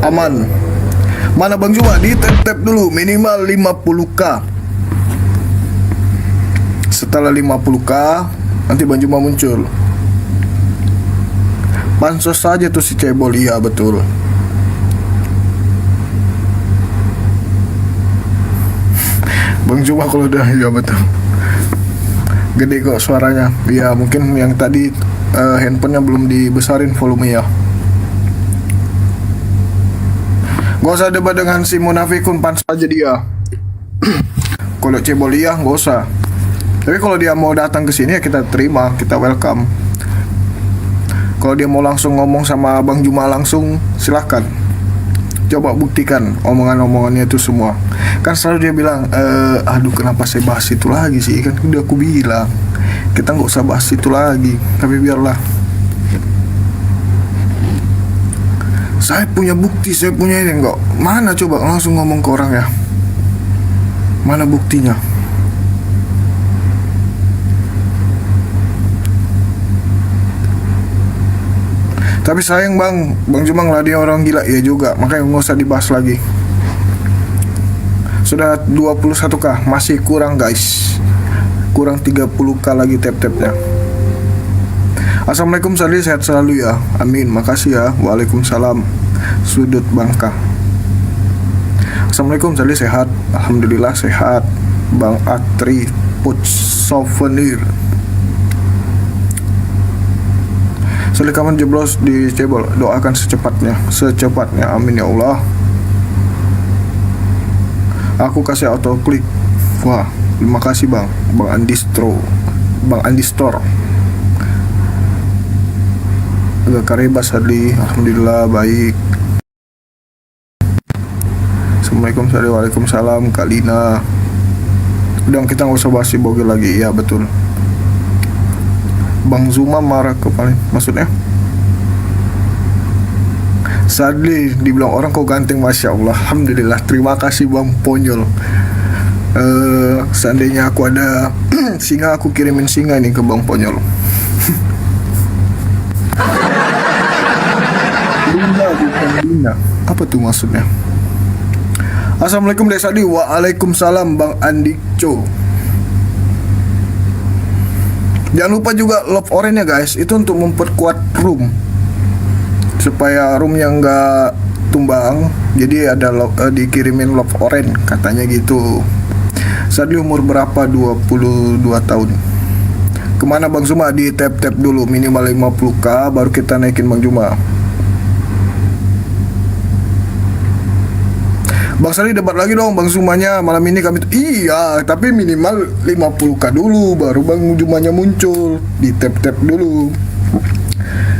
Aman. Mana Bang Juma? Di tap dulu minimal 50k. Setelah 50k nanti Bang Juma muncul. Pansos saja tuh si cebol. Iya betul. Bang Juma kalau udah, iya betul. Gede kok suaranya. Ya mungkin yang tadi handphonenya belum dibesarin volumenya. Gak usah debat dengan si munafikun, pansos aja dia. Kalau cebol iya gak usah. Tapi kalau dia mau datang ke sini ya kita terima, kita welcome. Kalau dia mau langsung ngomong sama Bang Juma langsung, silahkan. Coba buktikan omongan-omongannya itu semua. Kan selalu dia bilang, aduh kenapa saya bahas itu lagi sih? Kan udah aku bilang, kita nggak usah bahas itu lagi. Tapi biarlah. Saya punya bukti, saya punya ini enggak. Mana coba langsung ngomong ke orang ya. Mana buktinya? Tapi sayang Bang Juma lah dia orang gila ya juga. Makanya nggak usah dibahas lagi. Sudah 21k, masih kurang guys. Kurang 30k lagi tap-tapnya. Assalamualaikum Sadi, sehat selalu ya. Amin, makasih ya. Waalaikumsalam. Sudut Bangka. Assalamualaikum Sadi, sehat. Alhamdulillah sehat. Bang Atri Put Souvenir. Selikaman jeblos di cebol, doakan secepatnya, amin ya Allah. Aku kasih auto klik. Wah, terima kasih Bang Andi Store. Agak karibas Hadli, alhamdulillah baik. Assalamualaikum Sadi, waalaikumsalam Kalina. Udah kita nggak usah bahas si bogel lagi, ya betul. Bang Zuma marah ke paling, maksudnya Sadli dibilang orang kau ganteng, masya Allah, alhamdulillah, terima kasih Bang Ponyol. Seandainya aku ada singa, aku kirimin singa nih ke Bang Ponyol. Lina, apa tuh maksudnya? Assalamualaikum Dek Sadi, waalaikumsalam Bang Andikco. Jangan lupa juga love orange ya guys, itu untuk memperkuat room supaya roomnya nggak tumbang. Jadi ada dikirimin love orange katanya gitu. Sadli umur berapa? 22 tahun. Kemana Bang Zuma? Di tap dulu minimal 50k baru kita naikin Bang Zuma. Bang Sari debat lagi dong Bang Zumanya malam ini kami. Iya, tapi minimal 50k dulu baru Bang Zumanya muncul. Di tap dulu.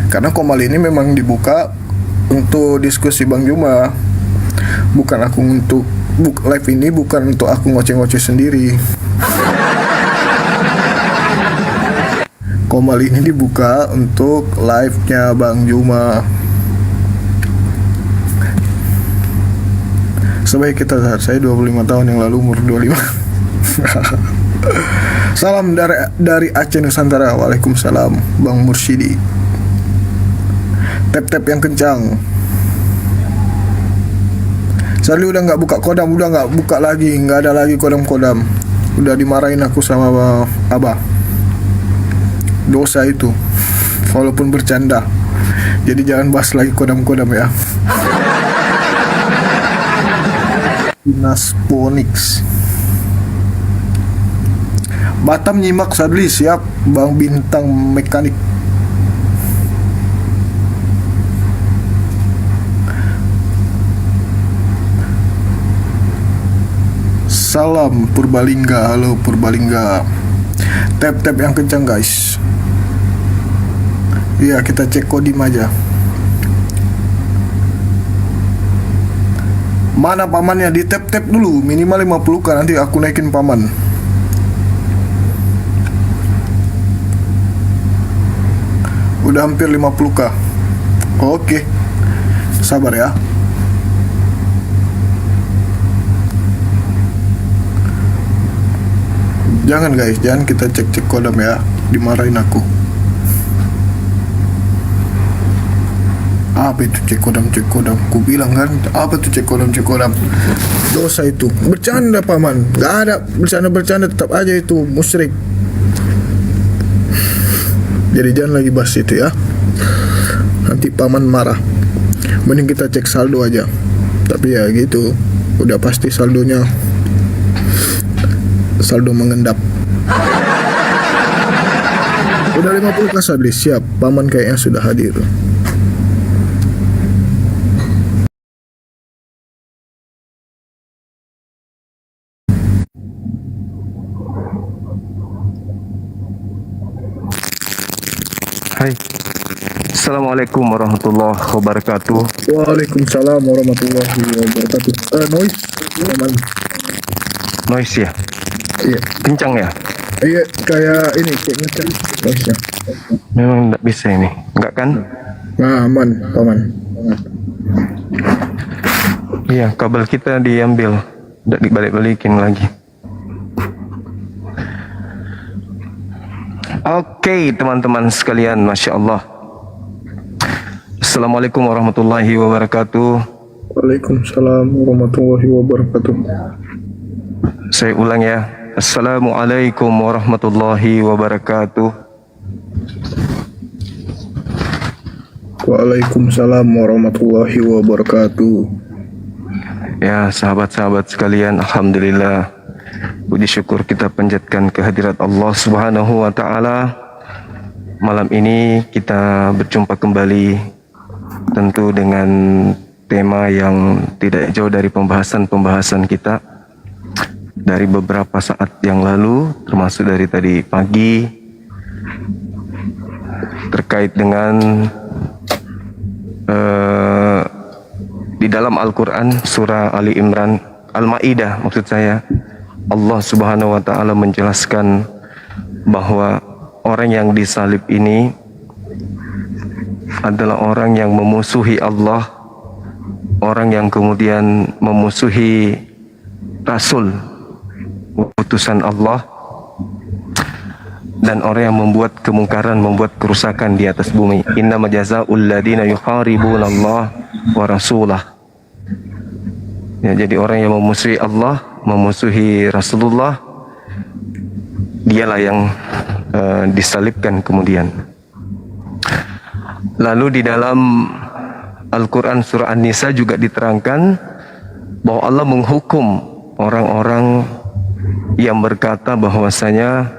Karena Komal ini memang dibuka untuk diskusi Bang Zuma. Bukan aku untuk live ini bukan untuk aku ngoceh-ngoceh sendiri. Komal ini dibuka untuk live-nya Bang Zuma. Sebaik kita saat saya 25 tahun yang lalu umur 25. Salam dari Aceh Nusantara. Waalaikumsalam Bang Mursyidi. Tap yang kencang. Sali udah nggak buka kodam, udah nggak buka lagi, nggak ada lagi kodam. Udah dimarahin aku sama Abah. Dosa itu, walaupun bercanda. Jadi jangan bahas lagi kodam ya. Nasponix Batam nyimak Sadli, siap Bang Bintang Mekanik. Salam Purbalingga, halo Purbalingga. Tap yang kencang guys. Iya kita cek kodim aja. Mana pamannya? Di tap dulu minimal 50k, nanti aku naikin paman. Udah hampir 50k. Oke. Sabar ya. Jangan guys, jangan kita cek kodam ya. Dimarahin aku. Apa itu cek kodam? Ku bilang kan, apa itu cek kodam? Dosa itu. Bercanda paman, gak ada bercanda tetap aja itu musyrik. Jadi jangan lagi bahas itu ya. Nanti paman marah. Mending kita cek saldo aja. Tapi ya gitu, udah pasti saldo mengendap. Udah 50 kasadli siap. Paman kayaknya sudah hadir. Hai, Assalamualaikum warahmatullahi wabarakatuh. Waalaikumsalam warahmatullahi wabarakatuh. Noise, paman. Noise ya? Iya, Kencang ya? iya kayak ini, kayak ngecek noise-nya. Memang nggak bisa ini, nggak kan? Nah, aman, paman. Iya, kabel kita diambil, nggak dibalik-balikin lagi. Oke, teman-teman sekalian, Masya Allah. Assalamualaikum warahmatullahi wabarakatuh. Waalaikumsalam warahmatullahi wabarakatuh. Saya ulang ya. Assalamualaikum warahmatullahi wabarakatuh. Waalaikumsalam warahmatullahi wabarakatuh. Ya, sahabat-sahabat sekalian, alhamdulillah. Puji syukur kita panjatkan kehadirat Allah Subhanahu wa taala. Malam ini kita berjumpa kembali tentu dengan tema yang tidak jauh dari pembahasan kita dari beberapa saat yang lalu, termasuk dari tadi pagi, terkait dengan di dalam Al-Quran surah Ali Imran, Al-Ma'idah maksud saya, Allah Subhanahu wa taala menjelaskan bahwa orang yang disalib ini adalah orang yang memusuhi Allah, orang yang kemudian memusuhi Rasul, utusan Allah, dan orang yang membuat kemungkaran, membuat kerusakan di atas bumi. Innama jazaa'ul ladzina yuharibuna Allah wa rasulah. Ya, jadi orang yang memusuhi Allah, memusuhi Rasulullah, dialah yang disalibkan kemudian. Lalu di dalam Al-Quran surah An-Nisa juga diterangkan bahwa Allah menghukum orang-orang yang berkata bahwasanya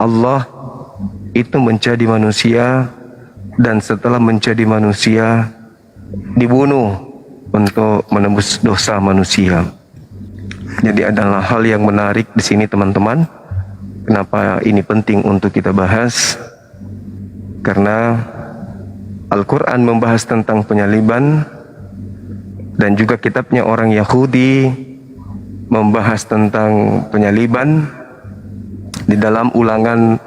Allah itu menjadi manusia dan setelah menjadi manusia dibunuh untuk menembus dosa manusia. Jadi adalah hal yang menarik di sini teman-teman. Kenapa ini penting untuk kita bahas? Karena Al-Quran membahas tentang penyaliban, dan juga kitabnya orang Yahudi membahas tentang penyaliban di dalam Ulangan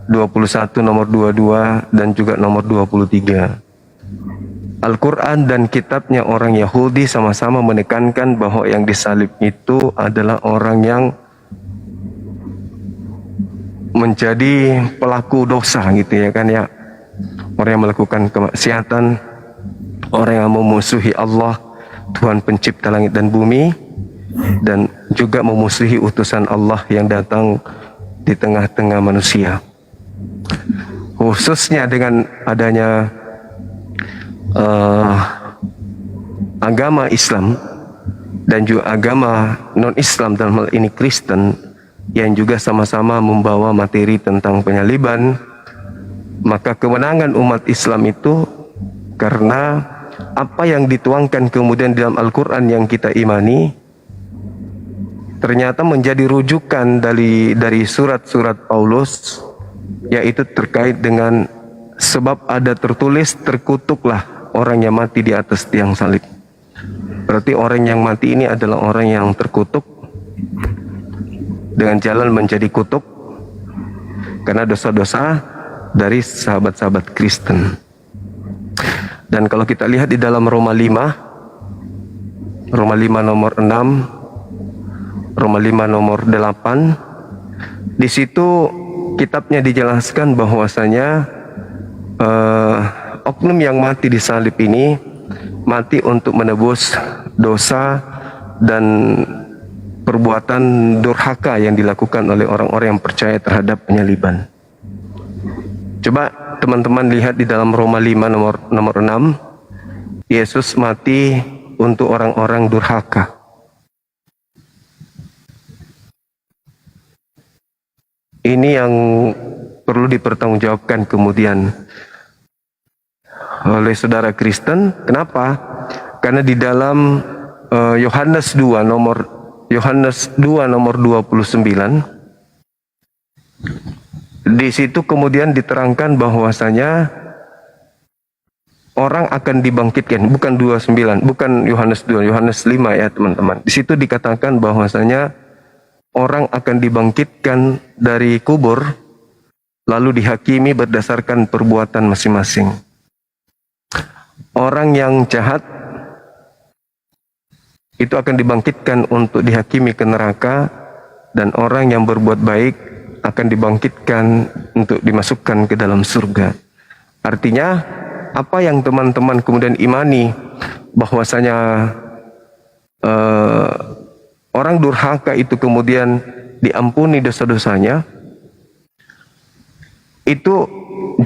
21 nomor 22 dan juga nomor 23. Al-Quran dan kitabnya orang Yahudi sama-sama menekankan bahwa yang disalib itu adalah orang yang menjadi pelaku dosa gitu ya kan ya. Orang yang melakukan kemaksiatan, orang yang memusuhi Allah, Tuhan pencipta langit dan bumi, dan juga memusuhi utusan Allah yang datang di tengah-tengah manusia. Khususnya dengan adanya agama Islam dan juga agama non-Islam, dalam hal ini Kristen, yang juga sama-sama membawa materi tentang penyaliban, maka kemenangan umat Islam itu karena apa yang dituangkan kemudian dalam Al-Quran yang kita imani ternyata menjadi rujukan dari surat-surat Paulus, yaitu terkait dengan sebab ada tertulis terkutuklah orang yang mati di atas tiang salib. Berarti orang yang mati ini adalah orang yang terkutuk dengan jalan menjadi kutuk karena dosa-dosa dari sahabat-sahabat Kristen. Dan kalau kita lihat di dalam Roma 5 nomor 6, Roma 5 nomor 8, di situ kitabnya dijelaskan bahwasanya oknum yang mati di salib ini mati untuk menebus dosa dan perbuatan durhaka yang dilakukan oleh orang-orang yang percaya terhadap penyaliban. Coba teman-teman lihat di dalam Roma 5 nomor 6, Yesus mati untuk orang-orang durhaka. Ini yang perlu dipertanggungjawabkan kemudian oleh saudara Kristen. Kenapa? Karena di dalam Yohanes 2 nomor 29, di situ kemudian diterangkan bahwasanya orang akan dibangkitkan, bukan 29, bukan Yohanes 2, Yohanes 5 ya teman-teman. Di situ dikatakan bahwasanya orang akan dibangkitkan dari kubur lalu dihakimi berdasarkan perbuatan masing-masing. Orang yang jahat itu akan dibangkitkan untuk dihakimi ke neraka, dan orang yang berbuat baik akan dibangkitkan untuk dimasukkan ke dalam surga. Artinya, apa yang teman-teman kemudian imani bahwasanya orang durhaka itu kemudian diampuni dosa-dosanya, itu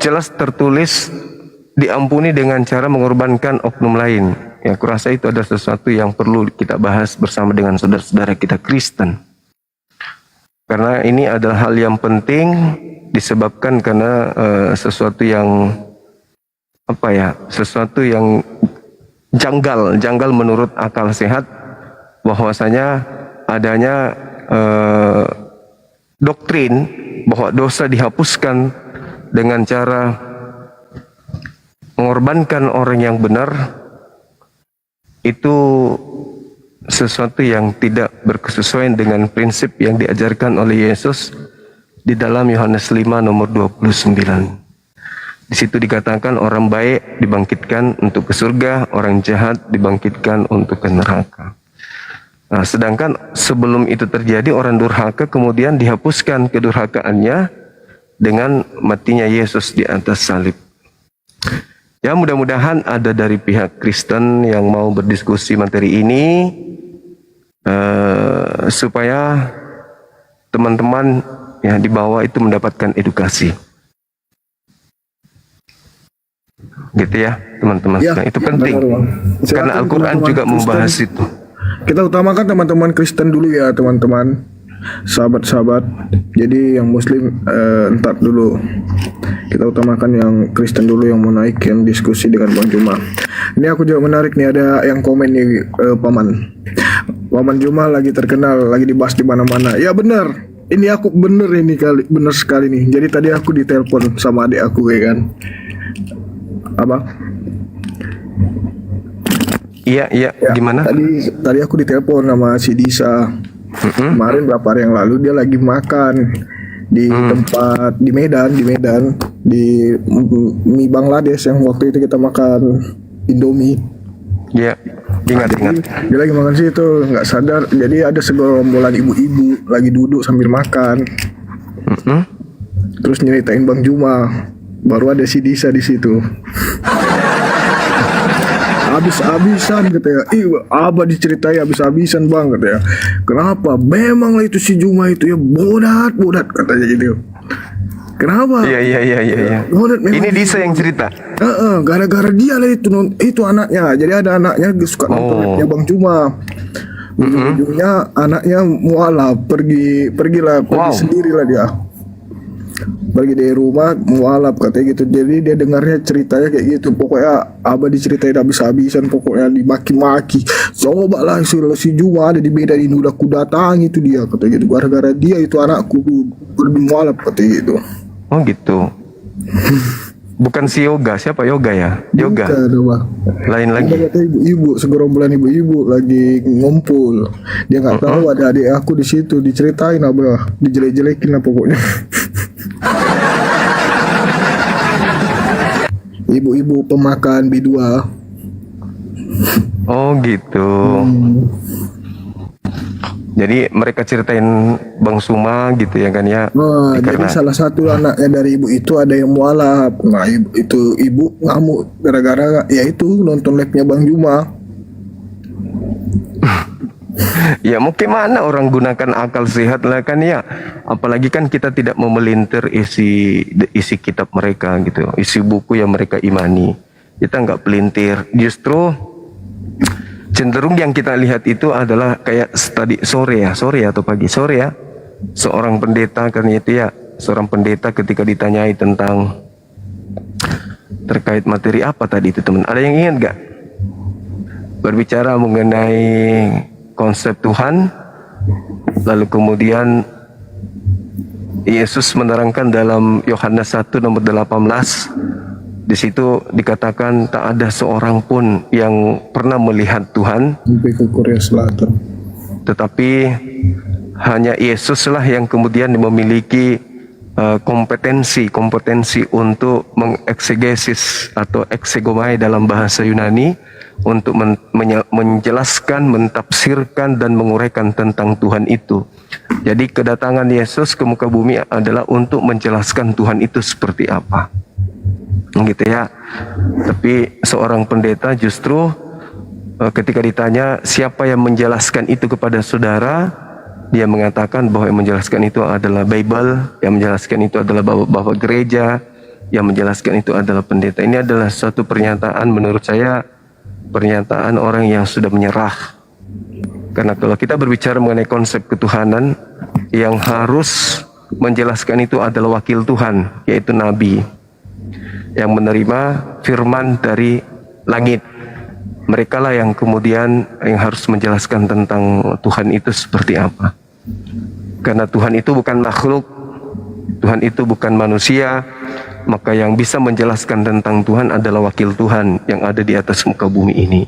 jelas tertulis diampuni dengan cara mengorbankan oknum lain. Ya, aku rasa itu adalah sesuatu yang perlu kita bahas bersama dengan saudara-saudara kita Kristen. Karena ini adalah hal yang penting disebabkan karena sesuatu yang sesuatu yang janggal menurut akal sehat, bahwasanya adanya doktrin bahwa dosa dihapuskan dengan cara mengorbankan orang yang benar. Itu sesuatu yang tidak berkesesuaian dengan prinsip yang diajarkan oleh Yesus di dalam Yohanes 5 nomor 29. Di situ dikatakan orang baik dibangkitkan untuk ke surga, orang jahat dibangkitkan untuk ke neraka. Nah, sedangkan sebelum itu terjadi, orang durhaka kemudian dihapuskan kedurhakaannya dengan matinya Yesus di atas salib. Ya, mudah-mudahan ada dari pihak Kristen yang mau berdiskusi materi ini, supaya teman-teman ya di bawah itu mendapatkan edukasi. Gitu ya, teman-teman. Ya, itu penting. benar, Bang. Karena Silakan Al-Quran teman-teman juga Kristen. membahas itu. Kita utamakan teman-teman Kristen dulu ya, teman-teman, sahabat-sahabat. Jadi yang Muslim entar dulu. Kita utamakan yang Kristen dulu, yang mau naik, yang diskusi dengan Bang Juma. Ini aku juga menarik nih, ada yang komen nih, Paman Juma lagi terkenal, lagi dibahas di mana-mana. Ya benar. Ini aku bener sekali nih. Jadi tadi aku ditelepon sama adik aku ya kan. Apa? Iya, Ya, gimana? Tadi aku ditelepon sama si Disa. Kemarin berapa hari yang lalu dia lagi makan di tempat di Medan di mie Bangladesh yang waktu itu kita makan Indomie. Iya, ingat. Dia lagi makan situ, nggak sadar. Jadi ada segerombolan ibu-ibu lagi duduk sambil makan. Terus nyeritain Bang Juma. Baru ada si Disa di situ. Habis-habisan katanya. Abah diceritai habis-habisan Bang katanya. Kenapa? Memanglah itu si Juma itu ya bodat katanya gitu. Kenapa? Iya. Bodat memang. Ini Disa yang cerita. Gara-gara dia lah itu anaknya. Jadi ada anaknya suka nontonnya Bang Juma. Ujung-ujungnya anaknya mualaf, pergi sendirilah dia. Pergi dari rumah mualaf katanya gitu. Jadi dia dengarnya ceritanya kayak gitu. Pokoknya Abah diceritain habis-habisan, pokoknya dimaki-maki. Coba lah si Juma ada di Medan ini, udah ku datangi itu dia katanya gitu. Gara-gara dia itu anakku pergi mualaf katanya gitu. Oh gitu. Bukan si Yoga, siapa Yoga ya? Yoga. Bukan, Lain lagi. Ada kata ibu-ibu, segerombolan ibu-ibu lagi ngumpul. Dia nggak tahu ada adik aku di situ, diceritain Abah, dijelek-jelekin lah pokoknya. Ibu-ibu pemakan B2. Oh gitu. Jadi mereka ceritain Bang Suma gitu ya kan ya. Nah, jadi Karena salah satu anaknya dari ibu itu ada yang mualaf. Nah, ibu ngamuk gara-gara ya itu nonton live-nya Bang Juma. ya mau gimana orang gunakan akal sehat lah kan ya. Apalagi kan kita tidak memelintir isi kitab mereka gitu, isi buku yang mereka imani. Kita nggak pelintir. Justru cenderung yang kita lihat itu adalah kayak tadi sore atau pagi sore ya. Seorang pendeta kan itu ya, seorang pendeta ketika ditanyai tentang terkait materi apa tadi itu teman. Ada yang ingat gak? Berbicara mengenai konsep Tuhan, lalu kemudian Yesus menerangkan dalam Yohanes 1 nomor 18, di situ dikatakan tak ada seorang pun yang pernah melihat Tuhan Sampai ke Korea Selatan. tetapi hanya Yesuslah yang kemudian memiliki kompetensi untuk mengeksegesis atau eksegomai dalam bahasa Yunani untuk menjelaskan, mentafsirkan dan menguraikan tentang Tuhan itu. Jadi kedatangan Yesus ke muka bumi adalah untuk menjelaskan Tuhan itu seperti apa. Gitu ya. Tapi seorang pendeta justru ketika ditanya siapa yang menjelaskan itu kepada saudara, dia mengatakan bahwa yang menjelaskan itu adalah Bible, yang menjelaskan itu adalah bapak gereja, yang menjelaskan itu adalah pendeta. Ini adalah suatu pernyataan menurut saya, pernyataan orang yang sudah menyerah. Karena kalau kita berbicara mengenai konsep ketuhanan, yang harus menjelaskan itu adalah wakil Tuhan, yaitu Nabi, yang menerima firman dari langit. Mereka lah yang kemudian yang harus menjelaskan tentang Tuhan itu seperti apa. Karena Tuhan itu bukan makhluk, Tuhan itu bukan manusia, maka yang bisa menjelaskan tentang Tuhan adalah wakil Tuhan yang ada di atas muka bumi ini.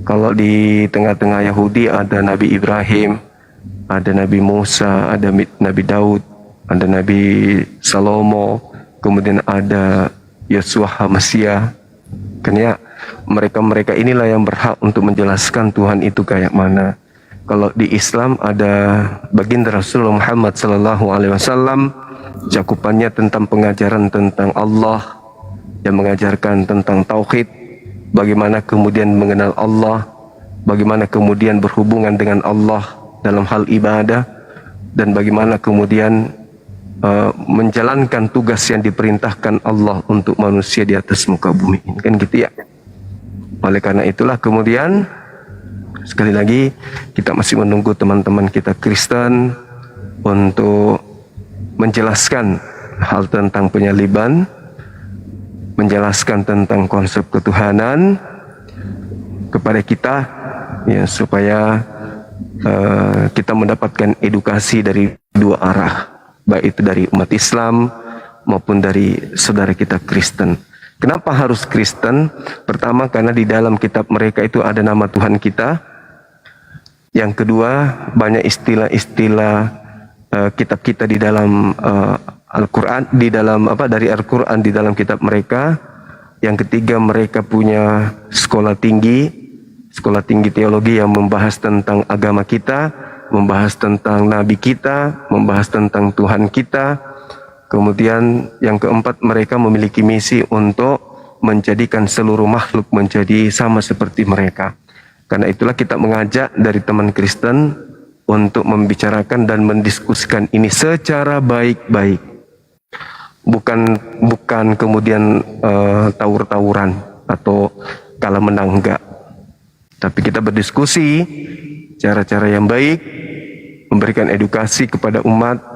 Kalau di tengah-tengah Yahudi ada Nabi Ibrahim, ada Nabi Musa, ada Nabi Daud, ada Nabi Salomo, kemudian ada Yesua HaMasiah. Kan ya, mereka inilah yang berhak untuk menjelaskan Tuhan itu kayak mana. Kalau di Islam ada baginda Rasulullah Muhammad SAW, cakupannya tentang pengajaran tentang Allah, yang mengajarkan tentang tauhid, bagaimana kemudian mengenal Allah, bagaimana kemudian berhubungan dengan Allah dalam hal ibadah, dan bagaimana kemudian menjalankan tugas yang diperintahkan Allah untuk manusia di atas muka bumi ini, kan gitu ya. Oleh karena itulah kemudian sekali lagi kita masih menunggu teman-teman kita Kristen untuk menjelaskan hal tentang penyaliban, menjelaskan tentang konsep ketuhanan kepada kita ya, supaya kita mendapatkan edukasi dari dua arah, baik itu dari umat Islam maupun dari saudara kita Kristen. Kenapa harus Kristen? Pertama, karena di dalam kitab mereka itu ada nama Tuhan kita. Yang kedua, banyak istilah-istilah kitab kita di dalam Al-Quran, di dalam dari Al-Quran di dalam kitab mereka. Yang ketiga, mereka punya sekolah tinggi teologi yang membahas tentang agama kita, membahas tentang Nabi kita, membahas tentang Tuhan kita. Kemudian yang keempat, mereka memiliki misi untuk menjadikan seluruh makhluk menjadi sama seperti mereka. Karena itulah kita mengajak dari teman Kristen untuk membicarakan dan mendiskusikan ini secara baik-baik. Bukan kemudian tawur-tawuran atau kalah menang, enggak. Tapi kita berdiskusi cara-cara yang baik, memberikan edukasi kepada umat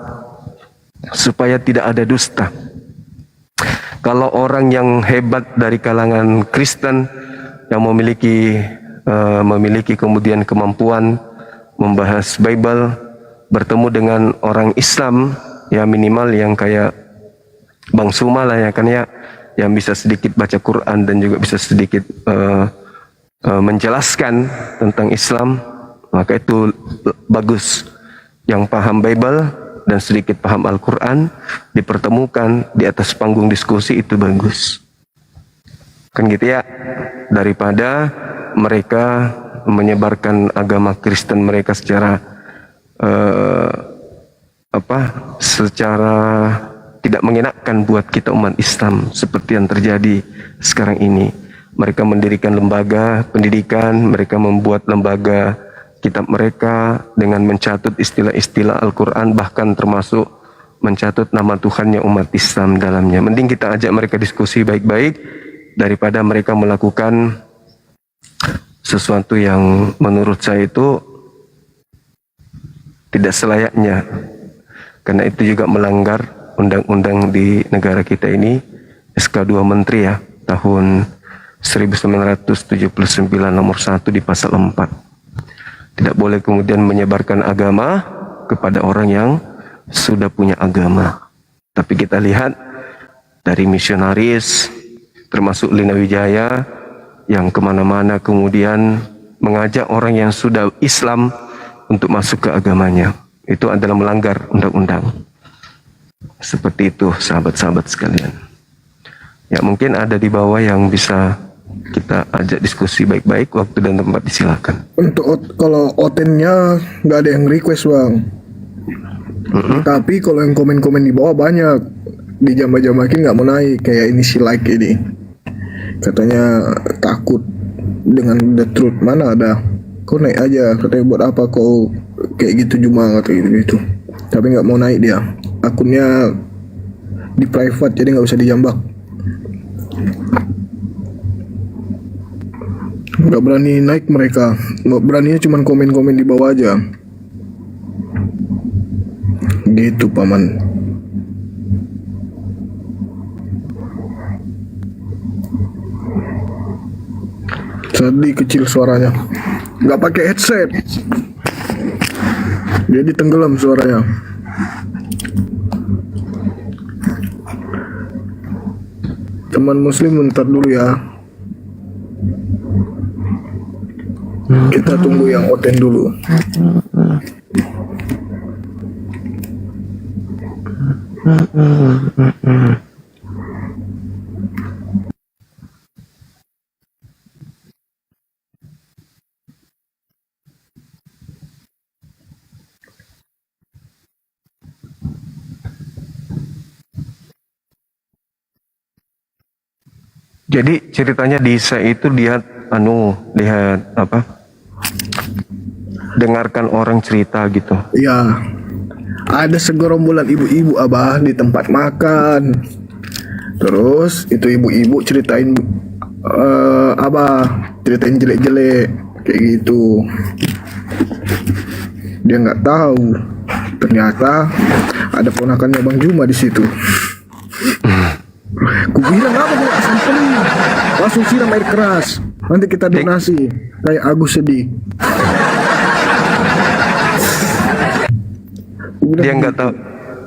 supaya tidak ada dusta. Kalau orang yang hebat dari kalangan Kristen yang memiliki kemudian kemampuan membahas Bible, bertemu dengan orang Islam ya, minimal yang kayak Bang Suma lah ya kan ya, yang bisa sedikit baca Quran dan juga bisa sedikit menjelaskan tentang Islam, maka itu bagus. Yang paham Bible dan sedikit paham Al-Quran dipertemukan di atas panggung diskusi, itu bagus. Kan gitu ya, daripada mereka menyebarkan agama Kristen mereka secara eh, secara tidak mengenakan buat kita umat Islam seperti yang terjadi sekarang ini. Mereka mendirikan lembaga pendidikan, mereka membuat lembaga kitab mereka dengan mencatut istilah-istilah Al-Quran, bahkan termasuk mencatut nama Tuhannya umat Islam dalamnya. Mending kita ajak mereka diskusi baik-baik daripada mereka melakukan sesuatu yang menurut saya itu tidak selayaknya, karena itu juga melanggar undang-undang di negara kita ini, SK2 Menteri ya, tahun 1979 nomor 1 di pasal 4. Tidak boleh kemudian menyebarkan agama kepada orang yang sudah punya agama. Tapi kita lihat dari misionaris, termasuk Lina Wijaya, yang kemana-mana kemudian mengajak orang yang sudah Islam untuk masuk ke agamanya. Itu adalah melanggar undang-undang. Seperti itu sahabat-sahabat sekalian. Ya, mungkin ada di bawah yang bisa kita ajak diskusi baik-baik, waktu dan tempat disilakan. Untuk kalau otennya nggak ada yang request bang. Tapi kalau yang komen-komen di bawah banyak, dijambak-jambakin nggak mau naik, kayak ini si like ini. Katanya takut dengan the truth, mana ada. Kau naik aja, katanya buat apa kau kayak gitu cuma kata gitu. Tapi nggak mau naik dia. Akunnya di private jadi nggak bisa dijambak. Nggak berani naik mereka, nggak beraninya cuman komen-komen di bawah aja. Gitu paman. Sedih kecil suaranya, nggak pakai headset, jadi tenggelam suaranya. Teman muslim bentar dulu ya. Kita tunggu yang oten dulu. Jadi ceritanya Disa itu lihat dengarkan orang cerita gitu. Ya, ada segerombolan ibu-ibu abah di tempat makan. Terus itu ibu-ibu ceritain abah ceritain jelek-jelek kayak gitu. Dia nggak tahu ternyata ada ponakannya Bang Juma di situ. Ku bilang apa kau nggak samperin? Langsung siram air keras. Nanti kita donasi kayak Agus sedih.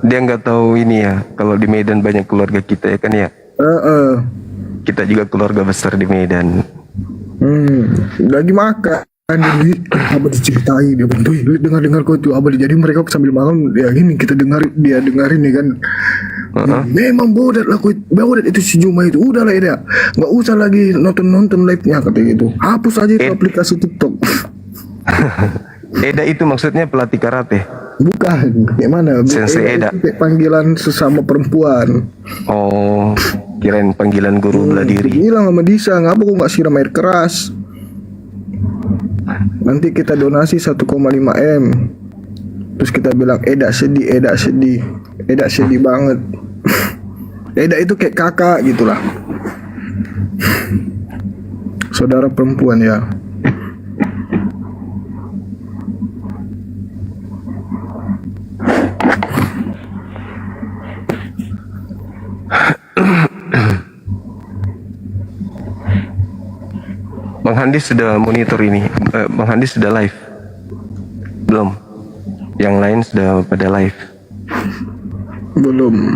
Dia nggak tahu ini ya, kalau di Medan banyak keluarga kita ya kan ya. Kita juga keluarga besar di Medan. Lagi makan. Jadi abah diceritain, dia bilang, dengar kau itu abah. Jadi mereka sambil makan ya gini, kita dengerin nih kan. Memang bodat lah bodat itu si Juma itu. Udahlah ya, nggak usah lagi nonton live-nya katanya gitu. Hapus aja itu aplikasi TikTok. Eda itu maksudnya pelatih karate? Bukan, kayak mana? Sensei Eda. Kayak panggilan sesama perempuan. Oh, kirain panggilan guru bela diri. Bilang sama Disa, ngapa kok nggak siram air keras? Nanti kita donasi 1,5 M. Terus kita bilang Eda sedih banget. Eda itu kayak kakak gitulah. Saudara perempuan ya. Bang Handi sudah monitor ini. Bang Handi sudah live? Belum? Yang lain sudah pada live? Belum.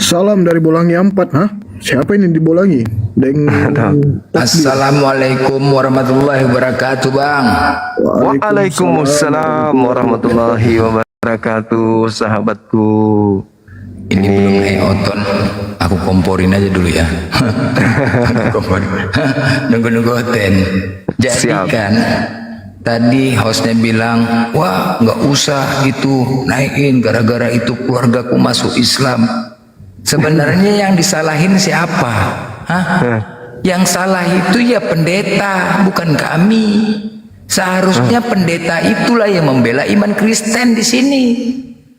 Salam dari Bolangi 4, hah? Siapa ini di Bolangi? Assalamualaikum warahmatullahi wabarakatuh, Bang. Waalaikumsalam warahmatullahi wabarakatuh, sahabatku. Ini belum naik oton, aku komporin aja dulu ya. Aku komporin. Nunggu-nunggu oten. Jadi Siap. kan tadi hostnya bilang, wah nggak usah itu naikin gara-gara itu keluargaku masuk Islam. Sebenarnya yang disalahin siapa? Hah? Yang salah itu ya pendeta, bukan kami. Seharusnya pendeta itulah yang membela iman Kristen di sini,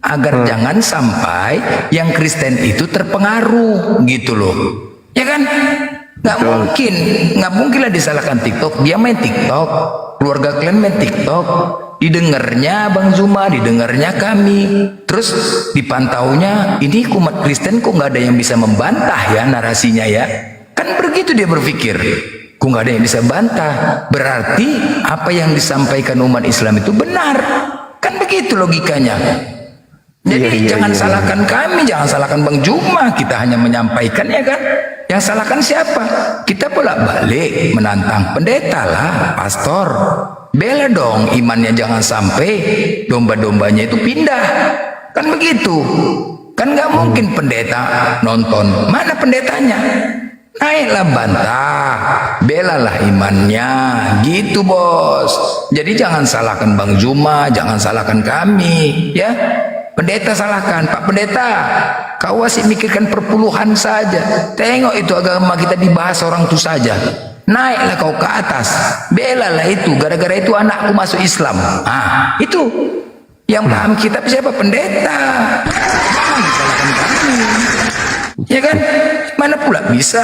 agar jangan sampai yang Kristen itu terpengaruh gitu loh, ya kan? Nggak mungkin lah disalahkan TikTok. Dia main TikTok, keluarga kalian main TikTok, didengarnya Bang Zuma, didengarnya kami, terus dipantaunya ini umat Kristen kok nggak ada yang bisa membantah ya narasinya ya, kan begitu dia berpikir. Kok nggak ada yang bisa bantah, berarti apa yang disampaikan umat Islam itu benar, kan begitu logikanya. Jadi jangan salahkan kami, jangan salahkan Bang Juma, kita hanya menyampaikan ya kan. Yang salahkan siapa? Kita bolak-balik menantang pendeta lah, pastor. Bela dong imannya, jangan sampai domba-dombanya itu pindah. Kan begitu. Kan nggak mungkin pendeta nonton. Mana pendetanya? Naiklah bantah, belalah imannya, gitu bos. Jadi jangan salahkan Bang Juma, jangan salahkan kami, ya. Pendeta salahkan, Pak Pendeta, kau masih mikirkan perpuluhan saja. Tengok itu agama kita dibahas orang itu saja. Naiklah kau ke atas, belalah itu, gara-gara itu anakku masuk Islam. Ah, itu yang paham kitab siapa? Pendeta. Jangan salahkan kami. Ya kan? Mana pula bisa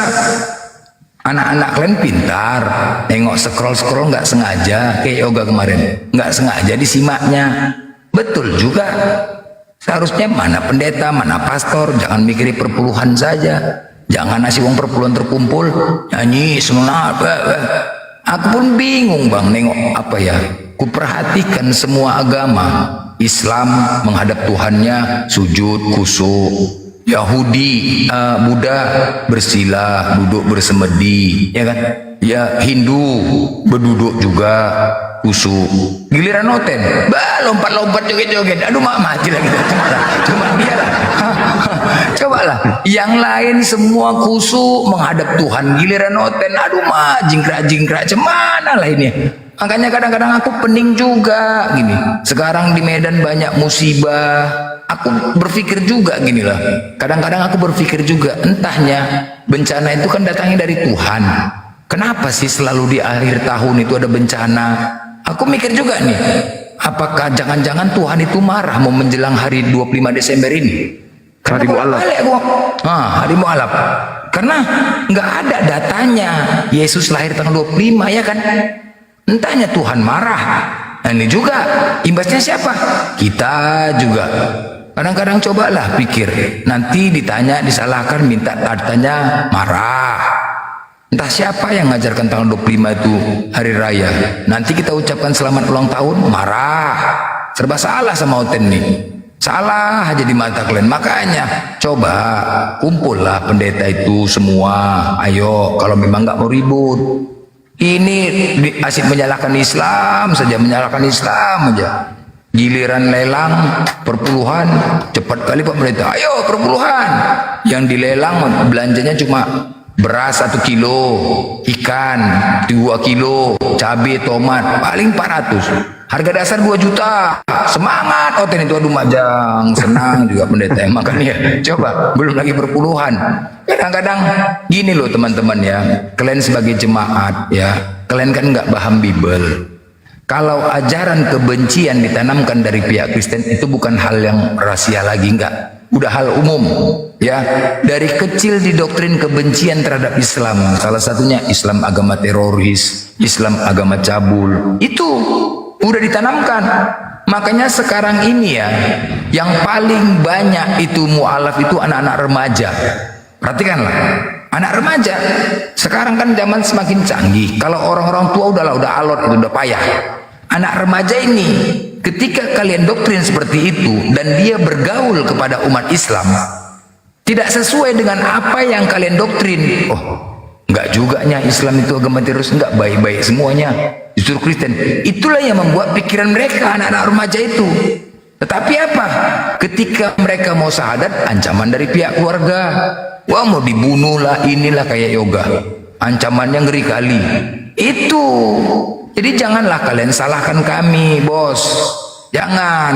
anak-anak kalian pintar, nengok scroll nggak sengaja kayak yoga kemarin, nggak sengaja disimaknya. Betul juga. Seharusnya mana pendeta, mana pastor, jangan mikiri perpuluhan saja. Jangan nasi uang perpuluhan terkumpul nyanyi semangat. Aku pun bingung Bang nengok apa ya. Kuperhatikan semua agama. Islam menghadap Tuhannya sujud khusyuk. Yahudi, Buddha bersila, duduk bersemedi, ya kan? Ya Hindu berduduk juga khusyuk. Giliran noten, lompat-lompat joget-joget. Aduh mati lagi. Cuma biarlah. Cobalah. Yang lain semua khusyuk menghadap Tuhan. Giliran noten, aduh jingkrak-jingkrak. Cemana lah ini? Makanya kadang-kadang aku pening juga gini. Sekarang di Medan banyak musibah. Aku berpikir juga gini lah. Kadang-kadang aku berpikir juga, entahnya bencana itu kan datangnya dari Tuhan. Kenapa sih selalu di akhir tahun itu ada bencana? Aku mikir juga nih, apakah jangan-jangan Tuhan itu marah mau menjelang hari 25 Desember ini? Hari Mu'alaf. Hari Mu'alaf. Karena nggak ada datanya Yesus lahir tanggal 25 ya kan? Entahnya Tuhan marah. Nah ini juga imbasnya siapa? Kita juga. Kadang-kadang cobalah pikir, nanti ditanya, disalahkan, minta hartanya, marah. Entah siapa yang ngajarkan tanggal 25 itu hari raya. Nanti kita ucapkan selamat ulang tahun, marah. Serba salah sama Oten nih. Salah aja di mata kalian. Makanya coba kumpullah pendeta itu semua. Ayo kalau memang nggak mau ribut. Ini asik menyalahkan Islam saja, menyalahkan Islam aja. Giliran lelang perpuluhan, cepat kali Pak Pendeta. Ayo perpuluhan. Yang dilelang belanjanya cuma beras 1 kilo, ikan 2 kilo, cabai, tomat paling 400. Harga dasar 2 juta. Semangat Oten itu, aduh majang, senang juga pendeta. Makanya coba belum lagi perpuluhan. Kadang-kadang gini loh teman-teman ya, kalian sebagai jemaat ya, kalian kan nggak paham Bible. Kalau ajaran kebencian ditanamkan dari pihak Kristen itu bukan hal yang rahasia lagi, enggak. Udah hal umum ya. Dari kecil didoktrin kebencian terhadap Islam. Salah satunya Islam agama teroris, Islam agama cabul. Itu udah ditanamkan. Makanya sekarang ini ya, yang paling banyak itu mu'alaf itu anak-anak remaja. Perhatikanlah, anak remaja. Sekarang kan zaman semakin canggih. Kalau orang-orang tua udah alot, itu udah payah. Anak remaja ini, ketika kalian doktrin seperti itu dan dia bergaul kepada umat Islam, tidak sesuai dengan apa yang kalian doktrin. Oh, enggak juganya Islam itu agama teroris, enggak, baik-baik semuanya. Justru Kristen. Itulah yang membuat pikiran mereka anak-anak remaja itu. Tetapi apa? Ketika mereka mau syahadat, ancaman dari pihak keluarga. Wah, mau dibunuh lah, inilah kayak yoga. Ancamannya ngeri kali. Itu. Jadi janganlah kalian salahkan kami, bos. Jangan.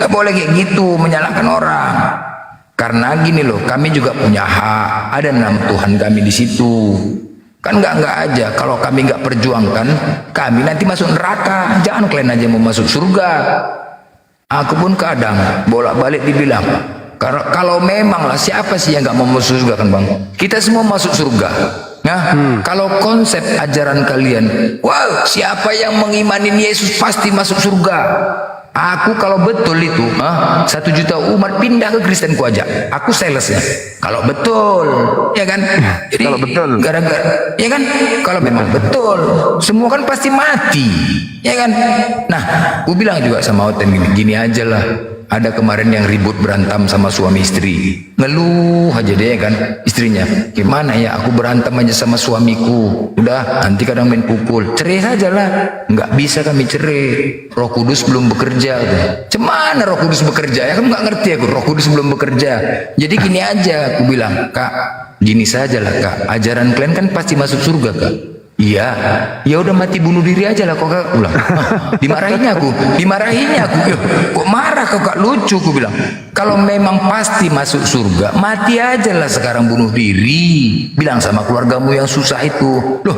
Gak boleh kayak gitu, menyalahkan orang. Karena gini loh, kami juga punya hak. Ada nama Tuhan kami di situ. Kan nggak aja. Kalau kami nggak perjuangkan, kami nanti masuk neraka. Jangan kalian aja mau masuk surga. Aku pun kadang bolak-balik dibilang, kalau memang lah siapa sih yang nggak mau masuk surga kan bang? Kita semua masuk surga. Nah, kalau konsep ajaran kalian, wow, siapa yang mengimani Yesus pasti masuk surga. Aku kalau betul itu, 1 juta umat pindah ke Kristenku aja. Aku salesnya. Kalau betul, ya kan? Jadi, kalau betul, gara-gara, ya kan? Kalau memang betul, semua kan pasti mati, ya kan? Nah, aku bilang juga sama Oten gini aja lah. Ada kemarin yang ribut berantem sama suami istri, ngeluh aja deh kan istrinya. Gimana ya, aku berantem aja sama suamiku. Udah, nanti kadang main pukul. Cerai saja lah. Nggak bisa kami cerai. Roh Kudus belum bekerja. Cemana Roh Kudus bekerja? Ya kamu nggak ngerti aku. Roh Kudus belum bekerja. Jadi gini aja, aku bilang, Kak, gini saja lah Kak. Ajaran kalian kan pasti masuk surga Kak. Iya, ya udah mati bunuh diri aja lah kok Kak. Ulang. Dimarahinnya aku. Yo, kok marah kok Kak, lucu aku bilang. Kalau memang pasti masuk surga, mati aja lah sekarang bunuh diri. Bilang sama keluargamu yang susah itu. Loh,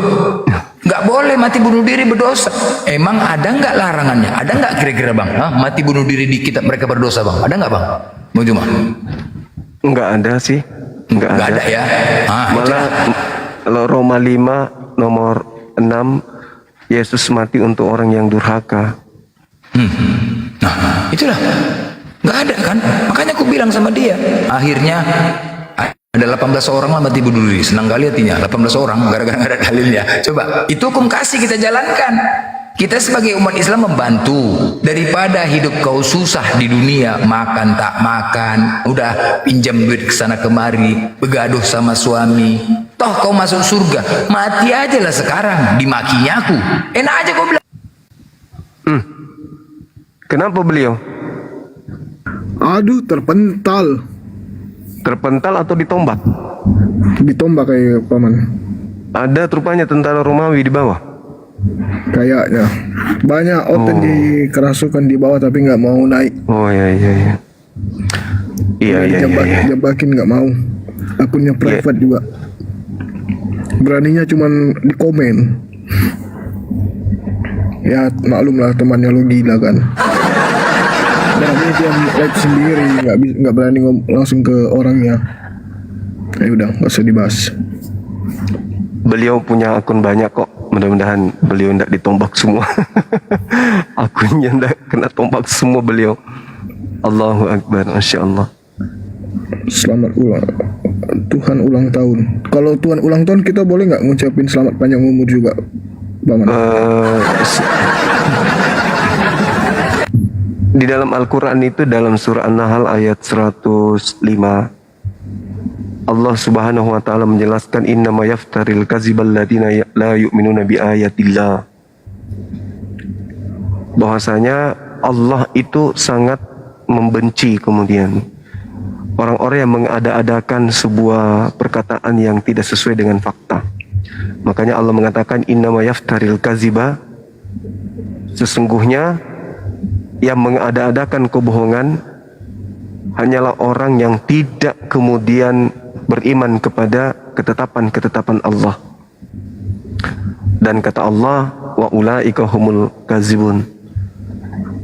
nggak boleh mati bunuh diri berdosa. Emang ada nggak larangannya? Ada nggak kira-kira bang? Mati bunuh diri di kitab mereka berdosa bang? Ada nggak bang? Mau cuma? nggak ada sih, nggak ada ya. Malah kalau Roma 5 nomor 6, Yesus mati untuk orang yang durhaka. Nah, itulah. Nggak ada kan? Makanya aku bilang sama dia. Akhirnya ada 18 orang lah mati bunuh diri. Senang kali hatinya. 18 orang gara-gara nggak ada dalilnya. Coba, itu hukum kasih kita jalankan. Kita sebagai umat Islam membantu. Daripada hidup kau susah di dunia, makan tak makan, udah pinjam duit kesana kemari, begaduh sama suami, toh kau masuk surga, mati aja lah sekarang. Dimakinya aku, enak aja kau bilang. Kenapa beliau? Aduh, terpental. Terpental atau ditombak? Ditombak kayak paman. Ada rupanya tentara Romawi di bawah. Kayaknya banyak Oten dikerasukan di bawah tapi nggak mau naik. Oh iya. Jabakin nggak mau. Akunnya private juga. Beraninya cuman di komen. Ya maklum lah, temannya lo gila kan. Berani dia live sendiri, nggak berani langsung ke orangnya. Ya udah, nggak usah dibahas. Beliau punya akun banyak kok. Mudah-mudahan beliau tidak ditombak semua. Akunnya tidak kena tombak semua beliau. Allahu Akbar, Masya Allah. Selamat Tuhan ulang tahun. Kalau Tuhan ulang tahun kita boleh nggak ngucapin selamat panjang umur juga, Paman? Di dalam Al-Quran itu, dalam surah An-Nahl ayat 105, Allah Subhanahu wa taala menjelaskan, innama yaftaril kadzibal ladzina la yu'minuna bi ayatillah. Bahwasanya Allah itu sangat membenci kemudian orang-orang yang mengada-adakan sebuah perkataan yang tidak sesuai dengan fakta. Makanya Allah mengatakan innama yaftaril kadziba, sesungguhnya yang mengada-adakan kebohongan hanyalah orang yang tidak kemudian beriman kepada ketetapan-ketetapan Allah. Dan kata Allah, wa ulaika humul kadzibun.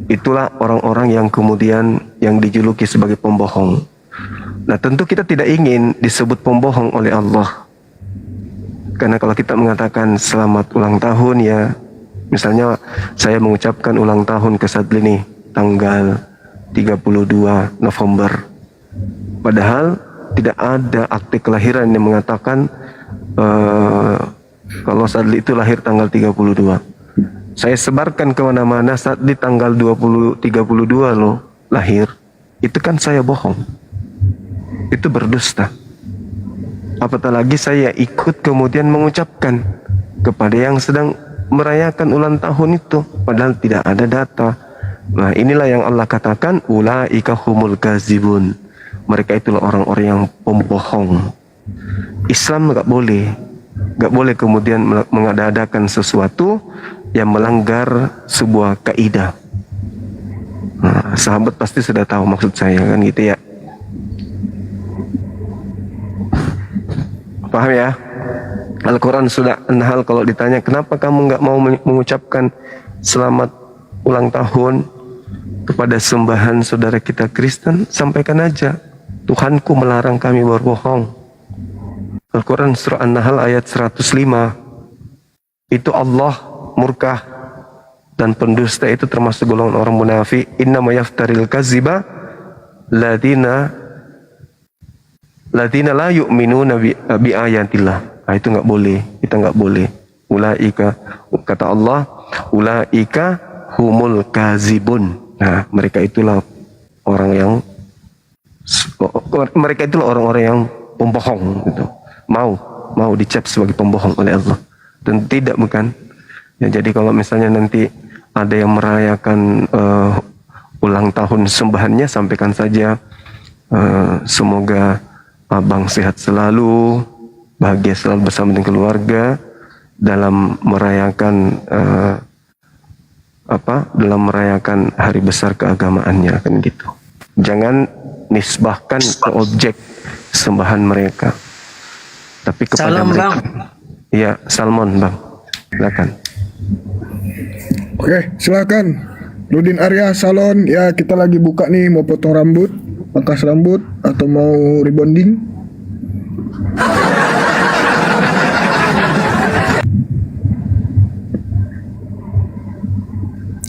Itulah orang-orang yang kemudian yang dijuluki sebagai pembohong. Nah, tentu kita tidak ingin disebut pembohong oleh Allah. Karena kalau kita mengatakan selamat ulang tahun, ya misalnya saya mengucapkan ulang tahun ke Sadli nih tanggal 32 November. Padahal tidak ada akte kelahiran yang mengatakan kalau Sadli itu lahir tanggal 32. Saya sebarkan kemana-mana Sadli tanggal 32 loh lahir. Itu kan saya bohong. Itu berdusta. Apatah lagi saya ikut kemudian mengucapkan kepada yang sedang merayakan ulang tahun itu, padahal tidak ada data, Nah, inilah yang Allah katakan ulaika humul kazibun. Mereka itulah orang-orang yang pembohong. Islam nggak boleh kemudian mengada-adakan sesuatu yang melanggar sebuah kaidah. Nah, sahabat pasti sudah tahu maksud saya kan gitu ya. Paham ya? Al-Quran sudah An-Nahl kalau ditanya kenapa kamu nggak mau mengucapkan selamat ulang tahun kepada sembahan saudara kita Kristen, sampaikan aja Tuhanku melarang kami berbohong. Al-Quran surah An-Nahl ayat 105. Itu Allah murka dan pendusta itu termasuk golongan orang munafik. Innama yaftaril kaziba ladina la yu'minuna bi ayatillah. Itu nggak boleh, kita nggak boleh. Ulaika, kata Allah, ulaika humul kazibun. Nah, mereka itulah orang-orang yang pembohong gitu. Mau dicap sebagai pembohong oleh Allah. Dan tidak, bukan. Ya, jadi kalau misalnya nanti ada yang merayakan ulang tahun sembahannya, sampaikan saja semoga abang sehat selalu, bahagia selalu bersama dengan keluarga dalam merayakan dalam merayakan hari besar keagamaannya, kan gitu. Jangan nisbahkan ke objek sembahan mereka, tapi kepada Salam, mereka. Bang. Iya, Salmon, Bang. Silakan. Oke, silakan. Rudin Arya Salon, ya kita lagi buka nih, mau potong rambut, pangkas rambut, atau mau rebonding.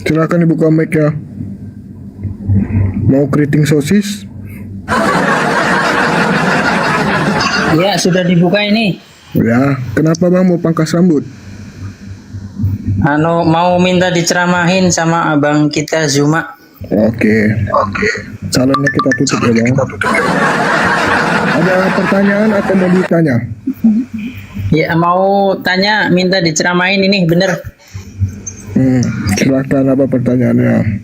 Silakan dibuka mic ya. Mau keriting sosis? Ya, sudah dibuka ini. Ya, kenapa bang mau pangkas rambut? Mau minta diceramahin sama abang kita Zuma. Oke. Calonnya kita tutup ya bang. Ada pertanyaan atau mau ditanya? Ya, mau tanya, minta diceramahin ini, bener. Silakan, apa pertanyaannya?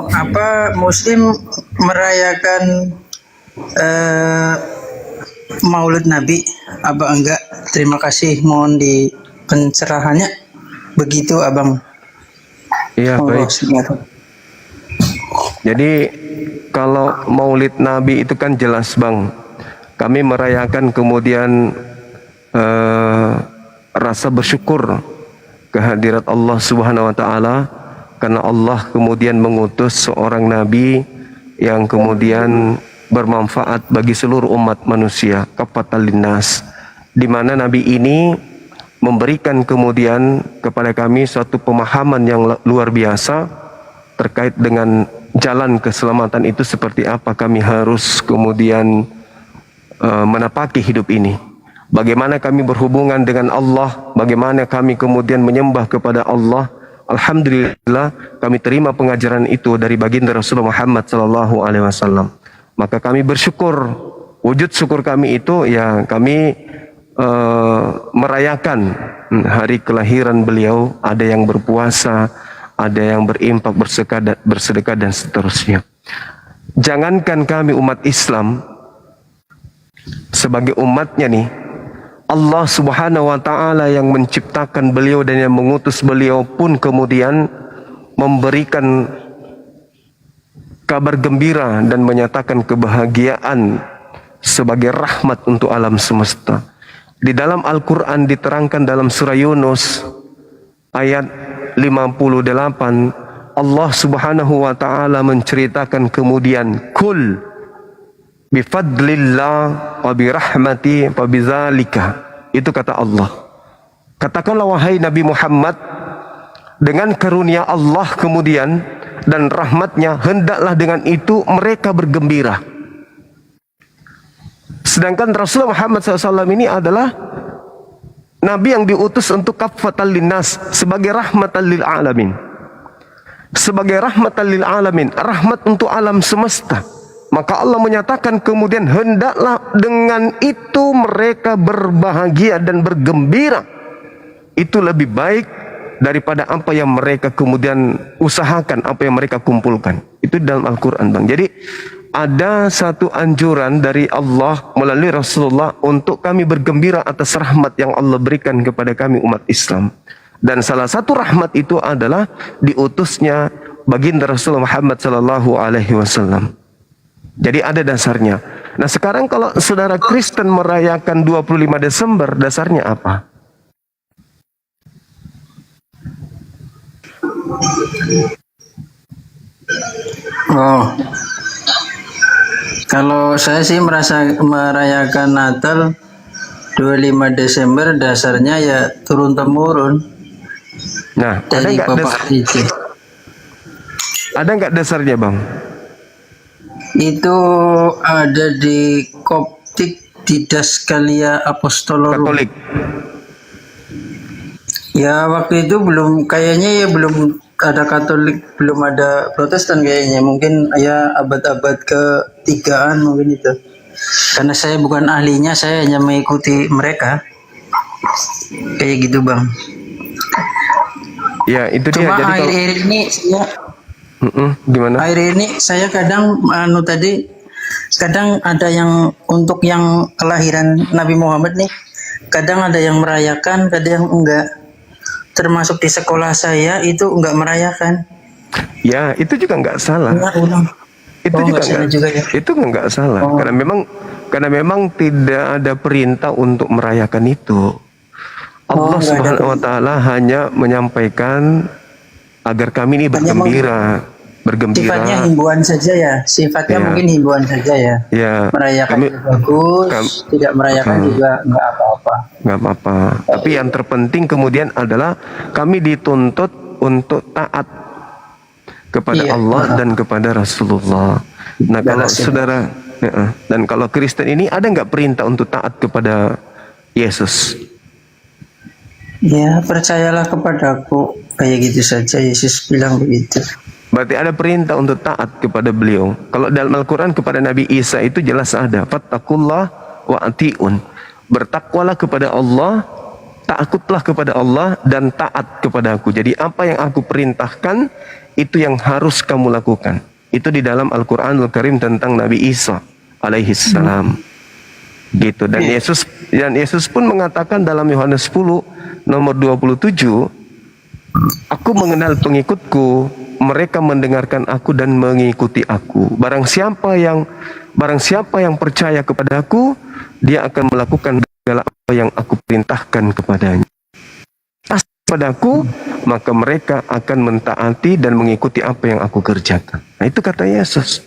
Apa Muslim merayakan Maulid Nabi? Apa enggak? Terima kasih, mohon di pencerahannya. Begitu, abang. Iya, baik. Jadi kalau Maulid Nabi itu kan jelas, Bang. Kami merayakan kemudian rasa bersyukur kehadirat Allah Subhanahu wa taala karena Allah kemudian mengutus seorang nabi yang kemudian bermanfaat bagi seluruh umat manusia, kafatan linnas, di mana nabi ini memberikan kemudian kepada kami suatu pemahaman yang luar biasa terkait dengan jalan keselamatan itu seperti apa kami harus kemudian menapaki hidup ini. Bagaimana kami berhubungan dengan Allah, bagaimana kami kemudian menyembah kepada Allah. Alhamdulillah kami terima pengajaran itu dari baginda Rasulullah Muhammad SAW. Maka kami bersyukur. Wujud syukur kami itu ya kami merayakan hari kelahiran beliau. Ada yang berpuasa, ada yang berimpak, bersedekah dan seterusnya. Jangankan kami umat Islam, sebagai umatnya nih, Allah Subhanahu wa taala yang menciptakan beliau dan yang mengutus beliau pun kemudian memberikan kabar gembira dan menyatakan kebahagiaan sebagai rahmat untuk alam semesta. Di dalam Al-Qur'an diterangkan dalam surah Yunus ayat 58, Allah Subhanahu wa taala menceritakan kemudian kul bifadlillah wa birahmati wa bizalika. Itu kata Allah. Katakanlah wahai Nabi Muhammad, dengan karunia Allah kemudian dan rahmatnya, hendaklah dengan itu mereka bergembira. Sedangkan Rasulullah Muhammad SAW ini adalah Nabi yang diutus untuk kafatan linnas, sebagai rahmatan lil alamin. Sebagai rahmatan lil alamin, rahmat untuk alam semesta. Maka Allah menyatakan kemudian hendaklah dengan itu mereka berbahagia dan bergembira. Itu lebih baik daripada apa yang mereka kemudian usahakan, apa yang mereka kumpulkan. Itu dalam Al-Quran, Bang. Jadi ada satu anjuran dari Allah melalui Rasulullah untuk kami bergembira atas rahmat yang Allah berikan kepada kami umat Islam. Dan salah satu rahmat itu adalah diutusnya baginda Rasulullah Muhammad sallallahu alaihi wasallam. Jadi ada dasarnya. Nah, sekarang kalau saudara Kristen merayakan 25 Desember, dasarnya apa? Oh, kalau saya sih merayakan Natal 25 Desember dasarnya ya turun temurun Nah, dari Bapak itu. Ada nggak dasarnya, Bang? Itu ada di Koptik di Daskalia Apostolorum. Katolik. Ya waktu itu belum ada Katolik, belum ada Protestan kayaknya. Mungkin ya abad-abad ke-3-an mungkin itu. Karena saya bukan ahlinya, saya hanya mengikuti mereka. Kayak gitu, Bang. Ya, itu dia. Cuma Jadi kalau akhir-akhir ini saya gimana? akhir ini saya kadang kadang ada yang untuk yang kelahiran Nabi Muhammad nih, kadang ada yang merayakan, kadang enggak. Termasuk di sekolah saya itu enggak merayakan. Ya, itu juga nggak salah. Ulang. Itu Oh, juga nggak salah nggak, juga ya. itu nggak salah. Oh. Karena memang tidak ada perintah untuk merayakan itu. Allah nggak ada Subhanahu wa taala hanya menyampaikan agar kami ini Hanya bergembira. Sifatnya himbauan saja ya. Sifatnya Ya. mungkin himbauan saja ya. Ya, Merayakan kami- itu bagus, tidak merayakan juga nggak apa-apa. nggak apa-apa. Tapi yang terpenting kemudian adalah kami dituntut untuk taat kepada Iya. Allah dan kepada Rasulullah. Nah, kalau Balas ya. saudara dan kalau Kristen ini ada nggak perintah untuk taat kepada Yesus? Ya, percayalah kepadaku. Kayak gitu saja Yesus bilang begitu. Berarti ada perintah untuk taat kepada beliau. Kalau dalam Al-Quran kepada Nabi Isa itu jelas ada. Fattakullah wa ati'un. Bertakwalah kepada Allah, takutlah kepada Allah, dan taat kepada aku. Jadi apa yang aku perintahkan, itu yang harus kamu lakukan. Itu di dalam Al-Quranul Karim tentang Nabi Isa alaihi salam. Gitu. Dan Yesus pun mengatakan dalam Yohanes 10 nomor 27, aku mengenal pengikutku, mereka mendengarkan aku dan mengikuti aku. Barang siapa yang percaya kepadaku, dia akan melakukan segala apa yang aku perintahkan kepadanya. Padaku, maka mereka akan mentaati dan mengikuti apa yang aku kerjakan. Nah, itu kata Yesus.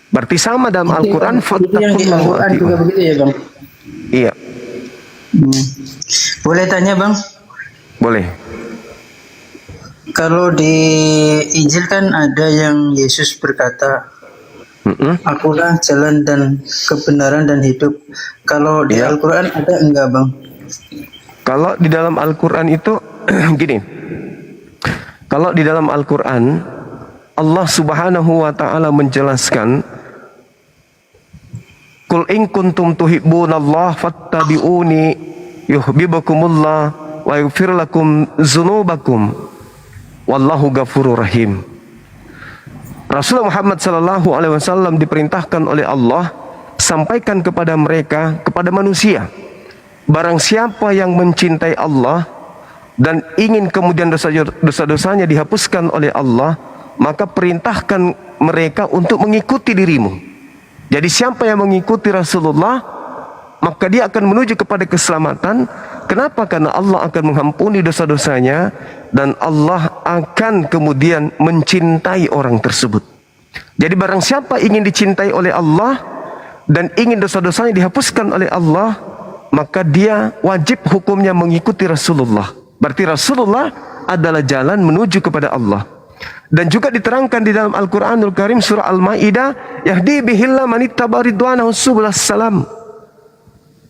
Berarti sama dalam Al-Quran. Itu yang di Al-Quran juga begitu ya, Bang? Iya, Boleh tanya, Bang? boleh. Kalau di Injil kan ada yang Yesus berkata, akulah jalan dan kebenaran dan hidup. Kalau di Ya. Al-Quran ada enggak, Bang? Kalau di dalam Al-Quran itu gini. Kalau di dalam Al-Quran Allah Subhanahu wa taala menjelaskan, Qul in kuntum tuhibbunallah fattabi'uni yuhibbukumullah wa yaghfir lakum dzunubakum wallahu ghafurur rahim. Rasulullah Muhammad sallallahu alaihi wasallam diperintahkan oleh Allah sampaikan kepada mereka, kepada manusia, barang siapa yang mencintai Allah dan ingin kemudian dosa-dosanya dihapuskan oleh Allah, maka perintahkan mereka untuk mengikuti dirimu. Jadi siapa yang mengikuti Rasulullah, maka dia akan menuju kepada keselamatan. Kenapa? Karena Allah akan mengampuni dosa-dosanya dan Allah akan kemudian mencintai orang tersebut. Jadi barang siapa ingin dicintai oleh Allah dan ingin dosa-dosanya dihapuskan oleh Allah, maka dia wajib hukumnya mengikuti Rasulullah. Berarti Rasulullah adalah jalan menuju kepada Allah. Dan juga diterangkan di dalam Al-Quranul Karim surah Al-Ma'idah, yahdi bihillah manittaba ridwanahu subulas salam.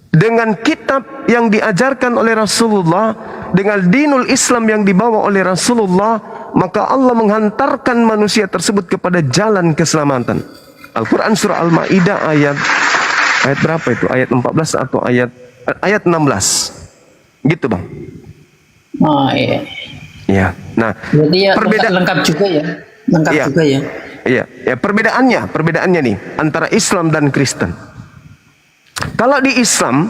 Dengan kitab yang diajarkan oleh Rasulullah, dengan dinul Islam yang dibawa oleh Rasulullah, maka Allah menghantarkan manusia tersebut kepada jalan keselamatan. Al-Quran surah Al-Ma'idah ayat berapa itu? Ayat 14 atau ayat 16? Gitu, Bang. Oh iya. Ya. Nah, Berarti ya perbedaan lengkap juga ya. Lengkap Iya. juga ya. Iya, ya perbedaannya nih antara Islam dan Kristen. Kalau di Islam,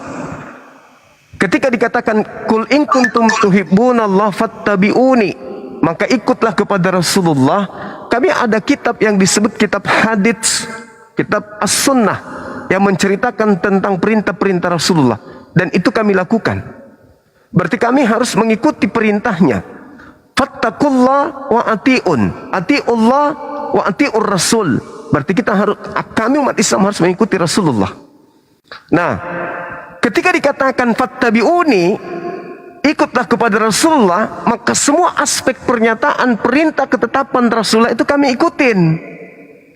ketika dikatakan kul in kuntum tuhibbunallah fattabi'uni, maka ikutlah kepada Rasulullah. Kami ada kitab yang disebut kitab hadits, kitab as-sunnah, yang menceritakan tentang perintah-perintah Rasulullah, dan itu kami lakukan. Berarti kami harus mengikuti perintahnya. Fattakullah wa ati'un, ati'ullah wa ati'ur rasul. Berarti kami umat Islam harus mengikuti Rasulullah. Nah, ketika dikatakan fattabi'uni, ikutlah kepada Rasulullah, maka semua aspek pernyataan, perintah, ketetapan Rasulullah itu kami ikutin.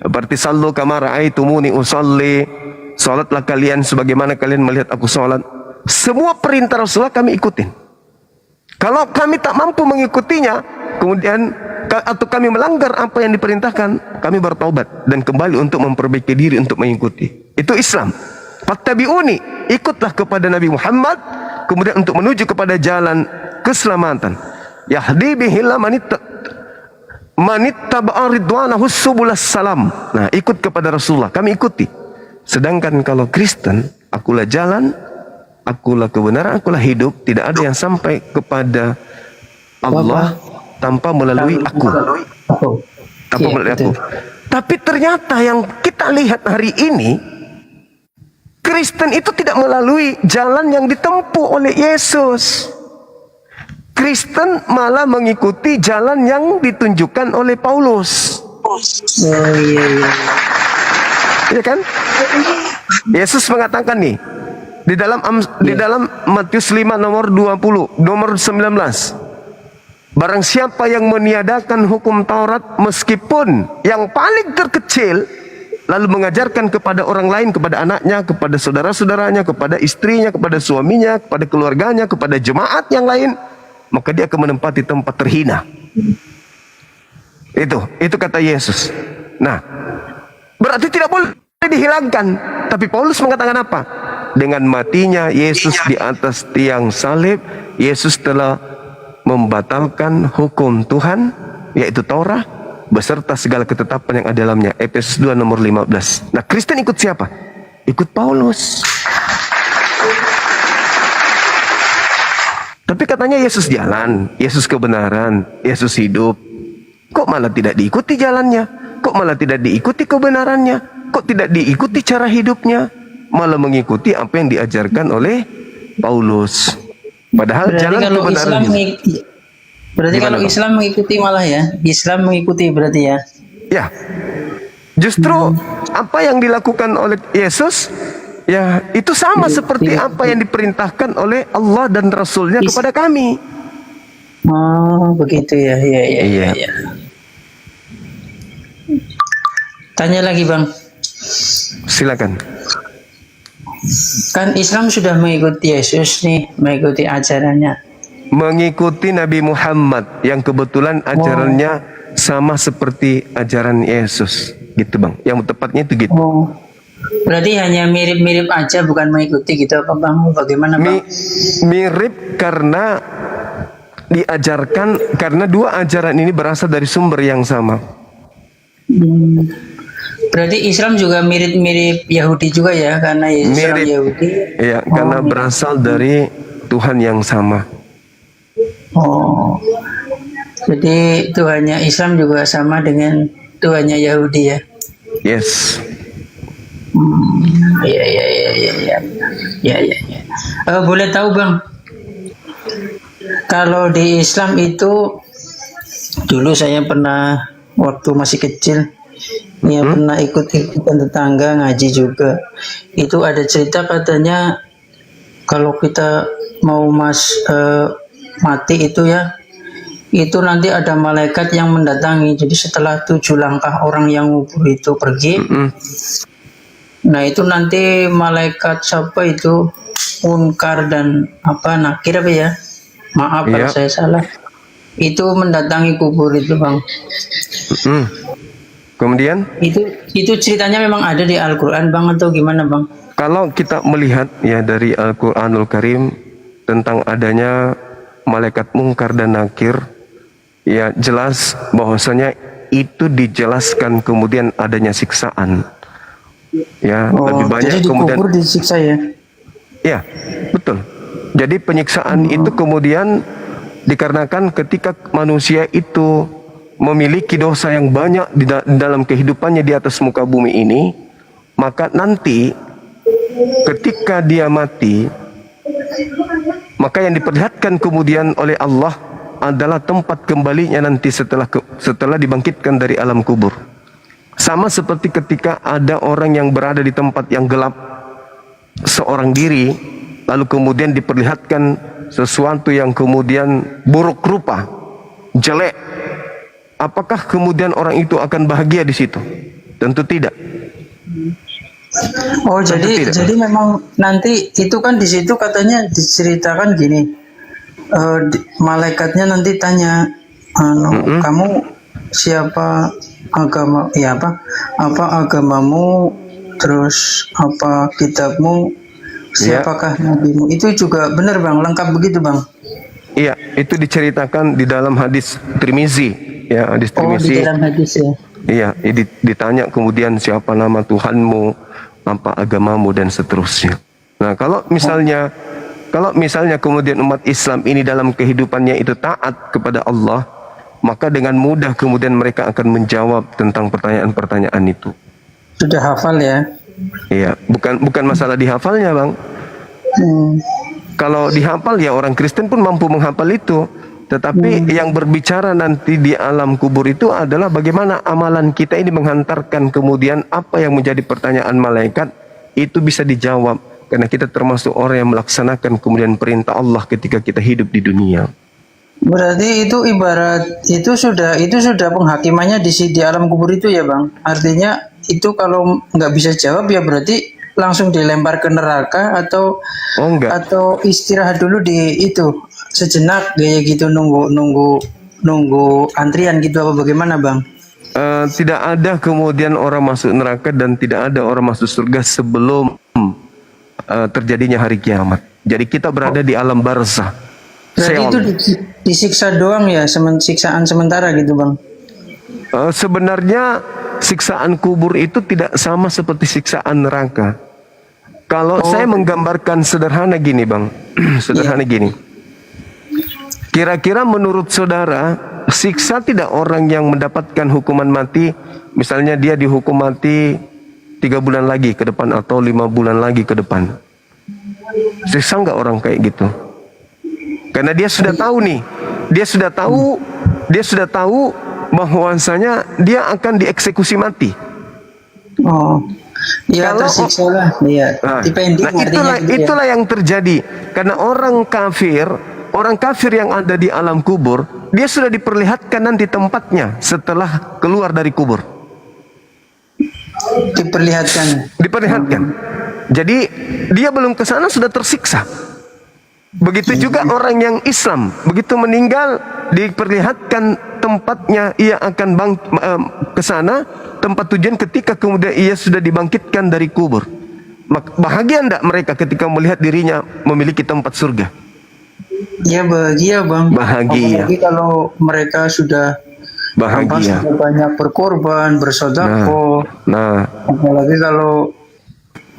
Berarti sallu kama ra'aitumuni usalli, salatlah kalian sebagaimana kalian melihat aku salat. Semua perintah Rasulullah kami ikutin. Kalau kami tak mampu mengikutinya, kemudian atau kami melanggar apa yang diperintahkan, kami bertaubat dan kembali untuk memperbaiki diri untuk mengikuti. Itu Islam. Fattabi'uni, ikutlah kepada Nabi Muhammad, kemudian untuk menuju kepada jalan keselamatan. Yahdi bihillah manittaba'a ridwanahu subulas salam. Nah, ikut kepada Rasulullah, kami ikuti. Sedangkan kalau Kristen, akulah jalan, akulah kebenaran, akulah hidup. Tidak ada yang sampai kepada Allah tanpa melalui aku. Tanpa melalui aku. Tapi ternyata yang kita lihat hari ini, Kristen itu tidak melalui jalan yang ditempuh oleh Yesus. Kristen malah mengikuti jalan yang ditunjukkan oleh Paulus. Oh iya iya. Iya kan? Yesus mengatakan nih di dalam Matius 5 nomor 20, nomor 19. Barang siapa yang meniadakan hukum Taurat meskipun yang paling terkecil, lalu mengajarkan kepada orang lain, kepada anaknya, kepada saudara-saudaranya, kepada istrinya, kepada suaminya, kepada keluarganya, kepada jemaat yang lain, maka dia akan menempati tempat terhina. Itu kata Yesus. Nah, berarti tidak boleh dihilangkan. Tapi Paulus mengatakan apa? Dengan matinya Yesus di atas tiang salib, Yesus telah membatalkan hukum Tuhan, yaitu Taurat, beserta segala ketetapan yang ada dalamnya. Efesus 2 nomor 15. Nah, Kristen ikut siapa? Ikut Paulus. Tapi katanya Yesus jalan, Yesus kebenaran, Yesus hidup. Kok malah tidak diikuti jalannya? Kok malah tidak diikuti kebenarannya? Kok tidak diikuti cara hidupnya? Malah mengikuti apa yang diajarkan oleh Paulus. Padahal Berarti jalan kalau kebenaran. Islam berarti Gimana, kalau Bang? Islam mengikuti malah ya. Islam mengikuti berarti ya. Ya, justru apa yang dilakukan oleh Yesus, ya itu sama seperti apa yang diperintahkan oleh Allah dan Rasulnya kepada kami. Oh, begitu ya. Iya, iya, Iya. iya. Tanya lagi, Bang. Silakan. Kan Islam sudah mengikuti Yesus nih, mengikuti ajarannya. Mengikuti Nabi Muhammad yang kebetulan ajarannya sama seperti ajaran Yesus, gitu Bang. Yang tepatnya itu gitu. Oh. Berarti hanya mirip-mirip aja, bukan mengikuti gitu apa Bang? Bagaimana Bang? Mirip karena diajarkan, karena dua ajaran ini berasal dari sumber yang sama. Berarti Islam juga mirip-mirip Yahudi juga ya, karena Yesus orang Mirip. Yahudi. Ya, karena berasal dari Tuhan yang sama. Oh. Jadi Tuhannya Islam juga sama dengan Tuhannya Yahudi ya. Yes. Iya iya iya iya iya. Iya iya iya. Boleh tahu Bang, kalau di Islam itu dulu saya pernah waktu masih kecil ya pernah ikut-ikutan tetangga ngaji juga. Itu ada cerita katanya kalau kita mau mati itu ya, itu nanti ada malaikat yang mendatangi. Jadi setelah 7 langkah orang yang ngubur itu pergi, nah itu nanti malaikat siapa itu, Munkar dan Nakir apa ya, maaf kalau saya salah, itu mendatangi kubur itu Bang. Kemudian Itu ceritanya memang ada di Al-Quran Bang atau gimana Bang? kalau kita melihat ya dari Al-Quranul Karim tentang adanya malaikat Munkar dan Nakir, ya jelas bahwasanya itu dijelaskan kemudian adanya siksaan. Ya, lebih banyak jadi kemudian dikubur disiksa ya. ya, betul. Jadi penyiksaan itu kemudian dikarenakan ketika manusia itu memiliki dosa yang banyak di dalam kehidupannya di atas muka bumi ini, maka nanti ketika dia mati, maka yang diperlihatkan kemudian oleh Allah adalah tempat kembalinya nanti setelah dibangkitkan dari alam kubur. Sama seperti ketika ada orang yang berada di tempat yang gelap seorang diri, lalu kemudian diperlihatkan sesuatu yang kemudian buruk rupa, jelek. Apakah kemudian orang itu akan bahagia di situ? Tentu tidak. Oh, Tentu tidak. jadi memang nanti itu kan di situ katanya diceritakan gini. Malaikatnya nanti tanya, kamu siapa, agama, ya apa agamamu, terus apa kitabmu, siapakah nabimu. Itu juga benar Bang, lengkap begitu Bang. Iya, itu diceritakan di dalam hadis Tirmizi, ya, hadis Oh, di Tirmizi. dalam hadis ya. Iya, ditanya kemudian siapa nama Tuhanmu, apa agamamu dan seterusnya. Nah, kalau misalnya kemudian umat Islam ini dalam kehidupannya itu taat kepada Allah, maka dengan mudah kemudian mereka akan menjawab tentang pertanyaan-pertanyaan itu. Sudah hafal ya. Iya, bukan masalah dihafalnya, Bang. Kalau dihafal ya orang Kristen pun mampu menghafal itu. Tetapi yang berbicara nanti di alam kubur itu adalah bagaimana amalan kita ini menghantarkan kemudian apa yang menjadi pertanyaan malaikat itu bisa dijawab. Karena kita termasuk orang yang melaksanakan kemudian perintah Allah ketika kita hidup di dunia. Berarti itu ibarat itu sudah penghakimannya di alam kubur itu ya Bang. Artinya itu kalau nggak bisa jawab ya berarti langsung dilempar ke neraka atau atau istirahat dulu di itu sejenak kayak gitu nunggu antrian gitu apa bagaimana Bang? Tidak ada kemudian orang masuk neraka dan tidak ada orang masuk surga sebelum terjadinya hari kiamat. Jadi kita berada di alam barzah. Berarti itu disiksa doang ya, siksaan sementara gitu Bang? Sebenarnya siksaan kubur itu tidak sama seperti siksaan neraka. Kalau saya menggambarkan sederhana gini Bang, sederhana gini. Kira-kira menurut saudara, siksa tidak orang yang mendapatkan hukuman mati, misalnya dia dihukum mati 3 bulan lagi ke depan atau 5 bulan lagi ke depan. Siksa nggak orang kayak gitu? Karena dia sudah tahu nih, dia sudah tahu bahwasanya dia akan dieksekusi mati. Oh, ya tersiksa lah, ya. Itulah yang terjadi. Karena orang kafir yang ada di alam kubur, dia sudah diperlihatkan nanti tempatnya setelah keluar dari kubur. Diperlihatkan. Jadi dia belum ke sana sudah tersiksa. Begitu juga orang yang Islam, begitu meninggal diperlihatkan tempatnya, ia akan ke sana tempat tujuan ketika kemudian ia sudah dibangkitkan dari kubur. Bahagia enggak mereka ketika melihat dirinya memiliki tempat surga? Ya bahagia Bang. Bahagia. Apalagi kalau mereka sudah bahagia, sudah banyak berkorban, bersedekah. Apalagi kalau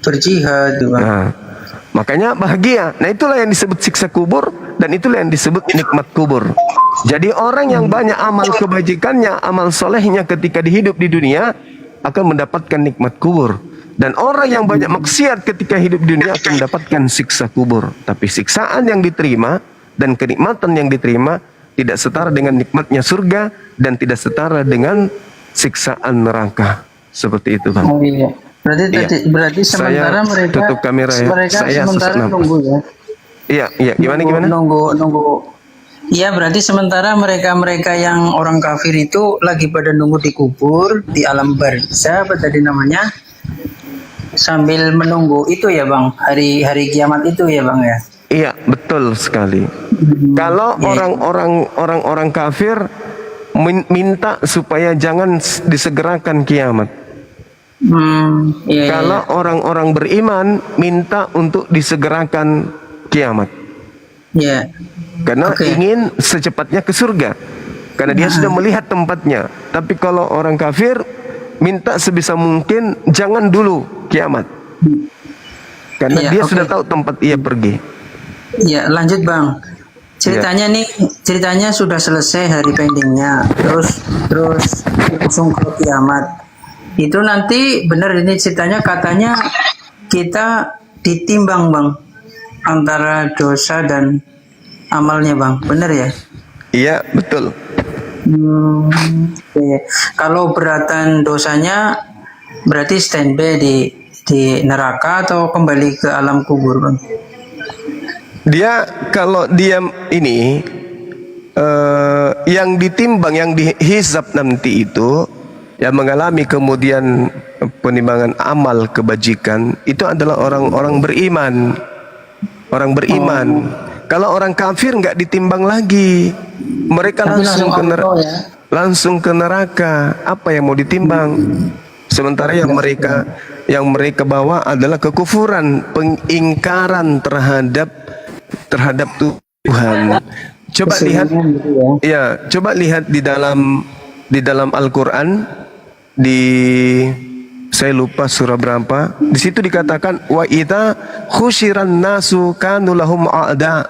berjihad Bang. Makanya bahagia. Nah itulah yang disebut siksa kubur dan itulah yang disebut nikmat kubur. Jadi orang yang banyak amal kebajikannya, amal solehnya ketika dihidup di dunia akan mendapatkan nikmat kubur. Dan orang yang banyak maksiat ketika hidup di dunia akan mendapatkan siksa kubur. Tapi siksaan yang diterima dan kenikmatan yang diterima tidak setara dengan nikmatnya surga dan tidak setara dengan siksaan neraka. Seperti itu Bang. Oh iya. Berarti sementara saya tutup kamera ya. Saya sementara nunggu ya. Iya, gimana? Nunggu. Iya, berarti sementara mereka yang orang kafir itu lagi pada nunggu di kubur di alam barzah apa tadi namanya? Sambil menunggu itu ya Bang, hari kiamat itu ya Bang ya. Iya, betul sekali. Kalau orang-orang kafir minta supaya jangan disegerakan kiamat. Kalau orang-orang beriman minta untuk disegerakan kiamat. Karena ingin secepatnya ke surga. karena dia sudah melihat tempatnya. Tapi kalau orang kafir, minta sebisa mungkin jangan dulu kiamat, karena Iya, dia oke. sudah tahu tempat ia pergi. Ya, lanjut Bang. Ceritanya nih, ceritanya sudah selesai hari pendingnya. Terus langsung ke kiamat. Itu nanti benar ini ceritanya, katanya kita ditimbang Bang antara dosa dan amalnya Bang. Benar ya? Iya, betul. Oke. Kalau beratan dosanya berarti standby di neraka atau kembali ke alam kubur Bang? Dia kalau dia ini yang ditimbang, yang dihisab nanti itu, yang mengalami kemudian penimbangan amal kebajikan, itu adalah orang-orang beriman. Orang beriman. Kalau orang kafir nggak ditimbang lagi, mereka Tapi langsung ke auto ya. langsung ke neraka. Apa yang mau ditimbang? Sementara yang mereka bawa adalah kekufuran, pengingkaran terhadap Tuhan. Coba lihat, Gitu ya. ya, coba lihat di dalam Al-Qur'an, saya lupa surah berapa. Di situ dikatakan wa idza khusyiran nasu kanu lahum a'da.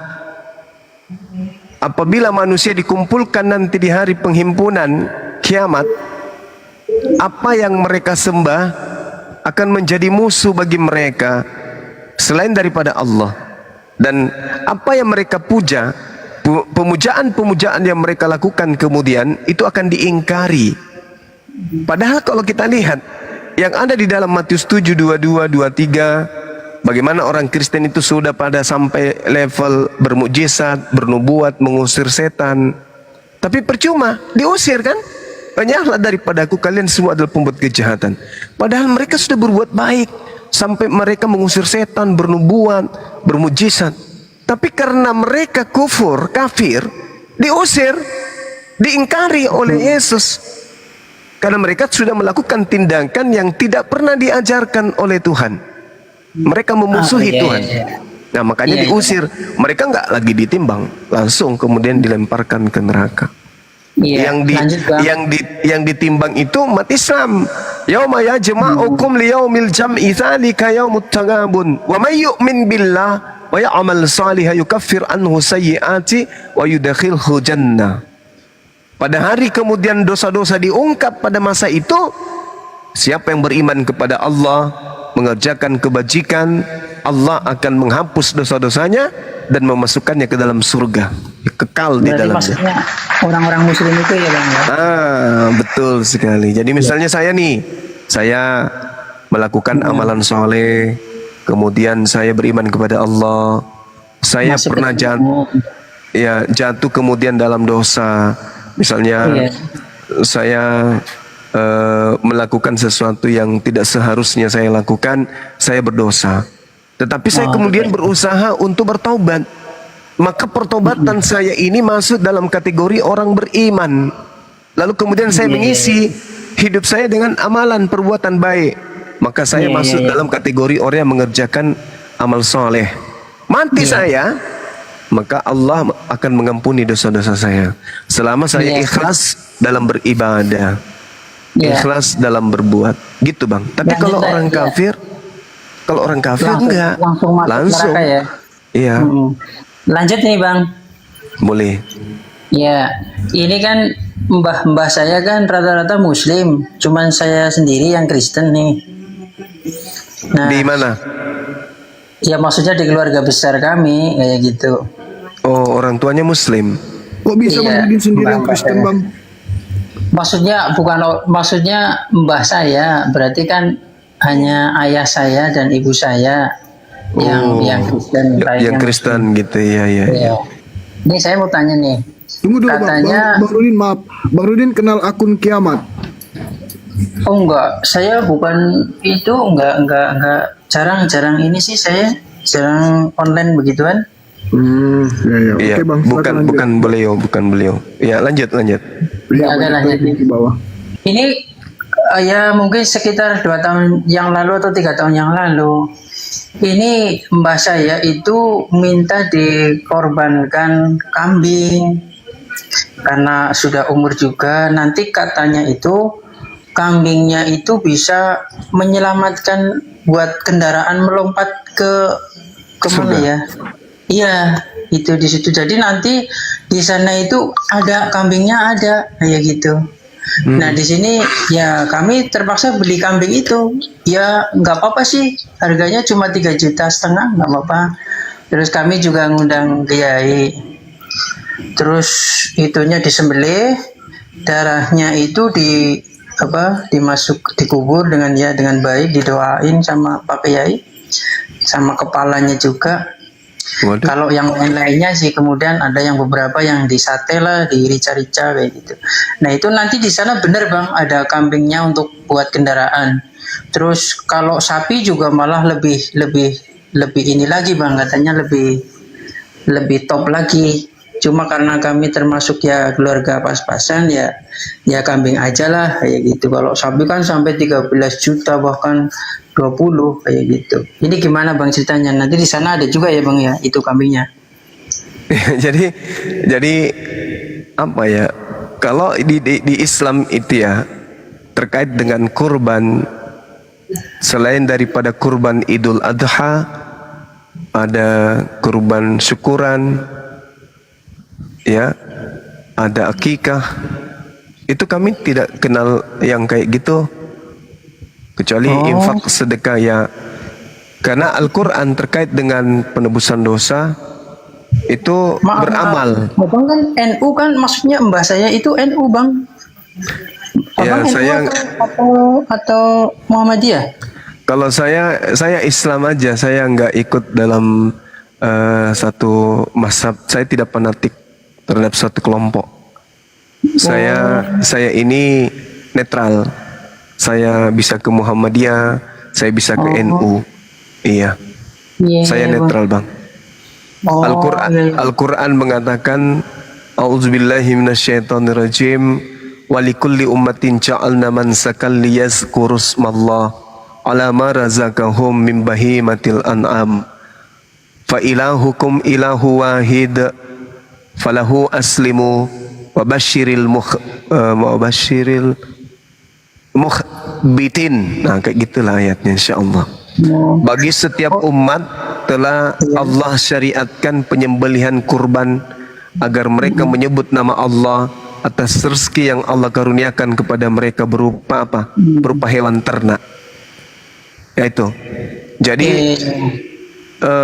Apabila manusia dikumpulkan nanti di hari penghimpunan kiamat, apa yang mereka sembah akan menjadi musuh bagi mereka selain daripada Allah. Dan apa yang mereka puja, pemujaan-pemujaan yang mereka lakukan kemudian itu akan diingkari. Padahal kalau kita lihat yang ada di dalam Matius 7, 22, 23, bagaimana orang Kristen itu sudah pada sampai level bermukjizat, bernubuat, mengusir setan. Tapi percuma, diusir kan? Banyaklah daripadaku kalian semua adalah pembuat kejahatan. Padahal mereka sudah berbuat baik, sampai mereka mengusir setan, bernubuat, bermukjizat. Tapi karena mereka kufur, kafir, diusir, diingkari oleh Yesus. Karena mereka sudah melakukan tindakan yang tidak pernah diajarkan oleh Tuhan. Mereka memusuhi Tuhan. Nah, makanya diusir. Mereka nggak lagi ditimbang, langsung kemudian dilemparkan ke neraka. Iya, lanjut, Bang. Yang ditimbang itu umat Islam. Yauma yajma'ukum liyaumil jam'i dzalika yaumut taghabun. Wa may yu'min billah wa ya'mal shalihan yukaffir anhu sayyi'ati wa yudkhilhu jannah. Pada hari kemudian dosa-dosa diungkap pada masa itu, siapa yang beriman kepada Allah, mengerjakan kebajikan, Allah akan menghapus dosa-dosanya dan memasukkannya ke dalam surga, kekal di Berarti dalamnya. maksudnya orang-orang muslim itu ya Bang ya? Betul sekali. Jadi misalnya saya melakukan amalan soleh, kemudian saya beriman kepada Allah, saya Masuk pernah ke dalam. jatuh kemudian dalam dosa. Misalnya saya melakukan sesuatu yang tidak seharusnya saya lakukan, saya berdosa. Tetapi saya kemudian berusaha untuk bertobat. Maka pertobatan saya ini masuk dalam kategori orang beriman. Lalu kemudian saya mengisi hidup saya dengan amalan perbuatan baik. Maka saya masuk dalam kategori orang yang mengerjakan amal soleh. Mati saya, maka Allah akan mengampuni dosa-dosa saya selama saya ikhlas dalam beribadah, ikhlas dalam berbuat, gitu Bang. Tapi kalau orang kafir, enggak, langsung masuk neraka ya. Iya. Lanjut nih Bang. Boleh. Ya, ini kan mbah-mbah saya kan rata-rata muslim, cuman saya sendiri yang Kristen nih. Nah, Di mana? ya maksudnya di keluarga besar kami kayak gitu. Oh, orang tuanya Muslim. Kok bisa Bang Rudin sendiri yang Kristen Bang? Maksudnya mbah saya berarti kan hanya ayah saya dan ibu saya yang Kristen. Yang Kristen gitu, ya. Ya. Ini saya mau tanya nih. Tunggu dulu Katanya- Bang Rudin, maaf. Bang Rudin kenal akun Kiamat? Oh enggak, saya bukan itu enggak jarang ini sih saya jarang online begituan. Ya. Iya, Oke Bang, silakan lanjut. bukan beliau. Ya, lanjut. Iya, Oke, Bang, lanjut. di bawah. Ini ya mungkin sekitar 2 tahun yang lalu atau 3 tahun yang lalu. Ini mbah saya itu minta dikorbankan kambing karena sudah umur juga, nanti katanya itu kambingnya itu bisa menyelamatkan buat kendaraan melompat ke mana Surga. ya? Iya, itu di situ. Jadi nanti di sana itu ada kambingnya ada kayak gitu. Nah di sini ya kami terpaksa beli kambing itu. Ya nggak apa-apa sih, harganya cuma 3,5 juta, nggak apa-apa. Terus kami juga ngundang kiai. Terus itunya disembelih, darahnya itu dikubur dengan baik, didoain sama Pak Kiai, sama kepalanya juga. Waduh. Kalau yang lain-lainnya sih kemudian ada yang beberapa yang disate lah, dirica-rica kayak gitu. Nah itu nanti di sana bener bang, ada kambingnya untuk buat kendaraan. Terus kalau sapi juga malah lebih ini lagi bang, katanya lebih top lagi. Cuma karena kami termasuk ya keluarga pas-pasan ya kambing aja lah kayak gitu. Kalau sapi kan sampai 13 juta bahkan 20 kayak gitu. Ini gimana bang ceritanya? Nanti di sana ada juga ya bang ya itu kambingnya. jadi apa ya? Kalau di Islam itu ya terkait dengan kurban, selain daripada kurban Idul Adha, ada kurban syukuran, ya, ada akikah. Itu kami tidak kenal yang kayak gitu, kecuali infak sedekah ya. Karena Al-Quran terkait dengan penebusan dosa itu beramal. Bang kan NU kan, maksudnya mbah saya itu NU bang. Ya, Abang saya atau Muhammadiyah? kalau saya Islam aja, saya nggak ikut dalam satu mazhab. Saya tidak fanatik terhadap satu kelompok. Saya ini netral. Saya bisa ke Muhammadiyah, saya bisa ke NU. Iya. Saya netral, Bang. Al-Quran mengatakan, A'udzubillahi minasyaitonirrajim, walikulli ummatin ja'alna mansakan liyazkurusmallah ala ma razaqahum min bahimatil an'am fa ilahukum ilahu wahid falahu aslimu wa basyiril mukhbitin. Nah kayak gitulah ayatnya, insyaallah. Bagi setiap umat telah Allah syariatkan penyembelihan kurban agar mereka menyebut nama Allah atas rezeki yang Allah karuniakan kepada mereka berupa apa? Berupa hewan ternak. Yaitu. Jadi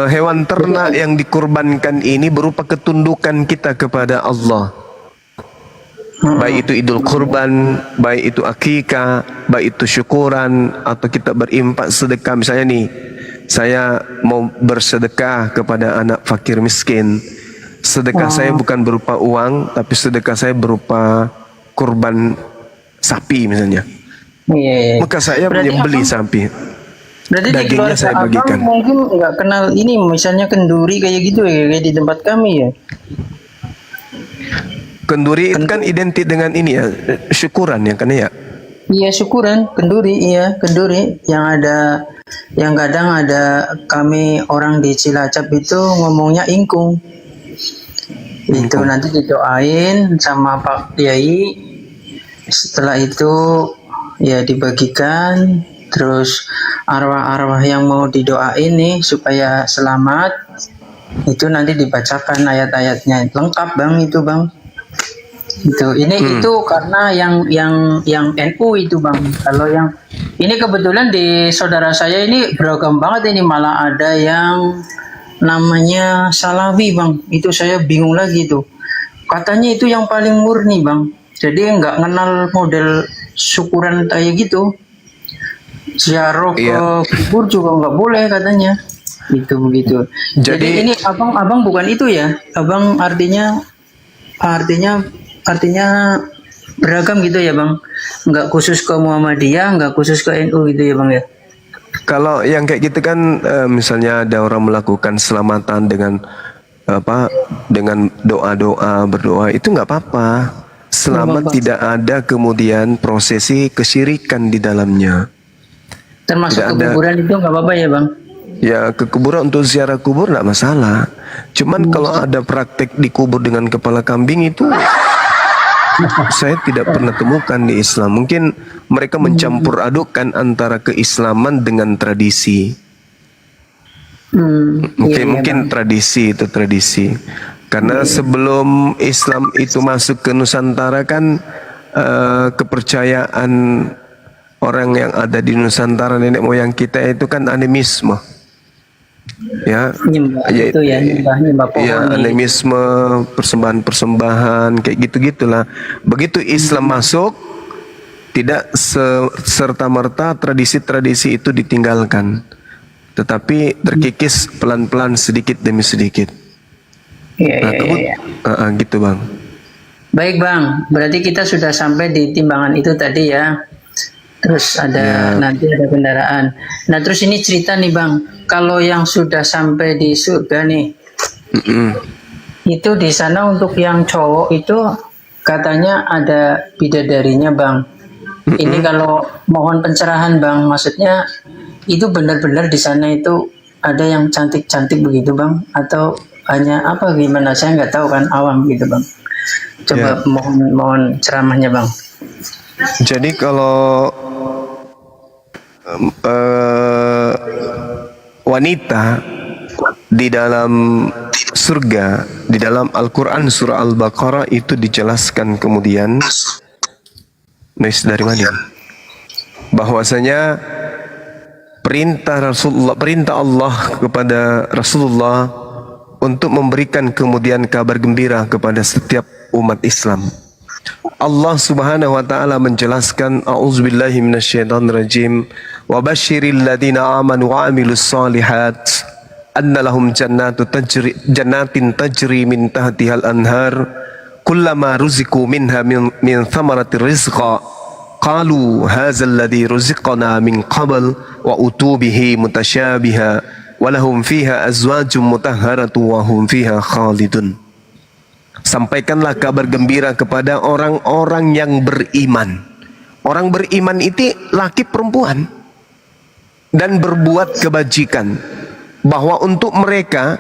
hewan ternak yang dikurbankan ini berupa ketundukan kita kepada Allah. Baik itu idul kurban, baik itu akikah, baik itu syukuran, atau kita berimpak sedekah. Misalnya nih, saya mau bersedekah kepada anak fakir miskin. Sedekah saya bukan berupa uang, tapi sedekah saya berupa kurban sapi misalnya. Maka saya menyembelih sapi. Berarti di Dagingnya keluarga saya abang bagikan. mungkin nggak kenal ini, misalnya kenduri kayak gitu ya, kayak di tempat kami ya. Kenduri itu kan identik dengan ini ya, syukuran ya kan ya. Iya syukuran, kenduri, iya kenduri yang kadang ada kami orang di Cilacap itu ngomongnya ingkung. Itu nanti didoain sama Pak Kiai. Setelah itu ya dibagikan, terus arwah-arwah yang mau didoain nih supaya selamat itu nanti dibacakan ayat-ayatnya lengkap bang, itu bang. Itu karena yang NU itu bang. Kalau yang ini kebetulan di saudara saya ini beragam banget, ini malah ada yang namanya Salafi bang. Itu saya bingung lagi tuh. Katanya itu yang paling murni bang. Jadi nggak kenal model syukuran kayak gitu. Ziarah ke kubur juga nggak boleh katanya. Itu begitu. Jadi ini abang bukan itu ya. Abang artinya beragam gitu ya bang, nggak khusus ke Muhammadiyah, nggak khusus ke NU gitu ya bang ya. Kalau yang kayak gitu kan misalnya ada orang melakukan selamatan dengan dengan doa-doa, berdoa, itu nggak apa-apa selama tidak ada kemudian prosesi kesyirikan di dalamnya. Termasuk Tidak ke kuburan itu nggak apa-apa ya bang. Ya ke kuburan, untuk ziarah kubur nggak masalah. Cuman kalau ada praktek dikubur dengan kepala kambing itu saya tidak pernah temukan di Islam. Mungkin mereka mencampur adukkan antara keislaman dengan tradisi. Mungkin tradisi itu tradisi. Karena sebelum Islam itu masuk ke Nusantara kan kepercayaan orang yang ada di Nusantara, nenek moyang kita itu kan animisme. Ya, Nyembah itu ya, nyembah pohon. ya animisme, persembahan-persembahan kayak gitu-gitulah. Begitu Islam masuk, tidak serta-merta tradisi-tradisi itu ditinggalkan, tetapi terkikis pelan-pelan sedikit demi sedikit. Iya, Nah, iya, iya. gitu Bang. Baik Bang, berarti kita sudah sampai di timbangan itu tadi ya. Terus ada nanti ada kendaraan. Nah terus ini cerita nih Bang, kalau yang sudah sampai di surga nih, itu di sana untuk yang cowok itu katanya ada bidadarinya Bang. Ini kalau mohon pencerahan Bang, maksudnya itu benar-benar di sana itu ada yang cantik-cantik begitu Bang? Atau hanya apa gimana? Saya nggak tahu kan, awam gitu Bang. Coba mohon ceramahnya Bang. Jadi kalau wanita di dalam surga, di dalam Al-Quran surah Al-Baqarah itu dijelaskan kemudian, dari mana? Bahwasanya perintah Allah kepada Rasulullah untuk memberikan kemudian kabar gembira kepada setiap umat Islam. Allah Subhanahu wa taala menjelaskan, a'udzubillahi minasyaitonirrajim, wa basyiril ladzina amanu wa amilus solihat anna lahum jannatin tajri min tahtihal anhar kullama ruziqu minha min thamaratir rizqa qalu hadzal ladzi ruziqna min qabl wa utubihi mutasyabiha wa lahum fiha azwajum mutahharatu wa hum fiha khalidun. Sampaikanlah kabar gembira kepada orang-orang yang beriman. Orang beriman itu laki perempuan dan berbuat kebajikan, bahwa untuk mereka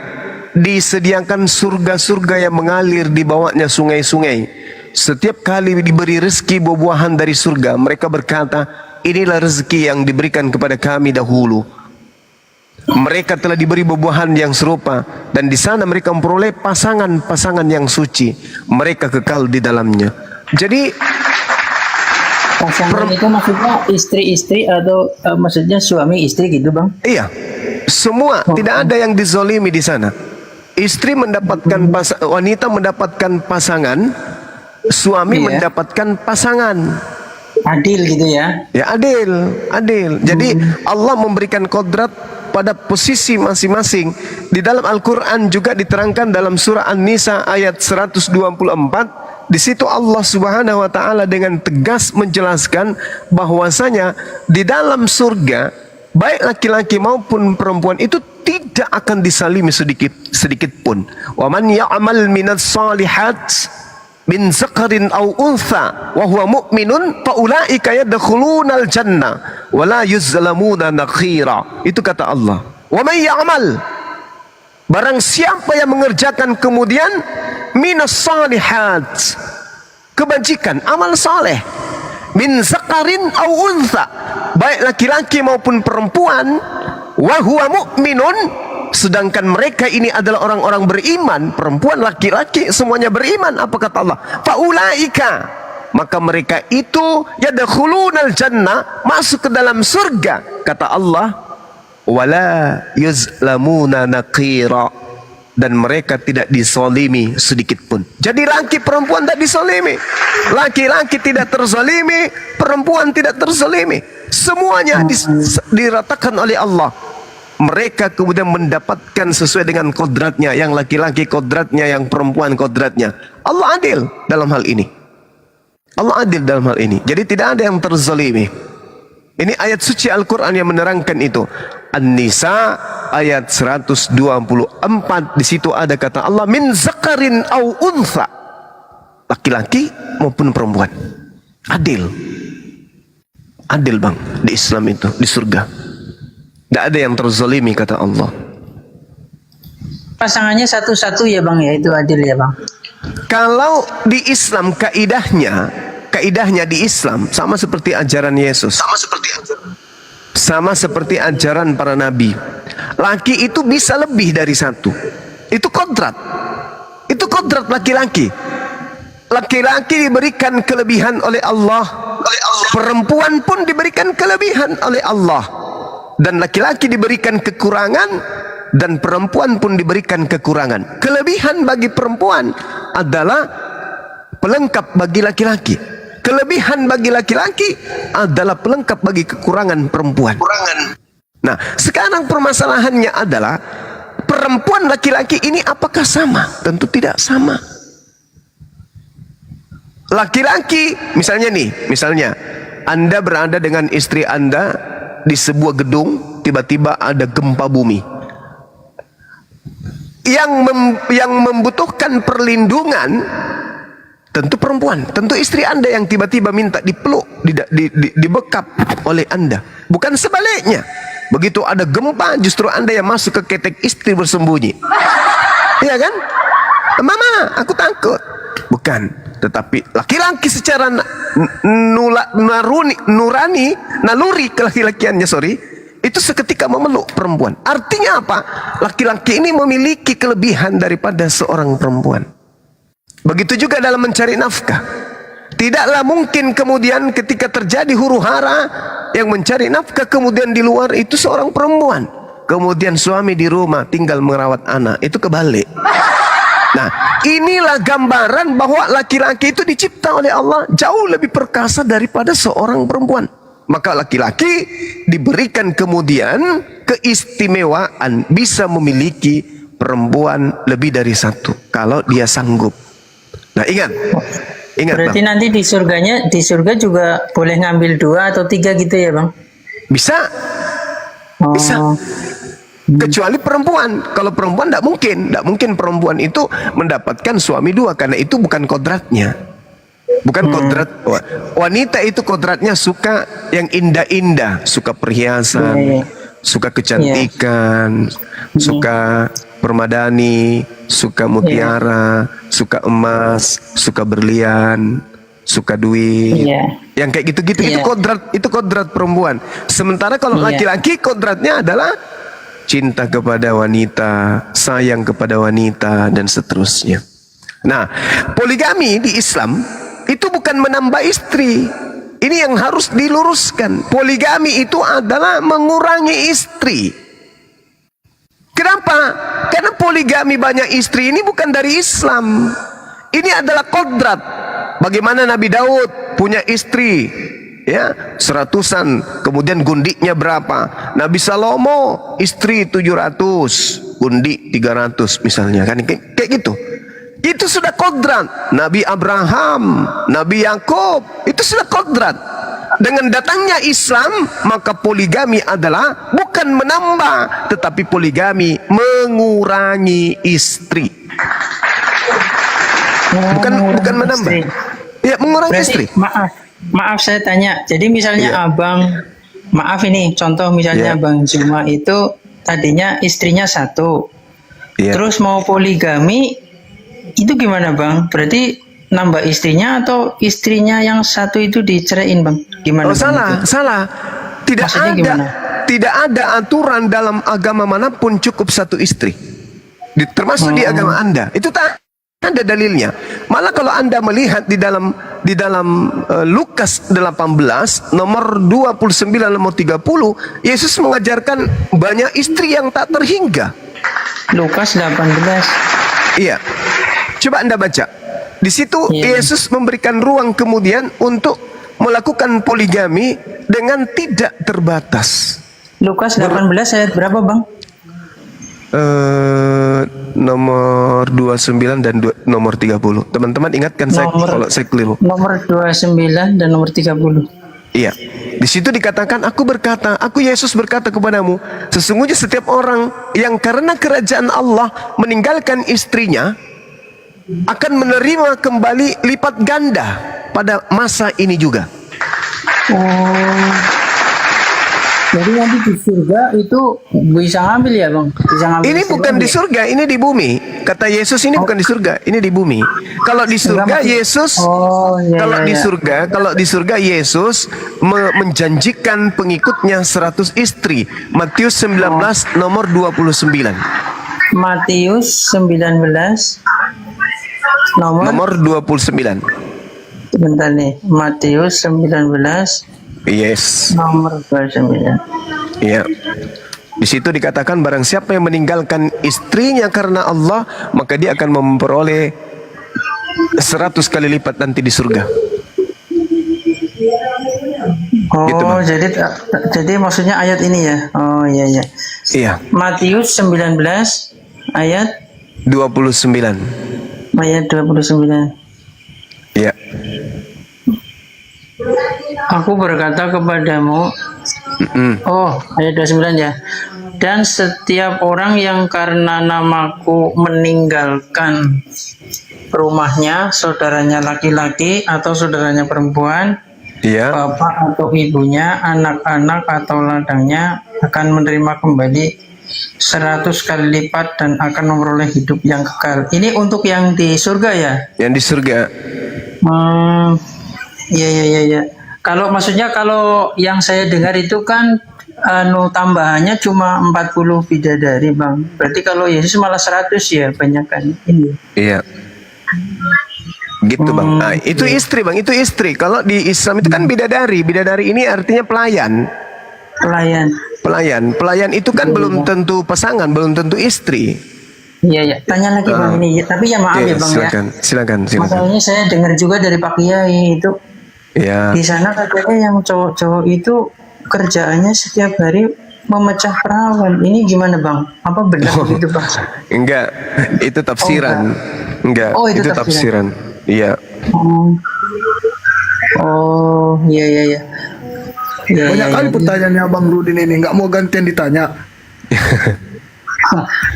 disediakan surga-surga yang mengalir di bawahnya sungai-sungai. Setiap kali diberi rezeki buah-buahan dari surga, mereka berkata, inilah rezeki yang diberikan kepada kami dahulu. Mereka telah diberi buah-buahan yang serupa, dan di sana mereka memperoleh pasangan-pasangan yang suci. Mereka kekal di dalamnya. Jadi pasangan itu maksudnya istri-istri atau maksudnya suami istri gitu Bang? iya, semua tidak ada yang dizolimi di sana. Istri mendapatkan wanita mendapatkan pasangan, suami mendapatkan pasangan. Adil gitu ya? Ya, adil. Jadi Allah memberikan kodrat pada posisi masing-masing. Di dalam Al-Quran juga diterangkan dalam surah An-Nisa ayat 124. Di situ Allah Subhanahu wa taala dengan tegas menjelaskan bahwasanya di dalam surga baik laki-laki maupun perempuan itu tidak akan disalimi sedikit pun. Wa man ya'mal minats salihat min zakarin aw untha wa huwa mu'minun fa ulaika yadkhulunal jannah wa la yuzlamuna nakhira. Itu kata Allah. Wa may ya'mal, barang siapa yang mengerjakan kemudian minas salihat, kebajikan, amal saleh, min zakarin aw untha, baik laki-laki maupun perempuan, wa huwa mu'minun, sedangkan mereka ini adalah orang-orang beriman, perempuan, laki-laki, semuanya beriman. Apa kata Allah? Faulaika, maka mereka itu yadkhulunal jannah, masuk ke dalam surga. Kata Allah, wala yuzlamuna naqira, dan mereka tidak disolimi sedikit pun. Jadi laki perempuan tidak disolimi, laki-laki tidak terzalimi, perempuan tidak terzalimi, semuanya diratakan oleh Allah. Mereka kemudian mendapatkan sesuai dengan kodratnya, yang laki-laki kodratnya, yang perempuan kodratnya. Allah adil dalam hal ini. Allah adil dalam hal ini. Jadi tidak ada yang terzalimi. Ini ayat suci Al-Quran yang menerangkan itu. An-Nisa ayat 124. Di situ ada kata Allah, min zakarin au untha, laki-laki maupun perempuan. Adil. Adil Bang, di Islam itu, di surga. Tidak ada yang terzalimi kata Allah. pasangannya satu-satu ya Bang ya, itu adil ya Bang. Kalau di Islam kaidahnya di Islam sama seperti ajaran Yesus. Sama seperti ajaran para nabi. Laki itu bisa lebih dari satu. Itu kodrat. Itu kodrat laki-laki. Laki-laki diberikan kelebihan oleh Allah. Perempuan pun diberikan kelebihan oleh Allah. Dan laki-laki diberikan kekurangan, dan perempuan pun diberikan kekurangan. Kelebihan bagi perempuan adalah pelengkap bagi laki-laki. Kelebihan bagi laki-laki adalah pelengkap bagi kekurangan perempuan. Nah, sekarang permasalahannya adalah perempuan laki-laki ini apakah sama? Tentu tidak sama. Laki-laki, misalnya Anda berada dengan istri Anda di sebuah gedung, tiba-tiba ada gempa bumi. Yang membutuhkan perlindungan tentu perempuan, tentu istri Anda yang tiba-tiba minta dipeluk, dibekap oleh Anda. Bukan sebaliknya. Begitu ada gempa, justru Anda yang masuk ke ketek istri bersembunyi. Iya kan? Mama, aku takut. Bukan. Tetapi laki-laki secara naluri kelaki-lakiannya, itu seketika memeluk perempuan. Artinya apa? Laki-laki ini memiliki kelebihan daripada seorang perempuan. Begitu juga dalam mencari nafkah. Tidaklah mungkin kemudian ketika terjadi huru hara, yang mencari nafkah kemudian di luar itu seorang perempuan. Kemudian suami di rumah tinggal merawat anak. Itu kebalik. Nah, inilah gambaran bahwa laki-laki itu dicipta oleh Allah jauh lebih perkasa daripada seorang perempuan. Maka laki-laki diberikan kemudian keistimewaan bisa memiliki perempuan lebih dari satu kalau dia sanggup. Nah, ingat Berarti Bang. nanti di surga juga boleh ngambil 2 atau 3 gitu ya Bang? Bisa. Kecuali perempuan. Kalau perempuan tidak mungkin perempuan itu mendapatkan suami 2 karena itu bukan kodratnya. Bukan kodrat wanita, itu kodratnya suka yang indah-indah, suka perhiasan, suka kecantikan, suka permadani, suka mutiara, suka emas, suka berlian, suka duit. Yang kayak gitu-gitu itu kodrat perempuan. Sementara kalau laki-laki kodratnya adalah cinta kepada wanita, sayang kepada wanita, dan seterusnya. Nah, poligami di Islam itu bukan menambah istri. Ini yang harus diluruskan. Poligami itu adalah mengurangi istri. Kenapa? Karena poligami banyak istri ini bukan dari Islam. Ini adalah kodrat. Bagaimana Nabi Daud punya istri, ya, 100-an, kemudian gundiknya berapa? Nabi Salomo istri 700, gundik 300 misalnya, kan kayak gitu. Itu sudah kodrat. Nabi Abraham, Nabi Yakub, itu sudah kodrat. Dengan datangnya Islam, maka poligami adalah bukan menambah, tetapi poligami mengurangi istri. Bukan menambah. Ya, mengurangi istri. Maaf saya tanya. Jadi misalnya Abang, maaf ini contoh misalnya Bang Zuma itu tadinya istrinya 1. Terus mau poligami, itu gimana Bang? Berarti nambah istrinya atau istrinya yang 1 itu diceraiin Bang? Gimana? Oh, salah. Tidak ada aturan dalam agama manapun cukup 1 istri. Termasuk di agama Anda. Itu tak ada dalilnya. Malah kalau Anda melihat di dalam Lukas 18 nomor 29 nomor 30, Yesus mengajarkan banyak istri yang tak terhingga. Lukas 18. Iya. Coba Anda baca. Di situ Yesus memberikan ruang kemudian untuk melakukan poligami dengan tidak terbatas. Lukas 18 ayat berapa Bang? Nomor 29 dan nomor 30. Teman-teman ingatkan saya kalau saya keliru. Nomor 29 dan nomor 30. Iya. Di situ dikatakan, aku Yesus berkata kepadamu, sesungguhnya setiap orang yang karena kerajaan Allah meninggalkan istrinya akan menerima kembali lipat ganda pada masa ini juga. Jadi nanti di surga itu bisa ngambil ya bang? Bisa ngambil Ini bukan di ya? surga, ini di bumi. Kata Yesus ini bukan di surga, ini di bumi. Kalau di surga maksud- Yesus, Oh, iya, kalau iya, di iya. surga Yesus menjanjikan pengikutnya 100 istri. Matius 19 nomor 29. Matius 19 nomor, Nomor 29. bentar nih, Matius 19 Yes. nomor 29. Iya. Di situ dikatakan barang siapa yang meninggalkan istrinya karena Allah, maka dia akan memperoleh 100 kali lipat nanti di surga. Oh, Gitu, Bang. jadi maksudnya ayat ini ya. Oh iya iya. Iya, Matius 19 ayat 29. 29. Iya. Aku berkata kepadamu, oh ayat 29 ya. Dan setiap orang yang karena namaku meninggalkan rumahnya, saudaranya laki-laki atau saudaranya perempuan, Iya. bapak atau ibunya, anak-anak atau ladangnya akan menerima kembali 100 kali lipat dan akan memperoleh hidup yang kekal. Ini untuk yang di surga ya? Yang di surga. Iya iya iya ya. Kalau maksudnya kalau yang saya dengar itu kan tambahannya cuma 40 bidadari, Bang. Berarti kalau Yesus malah 100 ya, banyak kan ini. Iya. Gitu, Bang. Nah, itu istri, Bang. Itu istri. Kalau di Islam itu kan bidadari. Bidadari ini artinya pelayan. Pelayan. Pelayan itu kan belum tentu pasangan, belum tentu istri. Iya ya. Tanya lagi Bang ini. Tapi ya maaf ya Iya, Bang silakan, ya. silakan. Masalahnya saya dengar juga dari Pak Kiai itu Iya. di sana katanya yang cowok-cowok itu kerjaannya setiap hari memecah perawan. Ini gimana Bang? Apa benar begitu Bang? Enggak, itu tafsiran. Enggak, Oh, itu itu tafsiran. tafsiran. Iya. Oh iya iya iya. Iya, Banyak iya, kali iya. pertanyaannya Bang Rudin ini, nggak mau gantian ditanya.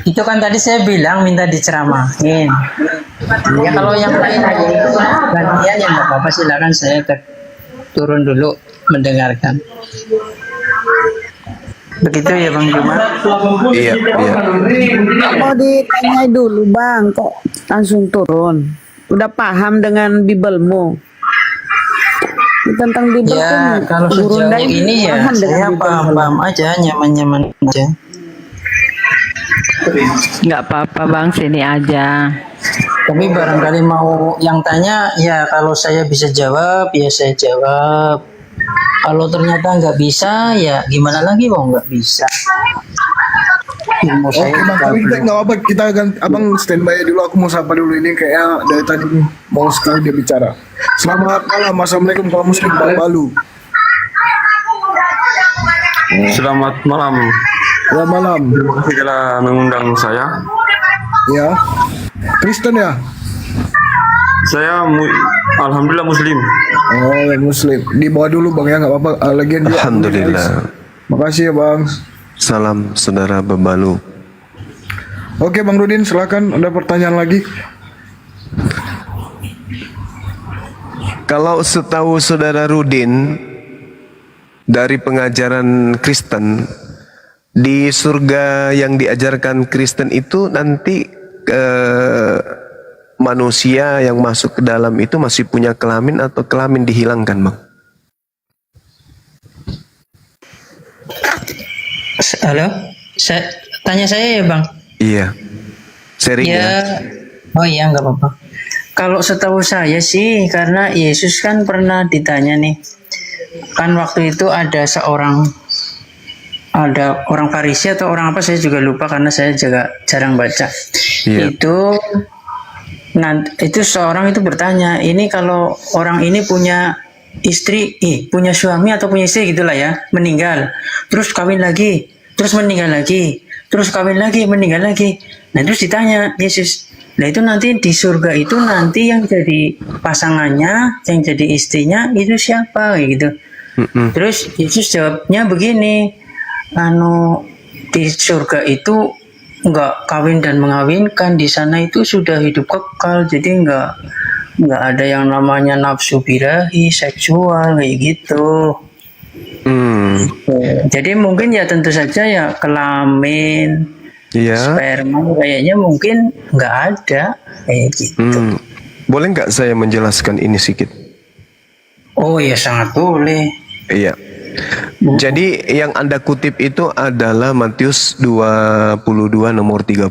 Itu kan tadi saya bilang minta diceramahin. Ya kalau yang lain aja itu gantian ya nggak apa-apa, silakan saya turun dulu mendengarkan. Begitu ya Bang Juma. Iya, iya. Mau ditanya dulu bang, kok langsung turun? Udah paham dengan Bibelmu? Tentang Bibel Ya kan kalau Guru sejauh Ndai ini ya paham dengan saya Bibel. paham-paham aja, nyaman-nyaman aja. Nggak apa-apa bang, sini aja. Tapi barangkali mau yang tanya ya kalau saya bisa jawab ya saya jawab. Kalau ternyata nggak bisa ya gimana lagi Bang, nggak bisa. Ilmu saya Oke Bang, tapi kita nggak apa, kita ganti, Abang standby dulu, aku mau sapa dulu ini kayaknya dari tadi mau sekali dia bicara. Selamat malam, Assalamualaikum kaum muslim Bang Balu. Selamat malam. Selamat malam. Terima kasih telah mengundang saya. Ya, Kristen ya? Alhamdulillah Muslim. Oh, yang muslim. Di bawah dulu Bang ya, nggak apa-apa. Lagian dia Alhamdulillah. Makasih ya Bang. Salam saudara Bebalu. Oke Bang Rudin, silakan. Ada pertanyaan lagi? Kalau setahu saudara Rudin dari pengajaran Kristen, di surga yang diajarkan Kristen itu nanti manusia yang masuk ke dalam itu masih punya kelamin atau kelamin dihilangkan, Bang? Halo, tanya saya ya Bang. Iya. Sharing ya. Ya, oh iya nggak apa-apa. Kalau setahu saya sih, karena Yesus kan pernah ditanya nih, kan waktu itu ada orang Farisi atau orang apa saya juga lupa karena saya juga jarang baca. Iya. Itu seorang itu bertanya, ini kalau orang ini punya istri, punya suami atau punya istri gitulah ya, meninggal, terus kawin lagi, terus meninggal lagi, terus kawin lagi, meninggal lagi. Nah terus ditanya Yesus, nah itu nanti di surga itu nanti yang jadi pasangannya, yang jadi istrinya itu siapa kayak gitu. Terus Yesus jawabnya begini, di surga itu nggak kawin dan mengawinkan, di sana itu sudah hidup kekal, jadi nggak ada yang namanya nafsu birahi seksual kayak gitu. Jadi mungkin ya tentu saja ya kelamin, Iya. sperma kayaknya mungkin nggak ada kayak gitu. Boleh nggak saya menjelaskan ini sedikit? Oh ya sangat boleh. Iya. Jadi yang Anda kutip itu adalah Matius 22 nomor 30.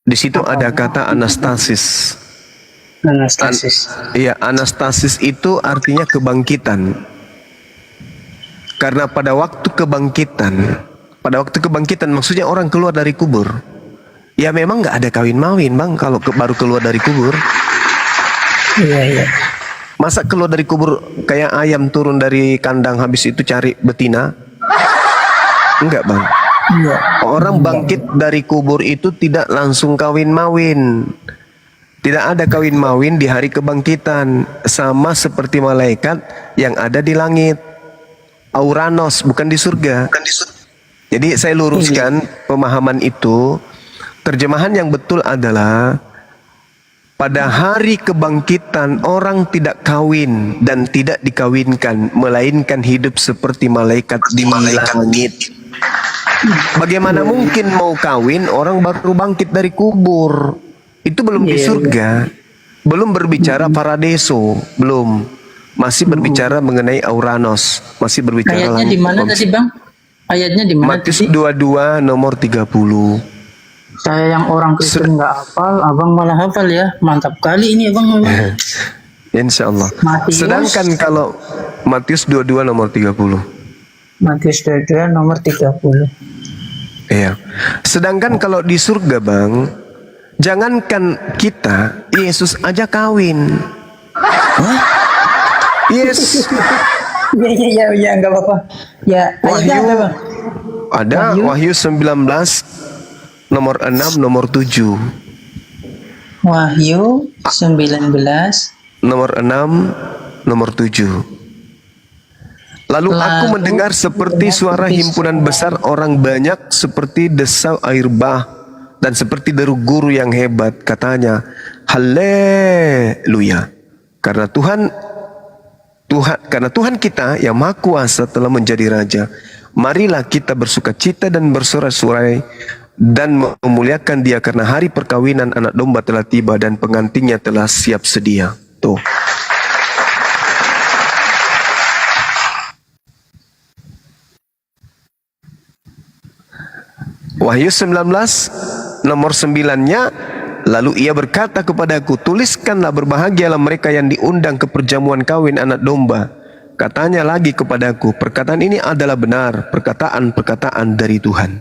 Di situ ada kata anastasis. Anastasis. Iya, anastasis itu artinya kebangkitan. Karena pada waktu kebangkitan maksudnya orang keluar dari kubur. Ya memang nggak ada kawin-mawin bang kalau baru keluar dari kubur. Iya. Masa keluar dari kubur kayak ayam turun dari kandang habis itu cari betina? Enggak bang. Iya. Orang bangkit dari kubur itu tidak langsung kawin-mawin. Tidak ada kawin-mawin di hari kebangkitan. Sama seperti malaikat yang ada di langit. Auranos, bukan di surga. Jadi saya luruskan pemahaman itu. Terjemahan yang betul adalah pada hari kebangkitan orang tidak kawin dan tidak dikawinkan, melainkan hidup seperti malaikat di langit. Bagaimana mungkin mau kawin orang baru bangkit dari kubur? Itu belum di surga. Belum berbicara paradiso, belum. Masih berbicara mengenai Auranos, masih berbicara Ayatnya di mana tadi bang? Ayatnya di mana Matius tadi? 22 nomor 30. Saya yang orang Kristen nggak hafal, abang malah hafal ya. Mantap kali ini abang. Insya Allah. Matius. Sedangkan kalau Matius 22 nomor 30. Matius 22 nomor 30. Iya. Sedangkan kalau di surga bang, jangankan kita, Yesus aja kawin. Yes. Ya nggak apa-apa. Ya ayatnya ada bang. Ada Wahyu 19 nomor 6 nomor 7. Wahyu 19. Nomor 6 nomor 7. Lalu aku mendengar seperti suara himpunan besar orang banyak seperti desau air bah dan seperti deru guru yang hebat, katanya, haleluya, karena Tuhan kita yang Maha Kuasa telah menjadi Raja. Marilah kita bersukacita dan bersorak-sorai dan memuliakan Dia, karena hari perkawinan anak domba telah tiba dan pengantinnya telah siap sedia. Tuh. Wahyu 19 nomor 9-nya, lalu ia berkata kepadaku, tuliskanlah, berbahagialah mereka yang diundang ke perjamuan kawin anak domba. Katanya lagi kepadaku, perkataan ini adalah benar, perkataan-perkataan dari Tuhan.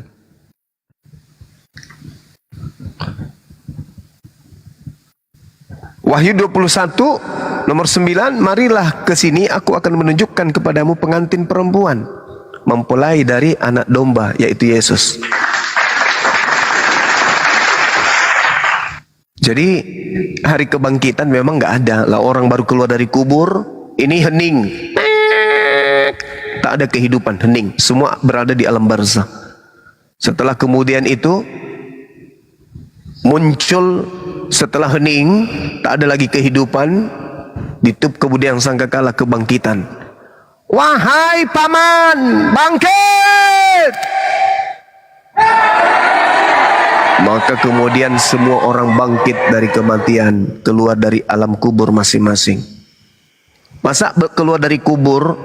Wahyu 21 nomor 9, marilah ke sini, aku akan menunjukkan kepadamu pengantin perempuan, mempelai dari anak domba, yaitu Yesus. Jadi hari kebangkitan memang nggak ada lah, orang baru keluar dari kubur, ini hening, tak ada kehidupan, hening, semua berada di alam barzah. Setelah kemudian itu muncul, setelah hening, tak ada lagi kehidupan, ditutup kemudian sangkakala kebangkitan. Wahai paman, bangkit! Maka kemudian semua orang bangkit dari kematian, keluar dari alam kubur masing-masing. Masa keluar dari kubur,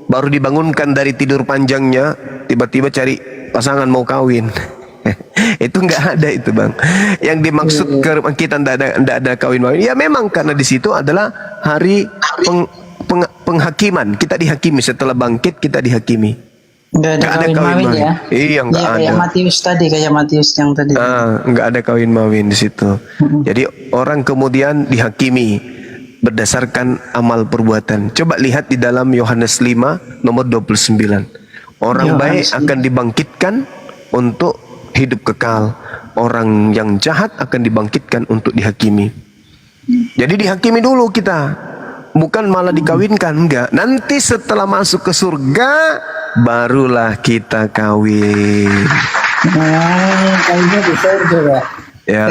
baru dibangunkan dari tidur panjangnya, tiba-tiba cari pasangan mau kawin. Itu nggak ada itu bang. Yang dimaksud kita nggak ada kawin-mawin. Ya memang karena di situ adalah hari penghakiman. Kita dihakimi, setelah bangkit kita dihakimi. Nggak ada kawin-mawin ya? Iya nggak ada. Kayak Matius tadi, kayak Matius yang tadi. Nggak ada kawin-mawin di situ. Jadi orang kemudian dihakimi berdasarkan amal perbuatan. Coba lihat di dalam Yohanes 5 nomor 29. Orang baik akan dibangkitkan untuk hidup kekal. Orang yang jahat akan dibangkitkan untuk dihakimi. Jadi dihakimi dulu kita, bukan malah dikawinkan, enggak. Nanti setelah masuk ke surga barulah kita kawin. Kawinnya di surga ya. Ya.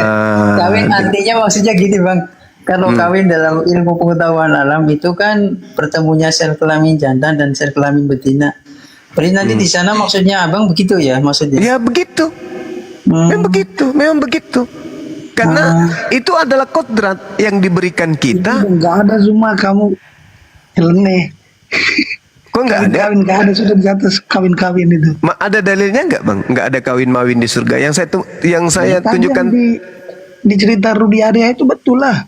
Kawin artinya maksudnya gini bang. Kalau kawin dalam ilmu pengetahuan alam itu kan bertemunya sel kelamin jantan dan sel kelamin betina. Berarti nanti di sana maksudnya abang begitu ya maksudnya? Ya begitu. Memang begitu. Karena itu adalah kodrat yang diberikan kita. Enggak ada Zuma kamu Helene. Kok nggak ada? Kawin nggak ada, sudah di atas kawin-kawin itu. Ada dalilnya nggak bang? Nggak ada kawin mawin di surga. Yang saya Tadi tunjukkan yang di cerita Rudi Arya itu betul lah.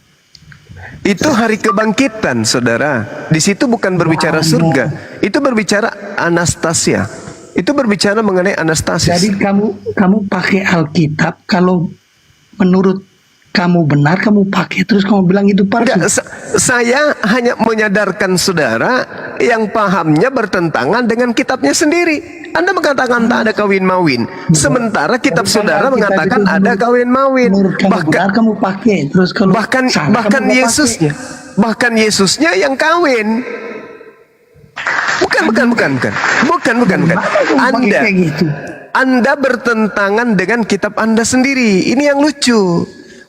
itu hari kebangkitan, saudara. Di situ bukan berbicara surga. Itu berbicara Anastasia. Itu berbicara mengenai Anastasis. Jadi kamu pakai Alkitab, kalau menurut kamu benar, kamu pakai, terus kamu bilang itu palsu. Enggak, saya hanya menyadarkan saudara yang pahamnya bertentangan dengan kitabnya sendiri. Anda mengatakan tak ada kawin mawin, sementara kitab saudara mengatakan ada kawin mawin. Menurut kamu benar, kamu pakai, terus kalau bahkan salah, bahkan kamu nggak Yesusnya, bahkan Yesusnya yang kawin. Bukan. Anda bertentangan dengan kitab Anda sendiri. Ini yang lucu.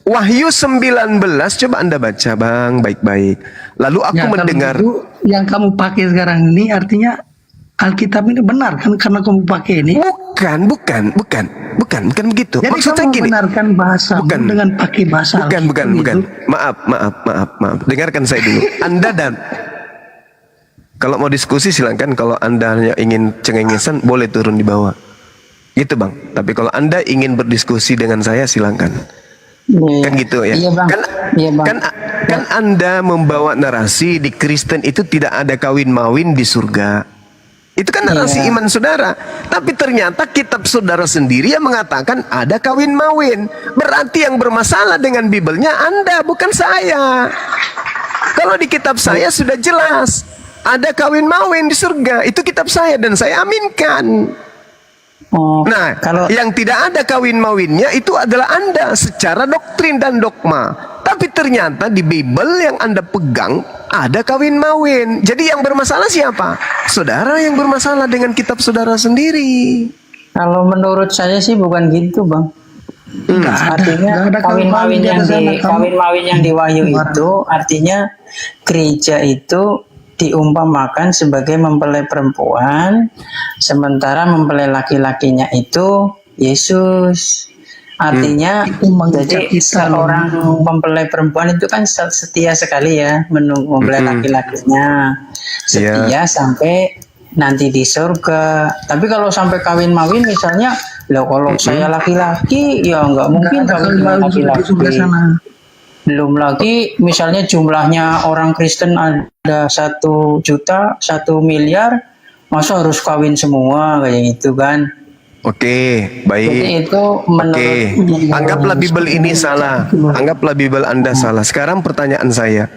Wahyu 19, coba Anda baca bang, baik-baik. Lalu aku Ya, kalau mendengar. itu yang kamu pakai sekarang ini artinya Alkitab ini benar kan, karena kamu pakai ini. Bukan begitu. Jadi Maksud saya kamu gini. membenarkan bahasa dengan pakai bahasa Bukan. Alkitab itu. Maaf. Dengarkan saya dulu. Anda dan kalau mau diskusi silakan. Kalau Anda hanya ingin cengengesan, boleh turun di bawah. Gitu bang. Tapi kalau Anda ingin berdiskusi dengan saya, silakan. Kan gitu ya. Iya, Bang. Iya, Bang. Kan Anda membawa narasi di Kristen itu tidak ada kawin mawin di surga. Itu kan narasi iman saudara. Tapi ternyata kitab saudara sendiri yang mengatakan ada kawin mawin. Berarti yang bermasalah dengan Bibelnya Anda, bukan saya. Kalau di kitab saya sudah jelas ada kawin mawin di surga. Itu kitab saya dan saya aminkan. Nah, yang tidak ada kawin mawinnya itu adalah Anda secara doktrin dan dogma. Tapi ternyata di Bible yang Anda pegang ada kawin mawin. Jadi yang bermasalah siapa? Saudara yang bermasalah dengan kitab saudara sendiri. Kalau menurut saya sih bukan gitu, Bang. Artinya kawin mawin yang di Wahyu itu artinya gereja itu diumpamakan sebagai mempelai perempuan, sementara mempelai laki-lakinya itu Yesus. Artinya jadi seorang mempelai perempuan itu kan setia sekali ya menunggu mempelai laki-lakinya, setia sampai nanti di surga. Tapi kalau sampai kawin mawin misalnya, kalau saya laki-laki ya nggak mungkin kawin laki-laki. Belum lagi misalnya jumlahnya orang Kristen ada 1 juta, 1 miliar, masa harus kawin semua kayak gitu kan? Oke, baik. Jadi itu menurut Anggaplah Bible ini salah. Anggaplah Bible Anda salah. Sekarang pertanyaan saya.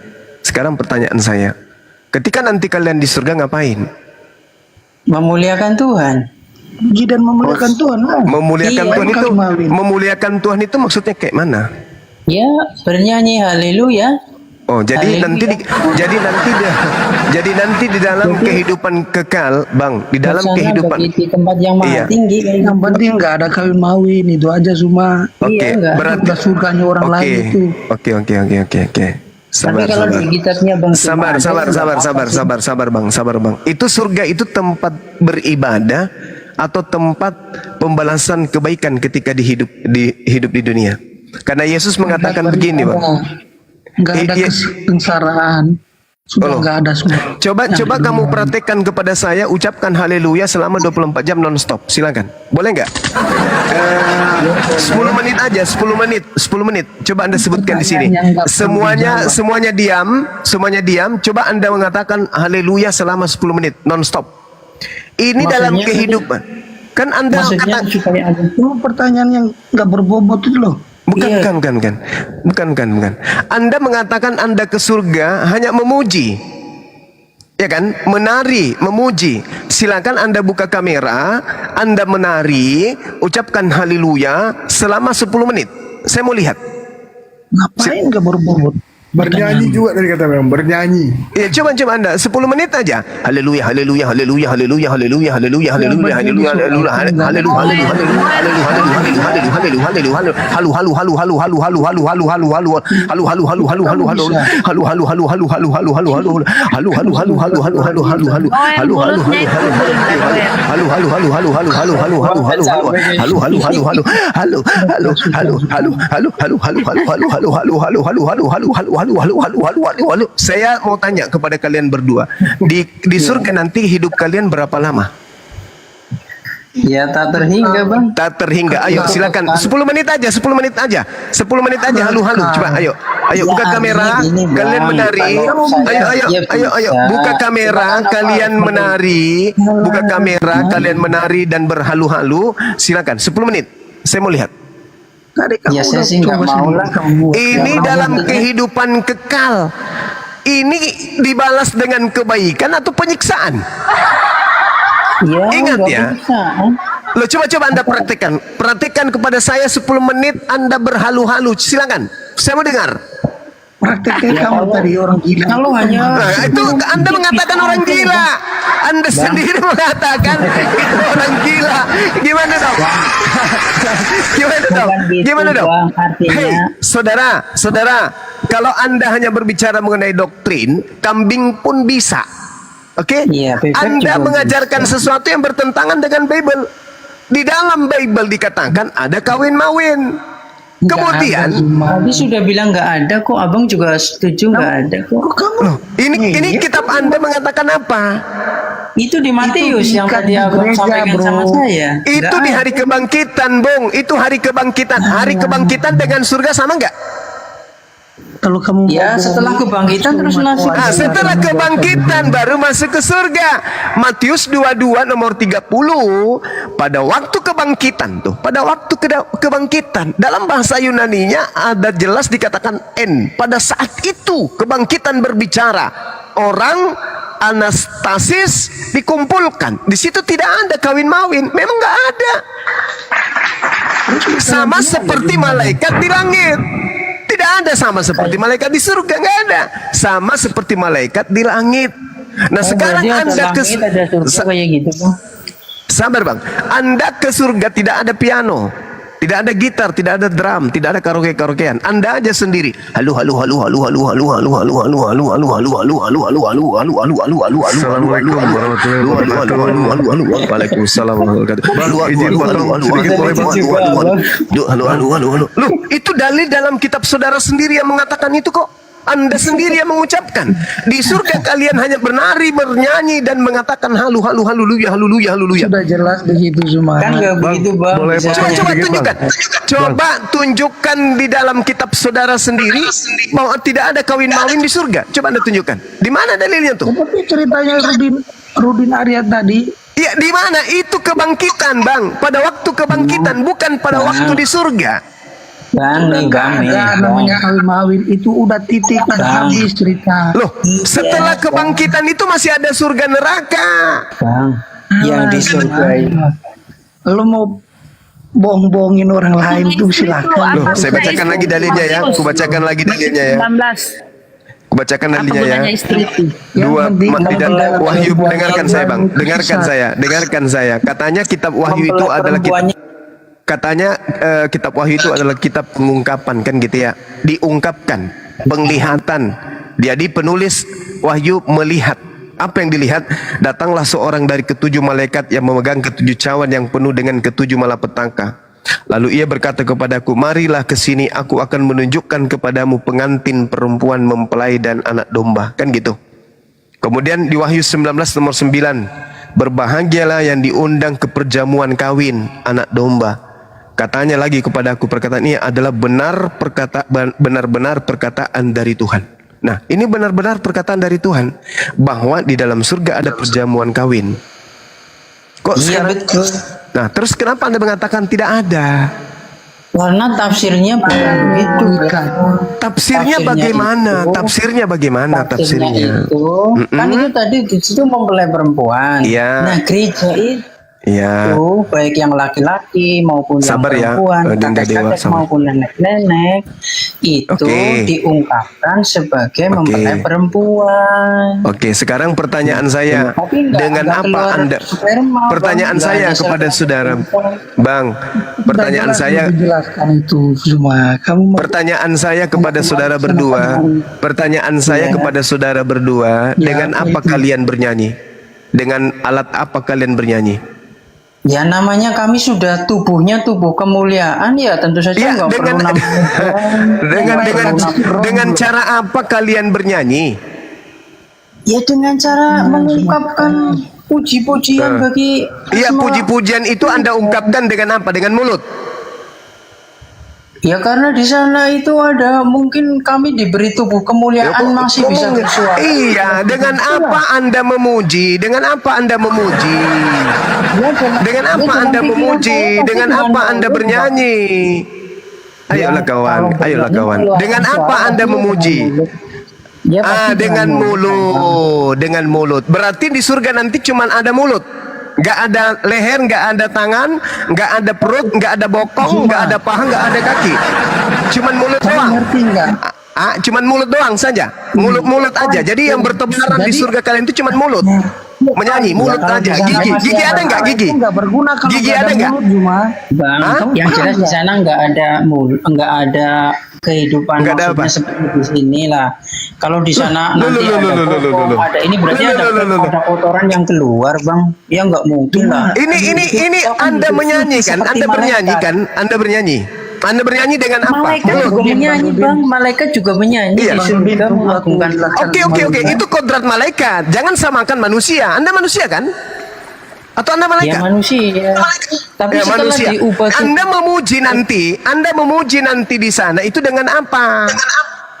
Ketika nanti kalian di surga ngapain? memuliakan Tuhan. Puji dan memuliakan Tuhan lah. Memuliakan Tuhan itu maksudnya kayak mana? Ya, bernyanyi haleluya. Oh, jadi nanti di dalam kehidupan kekal, Bang, di dalam kehidupan di tempat yang maha tinggi. Yang penting nggak ada kawin mawin, itu aja cuma. Oke, berarti udah surganya orang lain itu. Oke. Tapi kalau di kitabnya Bang, sabar Bang. Itu surga itu tempat beribadah atau tempat pembalasan kebaikan ketika di hidup di dunia. Karena Yesus mengatakan begini, Bang. Nggak ada kesengsaraan. Sudah nggak ada semua. Coba kamu praktekkan kepada saya, ucapkan haleluya selama 24 jam non-stop. Silakan. Boleh nggak? 10 menit aja, 10 menit. Coba Anda sebutkan di sini. Semuanya diam. Coba Anda mengatakan haleluya selama 10 menit non-stop. Ini dalam kehidupan. Kan Anda katakan itu pertanyaan yang nggak berbobot itu loh. Bukan. Anda mengatakan Anda ke surga hanya memuji. Ya kan? Menari, memuji. Silakan Anda buka kamera, Anda menari, ucapkan haleluya selama 10 menit. Saya mau lihat. Ngapain nggak berbobot? Bernyanyi juga tadi kata memang bernyanyi. Ya, coba Anda 10 menit aja. Haleluya, haleluya, haleluya, haleluya, haleluya, haleluya, haleluya, haleluya, haleluya, haleluya, halo. Saya mau tanya kepada kalian berdua. Di surga nanti hidup kalian berapa lama? Ya tak terhingga bang. Tak terhingga. Ayo silakan 10 menit aja, 10 menit aja. 10 menit aja. Halo. Coba ayo. Ayo buka kamera, kalian menari. Ayo. Buka kamera, kalian menari. Buka kamera, kalian menari dan berhalu-halu. Silakan 10 menit. Saya mau lihat. Ya saya sih nggak mau lah kamu. Ini dalam kehidupan kekal. Ini dibalas dengan kebaikan atau penyiksaan? Ya, Ingat nggak ya. bisa. Lo coba Anda praktekkan. Praktekkan kepada saya 10 menit Anda berhalu-halu. Silakan. Saya mau dengar. Prakteknya kamu tadi orang gila. Kalau hanya Nah, itu Anda mengatakan orang gila. Anda sendiri mengatakan itu orang gila. Gimana dong? Gimana dong? Hei, saudara, kalau Anda hanya berbicara mengenai doktrin, kambing pun bisa. Oke? Iya, bebek Anda juga mengajarkan sesuatu yang bertentangan dengan Bible. Di dalam Bible dikatakan ada kawin-mawin. Kemudian Tadi sudah bilang nggak ada kok, abang juga setuju nggak ada kok. loh, ini kitab Anda mengatakan apa? Itu di Matius yang tadi abang sampaikan sama saya. Itu di hari kebangkitan, Bung. Itu hari kebangkitan. Hari kebangkitan dengan surga sama nggak? Kalau kamu Ya setelah kebangkitan terus masuk. Nah, setelah kebangkitan baru masuk ke surga. Matius 22 nomor 30. Pada waktu kebangkitan tuh, pada waktu kebangkitan, dalam bahasa Yunaninya ada jelas dikatakan pada saat itu kebangkitan berbicara. Orang anastasis dikumpulkan. Di situ tidak ada kawin-mawin. Memang nggak ada. Sama seperti malaikat di langit. Tidak ada sama seperti malaikat di surga, nggak ada. Sama seperti malaikat di langit. Nah sekarang Anda ke kayak gitu bang. sabar bang, Anda ke surga tidak ada piano, tidak ada gitar, tidak ada drum, tidak ada karaoke-karaokean. Anda aja sendiri. Halo. Waalaikumsalam Loh, itu dalil dalam kitab saudara sendiri yang mengatakan itu kok. Anda sendiri yang mengucapkan. Di surga kalian hanya bernari, bernyanyi dan mengatakan haleluya. sudah jelas begitu semua. Kan nggak begitu bang. Coba tunjukkan. Coba tunjukkan di dalam kitab saudara sendiri bahwa tidak ada kawin-mawin di surga. Coba Anda tunjukkan. Di mana dalilnya tuh? Seperti ceritanya Rudin Arya tadi. Ya, di mana? Itu kebangkitan, Bang. Pada waktu kebangkitan, bukan pada waktu di surga. Bang, nih bang, Ada namanya kawin-mawin itu udah titik, udah habis cerita. Loh, setelah kebangkitan itu masih ada surga neraka. Bang, yang di surga itu. Lo mau bohong-bohongin orang lain tuh silakan. Loh, saya bacakan lagi dalilnya ya. Aku bacakan lagi dalilnya ya. 19. Aku bacakan Apa dalilnya ya. gunanya istri itu? Dua penting dan kamu Wahyu, perempuan dengarkan itu saya Bang, bisa. dengarkan saya. Katanya kitab Wahyu itu adalah kitab Wahyu itu adalah kitab pengungkapan, kan gitu ya. Diungkapkan, penglihatan. Jadi penulis Wahyu melihat. Apa yang dilihat? Datanglah seorang dari ketujuh malaikat yang memegang ketujuh cawan yang penuh dengan ketujuh malapetaka. Lalu ia berkata kepadaku, marilah ke sini, aku akan menunjukkan kepadamu pengantin perempuan mempelai dan anak domba. Kan gitu. Kemudian di Wahyu 19 nomor 9, berbahagialah yang diundang ke perjamuan kawin anak domba. Katanya lagi kepadaku, perkataan ini adalah benar-benar perkataan dari Tuhan. Nah, ini benar-benar perkataan dari Tuhan bahwa di dalam surga ada perjamuan kawin. Kok Iya sekarang? betul. Nah, terus kenapa Anda mengatakan tidak ada? Karena tafsirnya bukan begitu. Tafsirnya bagaimana? Tafsirnya bagaimana? Tafsirnya. Itu kan itu tadi di situ mempelai perempuan. Iya. Nah gereja itu Iya. itu baik yang laki-laki maupun yang Sabar ya, perempuan, Dinda Dewa, kakek-kakek sabar. maupun nenek-nenek itu Oke. diungkapkan sebagai Oke. mempelai perempuan. Oke, sekarang pertanyaan saya, Tapi nggak- dengan nggak apa keluar Anda? sperma, Bang. Pertanyaan Nggak saya ada kepada sperma. saudara, Bang. Pertanyaan saya, Jelaskan itu semua. Kamu pertanyaan saya kepada saudara berdua. Pertanyaan saya kepada saudara berdua, dengan apa kalian bernyanyi? Dengan alat apa kalian bernyanyi? Ya namanya kami sudah tubuhnya tubuh kemuliaan ya tentu saja Ya, nggak perlu namanya dengan cara apa kalian bernyanyi? ya dengan cara mengungkapkan puji-pujian bagi Iya, semua. puji-pujian itu Anda ungkapkan dengan apa? Dengan mulut. Ya karena di sana itu ada mungkin kami diberi tubuh kemuliaan masih bisa bersuara. Iya, dengan apa Anda memuji? Dengan apa Anda memuji? Dengan apa Anda memuji? Dengan apa Anda bernyanyi? Ayolah kawan, ayolah kawan. Dengan apa Anda memuji? Ya, pasti Dengan mulut, dengan mulut. Berarti di surga nanti cuman ada mulut. Nggak ada leher, nggak ada tangan, nggak ada perut, nggak ada bokong, nggak ada paha, nggak ada kaki. Cuman mulut doang. ngerti nggak? Cuman mulut doang saja. Mulut-mulut aja. Jadi yang bertebaran di surga kalian itu cuman mulut. Menyanyi mulut kalau aja. di sana Gigi, masih gigi ada nggak gigi? nggak berguna kalau Gigi nggak ada nggak? mulut, Juma. Bang, Hah? yang jelas di sana nggak ada nggak ada kehidupan Nggak ada maksudnya apa? seperti di sini lah. Kalau di sana nanti ada bokong, ada ini berarti ada kotoran yang keluar, Bang. Ya nggak mungkin lah. Ini Anda menyanyi kan? Anda bernyanyi kan? Anda bernyanyi. Anda bernyanyi dengan apa? Malaikat Mulut. juga menyanyi, Bang. Malaikat juga menyanyi Iya. di surga mengagungkan. Oke. Itu kodrat malaikat. Jangan samakan manusia. Anda manusia kan? Atau Anda Ya malaikat? manusia. Tapi Ya, setelah manusia. diubah Anda memuji nanti di sana itu dengan apa?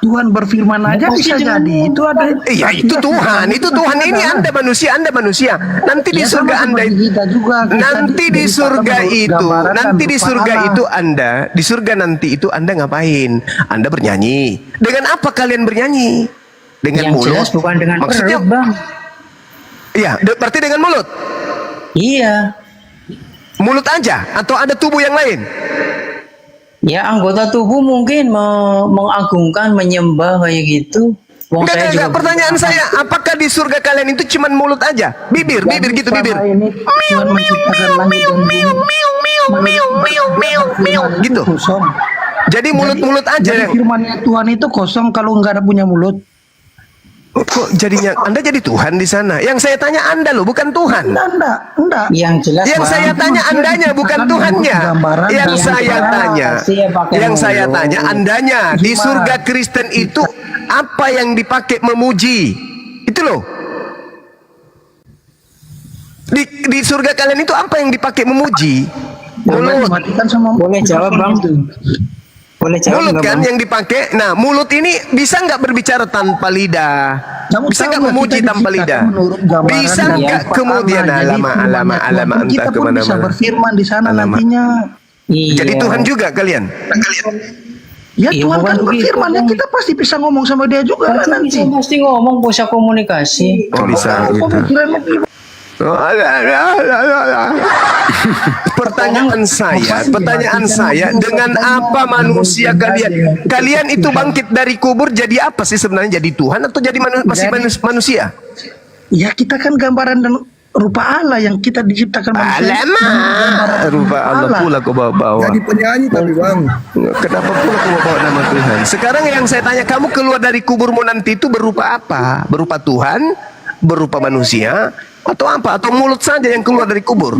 Tuhan berfirman aja bisa jadi. Itu ada. Iya, itu Tuhan. Ini Anda manusia. Nanti di Ya, surga sama Anda seperti kita juga. Kita nanti di surga menurut itu, gambaran dan nanti di rupa surga Allah. itu Anda, di surga nanti itu Anda ngapain? Anda bernyanyi. Dengan apa kalian bernyanyi? Dengan yang mulut. jelas bukan dengan Maksudnya, perut, Bang. iya, berarti dengan mulut. Iya. Mulut aja atau ada tubuh yang lain? Ya anggota tubuh mungkin mengagungkan, menyembah kayak gitu. Wong saya juga Pertanyaan saya, apakah di surga kalian itu cuman mulut aja? Bibir gitu, bibir. Selama ini Tuhan menciptakan langit dan bumi. Gitu. Kosong. Jadi mulut-mulut aja. Jadi firmannya Tuhan itu kosong kalau nggak ada punya mulut. Kok jadinya Anda jadi Tuhan di sana? Yang saya tanya Anda loh, bukan Tuhan. Enggak. Yang jelas Yang Bang, saya tanya Andanya, bukan Tuhannya. Yang saya tanya Andanya, di surga Kristen itu apa yang dipakai memuji? Itu loh. Di surga kalian itu apa yang dipakai memuji? Mulut. Dimatikan sama boleh jawab Bang. Boleh jawab Mulut nggak, kan Bang? yang dipakai. Nah, mulut ini bisa nggak berbicara tanpa lidah? Kamu Bisa tahu nggak nggak memuji kita tanpa diciptakan lidah? menurut gambaran Bisa dan nggak rupa kemudian Allah. Jadi alama firmannya Tuhan entah kita pun bisa kemana-mana. berfirman di sana Alamak. nantinya. Iya. Jadi Tuhan juga kalian. Ya Iya, Tuhan bukan kan begitu, berfirman ya Bang. kita pasti bisa ngomong sama dia juga kan nanti. Bisa pasti ngomong, bisa komunikasi. Kok bisa gitu? Pertanyaan saya, dengan apa manusia kalian? Kalian itu bangkit dari kubur jadi apa sih sebenarnya? Jadi Tuhan atau jadi manusia? Ya kita kan gambaran dan rupa Allah yang kita diciptakan manusia. Alamak, rupa Allah pula kau bawa-bawa. Jadi penyanyi tapi Bang. Kenapa pula kau bawa nama Tuhan? Sekarang yang saya tanya, kamu keluar dari kuburmu nanti itu berupa apa? Berupa Tuhan? Berupa manusia? Atau apa? Atau mulut saja yang keluar dari kubur?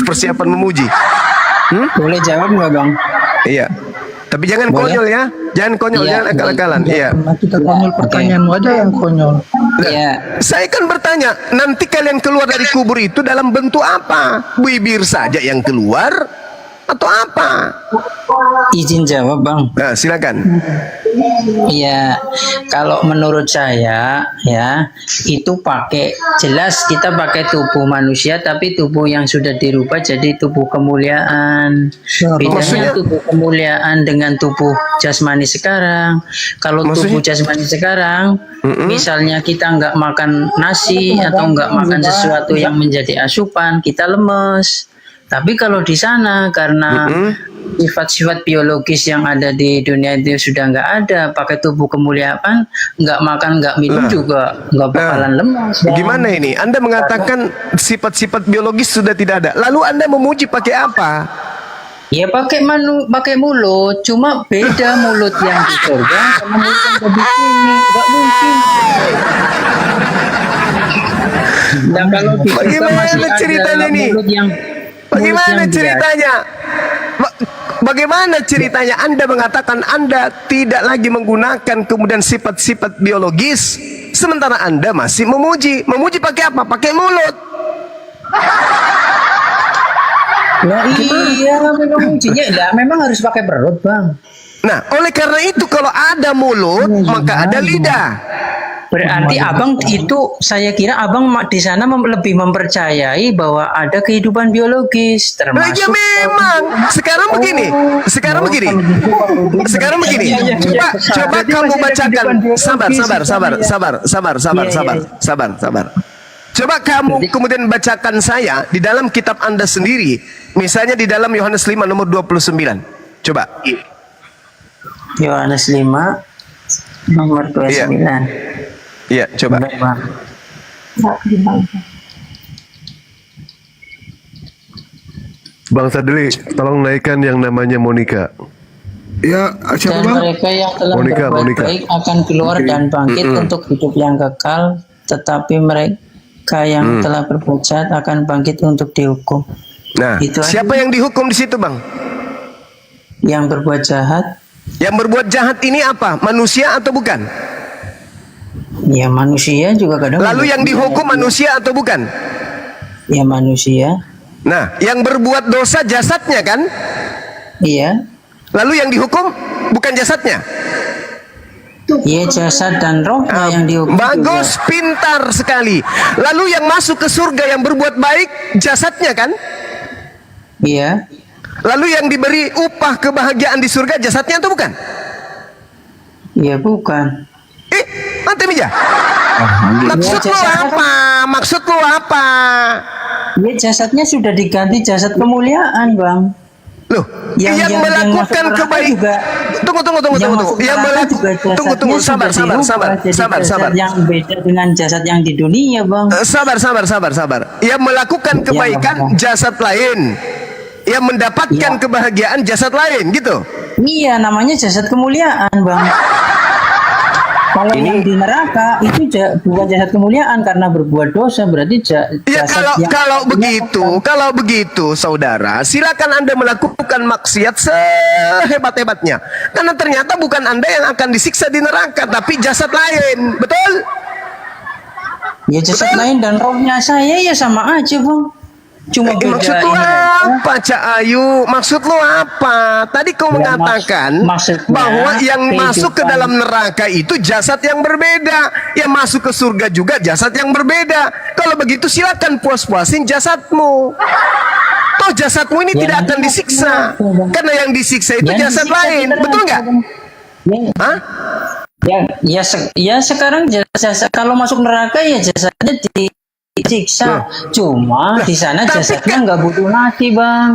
Persiapan memuji. Boleh jawab nggak Bang? Iya. Tapi jangan Boleh. konyol ya. Jangan konyol, Iya, jangan akal-akalan. Iya. Nah, kita konyol pertanyaanmu aja yang konyol. Iya. Saya kan bertanya, nanti kalian keluar dari kubur itu dalam bentuk apa? Bibir saja yang keluar atau apa? Izin jawab Bang. Nah, silakan. Iya, kalau menurut saya ya itu pakai jelas kita pakai tubuh manusia tapi tubuh yang sudah dirubah jadi tubuh kemuliaan. Bedanya Maksudnya- tubuh kemuliaan dengan tubuh jasmani sekarang. Kalau tubuh jasmani sekarang, misalnya kita nggak makan nasi atau nggak makan sesuatu yang menjadi asupan, kita lemes. Tapi kalau di sana karena sifat-sifat biologis yang ada di dunia itu sudah nggak ada, pakai tubuh kemuliaan, nggak makan, nggak minum juga nggak bakalan lemas. Bang. Gimana ini? Anda mengatakan sifat-sifat biologis sudah tidak ada. Lalu Anda memuji pakai apa? Ya pakai mulut, cuma beda mulut yang di surga sama mulut yang di sini, nggak mungkin. Dan kalau di surga Bagaimana masih ada ceritanya nih? mulut yang Bagaimana ceritanya? Bagaimana ceritanya Anda mengatakan Anda tidak lagi menggunakan kemudian sifat-sifat biologis sementara Anda masih memuji. Memuji pakai apa? Pakai mulut. Nah, iya, memang ujinya enggak, memang harus pakai perut, Bang. Nah, oleh karena itu kalau ada mulut, maka ada lidah. Berarti abang itu, saya kira abang di sana lebih mempercayai bahwa ada kehidupan biologis, Nah, ya termasuk. memang. Sekarang begini. Sekarang begini. Sekarang begini. Coba kamu bacakan. Sabar. Coba kamu kemudian bacakan saya di dalam kitab Anda sendiri. Misalnya di dalam Yohanes 5 nomor 29. Coba. Yohanes 5 nomor 29. Iya, coba. Baik, Bang. Bang Sadli, tolong naikkan yang namanya Monica. Ya, siapa Dan bang? mereka yang telah Monica, berbuat Monica. baik akan keluar dan bangkit untuk hidup yang kekal, tetapi mereka yang telah berbuat jahat akan bangkit untuk dihukum. Nah, Itu aja. siapa yang dihukum di situ, Bang? Yang berbuat jahat, Yang berbuat jahat ini apa? Manusia atau bukan? ya manusia juga kadang. Lalu yang dihukum manusia atau bukan? Ya manusia, Nah, yang berbuat dosa jasadnya kan? iya. Lalu yang dihukum bukan jasadnya. Iya, jasad dan rohnya yang dihukum. Bagus, juga. pintar sekali. Lalu yang masuk ke surga yang berbuat baik jasadnya kan? Iya. Lalu yang diberi upah kebahagiaan di surga jasadnya atau bukan? Iya, bukan. Mantap aja. Maksud lu apa? Maksud lu apa? Ya jasadnya sudah diganti jasad kemuliaan, Bang. Loh, Yang- yang yang melakukan masuk neraka kebaikan. juga. Tunggu. Yang masuk Yang neraka juga tunggu. jasadnya Sabar. sudah dirubah jadi jasad yang beda dengan jasad yang di dunia, Bang. Sabar. Yang melakukan kebaikan Bang. jasad lain. Yang mendapatkan Ya. kebahagiaan jasad lain gitu. Iya, namanya jasad kemuliaan, Bang. Kalau yang di neraka itu bukan jasad kemuliaan karena berbuat dosa, berarti Ya jasad yang kalau begitu saudara, silakan Anda melakukan maksiat sehebat-hebatnya. Karena ternyata bukan Anda yang akan disiksa di neraka, tapi jasad lain. Betul? Ya jasad lain dan rohnya saya ya sama aja, Bang. Cuma beda Maksud lu ini aja. apa, Cak Ayu? Maksud lu apa? Tadi kau Ya, mengatakan maksudnya bahwa yang masuk ke kehidupan. dalam neraka itu jasad yang berbeda. Yang masuk ke surga juga jasad yang berbeda. Kalau begitu silakan puas-puasin jasadmu. Toh jasadmu ini Ya, tidak akan nanti disiksa. aku bilang. Karena yang disiksa itu Yang jasad disiksa lain. di neraka, Betul nggak? Bang. Hah? Ya sekarang jasa kalau masuk neraka ya jasanya disiksa. Cuma di sana tapi jasadnya kan- nggak butuh nasi, Bang.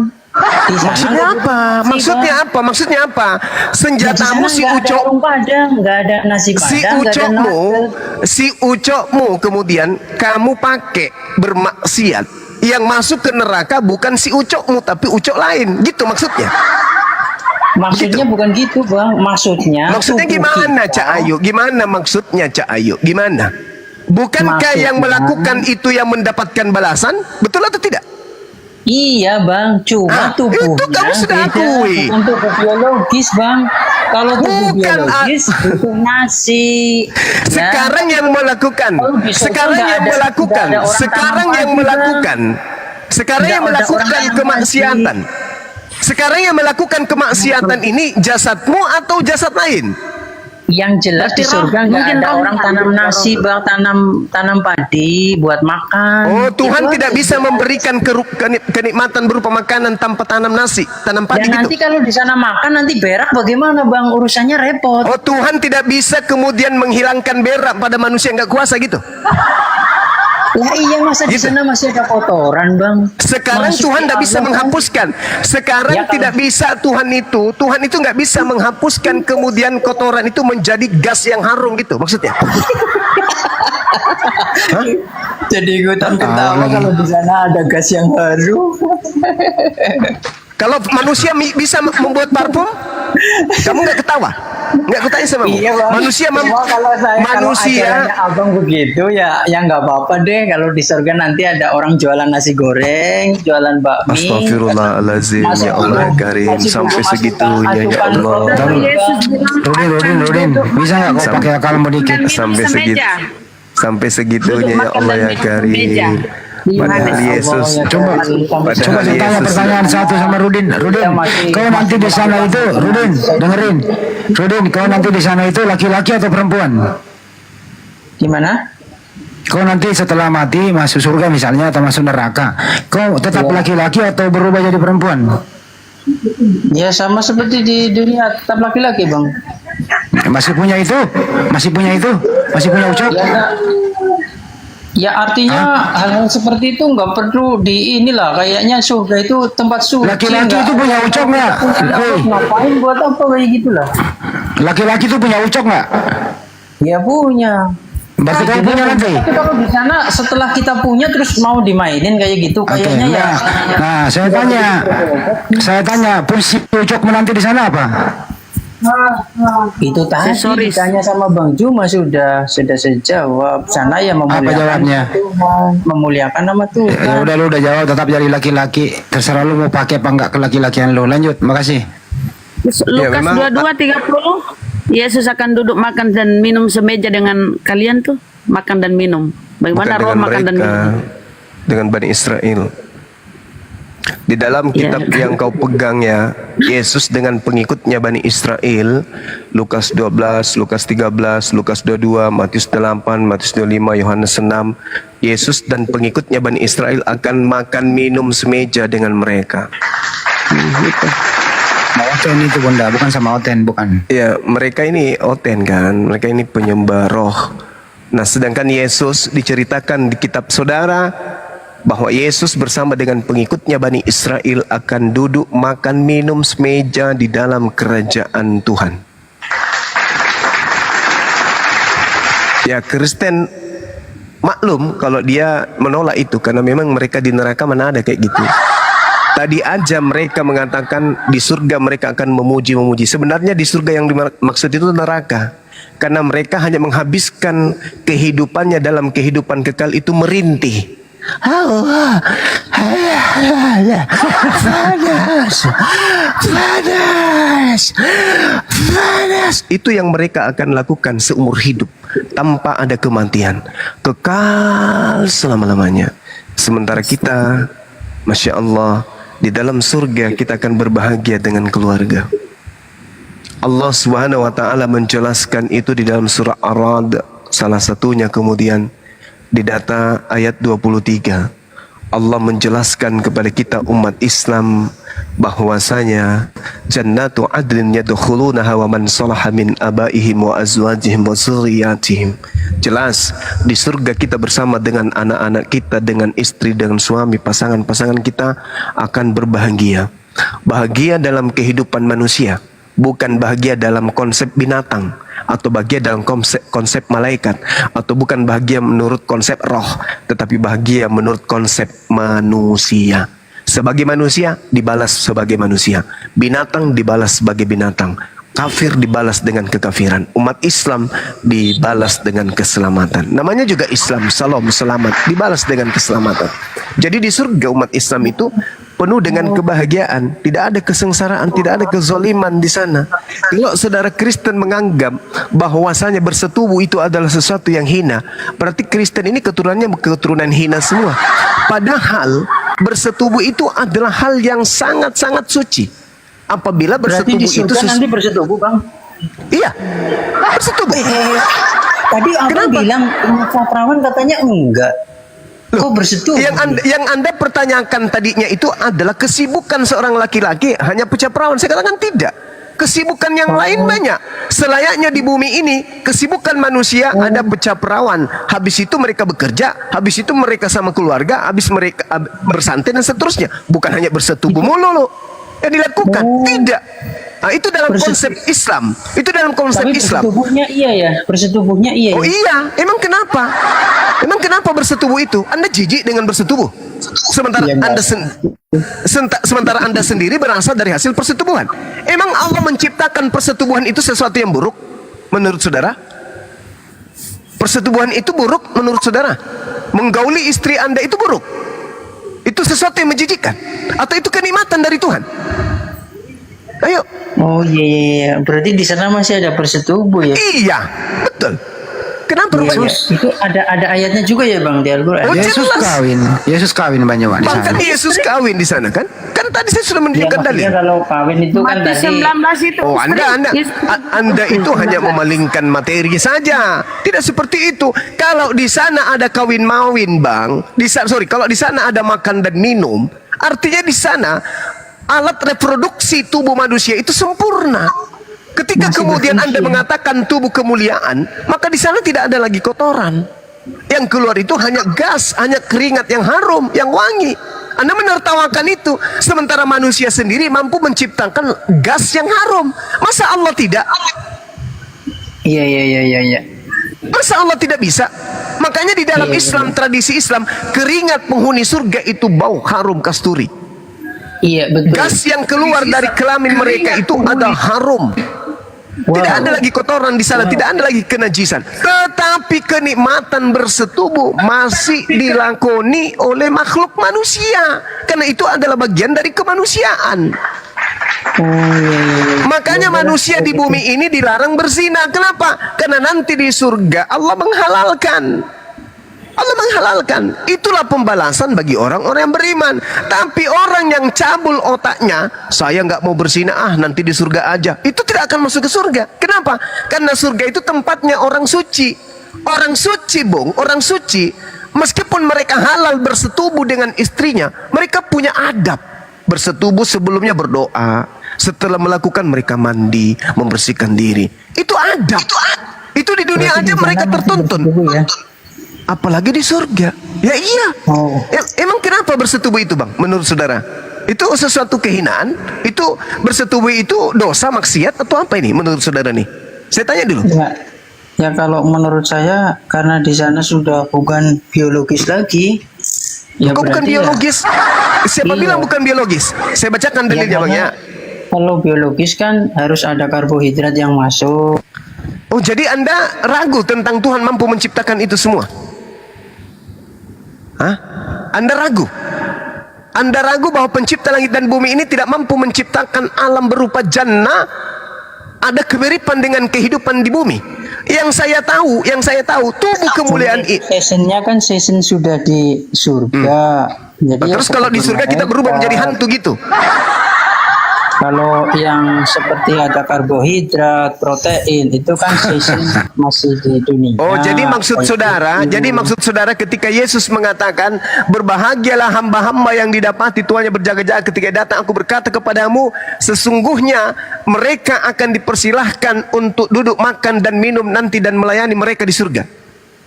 Di sana Maksudnya nggak apa? butuh nasi, Maksudnya Bang. apa? Maksudnya apa? Ya, di sana Senjatamu si nggak ada Ucok warung padang, nggak ada nasi si padang, nggak ada ucokmu, noodle. si ucokmu kemudian kamu pakai bermaksiat. Yang masuk ke neraka bukan si ucokmu tapi ucok lain, gitu maksudnya. Maksudnya bukan gitu, Bang. Maksudnya Maksudnya tubuh gimana, kita- Cak Ayu? Gimana maksudnya, Cak Ayu? Gimana? Bukankah yang Maksudnya- melakukan itu yang mendapatkan balasan? Betul atau tidak? Iya, Bang. Cuma tubuhnya itu kamu sudah beda. akui. Bukan tubuh biologis, Bang. Kalau tubuh Bukan, biologis butuh nasi. Ya. Sekarang yang melakukan, Oh, di surga sekarang nggak yang ada- melakukan, nggak ada orang sekarang tanam yang padi, melakukan, sekarang Nggak yang ada orang melakukan tanam kemaksiatan. Sekarang yang melakukan kemaksiatan ini jasadmu atau jasad lain? Yang jelas Berarti di surga nggak mungkin ada roh orang nggak? tanam nasi, bang, tanam padi buat makan. Oh, Tuhan Itu tidak aja. bisa memberikan kenikmatan berupa makanan tanpa tanam nasi, tanam padi Dan gitu. nanti kalau di sana makan nanti berak bagaimana bang? Urusannya repot. Oh, Tuhan tidak bisa kemudian menghilangkan berak pada manusia yang nggak kuasa gitu. Lah iya, masa di Gitu. sana masih ada kotoran bang? Sekarang Masuk Tuhan di tidak bisa Allah, kan? menghapuskan. Sekarang Ya, kalau- tidak bisa Tuhan itu nggak bisa menghapuskan kemudian kotoran itu menjadi gas yang harum gitu maksudnya. Jadi ikutan ketawa kalau di sana ada gas yang harum. Kalau manusia bisa membuat parfum, kamu nggak ketawa? Nggak ketawa sama Iya bang. manusia Cuma kalau manusia acaranya abang begitu ya, nggak apa-apa deh. Kalau di surga nanti ada orang jualan nasi goreng, jualan bakmi. Astagfirullahaladzim, Masuk ya Allah dulu, Karim, masuk sampai dulu, segitunya ya masukkan Allah. roda. Yesus bilang, Rudin, bisa nggak kau pakai akal sedikit? Sampai segitu, sampai segitunya ya makan Allah dan ya minum Karim. semeja. Di Padahal Yohanes. Yesus, Coba saya tanya pertanyaan satu sama Rudin. Rudin, kau nanti di sana itu, Rudin, dengerin. Rudin, kau nanti di sana itu laki-laki atau perempuan? Gimana? Kau nanti setelah mati masuk surga misalnya atau masuk neraka, kau tetap laki-laki atau berubah jadi perempuan? Ya sama seperti di dunia, tetap laki-laki bang. Masih punya itu? Masih punya itu? Masih punya ucap? Ya artinya hal seperti itu nggak perlu di inilah, kayaknya surga itu tempat suci. Laki-laki nggak- itu punya ucap nggak? Hei, Ngapain buat apa kayak gitulah? laki-laki itu punya ucap nggak? Ya punya. Berarti kau punya nanti? Tapi kalau di sana setelah kita punya terus mau dimainin kayak gitu, Oke, kayaknya ya. nah saya tanya, fungsi ucap menanti di sana apa? Itu tadi Aksesoris. ditanya sama Bang Juma sudah sejawab. Sana ya memuliakan jawabnya? Tuhan, memuliakan nama Ya Tuhan. udah, lu udah jawab, tetap jadi laki-laki. Terserah lu mau pakai apa enggak ke laki-lakian lu. Lanjut, makasih. Lukas memang, 22:30, Yesus akan duduk makan dan minum semeja dengan kalian tuh, makan dan minum. Bagaimana bukan roh dengan makan dan mereka, minum? dengan Bani Israel. Di dalam kitab yang kau pegang ya, Yesus dengan pengikutnya Bani Israel, Lukas 12, Lukas 13, Lukas 22, Matius 8, Matius 25, Yohanes 6, Yesus dan pengikutnya Bani Israel akan makan minum semeja dengan mereka. Sama Oten itu bunda, bukan sama Oten, bukan. Ya, mereka ini oten kan, mereka ini penyembah roh. Nah, sedangkan Yesus diceritakan di kitab saudara bahwa Yesus bersama dengan pengikutnya Bani Israel akan duduk makan minum semeja di dalam kerajaan Tuhan. Ya, Kristen maklum kalau dia menolak itu karena memang mereka di neraka mana ada kayak gitu. Tadi aja mereka mengatakan di surga mereka akan memuji-memuji. Sebenarnya di surga yang dimaksud itu neraka. Karena mereka hanya menghabiskan kehidupannya dalam kehidupan kekal itu merintih. Panas. Itu yang mereka akan lakukan seumur hidup tanpa ada kematian. Kekal selama-lamanya. Sementara kita, Masya Allah, di dalam surga kita akan berbahagia dengan keluarga. Allah Subhanahu wa taala menjelaskan itu di dalam surah Ar-Ra'd, salah satunya kemudian di data ayat 23. Allah menjelaskan kepada kita umat Islam bahwasanya jannatu adlin yadkhulunaha wa man salaha min abaihim wa azwajihim wa dzurriyyatihim. Jelas di surga kita bersama dengan anak-anak kita, dengan istri, dengan suami, pasangan-pasangan kita akan berbahagia. Bahagia dalam kehidupan manusia, bukan bahagia dalam konsep binatang atau bahagia dalam konsep malaikat, atau bukan bahagia menurut konsep roh, tetapi bahagia menurut konsep manusia. Sebagai manusia dibalas sebagai manusia, binatang dibalas sebagai binatang, kafir dibalas dengan kekafiran, umat Islam dibalas dengan keselamatan. Namanya juga Islam, salam, selamat, dibalas dengan keselamatan. Jadi di surga umat Islam itu penuh dengan kebahagiaan, tidak ada kesengsaraan, tidak ada kezaliman di sana. Kalau saudara Kristen menganggap bahwasanya bersetubuh itu adalah sesuatu yang hina, berarti Kristen ini keturunannya keturunan hina semua. Padahal bersetubuh itu adalah hal yang sangat-sangat suci. Apabila Berarti di bersetubuh itu surga nanti bersetubuh Bang. Iya, bersetubuh. Tadi abang bilang perawan katanya enggak. Kok bersetubuh? Yang anda pertanyakan tadinya itu adalah kesibukan seorang laki-laki hanya pecah perawan. Saya katakan tidak. Kesibukan yang lain banyak. Selayaknya di bumi ini, kesibukan manusia ada pecah perawan. Habis itu mereka bekerja, habis itu mereka sama keluarga, habis mereka bersantai dan seterusnya. Bukan hanya bersetubuh mulu yang dilakukan. Tidak. Nah, itu dalam konsep Islam. Itu dalam konsep Islam. Bersetubuhnya iya ya. Bersetubuhnya iya. Oh iya, emang kenapa? Emang kenapa bersetubuh itu? Anda jijik dengan bersetubuh. Sementara Anda sendiri berasal dari hasil persetubuhan. Emang Allah menciptakan persetubuhan itu sesuatu yang buruk menurut saudara? Persetubuhan itu buruk menurut saudara? Menggauli istri Anda itu buruk? Itu sesuatu yang menjijikkan? Atau itu kenikmatan dari Tuhan? Ayo. Oh iya. Berarti di sana masih ada persetubuh ya? Iya, betul. Kenapa rupanya? Itu ada ayatnya juga ya Bang di Al-Quran. Oh, Yesus kawin banyak Pak di Bahkan sana. Yesus kawin di sana kan? Kan tadi saya sudah menunjukkan dalil. Kalau kawin itu kan Mati tadi 19 itu. Oh, Anda itu hanya memalingkan materi saja. Tidak seperti itu. Kalau di sana ada kawin mawin, Bang. Kalau di sana ada makan dan minum, artinya di sana alat reproduksi tubuh manusia itu sempurna. Ketika kemudian Anda mengatakan tubuh kemuliaan, maka di sana tidak ada lagi kotoran. Yang keluar itu hanya gas, hanya keringat yang harum, yang wangi. Anda menertawakan itu, sementara manusia sendiri mampu menciptakan gas yang harum. Masa Allah tidak? Iya. Masa Allah tidak bisa? Makanya di dalam Islam, tradisi Islam, keringat penghuni surga itu bau harum kasturi. Iya betul. Gas yang keluar dari kelamin mereka itu ada harum. Tidak ada lagi kotoran di sana, tidak ada lagi kenajisan. Tetapi kenikmatan bersetubuh masih dilakoni oleh makhluk manusia, karena itu adalah bagian dari kemanusiaan. Makanya manusia di bumi ini dilarang berzina. Kenapa? Karena nanti di surga Allah menghalalkan. Allah menghalalkan. Itulah pembalasan bagi orang-orang yang beriman. Tapi orang yang cabul otaknya, saya nggak mau berzina, nanti di surga aja, itu tidak akan masuk ke surga. Kenapa? Karena surga itu tempatnya orang suci. Orang suci, Bung, orang suci, meskipun mereka halal bersetubuh dengan istrinya, mereka punya adab. Bersetubuh sebelumnya berdoa, setelah melakukan mereka mandi, membersihkan diri. Itu adab. Itu di dunia aja mereka tertuntun. Apalagi di surga. Ya iya. Emang kenapa bersetubuh itu, Bang, menurut saudara? Itu sesuatu kehinaan? Itu bersetubuh itu dosa, maksiat, atau apa ini menurut saudara nih? Saya tanya dulu. Ya kalau menurut saya, karena di sana sudah bukan biologis lagi. Ya kok bukan biologis? Siapa bilang bukan biologis? Saya bacakan dalilnya, Bang, ya. Kalau biologis kan harus ada karbohidrat yang masuk. Oh, jadi Anda ragu tentang Tuhan mampu menciptakan itu semua? Hah? Anda ragu? Anda ragu bahwa pencipta langit dan bumi ini tidak mampu menciptakan alam berupa jannah? Ada kemiripan dengan kehidupan di bumi. Yang saya tahu tubuh kemuliaan ini. Seasonnya kan season sudah di surga. Jadi terus kalau di surga kita berubah menjadi hantu gitu? Kalau yang seperti ada karbohidrat, protein, itu kan season masih di dunia. Oh, jadi maksud saudara, ketika Yesus mengatakan, berbahagialah hamba-hamba yang didapati Tuhannya berjaga-jaga ketika datang, aku berkata kepadamu, sesungguhnya mereka akan dipersilahkan untuk duduk makan dan minum nanti dan melayani mereka di surga.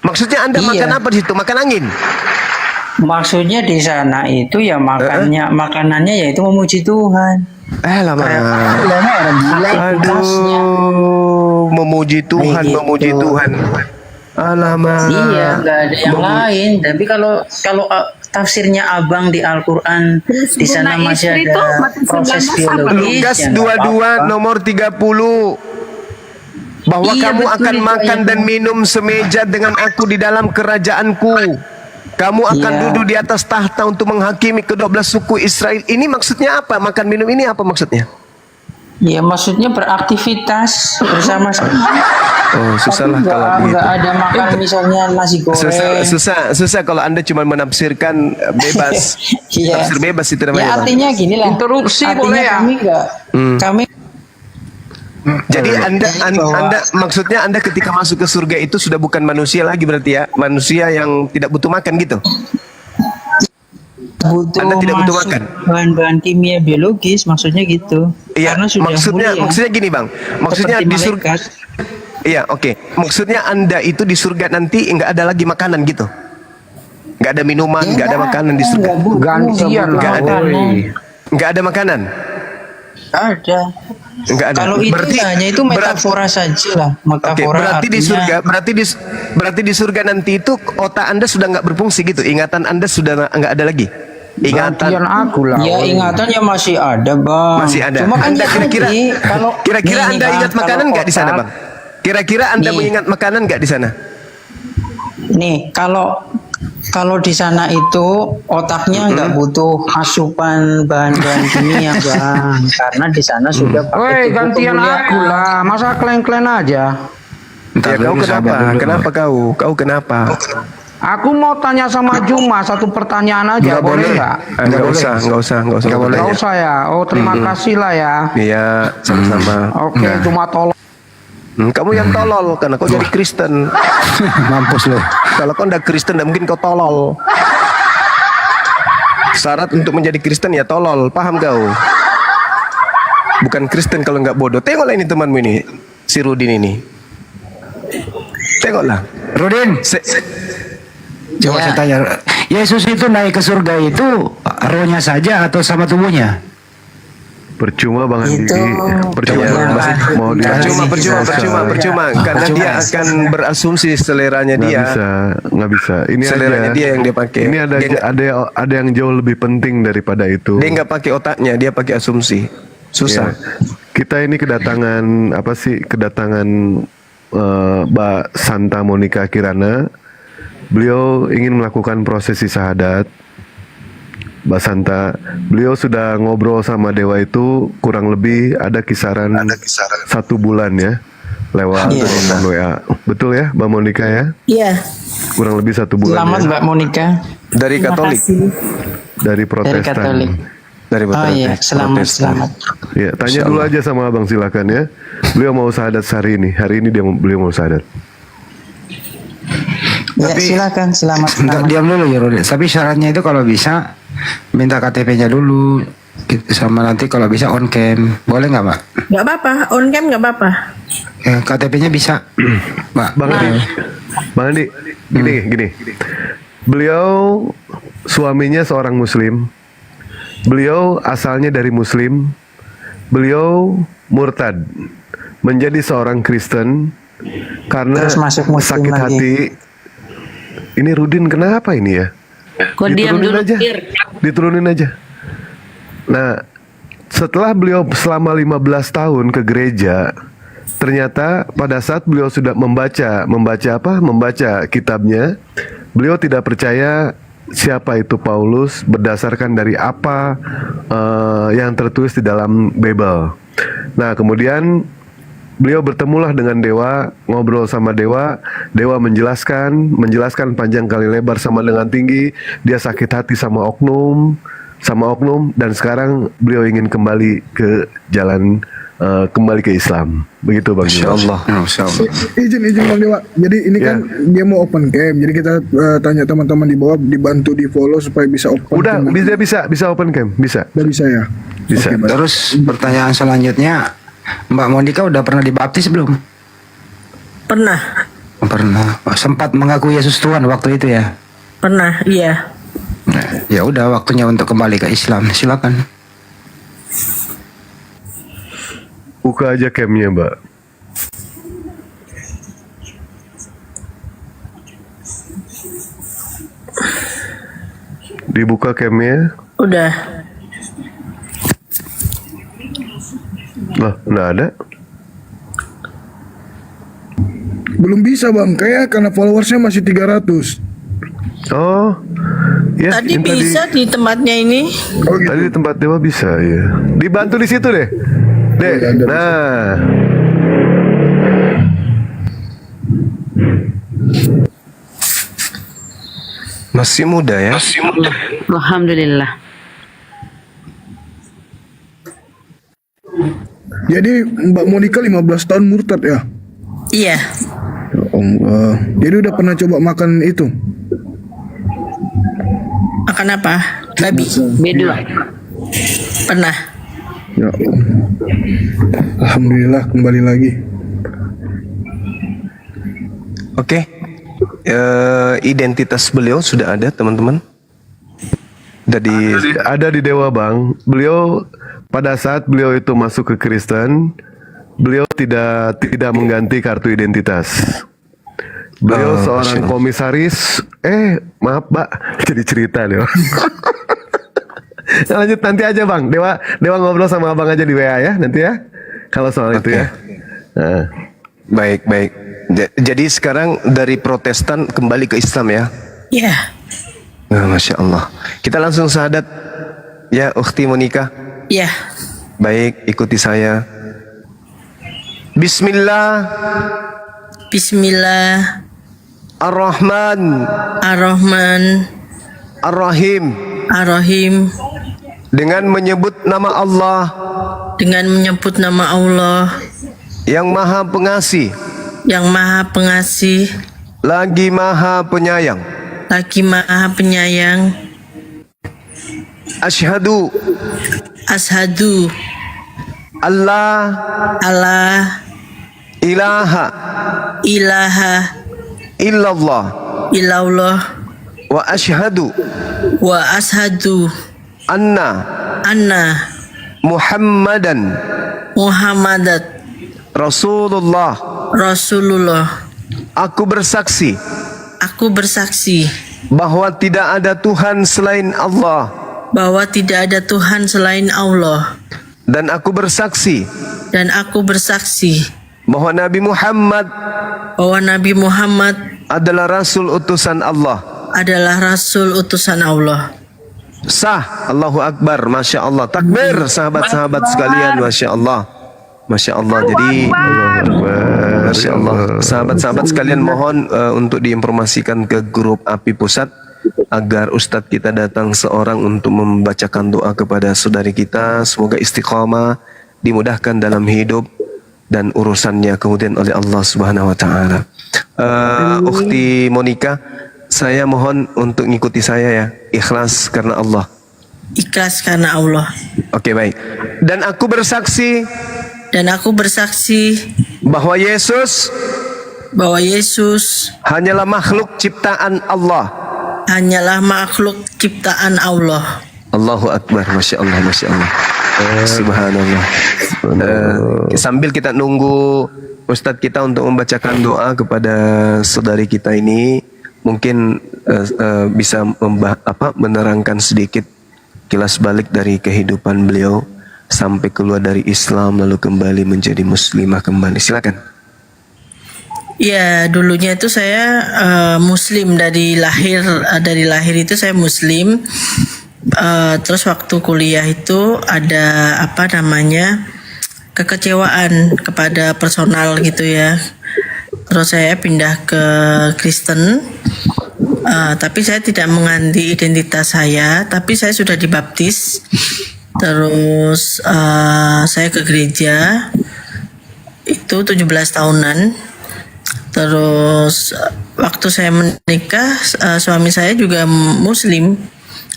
Maksudnya Anda makan apa di situ? Makan angin? Maksudnya di sana itu ya makanannya yaitu memuji Tuhan. Lama. Aduh, memuji Tuhan. Alamak. Iya, nggak ada yang lain. Tapi kalau tafsirnya Abang di Al-Quran, di sana masih ada proses biologis. Lukas 22 nomor 30. Bahwa kamu akan makan dan minum semeja dengan aku di dalam kerajaanku. Kamu akan duduk di atas tahta untuk menghakimi ke-12 suku Israel. Ini maksudnya apa? Makan minum ini apa maksudnya? Ya maksudnya beraktivitas bersama-sama. Oh, susah lah kalau begitu. Enggak ada makan misalnya nasi goreng. Susah kalau Anda cuma menafsirkan bebas. Tafsir bebas itu namanya. Ya artinya gini lah. Interupsi artinya boleh ya? Kami Jadi anda maksudnya Anda ketika masuk ke surga itu sudah bukan manusia lagi berarti ya, manusia yang tidak butuh makan gitu. Butuh Anda tidak butuh masuk makan. bahan-bahan kimia biologis, maksudnya gitu. Iya, Karena sudah mulia. maksudnya gini bang, maksudnya Seperti di surga. malaikat. Iya, oke. Maksudnya Anda itu di surga nanti nggak ada lagi makanan gitu, nggak ada minuman, nggak ada makanan di surga, Gantian nggak lah, ada, woi. nggak ada makanan, Ada. nggak ada. Kalau itu hanya itu metafora saja lah. Oke, Metafora berarti di artinya- surga, berarti di surga nanti itu otak Anda sudah nggak berfungsi gitu, ingatan Anda sudah nggak ada lagi, ingatan. Gantian aku lah. Ya woi. ingatan ya masih ada bang. Masih ada. Cuma kan Anda ya kira-kira, tadi, kalau kira-kira nih, Anda Bang, ingat makanan kalau nggak di sana otak- bang? Kira-kira Anda Nih. mengingat makanan nggak di sana? Nih kalau di sana itu otaknya nggak butuh asupan bahan-bahan kimia bang, karena di sana sudah pakai Woi, tubuh gantian kemuliaan. aku lah. Masa klen-klen aja? Ya, kau kenapa? Kenapa kau? Kau kenapa? Aku mau tanya sama Juma satu pertanyaan aja, Nggak boleh nggak? Nggak usah. Nggak usah ya. Oh, terima kasih lah ya. Iya, sama-sama. Oke, cuma tolong. Kamu yang tolol karena kau jadi Kristen. Mampus lo. Kalau kau ndak Kristen, ndak mungkin kau tolol. Syarat untuk menjadi Kristen ya tolol, paham kau? Bukan Kristen kalau nggak bodoh. Tengoklah ini temanmu ini, si Rudin ini. Tengoklah. Rudin, coba Ya. saya tanya. Yesus itu naik ke surga itu rohnya saja atau sama tubuhnya? Percuma Bang Andi. Itu Percuma Iya, masih mau di percuma karena dia akan berasumsi seleranya nggak dia. bisa, nggak bisa. Ini Seleranya aja. dia yang dia pakai. Ini ada yang jauh lebih penting daripada itu. Dia nggak pakai otaknya, dia pakai asumsi. Susah. Ya. Kita ini kedatangan apa sih? Kedatangan Mbak Santa Monica Kirana. Beliau ingin melakukan prosesi syahadat. Mbak Santa, beliau sudah ngobrol sama dewa itu kurang lebih ada kisaran 1 bulan ya, lewat telepon WA. Betul ya, Mbak Monica ya? Iya. Kurang lebih 1 bulan. Selamat Ya? Mbak Monica. Dari Katolik. Dari Dari Protestan. Katolik. Dari Oh iya, selamat. Ya, tanya dulu aja sama abang silakan ya. Beliau mau syahadat hari ini. Hari ini beliau mau syahadat. Ya silakan, selamat. Diam dulu ya Rudin. Tapi syaratnya itu kalau bisa minta KTP-nya dulu. Gitu, sama nanti kalau bisa on cam. Boleh nggak Mbak? Nggak apa-apa, on cam nggak apa-apa. KTP-nya bisa, Mbak. Bang Andi, Bang Andi, gini. Beliau suaminya seorang Muslim. Beliau asalnya dari Muslim. Beliau murtad menjadi seorang Kristen karena Terus masuk Muslim sakit lagi. hati. Ini Rudin kenapa ini ya? Kok diam dulu, aja. Fir? Diturunin aja. Nah, setelah beliau selama 15 tahun ke gereja, ternyata pada saat beliau sudah membaca kitabnya, beliau tidak percaya siapa itu Paulus berdasarkan dari apa yang tertulis di dalam Bible. Nah, kemudian beliau bertemulah dengan dewa, ngobrol sama dewa, dewa menjelaskan panjang kali lebar sama dengan tinggi, dia sakit hati sama oknum, dan sekarang beliau ingin kembali ke jalan, kembali ke Islam. Begitu Bang. Insyaallah. Izin Bang Dewa. Jadi ini kan dia mau open cam. Jadi kita tanya teman-teman di bawah dibantu di follow supaya bisa open Udah cam. bisa open cam, bisa. Udah bisa ya. Bisa. Oke, baik. Terus pertanyaan selanjutnya, Mbak Monica udah pernah dibaptis belum? Pernah, Pernah. Sempat mengaku Yesus Tuhan waktu itu ya? pernah, iya. Nah, ya udah waktunya untuk kembali ke Islam. Silakan. Buka aja camnya Mbak. Dibuka camnya. Udah. Lah, nggak ada. Belum bisa Bang, kayak karena followersnya masih 300. Oh, ya. Tadi yang bisa di tempatnya ini. Oh gitu. Tadi di tempat dewa bisa ya. Dibantu di situ deh. Deh. Nah. Masih muda ya. Alhamdulillah. Jadi Mbak Monica 15 tahun murtad ya? Iya. Ya Allah. Jadi udah pernah coba makan itu? Makan apa? Babi. Beda. Pernah. Ya Allah. Alhamdulillah kembali lagi. Oke. Identitas beliau sudah ada, teman-teman. Ada di Dewa Bang. Beliau pada saat beliau itu masuk ke Kristen, beliau tidak mengganti kartu identitas. Beliau seorang komisaris. Maaf Pak, jadi cerita nih. Lanjut nanti aja Bang. Dewa ngobrol sama Abang aja di WA ya nanti ya. Kalau soal itu ya. Nah. Baik. Jadi sekarang dari Protestan kembali ke Islam ya? Iya. Masya Allah. Kita langsung syahadat ya, Ukhti Monica. Iya. Baik, ikuti saya. Bismillah. Bismillah. Ar-Rahman. Ar-Rahman. Ar-Rahim. Ar-Rahim. Dengan menyebut nama Allah. Dengan menyebut nama Allah. Yang Maha Pengasih. Yang Maha Pengasih. Lagi Maha Penyayang. Lagi Maha Penyayang. Asyhadu. Ashadu. Allah. Ilaha. Illallah. Ilallah. Wa asyhadu. Anna. Muhammadan. Rasulullah. Aku bersaksi bahwa tidak ada Tuhan selain Allah. Dan aku bersaksi bahwa Nabi Muhammad adalah Rasul utusan Allah. Sah. Allahu Akbar. Masya Allah. Takbir sahabat-sahabat sekalian. Masya Allah. Jadi Masya Allah. Sahabat-sahabat sekalian mohon untuk diinformasikan ke grup API Pusat agar Ustadz kita datang seorang untuk membacakan doa kepada saudari kita. Semoga istiqamah, dimudahkan dalam hidup dan urusannya kemudian oleh Allah Subhanahu wa taala. Ukhti Monica, saya mohon untuk ngikuti saya ya. Ikhlas karena Allah. Ikhlas karena Allah. Oke, baik. Dan aku bersaksi bahwa Yesus hanyalah makhluk ciptaan Allah. Allahu Akbar. Masya Allah. Subhanallah. Sambil kita nunggu Ustadz kita untuk membacakan doa kepada saudari kita ini, mungkin bisa menerangkan sedikit kilas balik dari kehidupan beliau sampai keluar dari Islam lalu kembali menjadi muslimah kembali. Silakan. Ya, dulunya itu saya Muslim dari lahir itu saya Muslim. Terus waktu kuliah itu ada kekecewaan kepada personal gitu ya. Terus saya pindah ke Kristen. Tapi saya tidak mengganti identitas saya, tapi saya sudah dibaptis. Terus saya ke gereja itu 17 tahunan. Terus waktu saya menikah, suami saya juga Muslim.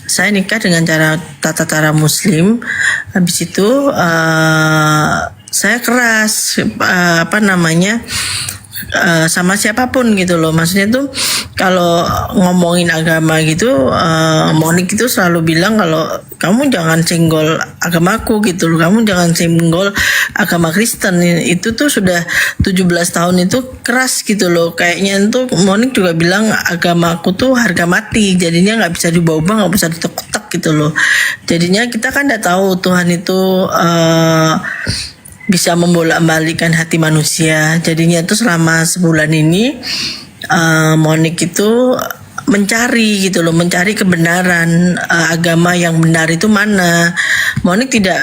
Saya nikah dengan tata cara Muslim. Habis itu saya keras sama siapapun gitu loh. Maksudnya tuh kalau ngomongin agama gitu, Monik itu selalu bilang kalau kamu jangan senggol agamaku gitu loh, kamu jangan senggol agama Kristen. Itu tuh sudah 17 tahun itu keras gitu loh. Kayaknya tuh Monik juga bilang agamaku tuh harga mati, jadinya nggak bisa diubah-ubah, nggak bisa ditekotak gitu loh. Jadinya kita kan udah tahu Tuhan itu bisa membolak-balikkan hati manusia. Jadinya itu selama sebulan ini Monik itu mencari gitu loh, mencari kebenaran, agama yang benar itu mana. Monik tidak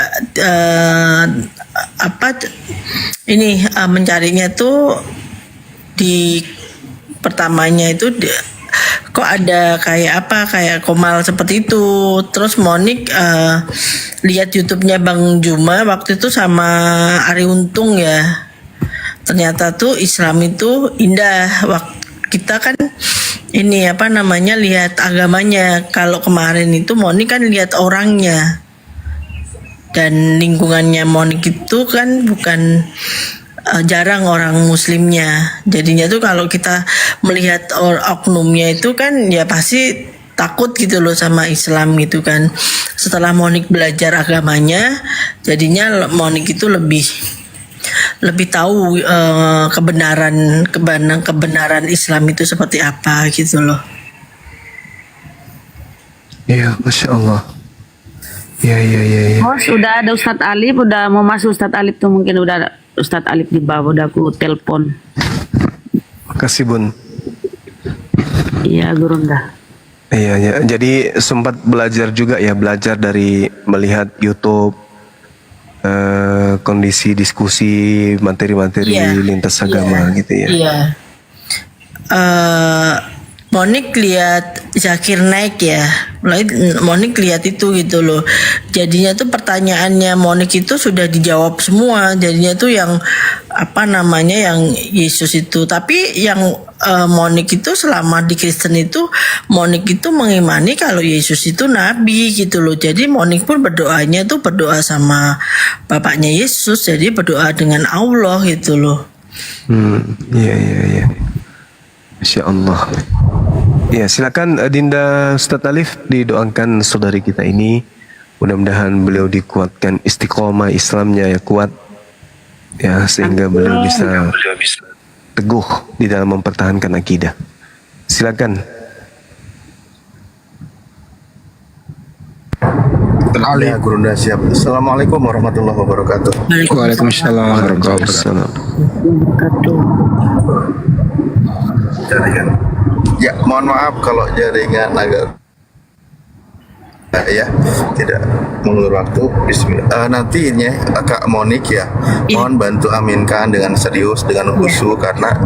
mencarinya tuh di pertamanya itu kok ada kayak Komal seperti itu. Terus Monik lihat YouTube-nya Bang Juma waktu itu sama Ari Untung ya. Ternyata tuh Islam itu indah. Kita kan ini lihat agamanya. Kalau kemarin itu Monik kan lihat orangnya. Dan lingkungannya Monik itu kan bukan jarang orang muslimnya. Jadinya tuh kalau kita melihat oknumnya itu kan ya pasti takut gitu loh sama Islam gitu kan. Setelah Monik belajar agamanya, jadinya Monik itu lebih tahu kebenaran Islam itu seperti apa gitu loh. Iya, Masya Allah. Iya. Oh, sudah ada Ustadz Alif, udah mau masuk Ustadz Alif tuh, mungkin udah ada Ustadz Alif di bawah, udah aku telepon. Makasih Bun. Iya, Gurunda. Iya. Jadi sempat belajar juga ya, belajar dari melihat YouTube, kondisi diskusi, materi-materi lintas agama gitu ya. Iya. Monik lihat Zakir naik ya, Monik lihat itu gitu loh. Jadinya tuh pertanyaannya Monik itu sudah dijawab semua. Jadinya tuh yang yang Yesus itu. Tapi yang Monik itu selama di Kristen itu, Monik itu mengimani kalau Yesus itu nabi gitu loh. Jadi Monik pun berdoanya tuh berdoa sama bapaknya Yesus. Jadi berdoa dengan Allah gitu loh. Iya. Masya Allah. Ya, silakan Dinda Ustadz Alif, didoakan saudari kita ini. Mudah-mudahan beliau dikuatkan istiqomah Islamnya ya, kuat ya, sehingga beliau bisa teguh di dalam mempertahankan akidah. Silakan. Ya, Gurunda siap. Assalamualaikum warahmatullahi wabarakatuh. Waalaikumsalam warahmatullahi wabarakatuh. Jaringan. Ya, mohon maaf kalau jaringan agak ya tidak mengulur waktu. Bismillah. Nantinya Kak Monik ya, mohon bantu aminkan dengan serius, dengan khusyuk, karena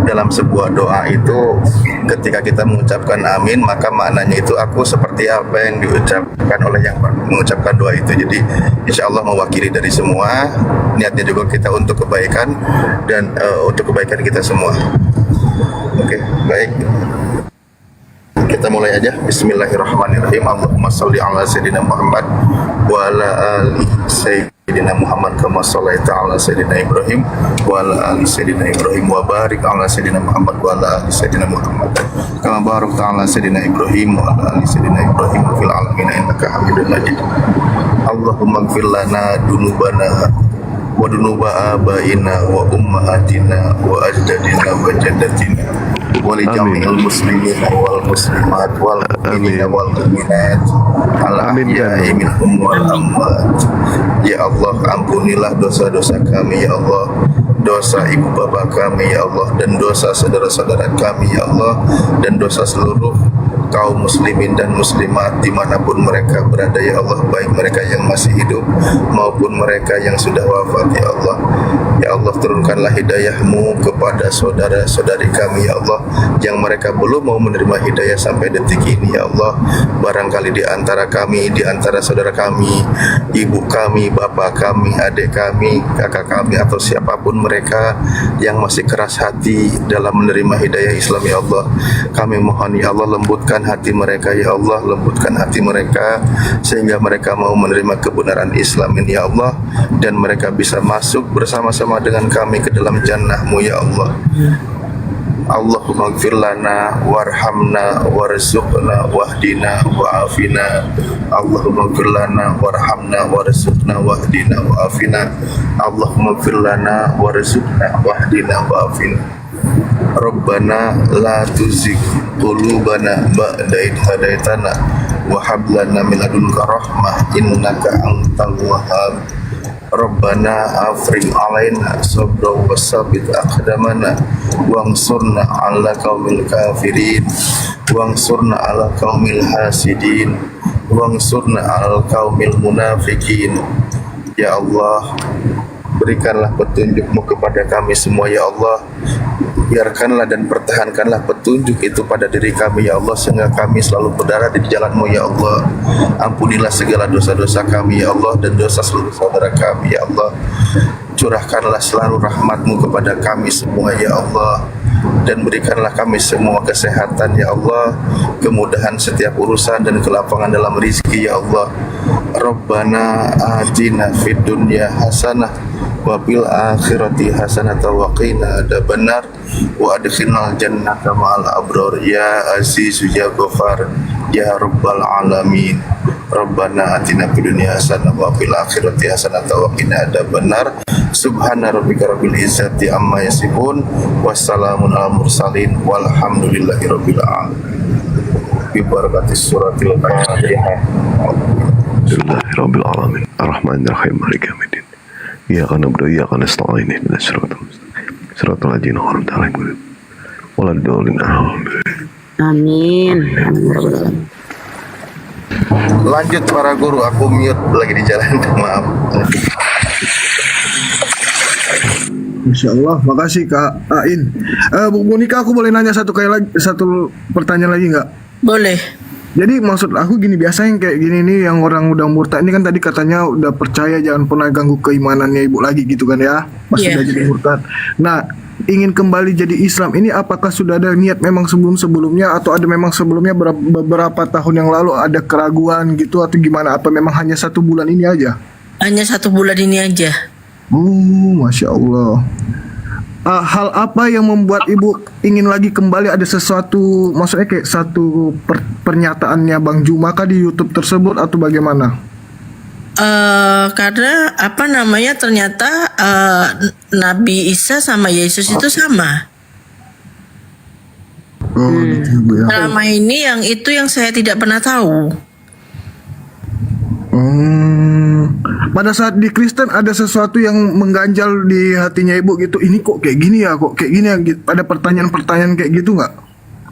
dalam sebuah doa itu ketika kita mengucapkan amin, maka maknanya itu aku seperti apa yang diucapkan oleh yang mengucapkan doa itu. Jadi insya Allah mewakili dari semua, niatnya juga kita untuk kebaikan dan untuk kebaikan kita semua. Oke, baik. Kita mulai aja. Bismillahirrahmanirrahim. Allahumma sholli ala sayyidina Muhammad wa ala ali sayyidina Muhammad kama shallaita ala sayyidina Ibrahim wa ala ali sayyidina Ibrahim wa barik ala sayyidina Muhammad wa ala ali sayyidina Muhammad kama barakta ala sayyidina Ibrahim wa ala ali sayyidina Ibrahim fil alamin innaka Hamidum Majid. Allahumma ighfir lana dunubana wa dunuba abaina wa ummahatina wa ajdadina wa jaddatina wa li jami'il muslimina wal muslimat wal mu'minina wal mu'minat al ahya'i minhum wal amwat. Ya Allah, ampunilah dosa-dosa kami ya Allah, dosa ibu bapak kami ya Allah, dan dosa saudara-saudara kami ya Allah, dan dosa seluruh kaum muslimin dan muslimat dimanapun mereka berada ya Allah, baik mereka yang masih hidup maupun mereka yang sudah wafat ya Allah. Ya Allah, turunkanlah hidayah-Mu kepada saudara-saudari kami ya Allah, yang mereka belum mau menerima hidayah sampai detik ini ya Allah. Barangkali di antara kami, di antara saudara kami, ibu kami, bapak kami, adik kami, kakak kami, atau siapapun mereka yang masih keras hati dalam menerima hidayah Islam ya Allah, kami mohon ya Allah, lembutkan hati mereka ya Allah, lembutkan hati mereka sehingga mereka mau menerima kebenaran Islam ini ya Allah, dan mereka bisa masuk bersama-sama dengan kami ke dalam jannah-Mu ya Allah. Allahumma ighfir lana warhamna warzuqna wahdina wa'afina. Allahumma ighfir lana warhamna warzuqna wahdina wa'afina. Allahumma ighfir lana warzuqna wahdina wa'afina. Rabbana la tuzigh qulubana ba'da idh hadaitana wa hab lana min ladunka rahmah innaka antal wahhab. Rabbana afrigh alaina sabra wa sabbit aqdamana wansurna 'ala qaumil kafirin wansurna 'ala qaumil hasidin wansurna 'ala qaumil munafikin. Ya Allah, berikanlah petunjuk-Mu kepada kami semua ya Allah, Biarkanlah dan pertahankanlah petunjuk itu pada diri kami ya Allah, sehingga kami selalu berdarah di jalan-Mu ya Allah. Ampunilah segala dosa-dosa kami ya Allah, dan dosa seluruh saudara kami ya Allah. Curahkanlah selalu rahmat-Mu kepada kami semua ya Allah, dan berikanlah kami semua kesehatan ya Allah, kemudahan setiap urusan dan kelapangan dalam rizki ya Allah. Rabbana atina fid dunya hasanah wa fil akhirati hasanah wa qina adzabannar wa adkhilnal jannata ma'al abrar ya aziz ya ghafar ya rabbal alamin. Rabbana atina fid dunya hasanah wa fil akhirati hasanah wa qina adzabannar. Subhana rabbika rabbil izzati amma yasifun, wassalamun alal mursalin, walhamdulillahi rabbil alamin. Bi barakatis suratil Fatihah. Alhamdulillahirabbil alamin. Arrahmanirrahim. Maliki yaumiddin. Iyyaka na'budu wa iyyaka nasta'in. Ihdinas siratal mustaqim. Siratal ladzina an'amta 'alaihim. Waladdallin. Amin. Lanjut para guru, aku mute lagi di jalan. Maaf. Insya Allah, makasih Kak Ain. Bu Monika, aku boleh nanya satu pertanyaan lagi nggak? Boleh. Jadi maksud aku gini, biasanya yang kayak gini nih, yang orang udah murtad ini kan tadi katanya udah percaya, jangan pernah ganggu keimanannya ibu lagi gitu kan ya, pas Iya. udah jadi murtad. Nah, ingin kembali jadi Islam ini apakah sudah ada niat memang sebelumnya atau ada memang sebelumnya beberapa tahun yang lalu ada keraguan gitu atau gimana? Apa memang hanya 1 bulan ini aja? Hanya 1 bulan ini aja. Masya Allah. Hal apa yang membuat ibu ingin lagi kembali? Ada sesuatu, maksudnya kayak satu pernyataannya Bang Juma kah di YouTube tersebut atau bagaimana? Karena apa namanya, ternyata Nabi Isa sama Yesus itu sama. Gitu ya. Selama ini yang itu yang saya tidak pernah tahu. Pada saat di Kristen ada sesuatu yang mengganjal di hatinya ibu gitu. Ini kok kayak gini ya, kok kayak gini ya. Ada pertanyaan-pertanyaan kayak gitu nggak?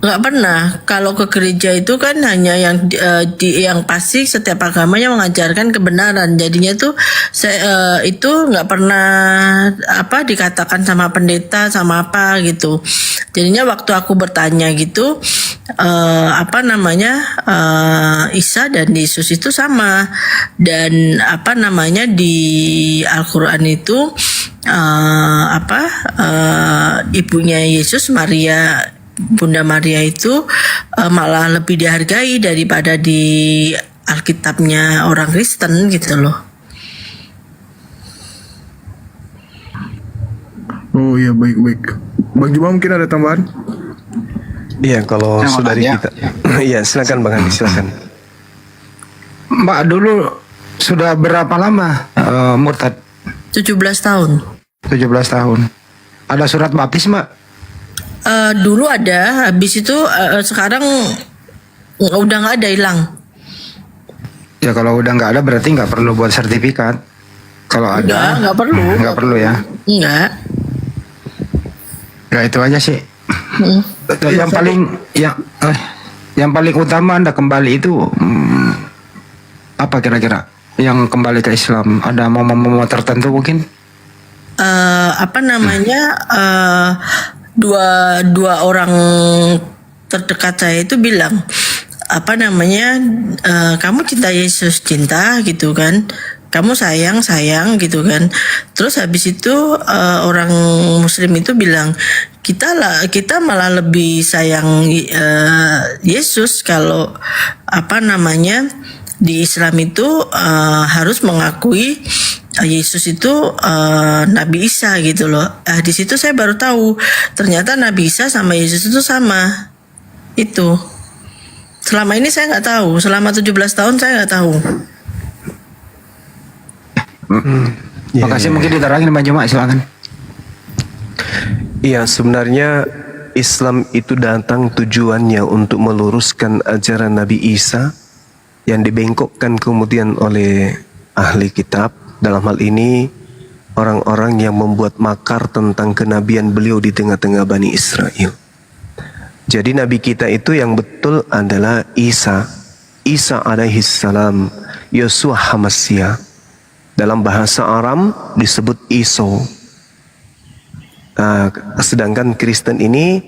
Nggak pernah. Kalau ke gereja itu kan hanya yang pasti setiap agamanya mengajarkan kebenaran. Jadinya tuh saya itu nggak pernah dikatakan sama pendeta sama apa gitu. Jadinya waktu aku bertanya gitu, Isa dan Yesus itu sama, dan di Al-Quran itu ibunya Yesus, Maria, Bunda Maria itu malah lebih dihargai daripada di Alkitabnya orang Kristen gitu loh. Oh iya, baik. Bang Juma mungkin ada tambahan? Iya, kalau saudari kita. Iya, silakan Bang Andi, silakan. Mbak dulu sudah berapa lama murtad? 17 tahun. 17 tahun. Ada surat baptis, Mbak? Dulu ada, habis itu sekarang udah nggak ada, hilang. Ya kalau udah nggak ada berarti nggak perlu buat sertifikat. Kalau ada Nggak perlu. Nggak perlu ya. Enggak. Ya itu aja sih. Yang paling utama Anda kembali itu apa kira-kira? Yang kembali ke Islam ada momen-momen tertentu mungkin? Dua orang terdekat saya itu bilang kamu cinta Yesus, cinta gitu kan, kamu sayang gitu kan. Terus habis itu orang Muslim itu bilang kita malah lebih sayang Yesus kalau di Islam itu harus mengakui Yesus itu Nabi Isa gitu loh. Di situ saya baru tahu ternyata Nabi Isa sama Yesus itu sama. Itu selama ini saya nggak tahu. Selama 17 tahun saya nggak tahu. Makasih, mungkin diterangin Mbak Juma, silakan. Iya, sebenarnya Islam itu datang tujuannya untuk meluruskan ajaran Nabi Isa yang dibengkokkan kemudian oleh ahli kitab. Dalam hal ini orang-orang yang membuat makar tentang kenabian beliau di tengah-tengah Bani Israel. Jadi Nabi kita itu yang betul adalah Isa alaihi salam, Yosua Hamasya. Dalam bahasa Aram disebut Iso. Sedangkan Kristen ini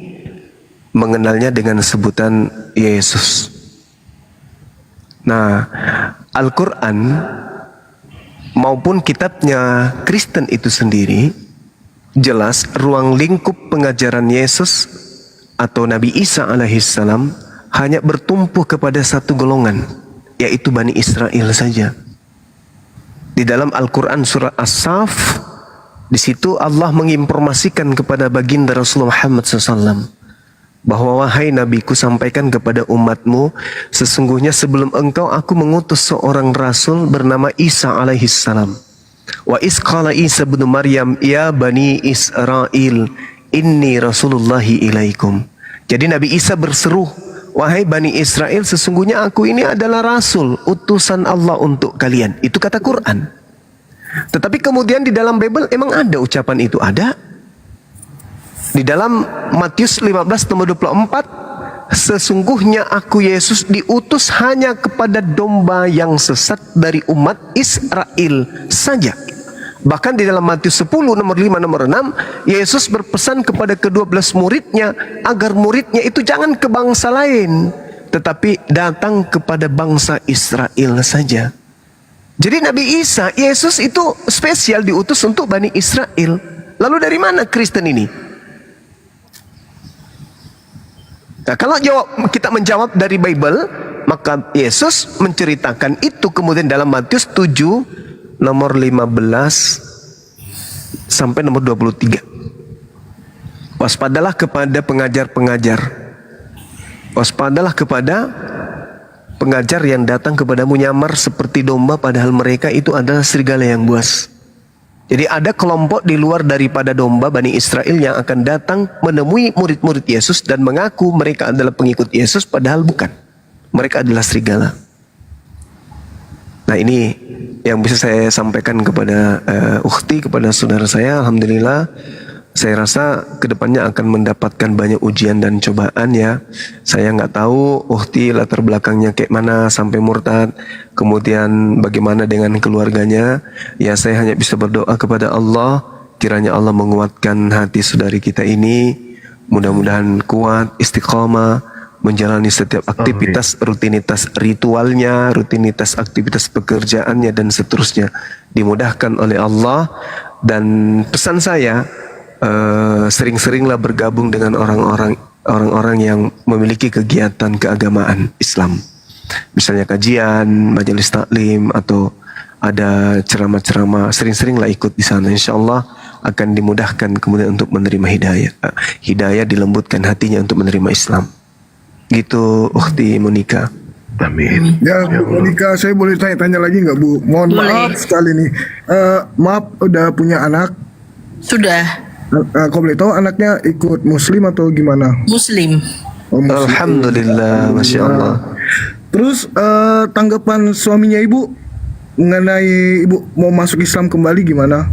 mengenalnya dengan sebutan Yesus. Nah, Al-Quran maupun kitabnya Kristen itu sendiri jelas ruang lingkup pengajaran Yesus atau Nabi Isa alaihissalam hanya bertumpu kepada satu golongan, yaitu Bani Israel saja. Di dalam Al-Quran surah As-Saf, di situ Allah menginformasikan kepada baginda Rasulullah Muhammad SAW bahwa wahai Nabiku, sampaikan kepada umatmu, sesungguhnya sebelum engkau aku mengutus seorang rasul bernama Isa alaihissalam. Wa isqala Isa bin Maryam ya bani Israel inni rasulullahi ilaikum. Jadi Nabi Isa berseru, wahai Bani Israel, sesungguhnya aku ini adalah rasul, utusan Allah untuk kalian. Itu kata Quran. Tetapi kemudian di dalam Bible emang ada ucapan itu? Ada. Di dalam Matius 15 nomor 24, sesungguhnya aku Yesus diutus hanya kepada domba yang sesat dari umat Israel saja. Bahkan di dalam Matius 10 nomor 5 nomor 6, Yesus berpesan kepada ke-12 muridnya agar muridnya itu jangan ke bangsa lain, tetapi datang kepada bangsa Israel saja. Jadi Nabi Isa, Yesus itu spesial diutus untuk Bani Israel. Lalu dari mana Kristen ini? Nah, kalau kita menjawab dari Bible, maka Yesus menceritakan itu kemudian dalam Matius 7 nomor 15 sampai nomor 23. Waspadalah kepada pengajar-pengajar. Waspadalah kepada pengajar yang datang kepadamu nyamar seperti domba, padahal mereka itu adalah serigala yang buas. Jadi ada kelompok di luar daripada domba Bani Israel yang akan datang menemui murid-murid Yesus dan mengaku mereka adalah pengikut Yesus, padahal bukan. Mereka adalah serigala. Nah, ini yang bisa saya sampaikan kepada ukhti, kepada saudara saya. Alhamdulillah, saya rasa kedepannya akan mendapatkan banyak ujian dan cobaan ya. Saya nggak tahu ukhti latar belakangnya kayak mana sampai murtad, kemudian bagaimana dengan keluarganya. Ya, saya hanya bisa berdoa kepada Allah, kiranya Allah menguatkan hati saudari kita ini, mudah-mudahan kuat, istiqamah, menjalani setiap aktivitas, rutinitas ritualnya, rutinitas aktivitas pekerjaannya dan seterusnya dimudahkan oleh Allah. Dan pesan saya, sering-seringlah bergabung dengan orang-orang yang memiliki kegiatan keagamaan Islam. Misalnya kajian, majelis taklim, atau ada ceramah-ceramah, sering-seringlah ikut di sana. Insya Allah akan dimudahkan kemudian untuk menerima hidayah. Hidayah dilembutkan hatinya untuk menerima Islam. Gitu, ukhti Monika. Amin. Ya, Bu Monika, saya boleh tanya-tanya lagi nggak, Bu? Mohon maaf sekali nih. Maaf, udah punya anak? Sudah. Kau boleh tahu anaknya ikut Muslim atau gimana? Muslim. Oh, Muslim. Alhamdulillah, Masya Allah. Terus tanggapan suaminya Ibu mengenai Ibu mau masuk Islam kembali gimana?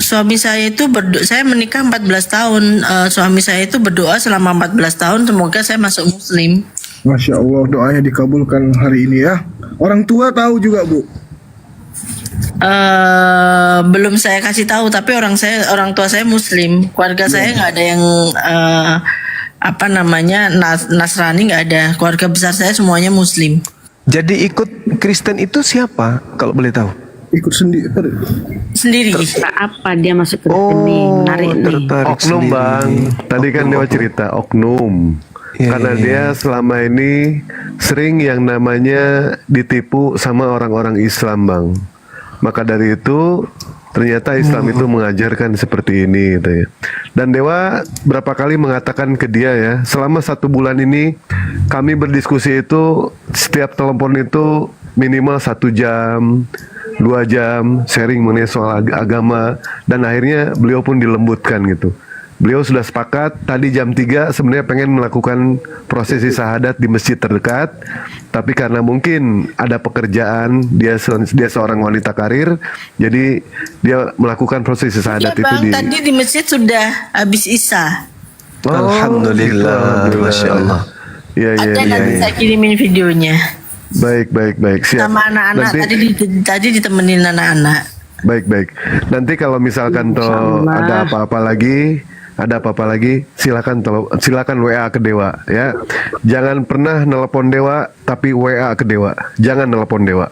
Suami saya itu saya menikah 14 tahun. Suami saya itu berdoa selama 14 tahun semoga saya masuk Muslim. Masya Allah, doanya dikabulkan hari ini ya. Orang tua tahu juga, Bu? Belum saya kasih tahu, tapi orang tua saya Muslim. Keluarga saya nggak ada yang Nasrani, nggak ada. Keluarga besar saya semuanya Muslim. Jadi ikut Kristen itu siapa kalau boleh tahu? Ikut Sendiri. Apa dia masuk ke sini? Menarik nih. Oknum sendiri. Bang, tadi kan dia cerita oknum. Karena dia selama ini sering yang namanya ditipu sama orang-orang Islam, Bang. Maka dari itu ternyata Islam itu mengajarkan seperti ini gitu ya. Dan Dewa berapa kali mengatakan ke dia ya, selama 1 bulan ini kami berdiskusi itu setiap telepon itu minimal 1 jam, 2 jam sharing mengenai soal agama, dan akhirnya beliau pun dilembutkan gitu. Beliau sudah sepakat tadi jam 3 sebenarnya pengen melakukan prosesi syahadat di masjid terdekat, tapi karena mungkin ada pekerjaan, dia seorang wanita karir, jadi dia melakukan prosesi syahadat itu Bang, tadi di masjid sudah habis Isya. Alhamdulillah, Masya Allah. Ada nanti saya kirimin videonya. Baik, siap. Sama anak-anak, tadi ditemenin anak-anak. Baik. Nanti kalau misalkan toh ada apa-apa lagi, silakan WA ke Dewa ya. Jangan pernah nelpon Dewa tapi WA ke Dewa. Jangan nelpon Dewa.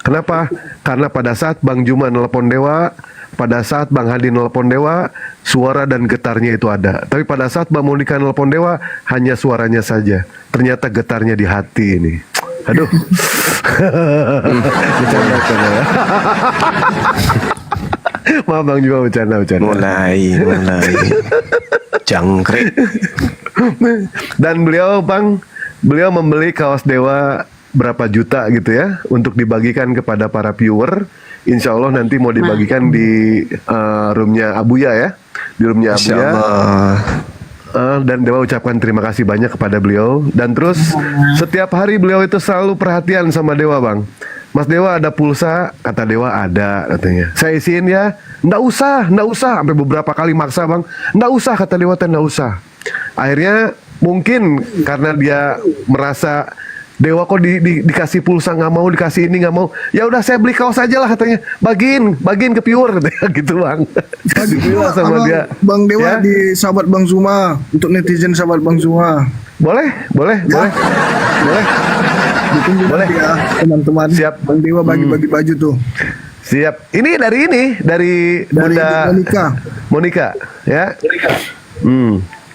Kenapa? Karena pada saat Bang Juma nelpon Dewa, pada saat Bang Hadi nelpon Dewa, suara dan getarnya itu ada. Tapi pada saat Bang Monika nelpon Dewa, hanya suaranya saja. Ternyata getarnya di hati ini. Aduh. Bercanda ya. Maaf Bang Juma, bercanda. Mulai jangkrik. Dan beliau membeli kaos Dewa berapa juta gitu ya untuk dibagikan kepada para viewer. Insya Allah nanti mau dibagikan di roomnya Abuya ya, di roomnya Abuya. Dan Dewa ucapkan terima kasih banyak kepada beliau. Dan terus setiap hari beliau itu selalu perhatian sama Dewa, Bang. Mas Dewa ada pulsa? Kata Dewa ada katanya. Saya isiin ya. Nggak usah. Sampai beberapa kali maksa, Bang. Nggak usah, kata Dewa, nggak usah. Akhirnya mungkin karena dia merasa Dewa kok dikasih pulsa nggak mau, dikasih ini nggak mau. Ya udah saya beli kaos aja lah katanya. Bagiin ke viewer katanya gitu, Bang. Alhamdulillah sama dia. Bang Dewa ya? Di sahabat Bang Zuma, untuk netizen sahabat Bang Zuma. Boleh. Boleh ya, teman-teman. Siap. Bang Dewa bagi-bagi baju tuh. Siap. Ini dari Bunda Monika ya.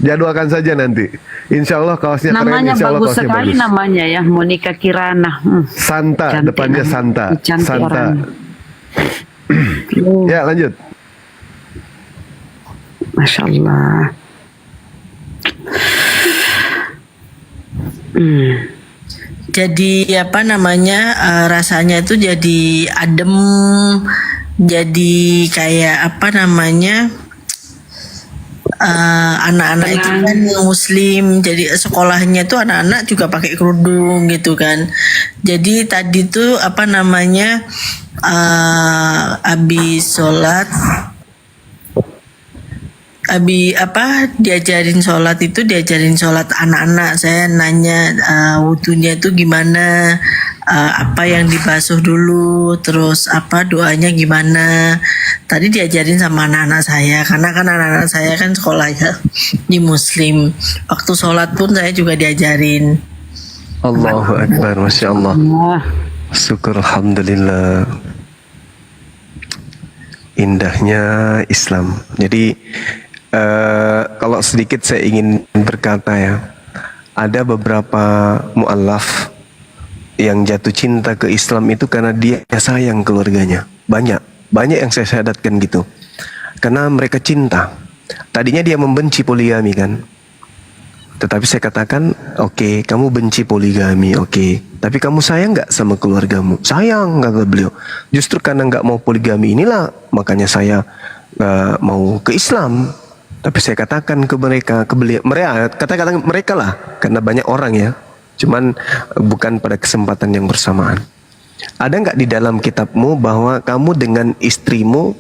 Jadwalkan saja nanti. Insya Allah kaosnya namanya keren. Insya Allah bagus kaosnya sekali bagus. Namanya ya, Monika Kirana. Santa, cantik depannya Santa. Santa. Ya lanjut. Masya Allah. Jadi apa namanya, rasanya itu jadi adem, jadi kayak apa namanya, anak-anak itu kan muslim, jadi sekolahnya tuh anak-anak juga pakai kerudung gitu kan. Jadi tadi tuh apa namanya, habis sholat, diajarin sholat anak-anak. Saya nanya wudhunya itu gimana, apa yang dibasuh dulu, terus apa doanya gimana. Tadi diajarin sama anak-anak saya, karena kan anak-anak saya kan sekolahnya di muslim. Waktu sholat pun saya juga diajarin. Allahu Akbar, Masya Allah. Syukur, Alhamdulillah. Indahnya Islam. Jadi kalau sedikit saya ingin berkata ya, ada beberapa mu'allaf yang jatuh cinta ke Islam itu karena dia sayang keluarganya. Banyak yang saya syahadatkan gitu. Karena mereka cinta. Tadinya dia membenci poligami kan. Tetapi saya katakan, oke, kamu benci poligami, oke. Tapi kamu sayang nggak sama keluargamu? Sayang, kata beliau. Justru karena nggak mau poligami inilah, makanya saya mau ke Islam. Tapi saya katakan ke mereka, katakan mereka lah, karena banyak orang ya. Cuman bukan pada kesempatan yang bersamaan. Ada nggak di dalam kitabmu bahwa kamu dengan istrimu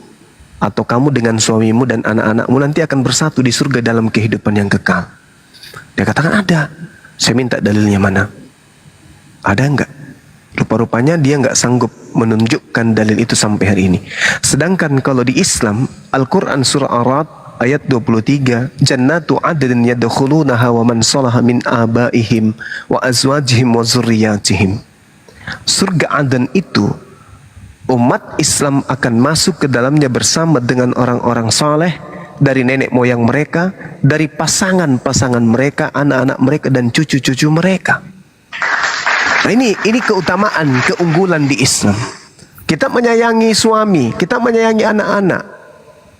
atau kamu dengan suamimu dan anak-anakmu nanti akan bersatu di surga dalam kehidupan yang kekal? Dia katakan ada. Saya minta dalilnya mana? Ada nggak? Rupa-rupanya dia nggak sanggup menunjukkan dalil itu sampai hari ini. Sedangkan kalau di Islam, Al-Quran surah Ar-Ra'd ayat 23, jannatu adnin yadkhulunaha wa man salaha min abaihim wa azwajihim wa zurriyatihim. Surga Aden itu umat Islam akan masuk ke dalamnya bersama dengan orang-orang saleh dari nenek moyang mereka, dari pasangan-pasangan mereka, anak-anak mereka dan cucu-cucu mereka. Nah ini keutamaan, keunggulan di Islam. Kita menyayangi suami, kita menyayangi anak-anak.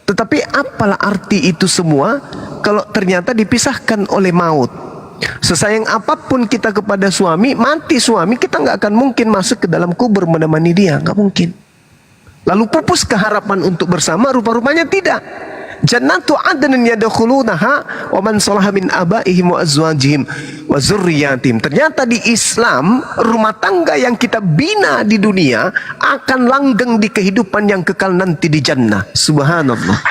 Tetapi apalah arti itu semua kalau ternyata dipisahkan oleh maut? Sesayang apapun kita kepada suami, mati suami, kita nggak akan mungkin masuk ke dalam kubur menemani dia, nggak mungkin. Lalu pupus keharapan untuk bersama? Rupa-rupanya tidak. Jannatu adnin yadkhulunaha wa man salaha min abaihim wa azwajihim wa zurriyatihim. Ternyata di Islam, rumah tangga yang kita bina di dunia akan langgeng di kehidupan yang kekal nanti di jannah. Subhanallah.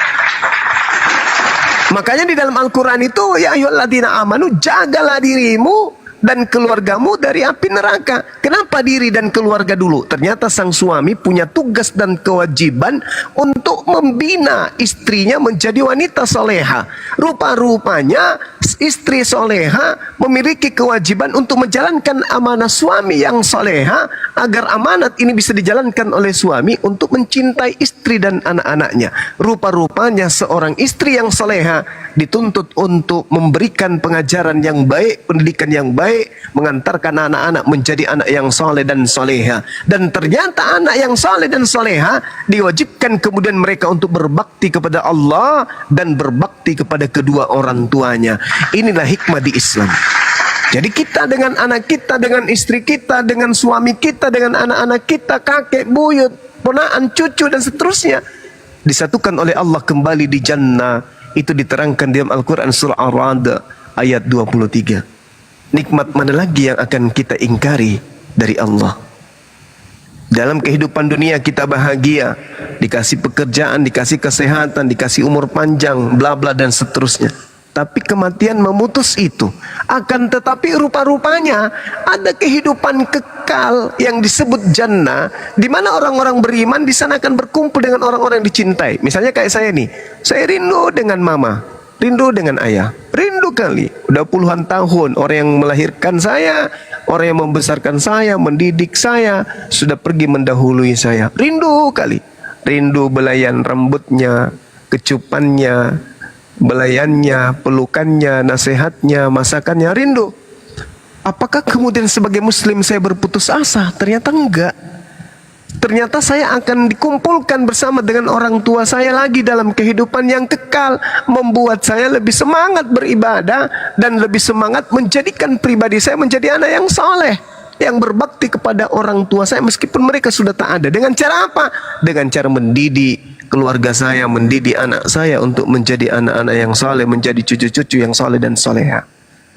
Makanya di dalam Al-Quran itu, ya ayyuhalladzina amanu, jagalah dirimu dan keluargamu dari api neraka. Kenapa diri dan keluarga dulu? Ternyata sang suami punya tugas dan kewajiban untuk membina istrinya menjadi wanita soleha. Rupa-rupanya istri soleha memiliki kewajiban untuk menjalankan amanah suami yang soleha, agar amanat ini bisa dijalankan oleh suami untuk mencintai istri dan anak-anaknya. Rupa-rupanya seorang istri yang soleha dituntut untuk memberikan pengajaran yang baik, pendidikan yang baik, mengantarkan anak-anak menjadi anak yang soleh dan soleha. Dan ternyata anak yang soleh dan soleha diwajibkan kemudian mereka untuk berbakti kepada Allah dan berbakti kepada kedua orang tuanya. Inilah hikmah di Islam. Jadi kita dengan anak kita, dengan istri kita, dengan suami kita, dengan anak-anak kita, kakek, buyut, ponaan, cucu dan seterusnya disatukan oleh Allah kembali di jannah. Itu diterangkan di dalam Al-Quran surah Ar-Ra'd ayat 23. Nikmat mana lagi yang akan kita ingkari dari Allah? Dalam kehidupan dunia kita bahagia, dikasih pekerjaan, dikasih kesehatan, dikasih umur panjang, bla bla dan seterusnya. Tapi kematian memutus itu. Akan tetapi rupa-rupanya ada kehidupan kekal yang disebut jannah, di mana orang-orang beriman di sana akan berkumpul dengan orang-orang yang dicintai. Misalnya kayak saya nih, saya rindu dengan mama, rindu dengan ayah, rindu kali. Udah puluhan tahun orang yang melahirkan saya, orang yang membesarkan saya, mendidik saya, sudah pergi mendahului saya. Rindu kali. Rindu belayan rambutnya, kecupannya, belayannya, pelukannya, nasihatnya, masakannya, rindu. Apakah kemudian sebagai muslim saya berputus asa? Ternyata enggak. Ternyata saya akan dikumpulkan bersama dengan orang tua saya lagi dalam kehidupan yang kekal, membuat saya lebih semangat beribadah dan lebih semangat menjadikan pribadi saya menjadi anak yang soleh, yang berbakti kepada orang tua saya meskipun mereka sudah tak ada. Dengan cara apa? Dengan cara mendidik keluarga saya, mendidik anak saya untuk menjadi anak-anak yang soleh, menjadi cucu-cucu yang soleh dan soleha.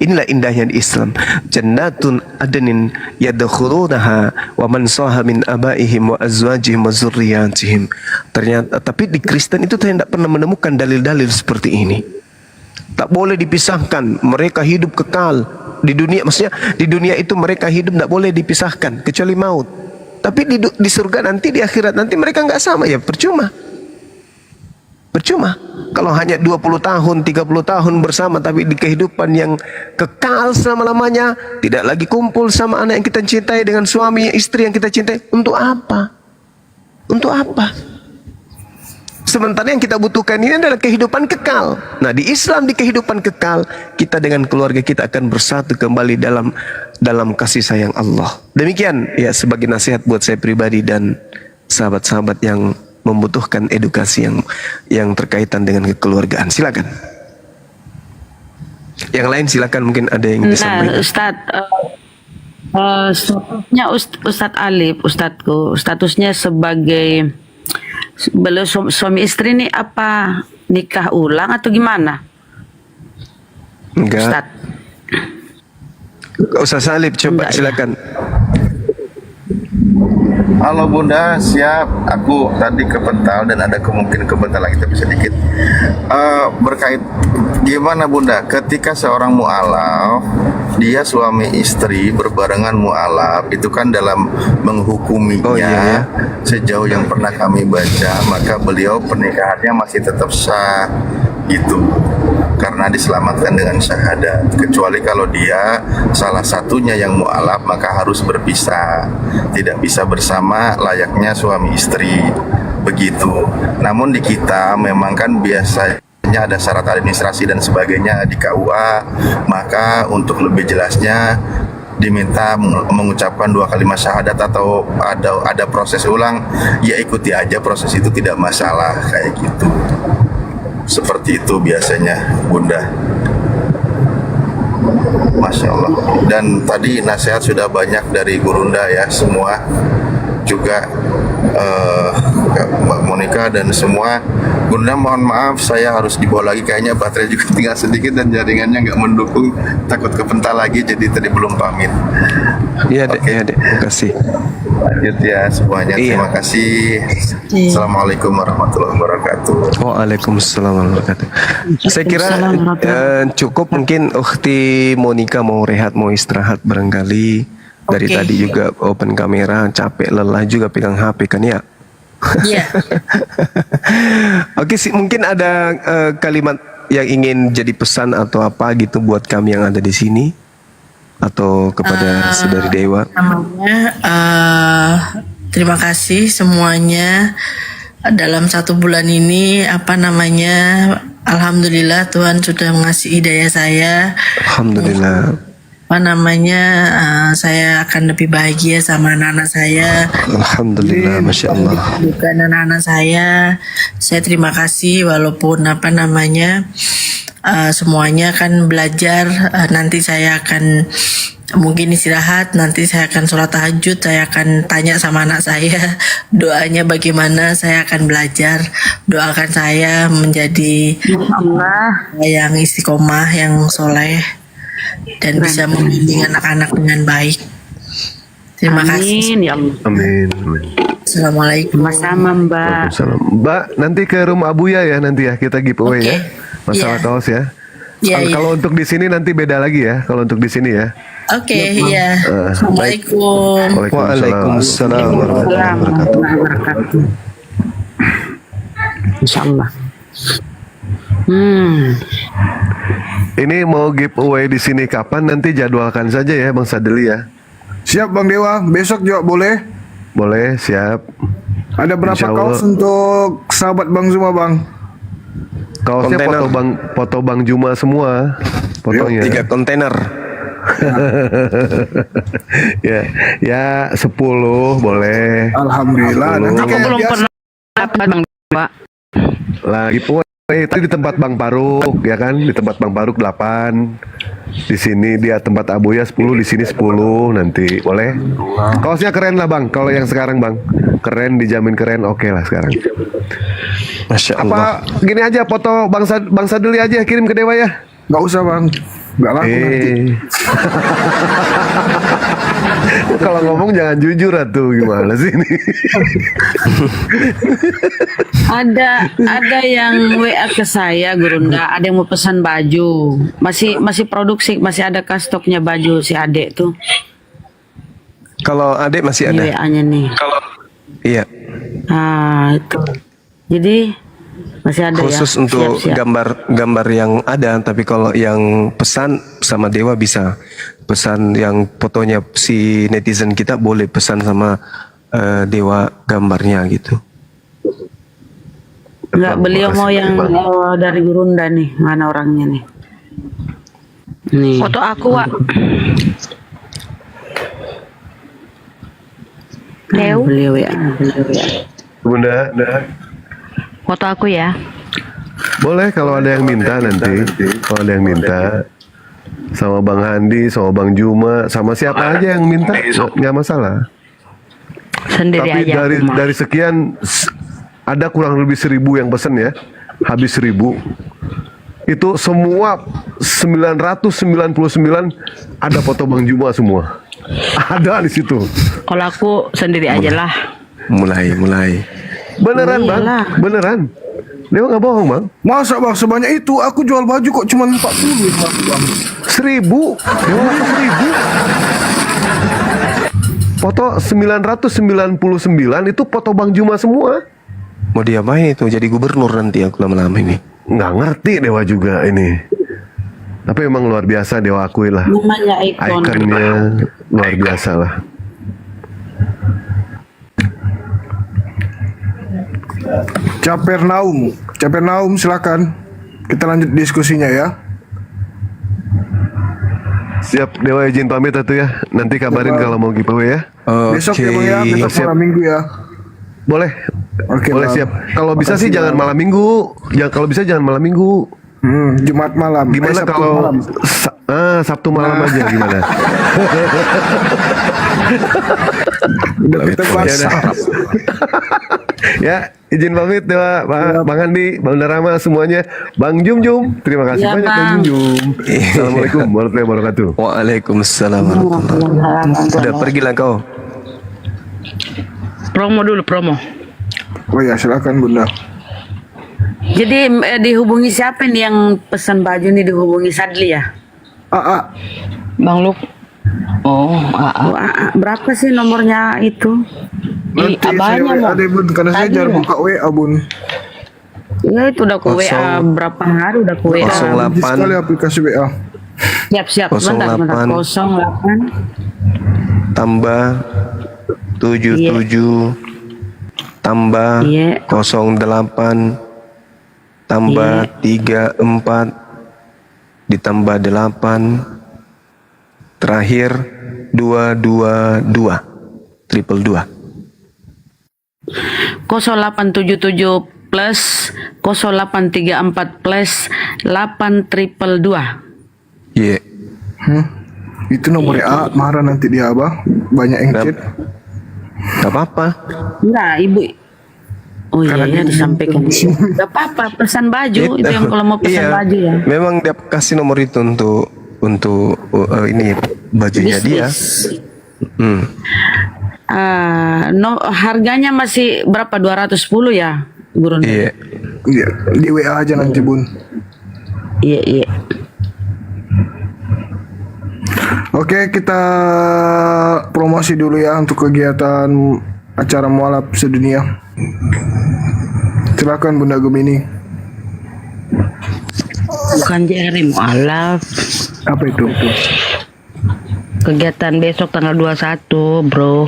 Inilah indahnya di Islam. Jannatun adnin yadkhulunaha wa man saha min abaihim wa azwajihim wa zurriyatihim. Ternyata tapi di Kristen itu tidak pernah menemukan dalil-dalil seperti ini. Tak boleh dipisahkan, mereka hidup kekal di dunia, maksudnya di dunia itu mereka hidup tidak boleh dipisahkan kecuali maut. Tapi di surga nanti, di akhirat nanti mereka enggak sama, ya percuma. Percuma. Kalau hanya 20 tahun, 30 tahun bersama, tapi di kehidupan yang kekal selama-lamanya, tidak lagi kumpul sama anak yang kita cintai, dengan suami, istri yang kita cintai. Untuk apa? Untuk apa? Sementara yang kita butuhkan ini adalah kehidupan kekal. Nah, di Islam, di kehidupan kekal, kita dengan keluarga kita akan bersatu kembali dalam kasih sayang Allah. Demikian ya, sebagai nasihat buat saya pribadi dan sahabat-sahabat yang membutuhkan edukasi yang terkaitan dengan kekeluargaan. Silakan. Yang lain silakan, mungkin ada yang disampaikan. Nah, statusnya Ustadz Alif, Ustadzku, statusnya sebagai beliau suami istri ini apa, nikah ulang atau gimana? Enggak. Ustadz Alif, coba silakan. Halo Bunda, siap. Aku tadi kepental dan ada kemungkinan kepental lagi tapi sedikit. Berkait gimana Bunda, ketika seorang mu'alaf, dia suami istri berbarengan mu'alaf, itu kan dalam menghukuminya, sejauh yang pernah kami baca, maka beliau pernikahannya masih tetap sah gitu, karena diselamatkan dengan syahadat. Kecuali kalau dia salah satunya yang mu'alaf, maka harus berpisah, tidak bisa bersama layaknya suami istri begitu. Namun di kita memang kan biasanya ada syarat administrasi dan sebagainya di KUA, maka untuk lebih jelasnya diminta mengucapkan 2 kalimat syahadat atau ada proses ulang, ya ikuti aja proses itu, tidak masalah kayak gitu. Seperti itu biasanya Bunda. Masya Allah. Dan tadi nasihat sudah banyak dari Gurunda ya, semua juga Mbak Monica dan semua. Gurunda mohon maaf, saya harus dibawa lagi, kayaknya baterai juga tinggal sedikit dan jaringannya nggak mendukung, takut kepental lagi, jadi tadi belum pamit. Iya dek, iya dek, terima kasih. lanjut ya semuanya. Iya. Terima kasih. Assalamualaikum warahmatullahi wabarakatuh. Waalaikumsalam warahmatullahi wabarakatuh. Saya kira cukup mungkin Ukhti Monica mau rehat, mau istirahat barangkali. Dari Oke. tadi juga open kamera, capek, lelah juga pegang HP kan ya. Iya. Oke sih, mungkin ada kalimat yang ingin jadi pesan atau apa gitu buat kami yang ada di sini atau kepada saudari Dewa. Namanya terima kasih semuanya dalam 1 bulan ini alhamdulillah Tuhan sudah mengasih hidayah saya. Alhamdulillah. Saya akan lebih bahagia sama anak-anak saya. Alhamdulillah, masya Allah. Bukan anak-anak saya terima kasih walaupun semuanya kan belajar. Nanti saya akan mungkin istirahat, nanti saya akan sholat tahajud, saya akan tanya sama anak saya doanya bagaimana, saya akan belajar. Doakan saya menjadi yang istiqomah, yang soleh, dan bisa membimbing anak-anak dengan baik. Terima kasih. Amin ya Allah. Amin. Assalamualaikum. Sama-sama Mbak. Waalaikumsalam. Mbak, nanti ke rumah Abuya ya nanti ya kita giveaway Oke. ya. Masalah Iya. kaos ya. Iya, iya. Kalau untuk di sini nanti beda lagi ya. Kalau untuk di sini ya. Oke, iya. Assalamualaikum. Waalaikumsalam warahmatullahi wabarakatuh. Insyaallah. Ini mau giveaway di sini kapan nanti jadwalkan saja ya Bang Sadeli ya. Siap Bang Dewa, besok juga boleh. Boleh, siap. Ada berapa Insya Allah. kaos untuk sahabat Bang Zuma Bang? Kaosnya Kontainer. foto Bang Juma semua. Fotonya. 3 kontainer. ya 10 boleh. Alhamdulillah. Nanti Aku kayak belum biasa. pernah dapat Bang Mbak. Lagi itu di tempat Bang Faruk ya kan, di tempat Bang Faruk 8. Di sini dia tempat Abuya 10, di sini 10 nanti. Boleh? Kaosnya keren lah Bang, kalau yang sekarang Bang. Keren, dijamin keren, oke lah sekarang. Masya Allah. Apa gini aja foto Bang Sadeli aja kirim ke Dewa ya? Nggak usah Bang. Nggak laku nanti. Kalau ngomong jangan jujur atuh, gimana sih ini? Ada yang WA ke saya Gurunda, ada yang mau pesan baju. Masih produksi, masih ada stoknya baju si Adek tuh. Kalau adik masih Ini ada. WA-nya nih. Iya. Ah, itu. Jadi masih ada Khusus ya. untuk Siap-siap. gambar yang ada, tapi kalau yang pesan sama Dewa bisa pesan yang fotonya si netizen kita boleh pesan sama Dewa gambarnya gitu. Enggak, beliau mau yang dari Gurunda nih, mana orangnya nih? Nih. Foto aku, Wak. Beliau ya. Bunda, Foto aku ya. boleh kalau ada yang minta nanti. Kalau ada yang minta sama Bang Handi, sama Bang Juma, sama siapa aja yang minta, nggak masalah. Sendiri Tapi aja aku mah. dari sekian ada kurang lebih 1000 yang pesen ya, habis 1000. Itu semua 999 ada foto Bang Juma semua. Ada di situ. Kalau aku sendiri aja lah. Mulai. Beneran Bang, Iyalah. beneran. Dewa nggak bohong Bang. Masa Bang sebanyak itu? Aku jual baju kok cuma 40 Bang. 1000. Dewa ngasih 1000. Foto 999 itu foto Bang Juma semua. Mau diapain itu? Jadi gubernur nanti aku lama-lama ini. Nggak ngerti Dewa juga ini. Tapi emang luar biasa Dewa akui lah. Namanya ikon. Ikonnya luar biasa lah. Capernaum silakan. Kita lanjut diskusinya ya. Siap Dewa izin pamit atuh ya. Nanti kabarin kalau mau giveaway ya. Besok ya Bang ya, besok Siap. malam minggu ya. Boleh. Oke, Boleh Bang. siap. Kalau bisa Makasih, sih jangan Bang. malam minggu. Kalau bisa jangan malam minggu. Jumat malam. Gimana Sabtu kalau malam. Sabtu malam aja gimana? Udah kita bahas. Ya udah. Ya, izin pamit Dewa, Bang Andi, Bang Darama semuanya, Bang Jum. Terima kasih Ya, banyak Bang. Bang Jum. Assalamualaikum warahmatullahi wabarakatuh. Waalaikumsalam warahmatullahi wabarakatuh. Udah pergilah kau. Promo dulu, promo. Oh ya, silakan Bunda. Jadi dihubungi siapa nih yang pesan baju nih, dihubungi Sadli ya? Bang Luk. Oh, Oh, berapa sih nomornya itu? Nanti abahnya saya mau. ada Bun, karena saya Tadi jarang mau. buka WA Bun. Ya itu udah ke WA berapa hari udah ke WA. 08. Di sekali aplikasi WA. Siap. Sebentar. 08 tambah 77 tambah Iya. 08 tambah 34 ditambah 8 terakhir 222 triple 2. 0877 plus 0834 plus 8 triple 2. Iya. Itu nomor A, marah nanti dia Abah. Banyak yang chat. Gak apa-apa. Enggak, Ibu. Oh Karena iya, dia disampaikan. Gak apa-apa, pesan baju itu yang kalau mau pesan Iya. baju ya. Memang dia kasih nomor itu untuk ini bajunya dia. Bisnis. Hmm. Harganya masih berapa? 210 ya, Gurun? Iya. Iya, di WA aja nanti Bun. Iya. Oke, kita promosi dulu ya untuk kegiatan acara mualaf sedunia. Silakan Bunda Gemini. Bukan JRI mualaf. Apa itu? Kegiatan besok tanggal 21, bro.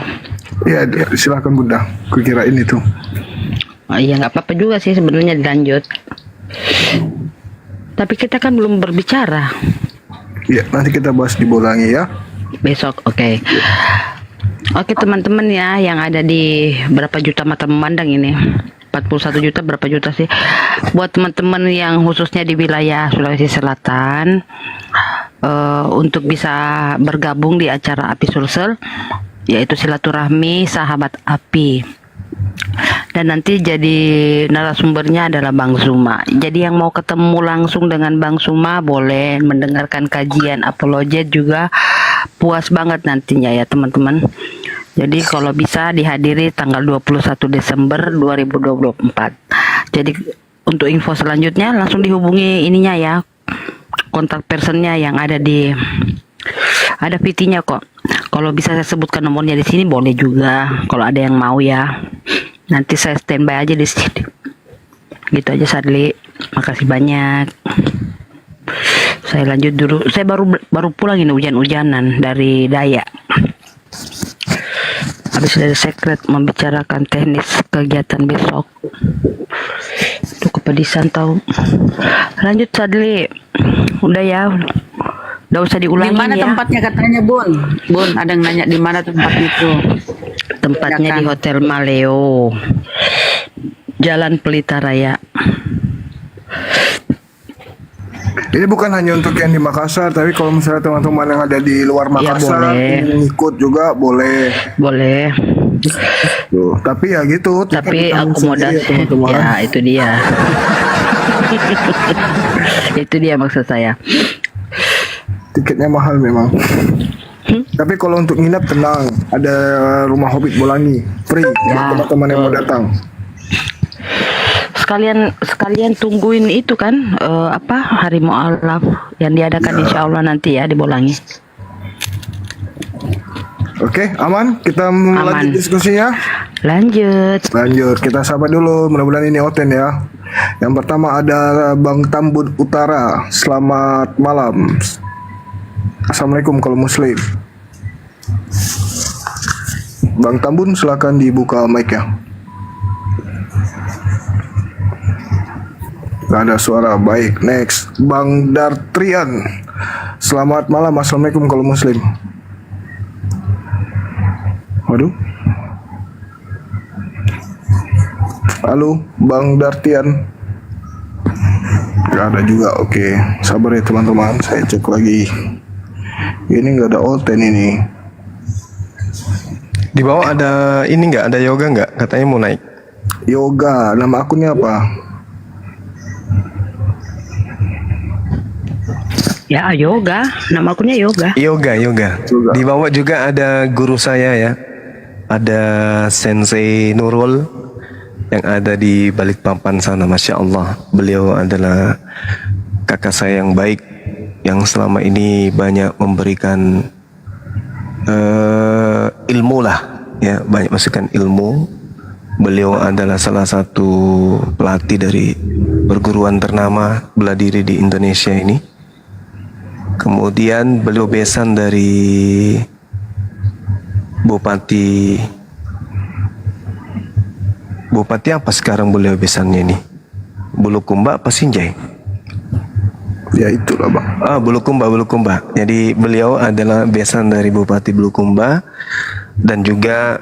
Ya, silakan Bunda. Kukirain itu. Oh, iya nggak apa-apa juga sih sebenarnya dilanjut. Tapi kita kan belum berbicara. Ya, nanti kita bahas di Bolangi ya. Besok, oke. Oke teman-teman ya, yang ada di berapa juta mata memandang ini, 41 juta berapa juta sih? Buat teman-teman yang khususnya di wilayah Sulawesi Selatan, untuk bisa bergabung di acara Api Sulsel, yaitu silaturahmi sahabat api. Dan nanti jadi narasumbernya adalah Bang Zuma. Jadi yang mau ketemu langsung dengan Bang Zuma boleh mendengarkan kajian apologet juga, puas banget nantinya ya teman-teman. Jadi kalau bisa dihadiri tanggal 21 Desember 2024. Jadi untuk info selanjutnya langsung dihubungi ininya ya, kontak personnya yang ada VT-nya kok. Kalau bisa saya sebutkan nomornya di sini boleh juga kalau ada yang mau ya. Nanti saya standby aja di sini. Gitu aja Sadli. Makasih banyak. Saya lanjut dulu. Saya baru pulang ini hujan-hujanan dari Dayak. Habis dari sekret membicarakan teknis kegiatan besok. Itu kepedisan tahu. Lanjut Sadli. Udah ya. Udah usah diulangin Di mana ya. tempatnya katanya Bun? Bun, ada yang nanya di mana tempat itu? Tempatnya di Hotel Maleo, Jalan Pelita Raya. Ini bukan hanya untuk yang di Makassar, tapi kalau misalnya teman-teman yang ada di luar Makassar boleh. ingin ikut juga boleh. Boleh. Tuh, tapi ya gitu. Tapi tiket ditanggung sendiri ya, akomodasi, teman-teman. ya itu dia. Itu dia maksud saya. Tiketnya mahal memang. Tapi kalau untuk nginap tenang, ada rumah Hobbit Bolangi free Ya, buat teman-teman yang mau datang. Sekalian tungguin itu kan hari mualaf yang diadakan insya Allah nanti ya di Bolangi. Oke, aman? Kita lanjut diskusinya? Lanjut. Kita sahabat dulu, mudah-mudahan ini oten ya. Yang pertama ada Bang Tambun Utara. Selamat malam. Assalamualaikum kalau muslim. Bang Tambun silakan dibuka mic ya. Gak ada suara. Baik, next Bang Dartrian. Selamat malam. Assalamualaikum kalau muslim. Waduh. Halo Bang Dartian. Gak ada juga. Oke, sabar ya teman-teman, saya cek lagi. Ini nggak ada Olten ini. Di bawah ada ini nggak? Ada yoga nggak? Katanya mau naik. Yoga, nama akunnya apa? Ya yoga, nama akunnya yoga. Yoga. Di bawah juga ada guru saya ya. ada Sensei Nurul yang ada di Balikpapan sana. Masya Allah, beliau adalah kakak saya yang baik, yang selama ini banyak memberikan ilmu lah, ya, banyak masukan ilmu. Beliau adalah salah satu pelatih dari perguruan ternama bela diri di Indonesia ini. Kemudian beliau besan dari Bupati apa sekarang beliau besannya ini? Bulukumba apa Sinjai? Ya itulah bang. Bulukumba. Jadi beliau adalah besan dari Bupati Bulukumba dan juga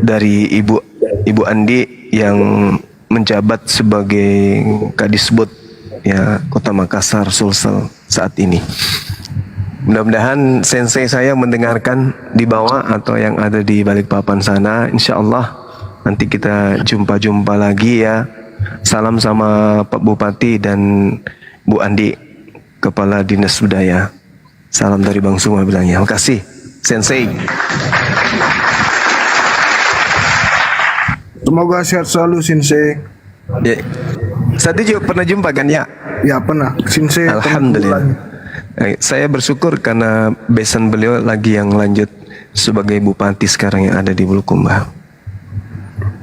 dari Ibu Andi yang menjabat sebagai Kadisbud ya Kota Makassar Sulsel saat ini. Mudah-mudahan sensei saya mendengarkan di bawah atau yang ada di Balikpapan sana. Insya Allah nanti kita jumpa lagi ya. Salam sama Pak Bupati dan Bu Andi, Kepala Dinas Budaya. Salam dari Bang Suma bilangnya. Makasih sensei. Semoga sehat selalu Sensei. Ya. Tadi juga pernah jumpa kan ya? Ya pernah. Sensei. Alhamdulillah. Saya bersyukur karena besan beliau lagi yang lanjut sebagai bupati sekarang yang ada di Bulukumba.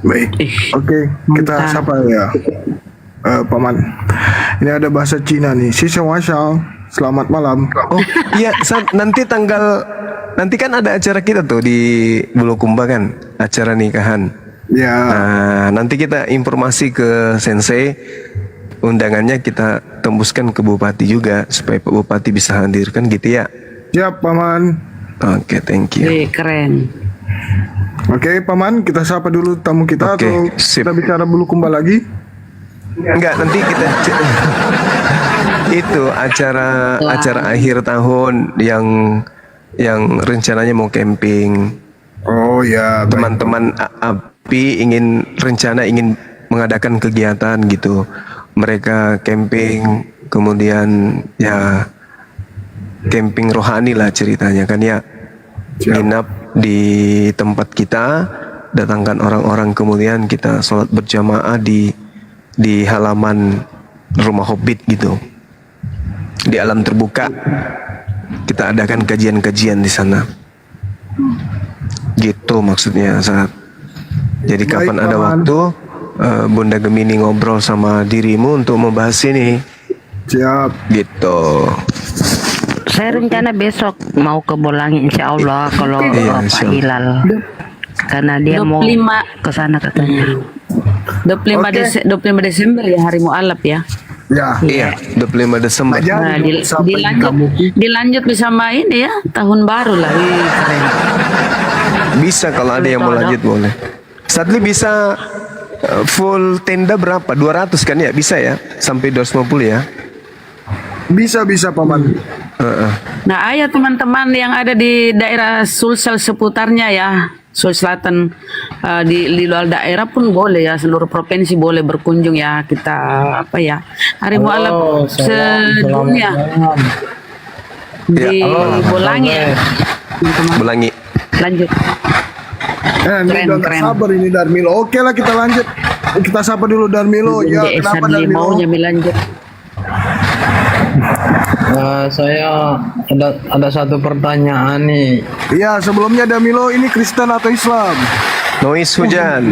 Baik. Oke, kita sapa ya. Paman. Ini ada bahasa Cina nih. Sisawasal. Selamat malam. Oh iya, nanti kan ada acara kita tuh di Bulukumba kan, acara nikahan. Ya. Nah, nanti kita informasi ke Sensei, undangannya kita tembuskan ke Bupati juga supaya Pak Bupati bisa hadirkan gitu ya. Siap Paman. Oke, thank you. Keren. Oke Paman, kita sapa dulu tamu kita atau kita bicara Bulukumba lagi? Enggak, nanti kita itu acara akhir tahun yang rencananya mau camping. Oh ya, teman-teman API ingin mengadakan kegiatan gitu. Mereka camping, kemudian ya camping rohani lah ceritanya kan ya. Nginap di tempat kita, datangkan orang-orang, kemudian kita sholat berjamaah di halaman rumah Hobbit gitu. Di alam terbuka. Kita adakan kajian-kajian di sana. Gitu maksudnya saat. Jadi kapan ada waktu Bunda Gemini ngobrol sama dirimu untuk membahas ini. Siap. Gitu. Saya rencana besok mau ke Bolangi insya Allah kalau Pak Hilal. Karena dia mau ke sana katanya. 25 Desember ya hari mualaf ya. Ya. Iya, 25 Desember. Nah, dilanjut bersama ini ya tahun baru lah. Keren. Bisa kalau ada yang mau lanjut boleh. Sadli bisa full tenda berapa? 200 kan ya? Bisa ya? Sampai 250 ya? Bisa Paman. Nah, ayo teman-teman yang ada di daerah Sulsel seputarnya ya, Sulawesi Selatan, di luar daerah pun boleh ya, seluruh provinsi boleh berkunjung ya, kita apa ya, hari mualaf sedunia di Bolangi ya. Bolangi. Lanjut. Ini udah gak sabar ini Darmilo. Oke lah kita lanjut. Kita sapa dulu Darmilo. Ya kenapa Darmilo? Lanjut. Saya ada satu pertanyaan nih. Iya, sebelumnya Darmilo ini Kristen atau Islam? Noise hujan.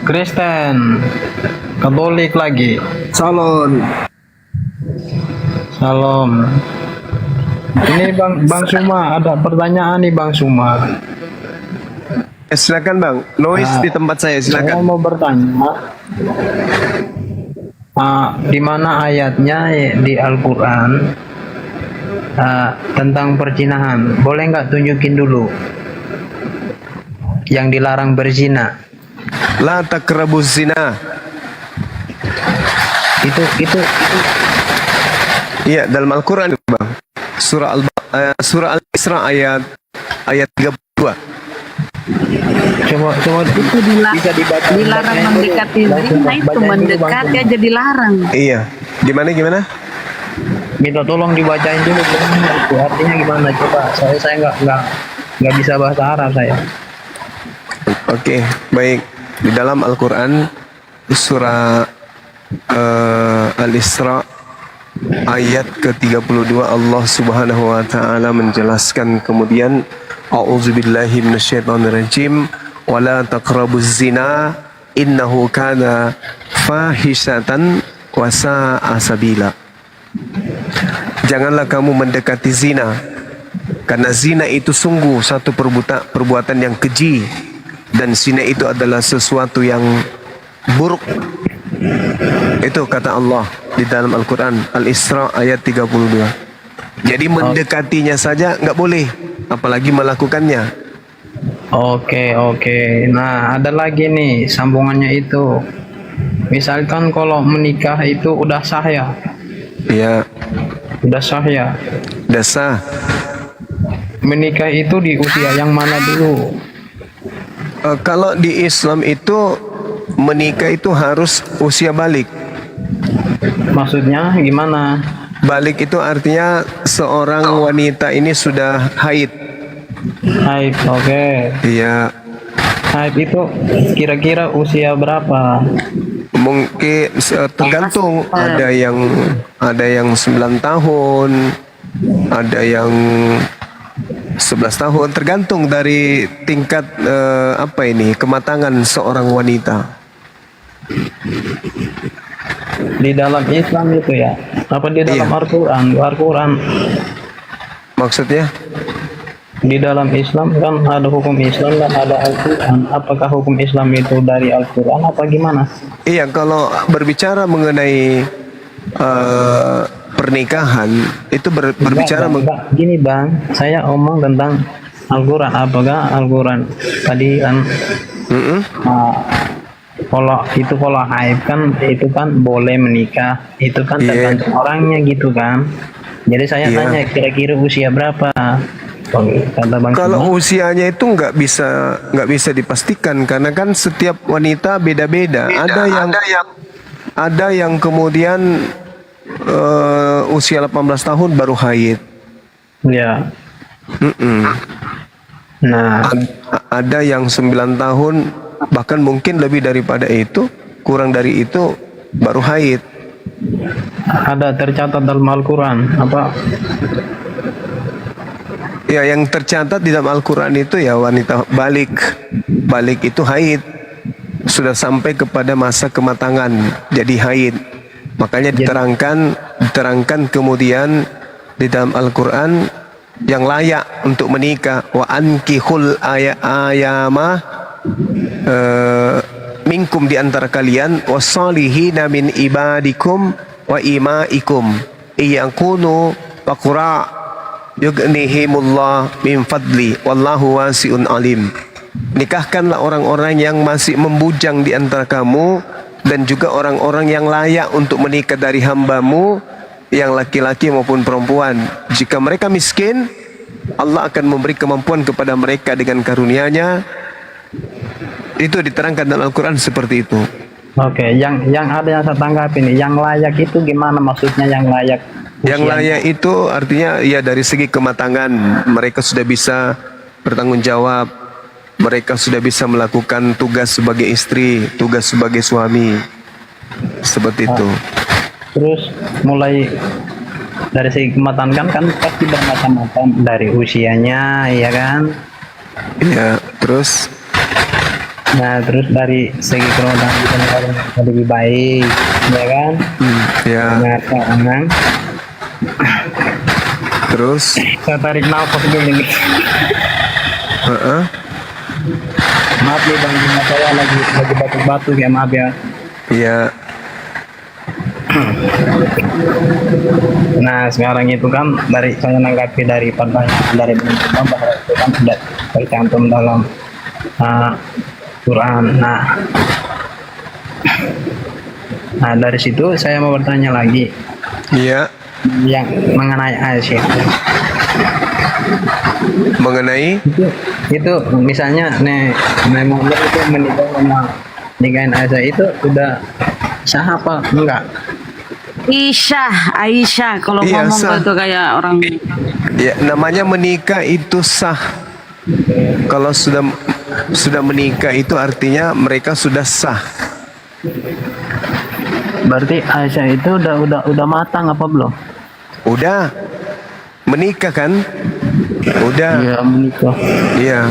Kristen, Katolik lagi. Salam. Ini Bang Suma, ada pertanyaan nih Bang Suma. Silakan Bang, noise di tempat saya, silakan. Saya mau bertanya, di mana ayatnya di Al-Quran tentang perzinahan? Boleh nggak tunjukin dulu yang dilarang berzina? La taqrabuz zina. Itu. Iya, dalam Al-Quran Bang. Surah Al-Isra ayat 32. Coba Itu dilarang mendekati zina, itu mendekati aja dilarang. Iya. Gimana? Minta tolong dibacain dulu itu artinya gimana, coba. Saya nggak nggak bisa bahasa Arab saya. Oke, baik. Di dalam Al-Quran surah Al-Isra ayat ke-32 Allah Subhanahu wa taala menjelaskan kemudian A'udzubillahi minasyaitonirrajim wala taqrabuz zina innahu kana fahisatan wa sa'a sabila. Janganlah kamu mendekati zina, karena zina itu sungguh satu perbuatan yang keji, dan zina itu adalah sesuatu yang buruk. Itu kata Allah di dalam Al-Quran Al-Isra ayat 32. Jadi mendekatinya saja nggak boleh, apalagi melakukannya. Oke. Nah, ada lagi nih sambungannya itu. Misalkan kalau menikah itu udah sah ya? Ya. Udah sah ya? Udah sah. Menikah itu di usia yang mana dulu? Kalau di Islam itu menikah itu harus usia balik. Maksudnya gimana? Balik itu artinya seorang wanita ini sudah haid. Haid, oke. Iya. Haid itu kira-kira usia berapa? Mungkin tergantung, ada yang 9 tahun, ada yang 11 tahun, tergantung dari tingkat kematangan seorang wanita. Di dalam Islam itu ya? Apa di dalam Al-Quran? Al-Quran. Maksudnya? Di dalam Islam kan ada hukum Islam dan ada Al-Quran. Apakah hukum Islam itu dari Al-Quran apa gimana? Iya, kalau berbicara mengenai pernikahan itu berbicara gini bang, saya omong tentang Al-Quran. Apakah Al-Quran tadi kan kalau haid kan itu kan boleh menikah, itu kan tergantung orangnya gitu kan. Jadi saya tanya kira-kira usia berapa? Kata Bang kalau usianya itu nggak bisa dipastikan, karena kan setiap wanita beda-beda. Ada yang kemudian usia 18 tahun baru haid. Ya. Nah, ada yang 9 tahun, bahkan mungkin lebih daripada itu, kurang dari itu baru haid. Ada tercatat dalam Al-Quran apa? Ya, yang tercatat di dalam Al-Quran itu ya wanita balik itu haid, sudah sampai kepada masa kematangan, jadi haid. Makanya diterangkan kemudian di dalam Al-Quran yang layak untuk menikah, wa ankihul ayama minkum, di antara kalian, wassalihina min ibadikum wa imaikum iyakunu faqra yughnihimullah min fadli wallahu wasi'un alim. Nikahkanlah orang-orang yang masih membujang di antara kamu, dan juga orang-orang yang layak untuk menikah dari hambamu, yang laki-laki maupun perempuan. Jika mereka miskin, Allah akan memberi kemampuan kepada mereka dengan karunia-Nya. Itu diterangkan dalam Al-Quran seperti itu. Oke, yang ada yang saya tanggapi ini, yang layak itu gimana maksudnya yang layak? Yang layak itu artinya ya dari segi kematangan, mereka sudah bisa bertanggung jawab, mereka sudah bisa melakukan tugas sebagai istri, tugas sebagai suami, seperti itu. Terus mulai dari segi kematangan kan pasti bermacam-macam, dari usianya, ya kan? Iya, terus. Nah, terus dari segi kematangan lebih baik, ya kan? Ya. Nah, terus saya tarik nafas dulu nih. Maaf nih bang, saya lagi batuk-batuk ya, maaf ya. Iya. Nah, sekarang itu kan dari saya nanggapi dari pertanyaan dari teman-teman bahwa itu kan sudah tercantum dalam Quran. Nah dari situ saya mau bertanya lagi. Iya. Yang mengenai Aisyah. Mengenai itu misalnya Muhammad itu menikah sama nikahin Aisyah itu udah sah apa enggak? Aisyah kalau ngomong sah. itu kayak orang. Ya, namanya menikah itu sah Kalau sudah menikah itu artinya mereka sudah sah. Berarti Aisyah itu udah matang apa belum? Udah menikah kan? Udah. Iya, menikah. Iya.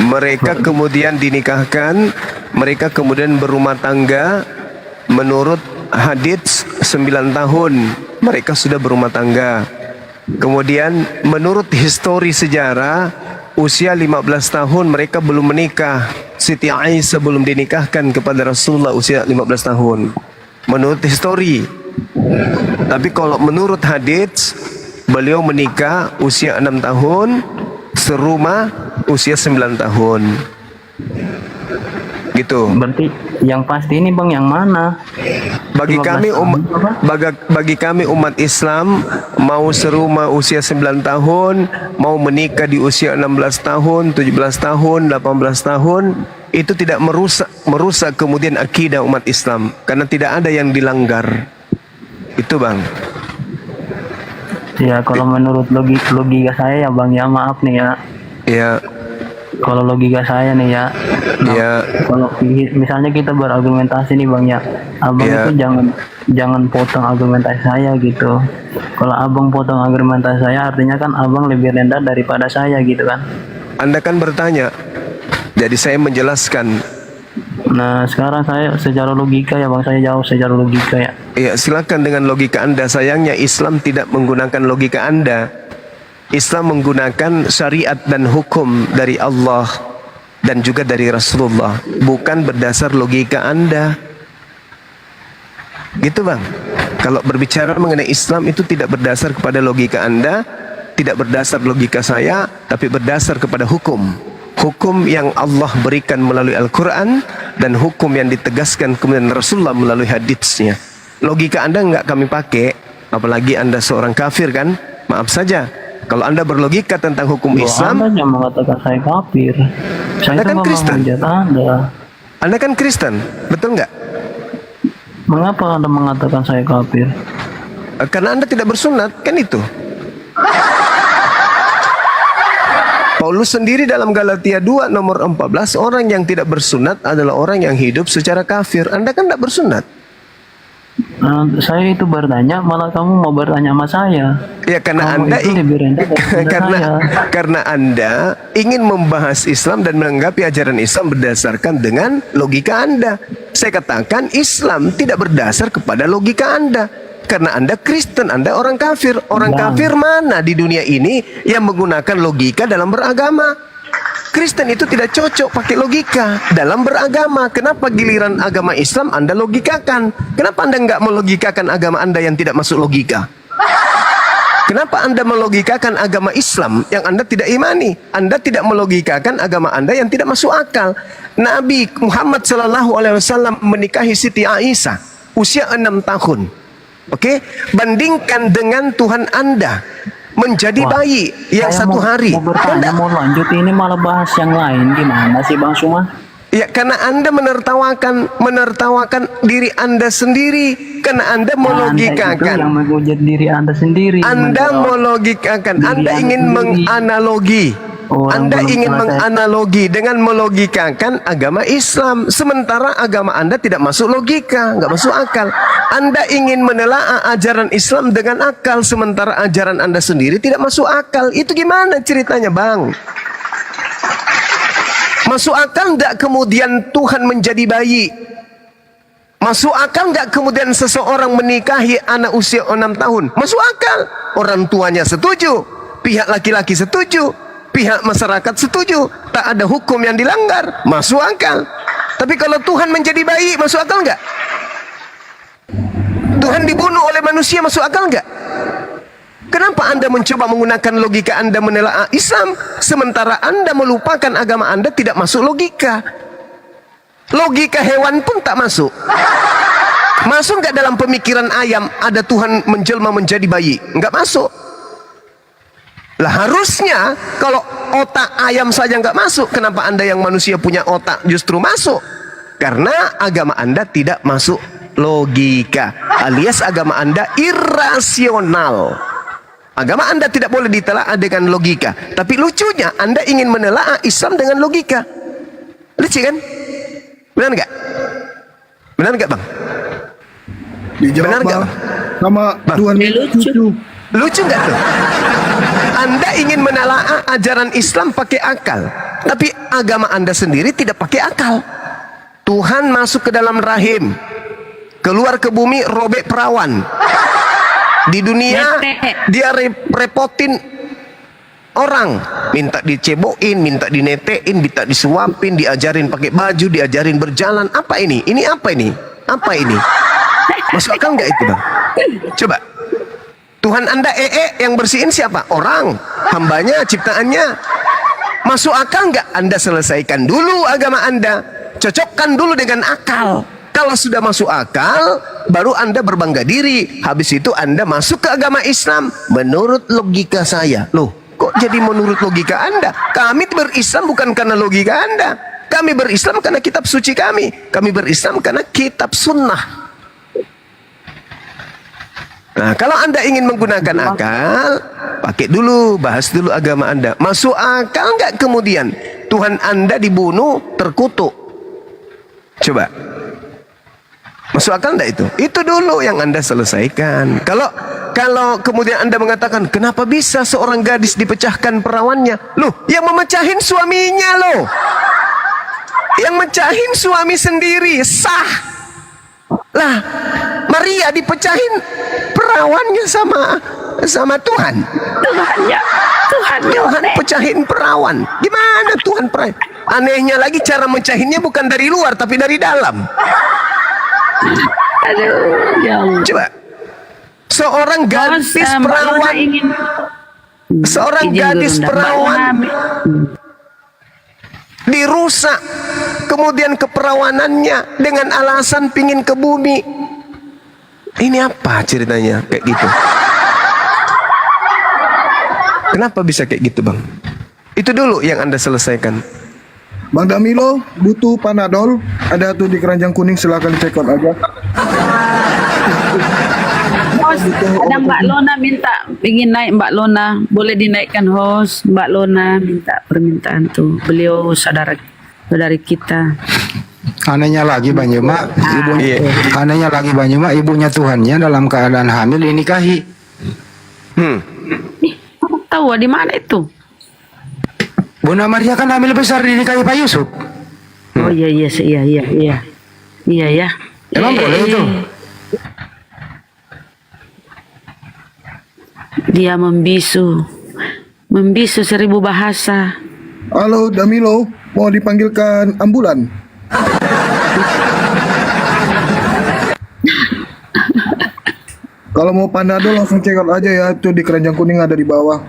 Mereka kemudian dinikahkan, mereka kemudian berumah tangga. Menurut hadits 9 tahun mereka sudah berumah tangga. Kemudian menurut histori sejarah usia 15 tahun mereka belum menikah. Siti Aisyah belum dinikahkan kepada Rasulullah usia 15 tahun. Menurut histori. Tapi kalau menurut hadits beliau menikah usia 6 tahun, serumah usia 9 tahun. Gitu. Berarti yang pasti ini Bang yang mana? Bagi kami umat Islam, mau serumah usia 9 tahun, mau menikah di usia 16 tahun, 17 tahun, 18 tahun, itu tidak merusak kemudian akidah umat Islam karena tidak ada yang dilanggar. Itu Bang. Ya kalau menurut logika saya ya Bang ya, maaf nih ya. Ya. Kalau logika saya nih ya, kalau misalnya kita berargumentasi nih Bang ya, Abang itu jangan potong argumentasi saya gitu. Kalau Abang potong argumentasi saya, artinya kan Abang lebih rendah daripada saya gitu kan. Anda kan bertanya, jadi saya menjelaskan. Nah sekarang saya secara logika ya Bang, saya jawab secara logika ya. Iya silakan dengan logika Anda. Sayangnya Islam tidak menggunakan logika Anda. Islam menggunakan syariat dan hukum dari Allah dan juga dari Rasulullah, bukan berdasar logika Anda. Gitu Bang. Kalau berbicara mengenai Islam itu tidak berdasar kepada logika Anda, tidak berdasar logika saya, tapi berdasar kepada hukum. Hukum yang Allah berikan melalui Al-Quran dan hukum yang ditegaskan kemudian Rasulullah melalui haditsnya. Logika Anda enggak kami pakai, apalagi Anda seorang kafir kan? Maaf saja. Kalau Anda berlogika tentang hukum Islam, Anda yang mengatakan saya kafir. Saya Anda kan Kristen. Anda kan Kristen, betul nggak? Mengapa Anda mengatakan saya kafir? Karena Anda tidak bersunat, kan itu. Paulus sendiri dalam Galatia 2 nomor 14, orang yang tidak bersunat adalah orang yang hidup secara kafir. Anda kan tidak bersunat. Saya itu bertanya, malah kamu mau bertanya sama saya. Ya karena kamu Anda lebih rendah karena Anda ingin membahas Islam dan menanggapi ajaran Islam berdasarkan dengan logika Anda. Saya katakan Islam tidak berdasar kepada logika Anda. Karena Anda Kristen, Anda orang kafir. Orang kafir mana di dunia ini yang menggunakan logika dalam beragama? Kristen itu tidak cocok pakai logika dalam beragama. Kenapa giliran agama Islam Anda logikakan? Kenapa Anda nggak melogikakan agama Anda yang tidak masuk logika? Kenapa Anda melogikakan agama Islam yang Anda tidak imani? Anda tidak melogikakan agama Anda yang tidak masuk akal. Nabi Muhammad SAW menikahi Siti Aisyah usia 6 tahun. Oke, bandingkan dengan Tuhan Anda menjadi bayi yang satu hari. Mau bertanya, mau lanjut ini malah bahas yang lain, gimana sih Bang Suma? Ya karena Anda menertawakan diri Anda sendiri, karena Anda melogikakan. Anda yang menghujat diri Anda sendiri. Anda melogikakan, Anda ingin menganalogi. Anda ingin menganalogi dengan melogikakan agama Islam, sementara agama Anda tidak masuk logika, nggak masuk akal. Anda ingin menelaah ajaran Islam dengan akal, sementara ajaran Anda sendiri tidak masuk akal. Itu gimana ceritanya, Bang? Masuk akal nggak kemudian Tuhan menjadi bayi? Masuk akal nggak kemudian seseorang menikahi anak usia 6 tahun? Masuk akal. Orang tuanya setuju, pihak laki-laki setuju, pihak masyarakat setuju, tak ada hukum yang dilanggar, masuk akal. Tapi kalau Tuhan menjadi bayi, masuk akal nggak? Tuhan dibunuh oleh manusia, masuk akal nggak? Kenapa Anda mencoba menggunakan logika Anda menelaah Islam, sementara Anda melupakan agama Anda tidak masuk logika? Logika hewan pun tak masuk. Masuk nggak dalam pemikiran ayam ada Tuhan menjelma menjadi bayi? Nggak masuk. Lah harusnya kalau otak ayam saja nggak masuk, kenapa Anda yang manusia punya otak justru masuk? Karena agama Anda tidak masuk logika, alias agama Anda irasional. Agama Anda tidak boleh ditelaah dengan logika. Tapi lucunya Anda ingin menelaah Islam dengan logika. Lucu kan? Benar nggak? Benar nggak, Bang? Dijawab, Benar nggak, Bang. Bang? Sama Tuhan lucu. Lucu nggak tuh? Anda ingin menelaah ajaran Islam pakai akal, tapi agama Anda sendiri tidak pakai akal. Tuhan masuk ke dalam rahim, keluar ke bumi, robek perawan. Di dunia dia repotin orang, minta dicebokin, minta dinetein, minta disuapin, diajarin pakai baju, diajarin berjalan. Apa ini? Ini apa ini? Apa ini? Masuk akal nggak itu, Bang? Coba. Tuhan Anda yang bersihin siapa? Orang, hambanya, ciptaannya. Masuk akal nggak? Anda selesaikan dulu agama Anda, cocokkan dulu dengan akal. Kalau sudah masuk akal, baru Anda berbangga diri. Habis itu Anda masuk ke agama Islam menurut logika saya. Loh, kok jadi menurut logika Anda? Kami berislam bukan karena logika Anda. Kami berislam karena kitab suci kami. Kami berislam karena kitab sunnah. Nah, kalau Anda ingin menggunakan akal, pakai dulu, bahas dulu agama Anda. Masuk akal nggak kemudian Tuhan Anda dibunuh, terkutuk? Coba. Masuk akal enggak itu? Itu dulu yang Anda selesaikan. Kalau kemudian Anda mengatakan, kenapa bisa seorang gadis dipecahkan perawannya? Loh, yang memecahin suaminya loh. Yang mecahin suami sendiri, sah. Lah, Maria dipecahin perawannya sama Tuhan. Tuhan pecahin perawan. Gimana Tuhan perawan? Anehnya lagi cara mecahinnya bukan dari luar tapi dari dalam. Coba, seorang gadis perawan, seorang gadis perawan dirusak, kemudian keperawanannya dengan alasan pingin ke bumi. Ini apa ceritanya kayak gitu? Kenapa bisa kayak gitu, Bang? Itu dulu yang Anda selesaikan. Bang Damilo butuh Panadol, ada tuh di keranjang kuning, silakan check out aja. Host, ada Mbak Lona minta ingin naik. Mbak Lona boleh dinaikkan, host. Mbak Lona minta permintaan tuh, beliau saudari kita. Anehnya lagi Bang Yuma, anehnya lagi Bang Yuma, ibunya Tuhannya dalam keadaan hamil dinikahi. Tahu di mana itu? Bunda Maria kan hamil besar dinikahi Pak Yusuf. Oh iya ya. Emang boleh itu? Dia membisu 1000 bahasa. Halo Damilo, mau dipanggilkan ambulan? Kalau mau Panadol langsung check out aja ya, tuh di keranjang kuning ada di bawah.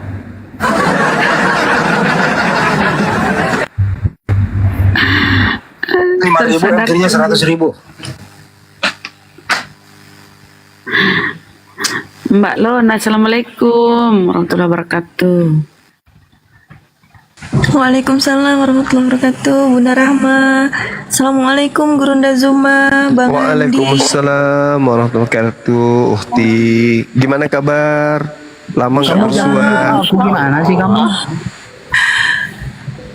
Rp5.000 akhirnya Rp100.000. Mbak Lona, assalamualaikum warahmatullahi wabarakatuh. Waalaikumsalam warahmatullahi wabarakatuh. Bunda Rahma. Assalamualaikum Gurunda Zuma, Bang Andi. Waalaikumsalam warahmatullahi wabarakatuh. Uhti, gimana kabar? Lama nggak bersua. Gimana sih kamu?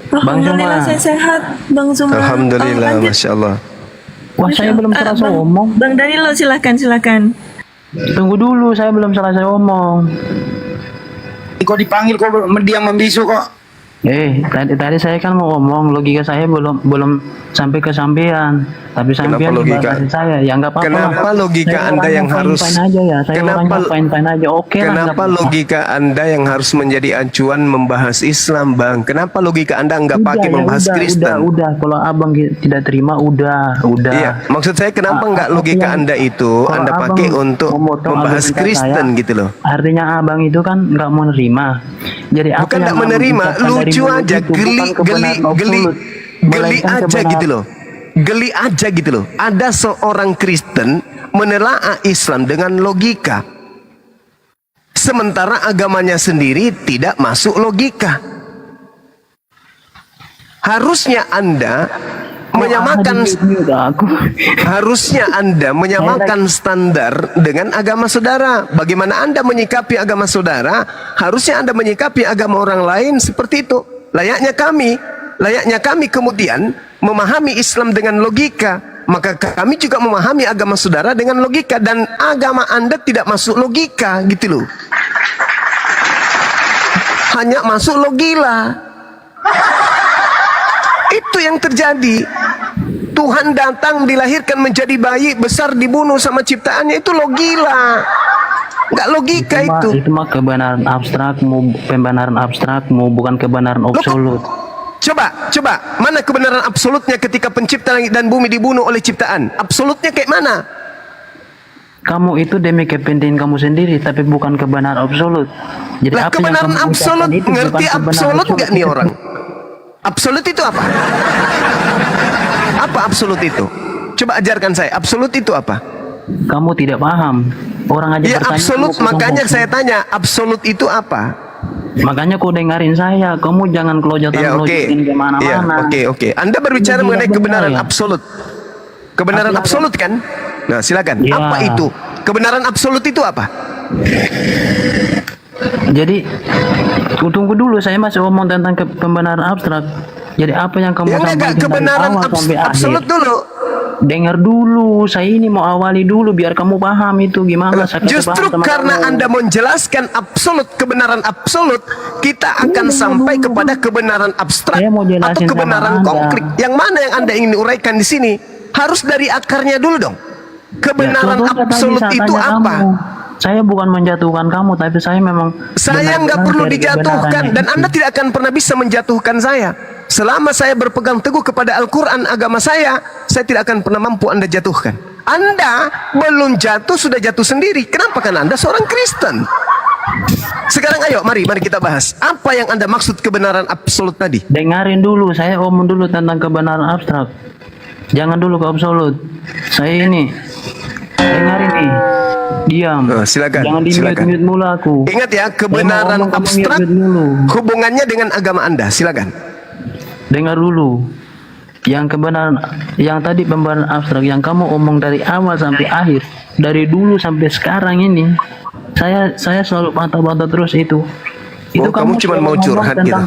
Alhamdulillah saya sehat, Bang Zuma. Alhamdulillah, Masya Allah. Wah, saya belum selesai ngomong. Bang Danilo, silakan. Tunggu dulu, saya belum selesai ngomong. Kok dipanggil kok mendiam membisu kok? Tadi saya kan mau ngomong, logika saya belum sampai ke sampean, tapi sampean dibatasi saya. Ya nggak apa-apa. Kenapa logika Anda yang harus? Kenapa logika Anda yang harus menjadi acuan membahas Islam, Bang? Kenapa logika Anda nggak pakai membahas Kristen? Udah. Kalau abang tidak terima, udah. Iya, maksud saya kenapa nggak logika Anda itu Anda pakai untuk membahas Kristen gitu loh? Artinya abang itu kan nggak mau nerima. Jadi bukan nggak menerima, lucu aja, geli aja gitu loh. Geli aja gitu loh. Ada seorang Kristen menelaah Islam dengan logika, sementara agamanya sendiri tidak masuk logika. Harusnya Anda menyamakan harusnya Anda menyamakan standar dengan agama saudara. Bagaimana Anda menyikapi agama saudara, harusnya Anda menyikapi agama orang lain seperti itu. Layaknya kami kemudian memahami Islam dengan logika, maka kami juga memahami agama saudara dengan logika, dan agama Anda tidak masuk logika gitu loh. Hanya masuk logila. Itu yang terjadi. Tuhan datang, dilahirkan menjadi bayi, besar dibunuh sama ciptaannya, itu logila. Nggak logika itu. Itu mah kebenaran abstrakmu, pembenaran abstrakmu, bukan kebenaran absolut. Coba, mana kebenaran absolutnya ketika pencipta langit dan bumi dibunuh oleh ciptaan? Absolutnya kayak mana? Kamu itu demi kepentingan kamu sendiri, tapi bukan kebenaran absolut. Jadi Lah, apa kebenaran yang kamu absolut, ucapkan itu ngerti bukan kebenaran absolut nggak nih itu. orang? Absolut itu apa? Apa absolut itu? Coba ajarkan saya, absolut itu apa? Kamu tidak paham. Orang aja Ya bertanya, absolut, kamu makanya ngomong. saya tanya, absolut itu apa? Makanya kau dengerin saya, kamu jangan kelojotan Ya, oke. kemana-mana. Ya, oke. Anda berbicara Itu mengenai tidak kebenaran benar, ya? absolut. Kebenaran Apa- absolut kan? Nah, silakan. Ya. Apa itu? Kebenaran absolut itu apa? Jadi, tunggu dulu, saya masih ngomong tentang pembenaran abstrak. Jadi apa yang kamu Ya enggak, sampaikan dari kebenaran awal sampai absolut akhir. dulu. Dengar dulu, saya ini mau awali dulu biar kamu paham itu gimana. Saya kasih Justru paham sama karena kamu. Anda menjelaskan absolut, kebenaran absolut, kita akan sampai kepada kebenaran abstrak Saya mau atau jelasin sama kebenaran Anda. konkret. Yang mana yang Anda ingin uraikan di sini? Harus dari akarnya dulu dong. Kebenaran Ya, contohnya tadi absolut saya itu tanya apa? kamu. Saya bukan menjatuhkan kamu, tapi saya memang Saya nggak benar-benar perlu dari dijatuhkan, kebenarannya dan itu. Anda tidak akan pernah bisa menjatuhkan saya. Selama saya berpegang teguh kepada Al-Quran, agama saya tidak akan pernah mampu Anda jatuhkan. Anda belum jatuh, sudah jatuh sendiri. Kenapa? Karena Anda seorang Kristen. Sekarang ayo, mari kita bahas. Apa yang Anda maksud kebenaran absolut tadi? Dengarin dulu, saya omong dulu tentang kebenaran abstrak. Jangan dulu ke absolut. Saya ini dengarin nih. Diam. Silakan. Jangan silakan. di-mute mulu aku. Ingat ya, Saya kebenaran mau ngomong, kamu abstrak mute dulu. hubungannya dengan agama Anda. Silakan. Dengar dulu. Yang kebenaran, yang tadi pembenaran abstrak yang kamu omong dari awal sampai akhir, dari dulu sampai sekarang ini, saya selalu pantau-pantau terus itu. Itu kamu cuma selalu mau ngomong curhat gitu?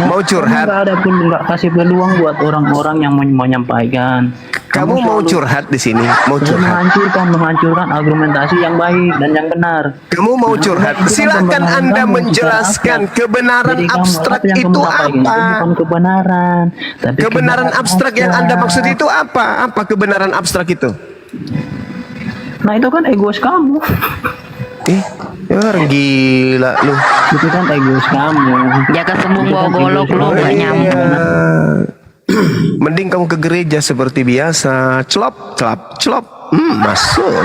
Mau curhat? Nggak ada pun, nggak kasih peluang buat orang-orang yang mau menyampaikan. Kamu mau curhat di sini? Mau curhat? Menghancurkan argumentasi yang baik dan yang benar. Kamu mau curhat? Silakan Anda menjelaskan kebenaran Jadi kamu, abstrak apa yang kamu itu sampaikan apa? itu bukan kebenaran, tapi Kebenaran abstrak yang Anda maksud itu apa? Apa kebenaran abstrak itu? Nah itu kan egois kamu. Orang gila lu. Itu kan egois kamu. Jaga sembung bawa golok lu gak nyambung. Mending kamu ke gereja seperti biasa. Celop. Masuk.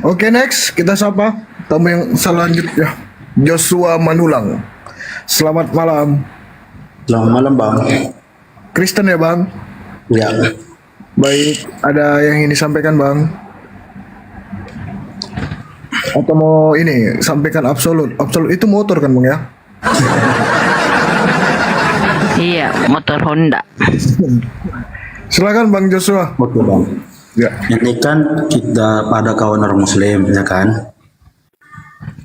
Oke, next kita sapa tamu yang selanjutnya, Joshua Manulang. Selamat malam. Selamat malam, Bang. Kristen ya, Bang? Ya. Baik, ada yang ingin disampaikan, Bang? Atau mau ini sampaikan absolut? Absolut itu motor kan, Bang ya? Iya, motor Honda. Silakan Bang Joshua. Oke, Bang. Ya. Ini kan kita pada kawan orang Muslim, ya kan?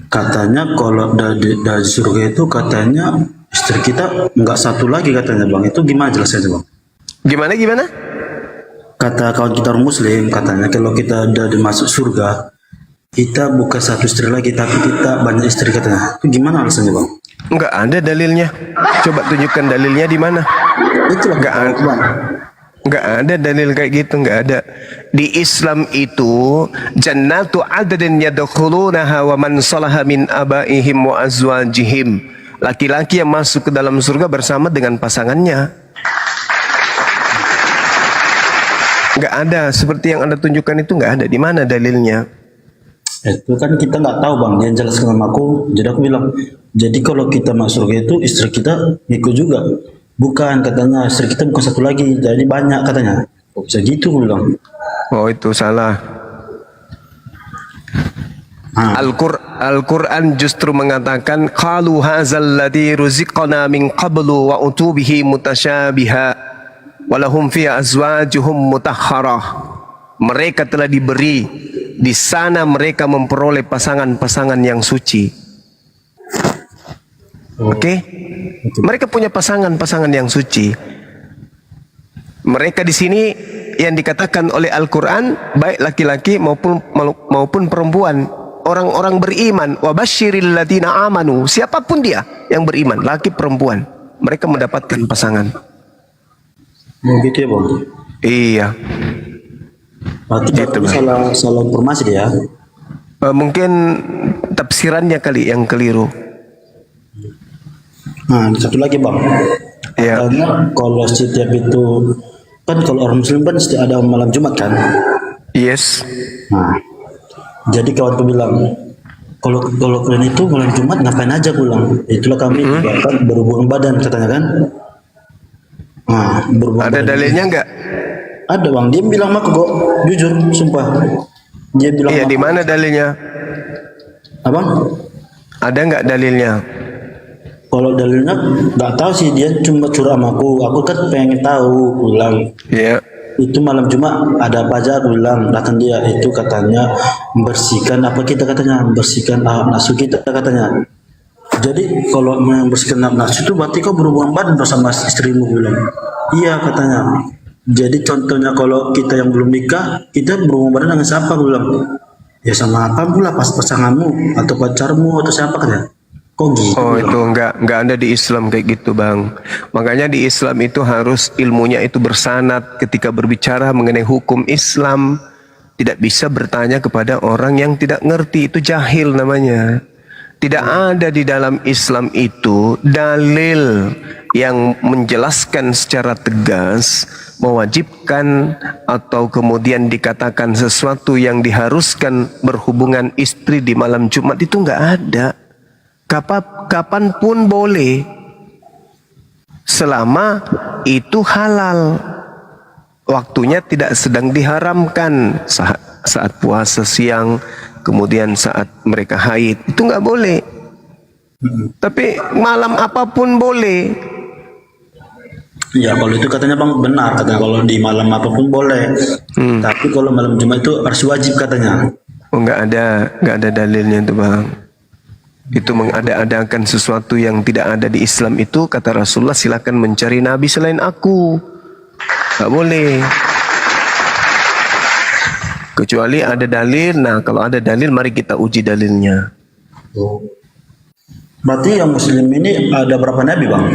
Katanya kalau dari surga itu katanya istri kita nggak satu lagi katanya, Bang. Itu gimana jelasnya, Bang? Gimana? Kata kawan kita orang Muslim, katanya kalau kita udah masuk surga, kita bukan satu istri lagi, tapi kita banyak istri katanya. Itu gimana alasannya, Bang? Enggak ada dalilnya. Coba tunjukkan dalilnya di mana? Itulah Enggak ada dalil kayak gitu, enggak ada. Di Islam itu jannatu adadin yadkhulunaha wa man salaha min abaihim wa azwajihim. Laki-laki yang masuk ke dalam surga bersama dengan pasangannya. Enggak ada seperti yang Anda tunjukkan itu, enggak ada. Di mana dalilnya? Itu kan kita nggak tahu, Bang. Dia jelaskan sama aku, jadi aku bilang, jadi kalau kita masuk surga itu istri kita ikut juga. Bukan, katanya istri kita bukan satu lagi, jadi banyak katanya. Kok bisa gitu, aku bilang. Oh, itu salah. Al-Quran justru mengatakan qalu hadzal ladzi ruziqna min qablu wa utubihi mutasyabiha walahum fiha azwajuhum mutahharah. Mereka telah diberi, di sana mereka memperoleh pasangan-pasangan yang suci. Oke? Mereka punya pasangan-pasangan yang suci. Mereka di sini yang dikatakan oleh Al-Quran baik laki-laki maupun perempuan, orang-orang beriman. Wa basyiril ladzina amanu, siapapun dia yang beriman, laki perempuan, mereka mendapatkan pasangan. Begitu ya, Bang? Iya. Berarti Gitu, Bang. salah informasi dia. Mungkin tafsirannya kali yang keliru. Nah, satu lagi, Bang. Ya. Katanya kalau setiap itu kan kalau orang Muslim kan setiap ada malam Jumat kan. Yes. Nah, jadi kawanku bilang kalau kalian itu malam Jumat ngapain aja pulang? Itulah kami bahkan berhubungan badan katanya kan. Nah, berhubungan Ada badan. dalilnya enggak? Ada, Bang. Dia bilang aku kok, jujur, sumpah. Dia bilang. Iya, di mana dalilnya? Abang? Ada enggak dalilnya? Kalau dalilnya nggak tahu sih, dia cuma curah sama aku. Aku kan pengen tahu, pulang. Iya. Itu malam Jumat ada apa aja, aku bilang. Datang dia itu katanya membersihkan apa kita katanya, membersihkan nafsu kita katanya. Jadi kalau membersihkan nafsu itu berarti kau berhubungan badan sama istrimu, bilang. Iya katanya. Jadi contohnya kalau kita yang belum nikah, kita berhubungan badan dengan siapa, aku bilang. Ya sama apa pula, pas pasanganmu atau pacarmu atau siapa katanya. Kok gitu? Oh, itu enggak ada di Islam kayak gitu, Bang. Makanya di Islam itu harus ilmunya itu bersanad. Ketika berbicara mengenai hukum Islam, tidak bisa bertanya kepada orang yang tidak ngerti, itu jahil namanya. Tidak ada di dalam Islam itu dalil yang menjelaskan secara tegas, mewajibkan atau kemudian dikatakan sesuatu yang diharuskan berhubungan istri di malam Jumat, itu enggak ada. Kapanpun boleh, selama itu halal, waktunya tidak sedang diharamkan, saat puasa siang, kemudian saat mereka haid, itu nggak boleh. Tapi malam apapun boleh. Ya kalau itu katanya, Bang, benar katanya, kalau di malam apapun boleh. Tapi kalau malam Jumat itu harus wajib katanya. Oh, nggak ada dalilnya itu, Bang. Itu mengada-adakan sesuatu yang tidak ada di Islam. Itu kata Rasulullah, silakan mencari nabi selain aku, nggak boleh, kecuali ada dalil. Nah, kalau ada dalil, mari kita uji dalilnya. Berarti yang Muslim ini ada berapa nabi, Bang?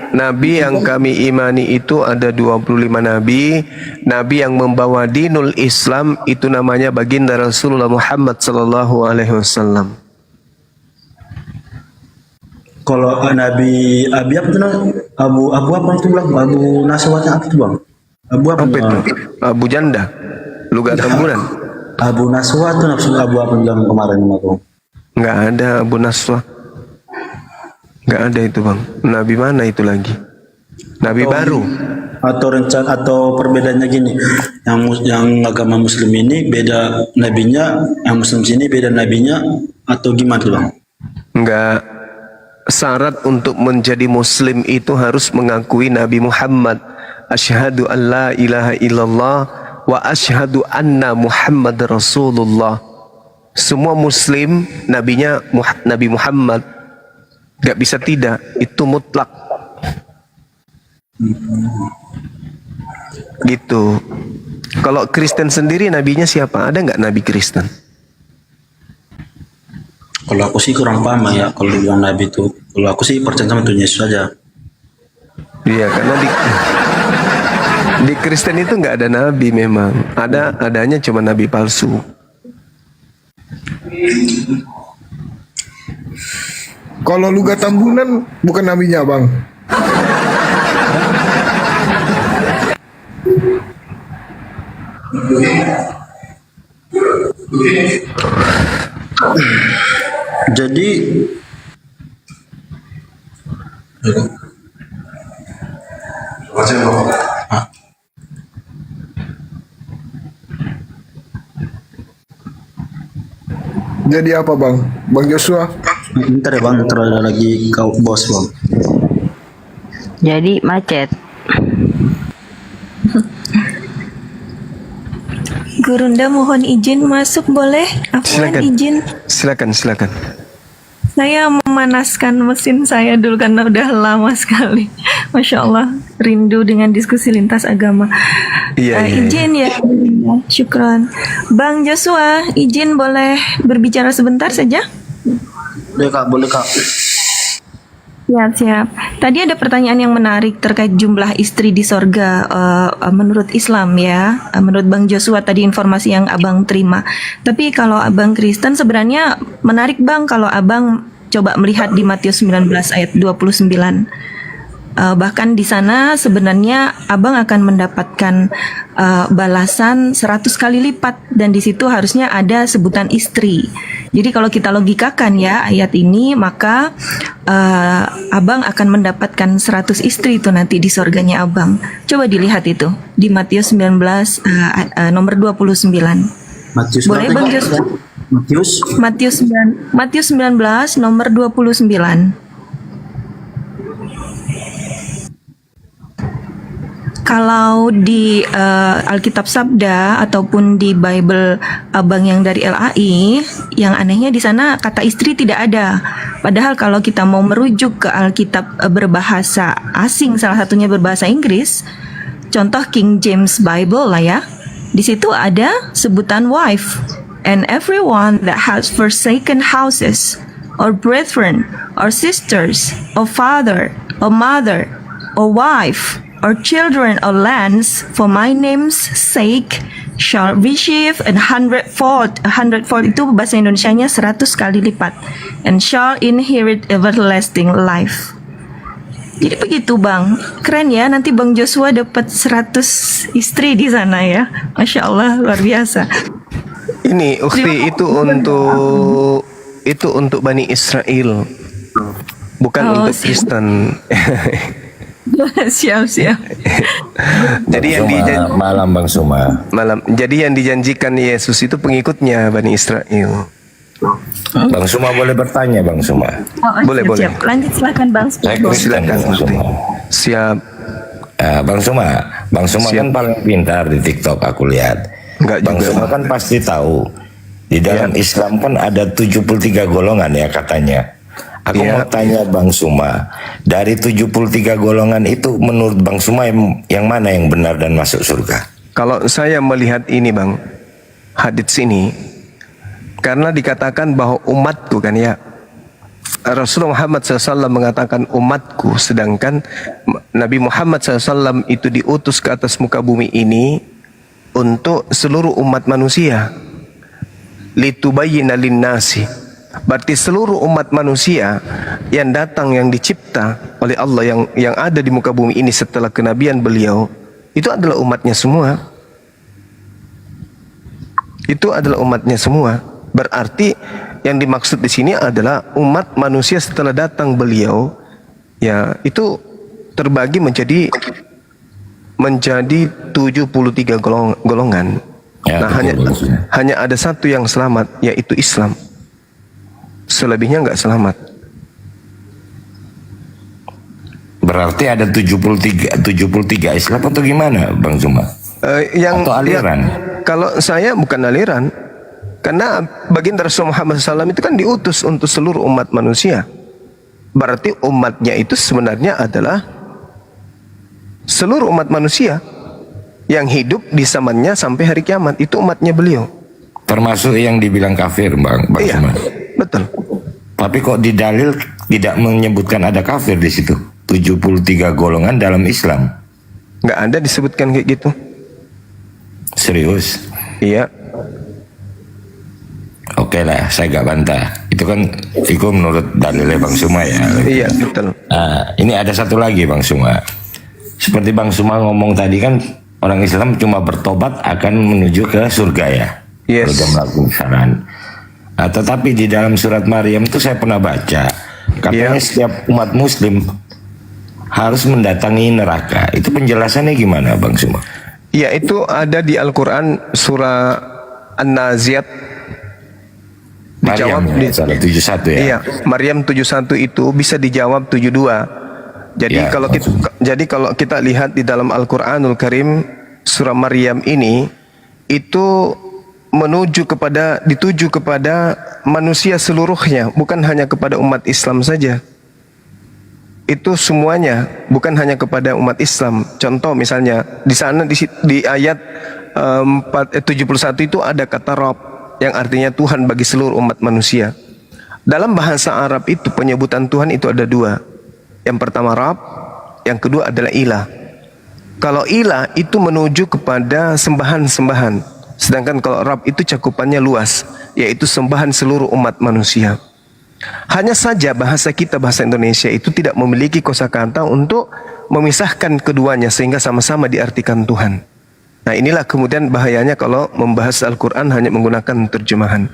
Nabi yang kami imani itu ada 25 nabi. Nabi yang membawa dinul Islam itu namanya baginda Rasulullah Muhammad sallallahu alaihi wasallam. Kalau Nabi Abi apa tuh, Abu apa itu, bilang Abu Naswatnya apa tuh, Bang? Abu apa itu? Abu Janda, Lugat Tamburan. Abu Naswa tuh nafsu Abu apa bilang kemarin sama aku? Nggak ada Abu Naswa. Nggak ada itu, Bang. Nabi mana itu lagi? Nabi baru. Atau rencana atau perbedaannya gini, yang agama Muslim ini beda nabinya, yang Muslim sini beda nabinya, atau gimana tuh, Bang? Enggak. Syarat untuk menjadi Muslim itu harus mengakui Nabi Muhammad. Asyhadu an la ilaha illallah wa asyhadu anna Muhammad Rasulullah. Semua Muslim nabinya Nabi Muhammad. Gak bisa tidak, itu mutlak. Gitu. Kalau Kristen sendiri nabinya siapa? Ada nggak nabi Kristen? Kalau aku sih kurang paham ya, kalau bilang nabi itu. Kalau aku sih percaya sama Tuhan Yesus aja. Iya, karena di Kristen itu nggak ada nabi memang. Adanya cuma nabi palsu. Kalau Lugat Tambunan bukan nabinya, Bang. Jadi Jadi apa bang? Bang Joshua? Bentar ya bang, terus ada lagi kau bos bang. Jadi macet. Gurunda mohon izin masuk boleh? Afwan izin. Silakan. Saya memanaskan mesin saya dulu karena udah lama sekali. Masya Allah, rindu dengan diskusi lintas agama. Izin ya, syukran. Bang Joshua, izin boleh berbicara sebentar saja? Boleh kak. Siap. Tadi ada pertanyaan yang menarik terkait jumlah istri di sorga menurut Islam ya. Menurut Bang Joshua tadi informasi yang abang terima. Tapi kalau abang Kristen sebenarnya menarik bang kalau abang coba melihat di Matius 19 ayat 29. Bahkan di sana sebenarnya abang akan mendapatkan balasan 100 kali lipat dan di situ harusnya ada sebutan istri. Jadi kalau kita logikakan ya ayat ini maka abang akan mendapatkan 100 istri itu nanti di surganya abang. Coba dilihat itu di Matius 19 nomor 29. Matius boleh Bang Joshua? Matius 19 nomor 29. Kalau di Alkitab Sabda ataupun di Bible abang yang dari LAI, yang anehnya di sana kata istri tidak ada. Padahal kalau kita mau merujuk ke Alkitab berbahasa asing, salah satunya berbahasa Inggris, contoh King James Bible lah ya, di situ ada sebutan wife. And everyone that has forsaken houses, or brethren, or sisters, or father, or mother, or wife, or children or lands for my name's sake shall receive 100-fold. 100-fold itu bahasa Indonesianya 100 kali lipat. And shall inherit everlasting life. Jadi begitu bang, keren ya. Nanti Bang Joshua dapat 100 istri di sana ya. Masya Allah, luar biasa. Ini ukti itu untuk Bani Israel, bukan untuk Kristen. Siap. Jadi malam Bang Suma. Jadi yang dijanjikan Yesus itu pengikutnya Bani Israel. Bang Suma boleh bertanya Bang Suma? Boleh. Lanjut silakan Bang. Silakan. Siap. Bang Suma kan paling pintar di TikTok aku lihat. Bang Suma kan pasti tahu di dalam Islam kan ada 73 golongan ya katanya. Aku mau tanya Bang Suma, dari 73 golongan itu menurut Bang Suma yang mana yang benar dan masuk surga? Kalau saya melihat ini Bang, hadits ini, karena dikatakan bahwa umatku kan ya, Rasulullah Muhammad SAW mengatakan umatku, sedangkan Nabi Muhammad SAW itu diutus ke atas muka bumi ini untuk seluruh umat manusia. Litubayyina linnasi. Berarti seluruh umat manusia yang datang, yang dicipta oleh Allah, yang ada di muka bumi ini setelah kenabian beliau, itu adalah umatnya semua. Itu adalah umatnya semua. Berarti yang dimaksud di sini adalah umat manusia setelah datang beliau, ya itu terbagi menjadi 73 golongan. Ya, nah hanya ada satu yang selamat, yaitu Islam. Selebihnya nggak selamat. Berarti ada 73 Islam atau gimana Bang Suma? Atau aliran? Kalau saya bukan aliran, karena baginda Rasul Muhammad SAW itu kan diutus untuk seluruh umat manusia. Berarti umatnya itu sebenarnya adalah seluruh umat manusia yang hidup di zamannya sampai hari kiamat. Itu umatnya beliau. Termasuk yang dibilang kafir Bang Suma. Betul. Tapi kok di dalil tidak menyebutkan ada kafir di situ? 73 golongan dalam Islam. Nggak ada disebutkan kayak gitu. Serius? Iya. Oke lah, saya gak bantah. Itu kan menurut dalilnya Bang Suma ya. Iya, betul. Ini ada satu lagi Bang Suma. Seperti Bang Suma ngomong tadi kan, orang Islam cuma bertobat akan menuju ke surga ya. Yes. Kalau melakukan kesalahan. Tetapi di dalam surat Maryam itu saya pernah baca, katanya setiap umat Muslim harus mendatangi neraka. Itu penjelasannya gimana Bang Suma? Ya, itu ada di Al-Quran surah An-Naziat Dijawab Maryam, ya, salah 71 ya. Iya, Maryam 71 itu bisa dijawab 72. Jadi Ya, kalau kita lihat di dalam Al-Qur'anul Karim surah Maryam ini itu dituju kepada manusia seluruhnya, bukan hanya kepada umat Islam saja. Itu semuanya, bukan hanya kepada umat Islam. Contoh misalnya di sana di ayat 71 itu ada kata Rabb yang artinya Tuhan bagi seluruh umat manusia. Dalam bahasa Arab itu penyebutan Tuhan itu ada dua. Yang pertama Rabb, yang kedua adalah Ilah. Kalau Ilah itu menuju kepada sembahan-sembahan, sedangkan kalau Rabb itu cakupannya luas, yaitu sembahan seluruh umat manusia. Hanya saja bahasa kita, bahasa Indonesia itu tidak memiliki kosakata untuk memisahkan keduanya sehingga sama-sama diartikan Tuhan. Nah, inilah kemudian bahayanya kalau membahas Al-Quran hanya menggunakan terjemahan.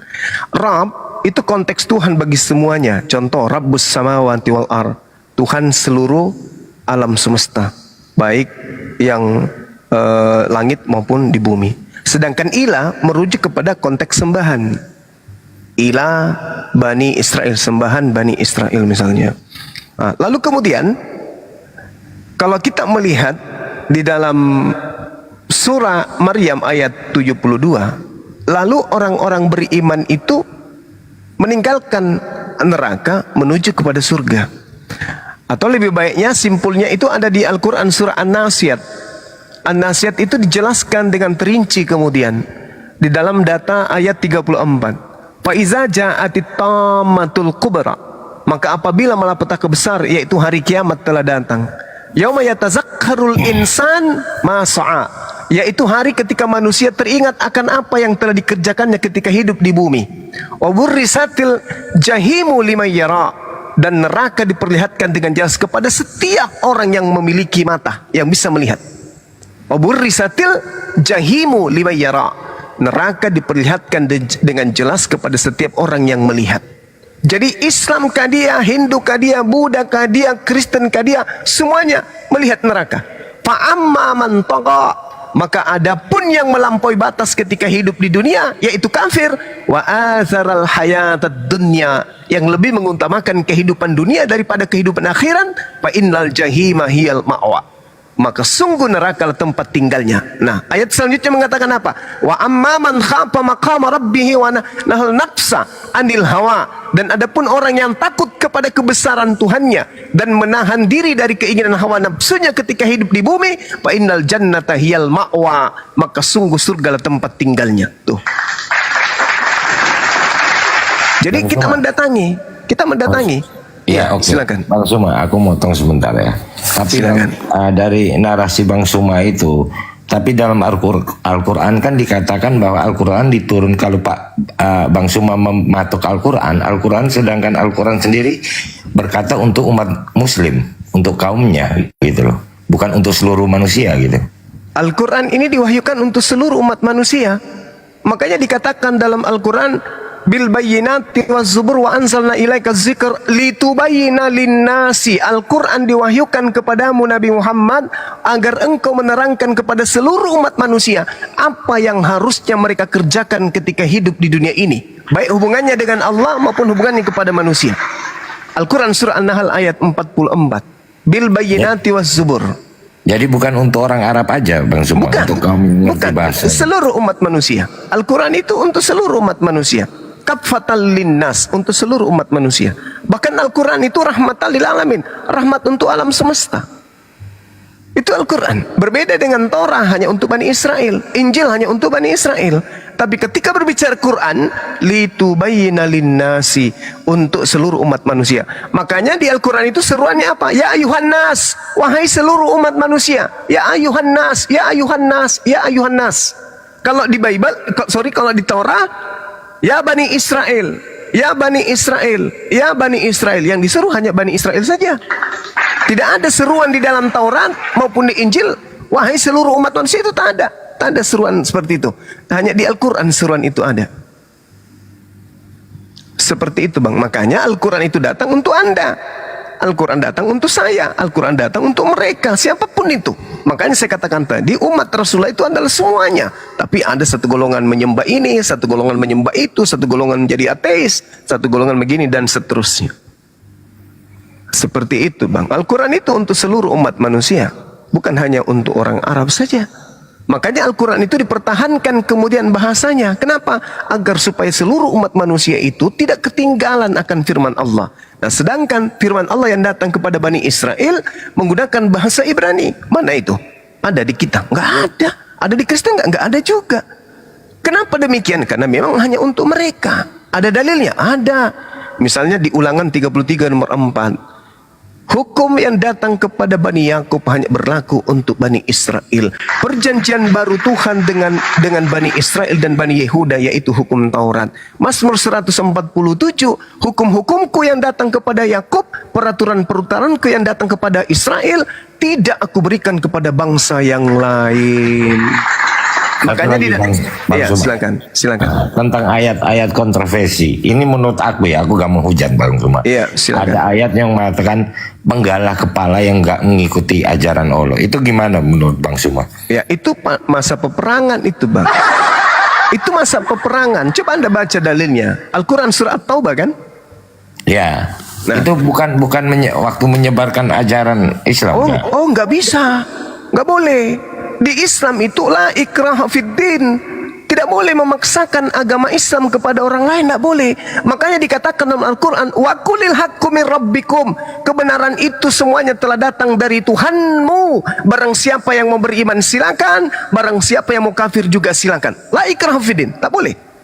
Rabb itu konteks Tuhan bagi semuanya. Contoh, Rabbus samawati wal ar, Tuhan seluruh alam semesta, baik yang langit maupun di bumi. Sedangkan Ilah merujuk kepada konteks sembahan. Ilah Bani Israel, sembahan Bani Israel misalnya. Nah, lalu kemudian kalau kita melihat di dalam surah Maryam ayat 72, lalu orang-orang beriman itu meninggalkan neraka menuju kepada surga. Atau lebih baiknya simpulnya itu ada di Al-Quran surah An-Nasiyat. An-Nasiyat itu dijelaskan dengan terinci kemudian di dalam data ayat 34. Faiza ja'atit tammatul kubra, maka apabila malapetaka besar yaitu hari kiamat telah datang, yauma yatazakkarul insan ma sa'a, yaitu hari ketika manusia teringat akan apa yang telah dikerjakannya ketika hidup di bumi. Wa burrisatil jahimu liman yara, dan neraka diperlihatkan dengan jelas kepada setiap orang yang memiliki mata yang bisa melihat. Wa burrisatil jahimu liman yara, neraka diperlihatkan dengan jelas kepada setiap orang yang melihat. Jadi Islam kah dia, Hindu kah dia, Buddha kah dia, Kristen kah dia, semuanya melihat neraka. Fa'amma man tagha, maka adapun yang melampaui batas ketika hidup di dunia, yaitu kafir, wa atharal hayatad dunya, yang lebih mengutamakan kehidupan dunia daripada kehidupan akhirat, fa innal jahima hiyal ma'wa, maka sungguh neraka tempat tinggalnya. Nah, ayat selanjutnya mengatakan apa? Wa amma man khafa maqama rabbih wa nahal nafsa anil hawa, dan adapun orang yang takut kepada kebesaran Tuhannya dan menahan diri dari keinginan hawa nafsunya ketika hidup di bumi, fa innal jannata hiyal ma'wa, maka sungguh surga tempat tinggalnya. Tuh. Jadi kita mendatangi. Ya, oke. Silakan. Bang Suma, aku motong sebentar ya. Tapi dari narasi Bang Suma itu, tapi dalam Al-Quran kan dikatakan bahwa Al-Quran diturun, kalau Bang Suma mematuk Al-Quran, sedangkan Al-Quran sendiri berkata untuk umat Muslim, untuk kaumnya gitu loh, bukan untuk seluruh manusia gitu. Al-Quran ini diwahyukan untuk seluruh umat manusia. Makanya dikatakan dalam Al-Quran, bil bayyinati waz zubur wa anzalna ilaika dzikr litubayyina linnasi. Al-Qur'an diwahyukan kepadamu Nabi Muhammad agar engkau menerangkan kepada seluruh umat manusia apa yang harusnya mereka kerjakan ketika hidup di dunia ini, baik hubungannya dengan Allah maupun hubungannya kepada manusia. Al-Qur'an surah An-Nahl ayat 44. Bil bayyinati waz zubur. Jadi bukan untuk orang Arab aja, Bang Suma, untuk kaum mengerti bahasa. Seluruh umat manusia. Al-Qur'an itu untuk seluruh umat manusia. Kafatal linnas, untuk seluruh umat manusia. Bahkan Al-Quran itu rahmatan lil alamin, rahmat untuk alam semesta. Itu Al-Quran. Berbeda dengan Torah, hanya untuk Bani Israel. Injil hanya untuk Bani Israel. Tapi ketika berbicara Quran, litubayyina linnasi, untuk seluruh umat manusia. Makanya di Al-Quran itu seruannya apa? Ya ayuhan nas, wahai seluruh umat manusia. Ya ayuhan nas, ya ayuhan nas, ya ayuhan nas. Kalau di Bible, kalau di Torah, ya Bani Israel, ya Bani Israel, ya Bani Israel. Yang disuruh hanya Bani Israel saja. Tidak ada seruan di dalam Taurat maupun di Injil, wahai seluruh umat manusia, itu tak ada. Tak ada seruan seperti itu. Hanya di Al-Quran seruan itu ada. Seperti itu Bang. Makanya Al-Quran itu datang untuk Anda. Al-Quran datang untuk saya, Al-Quran datang untuk mereka, siapapun itu. Makanya saya katakan tadi, umat Rasulullah itu adalah semuanya. Tapi ada satu golongan menyembah ini, satu golongan menyembah itu, satu golongan menjadi ateis, satu golongan begini, dan seterusnya. Seperti itu bang. Al-Quran itu untuk seluruh umat manusia, bukan hanya untuk orang Arab saja. Makanya Al-Quran itu dipertahankan kemudian bahasanya. Kenapa? Agar supaya seluruh umat manusia itu tidak ketinggalan akan firman Allah. Nah, sedangkan firman Allah yang datang kepada Bani Israel menggunakan bahasa Ibrani. Mana itu? Ada di kita? Nggak ada. Ada di Kristen? Nggak ada juga. Kenapa demikian? Karena memang hanya untuk mereka. Ada dalilnya? Ada. Misalnya di Ulangan 33 nomor 4. Hukum yang datang kepada Bani Yakub hanya berlaku untuk Bani Israel. Perjanjian baru Tuhan dengan Bani Israel dan Bani Yehuda, yaitu hukum Taurat. Mazmur 147, hukum-hukumku yang datang kepada Yakub, peraturan-peraturanku yang datang kepada Israel, tidak aku berikan kepada bangsa yang lain. Makanya tidak. Iya, silakan. Tentang ayat-ayat kontroversi. Ini menurut aku ya, aku gak menghujat Bang Suma. Iya, silakan. Ada ayat yang mengatakan penggalah kepala yang gak mengikuti ajaran Allah. Itu gimana menurut Bang Suma? Ya, itu masa peperangan itu, Bang. Itu masa peperangan. Coba Anda baca dalilnya. Al-Quran surat Taubah kan? Ya. Nah, itu bukan waktu menyebarkan ajaran Islam. Nggak bisa. Nggak boleh. Di Islam itu la ikraha fiddin. Tidak boleh memaksakan agama Islam kepada orang lain, tidak boleh. Makanya dikatakan dalam Al-Quran, wa qulil haqqu min rabbikum. Kebenaran itu semuanya telah datang dari Tuhanmu. Barang siapa yang mau beriman silakan, barang siapa yang mau kafir juga silakan. La ikraha fiddin, tak boleh.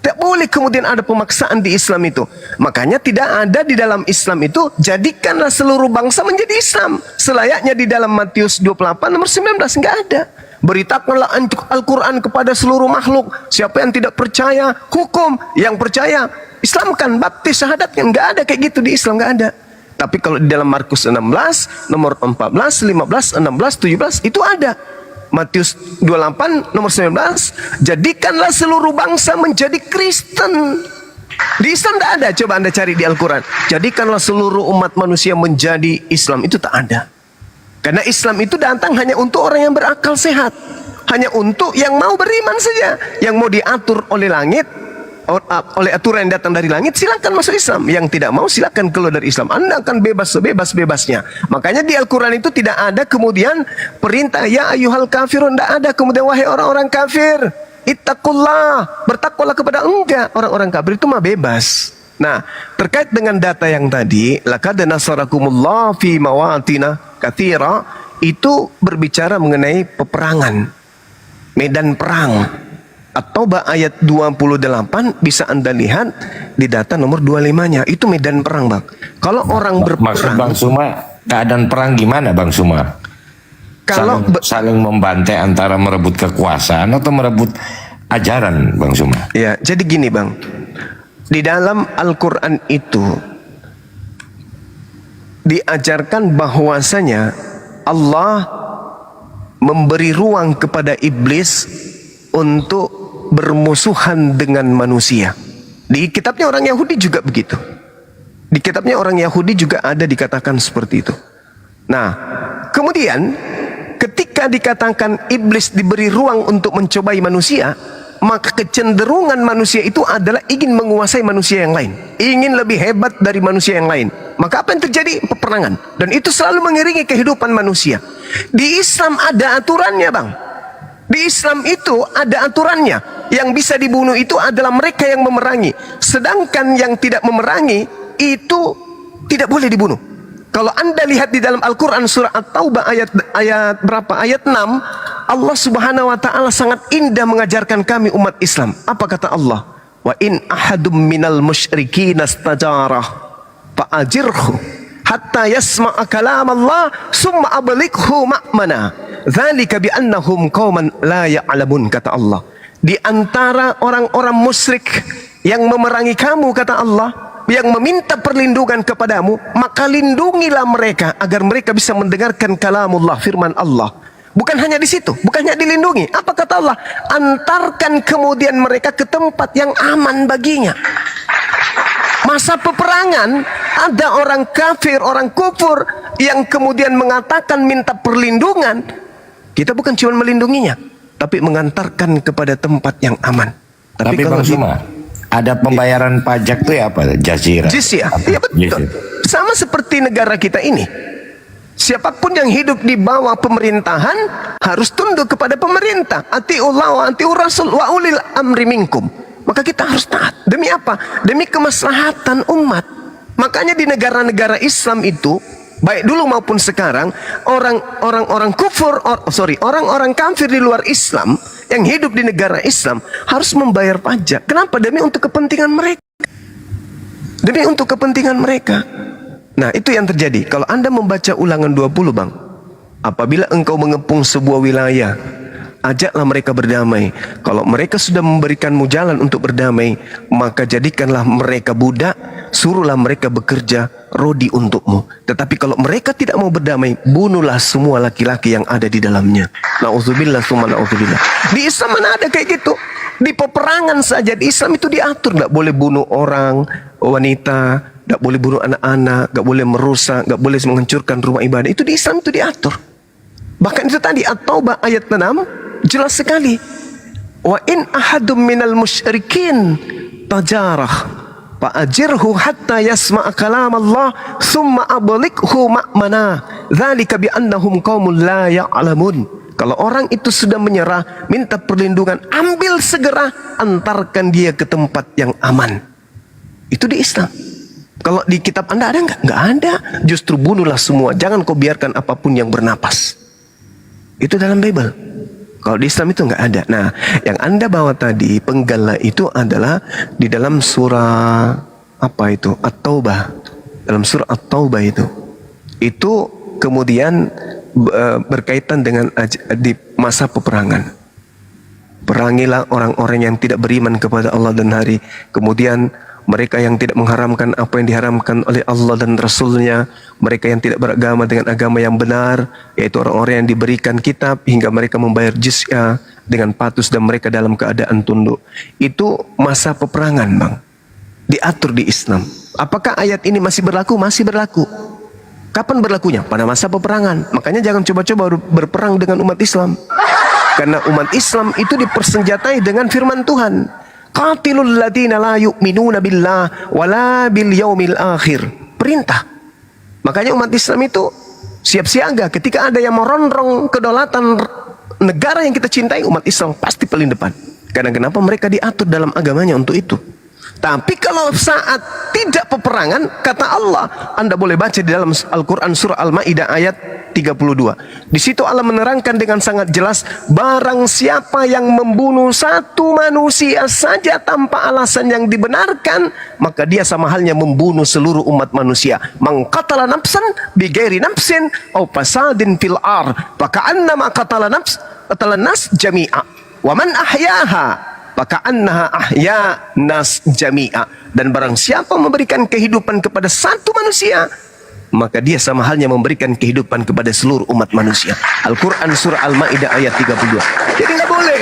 Tak boleh kemudian ada pemaksaan di Islam itu. Makanya tidak ada di dalam Islam itu, jadikanlah seluruh bangsa menjadi Islam. Selayaknya di dalam Matius 28 nomor 19, enggak ada. Beritakanlah Al-Quran kepada seluruh makhluk. Siapa yang tidak percaya, hukum. Yang percaya, Islamkan, baptis, syahadatkan. Enggak ada kayak gitu di Islam, enggak ada. Tapi kalau di dalam Markus 16, nomor 14, 15, 16, 17, itu ada. Matius 28 nomor 19, jadikanlah seluruh bangsa menjadi Kristen. Di Islam tidak ada. Coba Anda cari di Al-Quran, jadikanlah seluruh umat manusia menjadi Islam. Itu tak ada. Karena Islam itu datang hanya untuk orang yang berakal sehat, hanya untuk yang mau beriman saja, yang mau diatur oleh langit, oleh aturan yang datang dari langit, silakan masuk Islam. Yang tidak mau silakan keluar dari Islam. Anda akan bebas sebebas-bebasnya. Makanya di Al-Quran itu tidak ada kemudian perintah ya ayyuhal kafirun, tidak ada kemudian wahai orang-orang kafir ittaqullah, bertakwalah kepada, enggak. Orang-orang kafir itu mah bebas. Nah, terkait dengan data yang tadi, laqad nasarakumullah fi mawatina katsira, itu berbicara mengenai peperangan, medan perang. At-Taubah ayat 28 bisa Anda lihat di data nomor 25-nya. Itu medan perang, Bang. Kalau orang berperang, maksud Bang Suma, keadaan perang gimana Bang Suma? Kalau saling membantai antara merebut kekuasaan atau merebut ajaran, Bang Suma? Ya, jadi gini, Bang. Di dalam Al-Quran itu diajarkan bahwasanya Allah memberi ruang kepada iblis untuk bermusuhan dengan manusia. Di kitabnya orang Yahudi juga begitu. Di kitabnya orang Yahudi juga ada dikatakan seperti itu. Nah, kemudian ketika dikatakan iblis diberi ruang untuk mencobai manusia, maka kecenderungan manusia itu adalah ingin menguasai manusia yang lain, ingin lebih hebat dari manusia yang lain. Maka apa yang terjadi? Peperangan. Dan itu selalu mengiringi kehidupan manusia. Di Islam ada aturannya, Bang. Di Islam itu ada aturannya. Yang bisa dibunuh itu adalah mereka yang memerangi. Sedangkan yang tidak memerangi itu tidak boleh dibunuh. Kalau Anda lihat di dalam Al-Quran surah At-Taubah ayat berapa? Ayat 6. Allah Subhanahu wa taala sangat indah mengajarkan kami umat Islam. Apa kata Allah? Wa in ahadum minal musyrikin istajarah fa'ajirhu hatta yasma'a kalam Allah summa ablighu ma'mana. Dzalika bi annahum qauman la ya'lamun, kata Allah. Di antara orang-orang musyrik yang memerangi kamu, kata Allah, yang meminta perlindungan kepadamu, maka lindungilah mereka agar mereka bisa mendengarkan kalamullah, firman Allah. Bukan hanya di situ, bukan hanya dilindungi. Apa kata Allah? Antarkan kemudian mereka ke tempat yang aman baginya. Masa peperangan ada orang kafir, orang kufur yang kemudian mengatakan minta perlindungan, kita bukan cuma melindunginya, tapi mengantarkan kepada tempat yang aman. Tapi Bang Suma, ada pembayaran pajak tuh ya apa? Jazirah. Jizyah, iya betul. Sama seperti negara kita ini. Siapapun yang hidup di bawah pemerintahan harus tunduk kepada pemerintah. Atiullah wa atiur rasul wa ulil amri minkum. Maka kita harus taat. Demi apa? Demi kemaslahatan umat. Makanya di negara-negara Islam itu, baik dulu maupun sekarang, orang-orang kafir di luar Islam yang hidup di negara Islam harus membayar pajak. Kenapa? Demi untuk kepentingan mereka. Demi untuk kepentingan mereka. Nah, itu yang terjadi. Kalau Anda membaca Ulangan 20, Bang, apabila engkau mengepung sebuah wilayah, ajaklah mereka berdamai. Kalau mereka sudah memberikanmu jalan untuk berdamai, maka jadikanlah mereka budak, suruhlah mereka bekerja rodi untukmu. Tetapi kalau mereka tidak mau berdamai, bunuhlah semua laki-laki yang ada di dalamnya. Na'udzubillah summa na'udzubillah. Di Islam mana ada kayak gitu? Di peperangan saja di Islam itu diatur, nggak boleh bunuh orang, wanita, nggak boleh bunuh anak-anak, nggak boleh merusak, nggak boleh menghancurkan rumah ibadah. Itu di Islam itu diatur. Bahkan itu tadi At-Taubah ayat 6 jelas sekali. Wa in ahadum minal musyrikin tajarah fa'ajirhu hatta yasma'a kalam Allah thumma ablighu ma'mana dzalika bi annahum qaumun la ya'lamun. Kalau orang itu sudah menyerah, minta perlindungan, ambil segera, antarkan dia ke tempat yang aman. Itu di Islam. Kalau di kitab Anda ada nggak? Nggak ada. Justru bunuhlah semua. Jangan kau biarkan apapun yang bernapas. Itu dalam Bible. Kalau di Islam itu nggak ada. Nah, yang Anda bawa tadi penggal itu adalah di dalam surah apa itu? At-Taubah. Dalam surah At-Taubah itu. Itu kemudian berkaitan dengan di masa peperangan. Perangilah orang-orang yang tidak beriman kepada Allah dan hari. Kemudian mereka yang tidak mengharamkan apa yang diharamkan oleh Allah dan Rasulnya, mereka yang tidak beragama dengan agama yang benar, yaitu orang-orang yang diberikan kitab hingga mereka membayar jizyah dengan patuh dan mereka dalam keadaan tunduk. Itu masa peperangan, Bang. Diatur di Islam. Apakah ayat ini masih berlaku? Masih berlaku. Kapan berlakunya? Pada masa peperangan. Makanya jangan coba-coba berperang dengan umat Islam. Karena umat Islam itu dipersenjatai dengan firman Tuhan. Qatilul ladina la yu'minuna billah wala bil yaumil akhir. Perintah. Makanya umat Islam itu siap siaga ketika ada yang merongrong kedaulatan negara yang kita cintai, umat Islam pasti paling depan. Karena kenapa? Mereka diatur dalam agamanya untuk itu. Tapi kalau saat tidak peperangan, kata Allah, Anda boleh baca di dalam Al-Quran surah Al-Ma'idah ayat 32. Di situ Allah menerangkan dengan sangat jelas, barang siapa yang membunuh satu manusia saja tanpa alasan yang dibenarkan, maka dia sama halnya membunuh seluruh umat manusia. Man qatala nafsan bighairi nafsin aw fasadin fil ar, faka'annama qatala nas jami'a. Wa man ahyaha faka'annaha ahya nas jami'a. Dan barang siapa memberikan kehidupan kepada satu manusia, maka dia sama halnya memberikan kehidupan kepada seluruh umat manusia. Al-Quran surah Al-Ma'idah ayat 32. Jadi nggak boleh.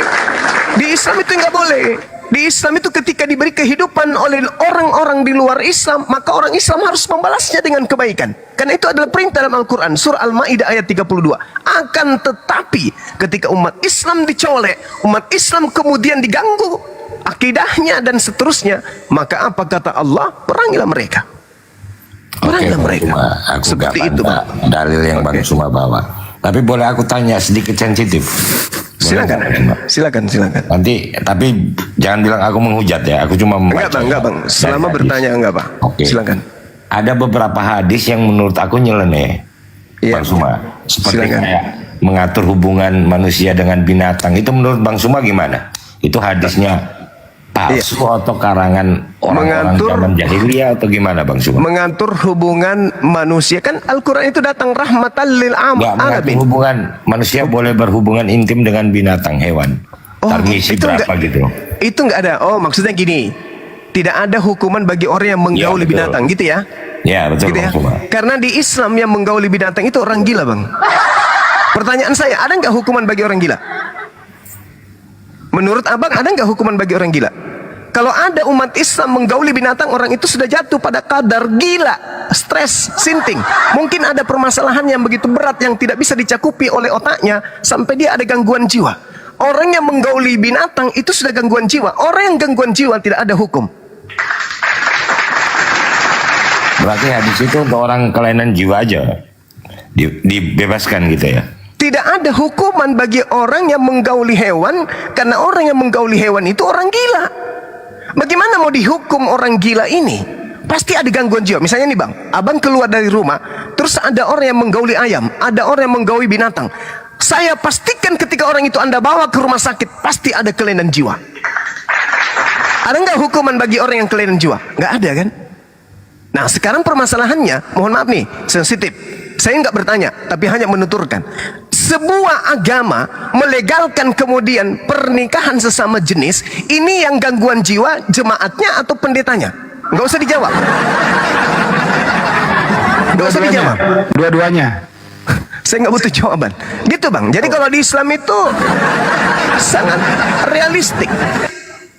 Di Islam itu nggak boleh. Di Islam itu ketika diberi kehidupan oleh orang-orang di luar Islam, maka orang Islam harus membalasnya dengan kebaikan. Karena itu adalah perintah dalam Al-Quran surah Al-Ma'idah ayat 32. Akan tetapi ketika umat Islam dicolek, umat Islam kemudian diganggu akidahnya dan seterusnya, maka apa kata Allah? Perangilah mereka. Perangilah mereka. Aku seperti gak itu, Bang. Dalil yang Bang Suma bawa. Tapi boleh aku tanya sedikit sensitif? Silakan, silakan. Nanti, tapi jangan bilang aku menghujat ya. Aku cuma membaca. Enggak bang. Selama bertanya enggak, Bang. Oke. Silakan. Ada beberapa hadis yang menurut aku nyeleneh, Bang Suma. Seperti kayak mengatur hubungan manusia dengan binatang. Itu menurut Bang Suma gimana? Itu hadisnya palsu atau karangan orang-orang zaman jahiliyah atau gimana, Bang Suma? Mengatur hubungan manusia, kan Al-Quran itu datang rahmatan lil alamin. Hubungan manusia boleh berhubungan intim dengan binatang, hewan. Tarmisi berapa gitu? Itu enggak ada. Oh, maksudnya gini. Tidak ada hukuman bagi orang yang menggauli binatang, gitu ya? Ya, betul, gitu ya? Bang Suma. Karena di Islam yang menggauli binatang itu orang gila, Bang. Pertanyaan saya, ada nggak hukuman bagi orang gila? Menurut Abang, ada nggak hukuman bagi orang gila? Kalau ada umat Islam menggauli binatang, orang itu sudah jatuh pada kadar gila. stres, sinting. Mungkin ada permasalahan yang begitu berat yang tidak bisa dicakupi oleh otaknya sampai dia ada gangguan jiwa. Orang yang menggauli binatang itu sudah gangguan jiwa. Orang yang gangguan jiwa tidak ada hukum. Berarti hadis itu untuk orang kelainan jiwa aja dibebaskan gitu ya. Tidak ada hukuman bagi orang yang menggauli hewan, karena orang yang menggauli hewan itu orang gila. Bagaimana mau dihukum orang gila ini? Pasti ada gangguan jiwa. Misalnya nih bang, abang keluar dari rumah, terus ada orang yang menggauli ayam, ada orang yang menggauli binatang. Saya pastikan ketika orang itu Anda bawa ke rumah sakit, pasti ada kelainan jiwa. Ada nggak hukuman bagi orang yang kelainan jiwa? Nggak ada kan? Nah sekarang permasalahannya, mohon maaf nih, sensitif. Saya nggak bertanya, tapi hanya menuturkan. Sebuah agama melegalkan kemudian pernikahan sesama jenis, ini yang gangguan jiwa jemaatnya atau pendetanya? Nggak usah dijawab. Nggak usah dijawab. Dua-duanya. Saya nggak butuh jawaban. Gitu bang. Jadi kalau di Islam itu sangat realistik.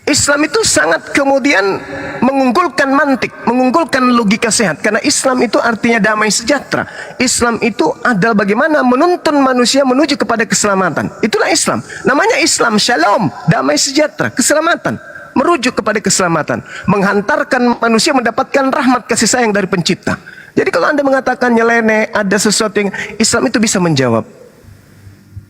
Islam itu sangat kemudian mengunggulkan mantik, mengunggulkan logika sehat. Karena Islam itu artinya damai sejahtera. Islam itu adalah bagaimana menuntun manusia menuju kepada keselamatan. Itulah Islam. Namanya Islam, shalom, damai sejahtera, keselamatan. Merujuk kepada keselamatan. Menghantarkan manusia mendapatkan rahmat kasih sayang dari pencipta. Jadi kalau Anda mengatakan nyeleneh, ada sesuatu yang Islam itu bisa menjawab.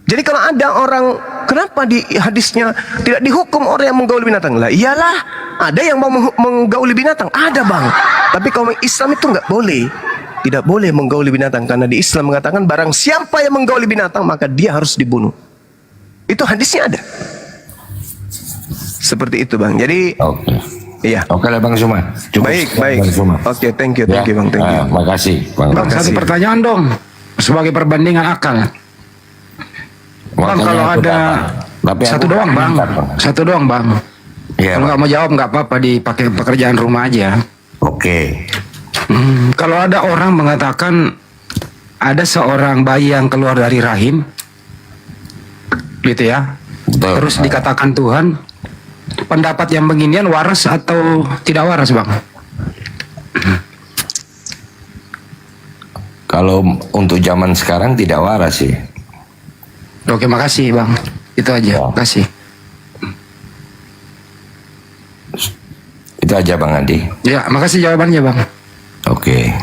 Jadi kalau ada orang, kenapa di hadisnya tidak dihukum orang yang menggauli binatang? Lah iyalah, ada yang mau menggauli binatang, ada bang. Tapi kalau Islam itu nggak boleh, tidak boleh menggauli binatang, karena di Islam mengatakan barang siapa yang menggauli binatang maka dia harus dibunuh. Itu hadisnya ada. Seperti itu bang. Jadi, iya. Oke lah bang Suma. Baik. Oke, thank you bang, thank you. Makasih bang. Bang, satu pertanyaan dong sebagai perbandingan akal. Bang, kalau ada satu doang bang. Ya, kalau nggak mau jawab nggak apa-apa, dipakai pekerjaan rumah aja. Oke. Kalau ada orang mengatakan ada seorang bayi yang keluar dari rahim, gitu ya. Betul. Terus dikatakan Tuhan, pendapat yang beginian waras atau tidak waras bang? Kalau untuk zaman sekarang tidak waras sih. Oke, makasih bang. Itu aja, makasih. Itu aja bang Andi. Ya, makasih jawabannya bang. Oke.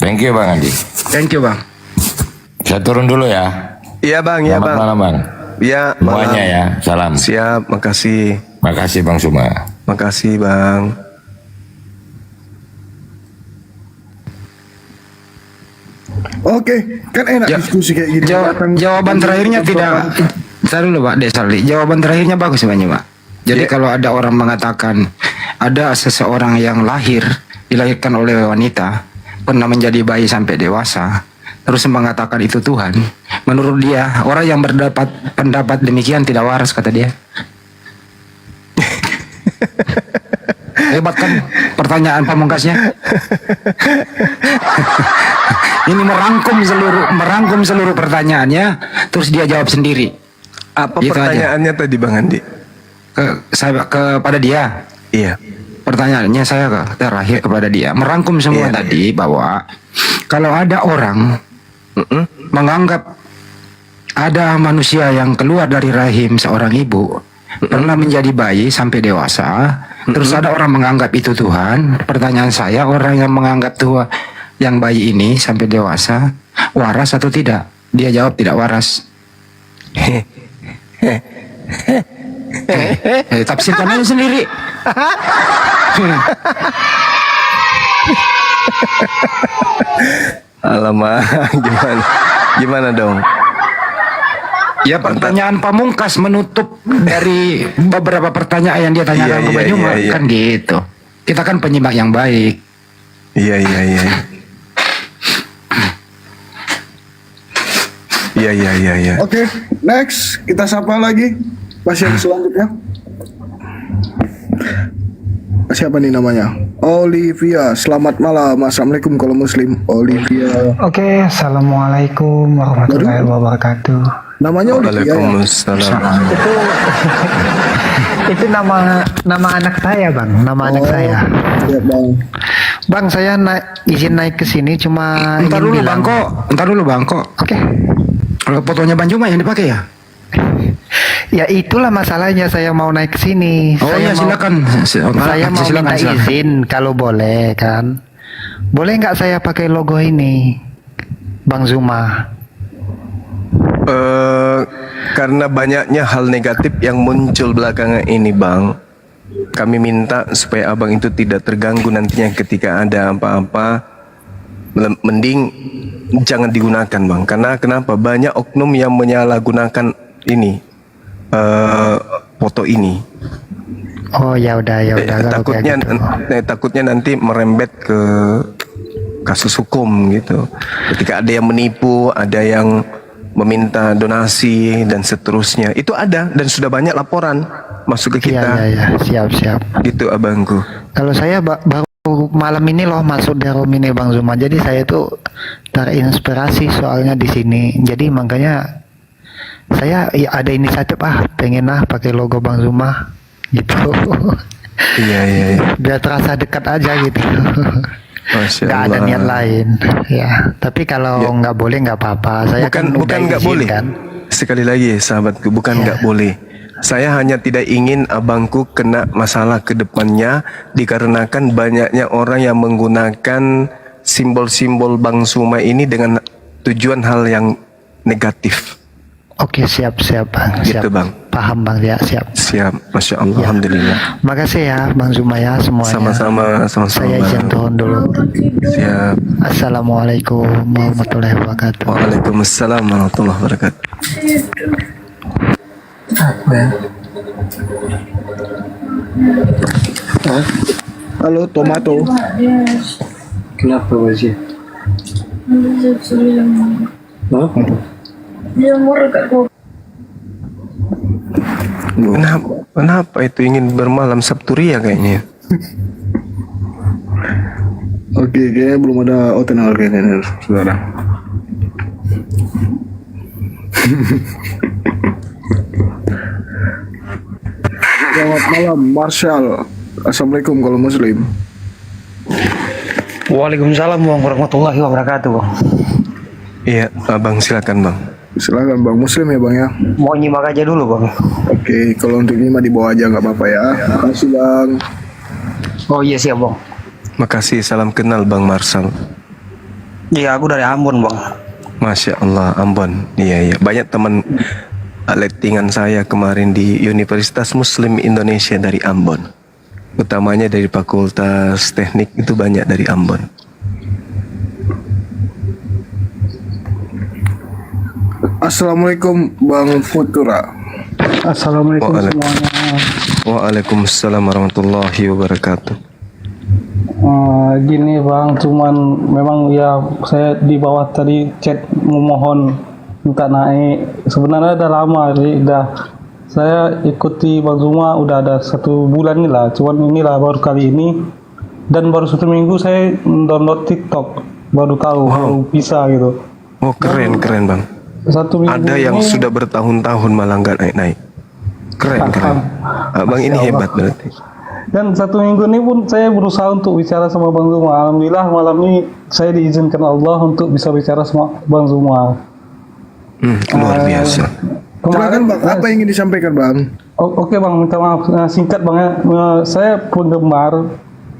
Thank you bang Andi. Thank you bang. Saya turun dulu ya. Iya bang, iya bang. Selamat malam bang. Iya, semuanya ya. Salam. Siap, makasih. Makasih bang Suma. Makasih bang. Oke, kan enak diskusi kayak gini. Jawaban terakhirnya tidak. Bentar dulu Pak Desarli. Jawaban terakhirnya bagus banyak Pak. Jadi kalau ada orang mengatakan ada seseorang yang dilahirkan oleh wanita, pernah menjadi bayi sampai dewasa, terus mengatakan itu Tuhan, menurut dia orang yang pendapat demikian tidak waras, kata dia. Hebat kan pertanyaan pamungkasnya. Ini merangkum seluruh pertanyaannya, terus dia jawab sendiri. Apa gitu pertanyaannya aja tadi Bang Andi? Kepada dia. Iya. Pertanyaannya saya terakhir kepada dia, merangkum semua tadi bahwa kalau ada orang menganggap ada manusia yang keluar dari rahim seorang ibu, pernah menjadi bayi sampai dewasa, terus ada orang menganggap itu Tuhan. Pertanyaan saya, orang yang menganggap Tuhan yang bayi ini sampai dewasa waras atau tidak? Dia jawab tidak waras. Tafsirkan aja sendiri. Alamak, gimana dong? Ya, pertanyaan pamungkas menutup dari beberapa pertanyaan yang dia tanyakan ke Banyuma, kan gitu. Kita kan penyimak yang baik. Iya. Oke, next kita sapa lagi pasien selanjutnya. Siapa nih namanya? Olivia. Selamat malam. Assalamualaikum kalau Muslim. Olivia. Oke, assalamualaikum warahmatullahi wabarakatuh. Namanya Olivia. Waalaikumsalam. Itu nama anak saya, Bang. Nama anak saya. Iya, Bang. Bang, saya izin naik ke sini cuma Ntar ingin dulu bilang. Bang kok. Oke. Kalau fotonya Bang Juma yang dipakai ya? Ya itulah masalahnya, saya mau naik ke sini. Oh Saya ya mau- silakan. Saya mau minta izin kalau boleh kan. Boleh nggak saya pakai logo ini, Bang Zuma? Karena banyaknya hal negatif yang muncul belakangan ini, Bang, kami minta supaya abang itu tidak terganggu nantinya ketika ada apa-apa. Mending jangan digunakan, Bang. Karena kenapa? Banyak oknum yang menyalahgunakan ini foto ini. Oh ya udah kalau Takutnya kayak gitu. takutnya nanti merembet ke kasus hukum gitu. Ketika ada yang menipu, ada yang meminta donasi dan seterusnya. Itu ada dan sudah banyak laporan masuk ke kita. Iya, siap. Gitu abangku. Kalau saya baru malam ini loh masuk di room ini Bang Zuma. Jadi saya tuh terinspirasi soalnya di sini. Jadi makanya saya ya ada inisiatif pengen pakai logo Bang Zuma gitu. Iya. Biar terasa dekat aja gitu. Masya Nggak ada Allah. niat lain ya. Tapi kalau nggak boleh nggak apa-apa. Saya bukan nggak boleh. kan. Sekali lagi sahabatku, bukan nggak boleh. Saya hanya tidak ingin abangku kena masalah ke depannya dikarenakan banyaknya orang yang menggunakan simbol-simbol Bang Zuma ini dengan tujuan hal yang negatif. Oke, siap Bang. Gitu, Siap. Bang. Paham Bang ya, siap. Masya Allah, alhamdulillah. Makasih ya Bang Zuma ya semuanya. Sama-sama. Saya izin turun dulu. Siap. Assalamualaikum warahmatullahi wabarakatuh. Waalaikumsalam warahmatullahi wabarakatuh. Halo, tomato. Kenapa wajah? Kenapa itu ingin bermalam Sabtu Ria kayaknya? Oke, kayaknya belum ada tenang kayaknya, saudara. Selamat malam, Marshall. Assalamualaikum kalau Muslim. Waalaikumsalam warahmatullahi wabarakatuh. Iya, abang silakan bang. Silakan bang, Muslim ya bang ya. Mau nyimak aja dulu bang. Oke, kalau untuk nyimak di bawah aja nggak apa-apa ya. Terima kasih bang. Oh iya siap bang. Makasih, salam kenal bang Marshall. Iya aku dari Ambon bang. Masya Allah, Ambon. Iya. Banyak teman lettingan saya kemarin di Universitas Muslim Indonesia dari Ambon. Utamanya dari Fakultas Teknik itu banyak dari Ambon. Assalamualaikum Bang Futura. Assalamualaikum semuanya. Waalaikumsalam warahmatullahi wabarakatuh. Gini bang, cuman memang ya saya di bawah tadi chat memohon minta naik. Sebenarnya udah lama, jadi udah saya ikuti Bang Zuma udah ada 1 bulan nih lah. Cuman inilah baru kali ini dan baru 1 minggu saya download TikTok, baru tahu baru bisa gitu. Oh keren bang. 1 minggu Ada yang ini, sudah bertahun-tahun malah nggak naik-naik. Keren. Abang ini hebat berarti. Dan 1 minggu ini pun saya berusaha untuk bicara sama Bang Zuma. Alhamdulillah malam ini saya diizinkan Allah untuk bisa bicara sama Bang Zuma. Luar biasa. Silakan bang, apa yang ingin disampaikan bang? Oke bang, minta maaf singkat bang ya. Saya penggemar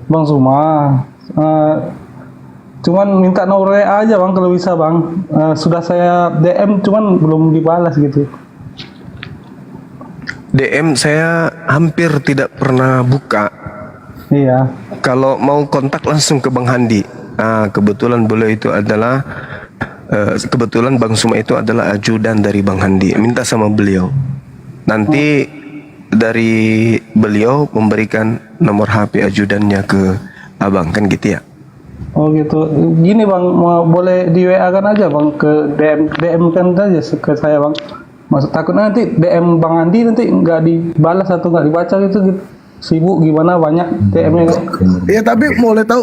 Bang Zuma. Cuman minta nomor WA aja bang kalau bisa bang. Sudah saya DM cuman belum dibalas gitu. DM saya hampir tidak pernah buka. Iya. Kalau mau kontak langsung ke Bang Handi. Kebetulan beliau itu adalah kebetulan Bang Zuma itu adalah ajudan dari Bang Handi. Minta sama beliau. Nanti dari beliau memberikan nomor HP ajudannya ke abang, kan gitu ya? Oh gitu. Gini bang, boleh di WA kan aja bang ke DM kan aja ke saya bang. Maksud takut nanti DM Bang Andi nanti nggak dibalas atau nggak dibaca gitu. Sibuk gimana banyak DM-nya. Iya tapi boleh tahu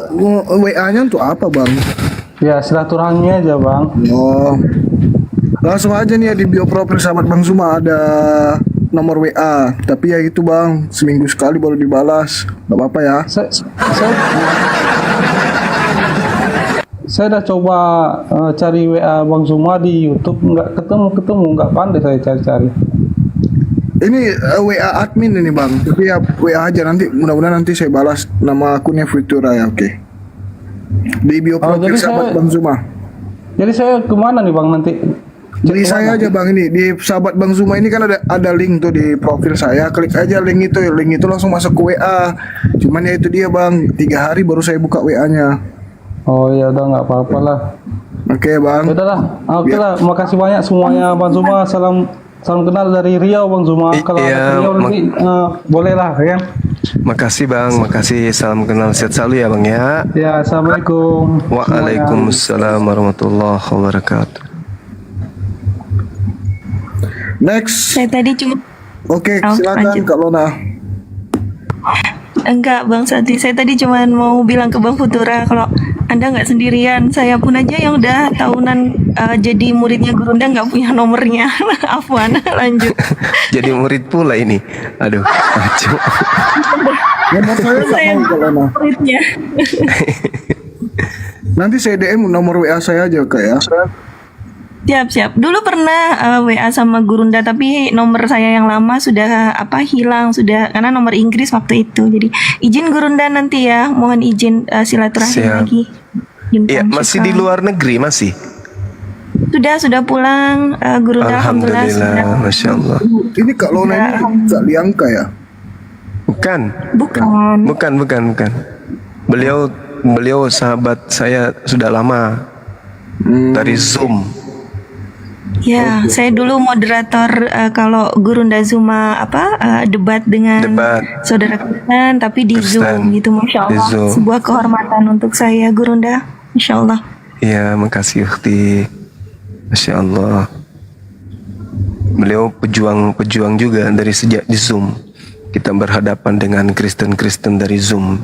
WA-nya untuk apa bang? Ya silaturahmi aja bang. Oh, langsung aja nih ya di bio profil sahabat Bang Zuma ada nomor WA. Tapi ya itu bang, seminggu sekali baru dibalas. Gak apa-apa ya. saya udah coba cari WA Bang Zuma di YouTube, nggak ketemu, nggak pandai saya cari-cari. Ini WA admin ini bang, tapi ya WA aja nanti, mudah-mudahan nanti saya balas nama akunnya Futura ya, oke. Di bio profil sahabat Bang Zuma. Jadi saya kemana nih bang nanti? Di saya aja bang, ini di sahabat Bang Zuma ini kan ada link tuh di profil saya, klik aja link itu langsung masuk ke WA. Cuman ya itu dia bang, 3 hari baru saya buka WA-nya. Oh ya udah nggak apa-apa lah. Oke bang. Ya udahlah, oke lah. Makasih banyak semuanya Bang Zuma. Salam kenal dari Riau Bang Zuma. Kalau ada Riau nanti boleh lah ya. Makasih bang, makasih. Salam kenal, sehat selalu ya bang ya. Ya, assalamualaikum. Waalaikumsalam warahmatullahi wabarakatuh. Next. Saya tadi cuma Oke, silakan Kak Lona. Enggak Bang Sadli, saya tadi cuma mau bilang ke Bang Futura kalau Anda nggak sendirian. Saya pun aja yang udah tahunan jadi muridnya Gurunda nggak punya nomornya. Afwan, lanjut. Jadi murid pula ini. Aduh, kacau. Saya muridnya. Nanti saya DM nomor WA saya aja Kak ya. Siap. Dulu pernah WA sama Gurunda, tapi nomor saya yang lama sudah hilang sudah karena nomor Inggris waktu itu. Jadi izin Gurunda nanti ya, mohon izin silaturahmi lagi. Iya, masih di luar negeri masih. Sudah pulang Gurunda. Alhamdulillah, masya Allah. Ini Kak Lona ini Kak Liangka ya? Bukan. Beliau sahabat saya sudah lama dari Zoom. Ya, saya dulu moderator kalau Gurunda Zuma debat dengan saudara Kristen, tapi di Zoom gitu, masya Allah. Sebuah kehormatan untuk saya Gurunda, masya Allah. Iya, makasih Ukhti, masya Allah. Beliau pejuang juga dari sejak di Zoom. Kita berhadapan dengan Kristen dari Zoom.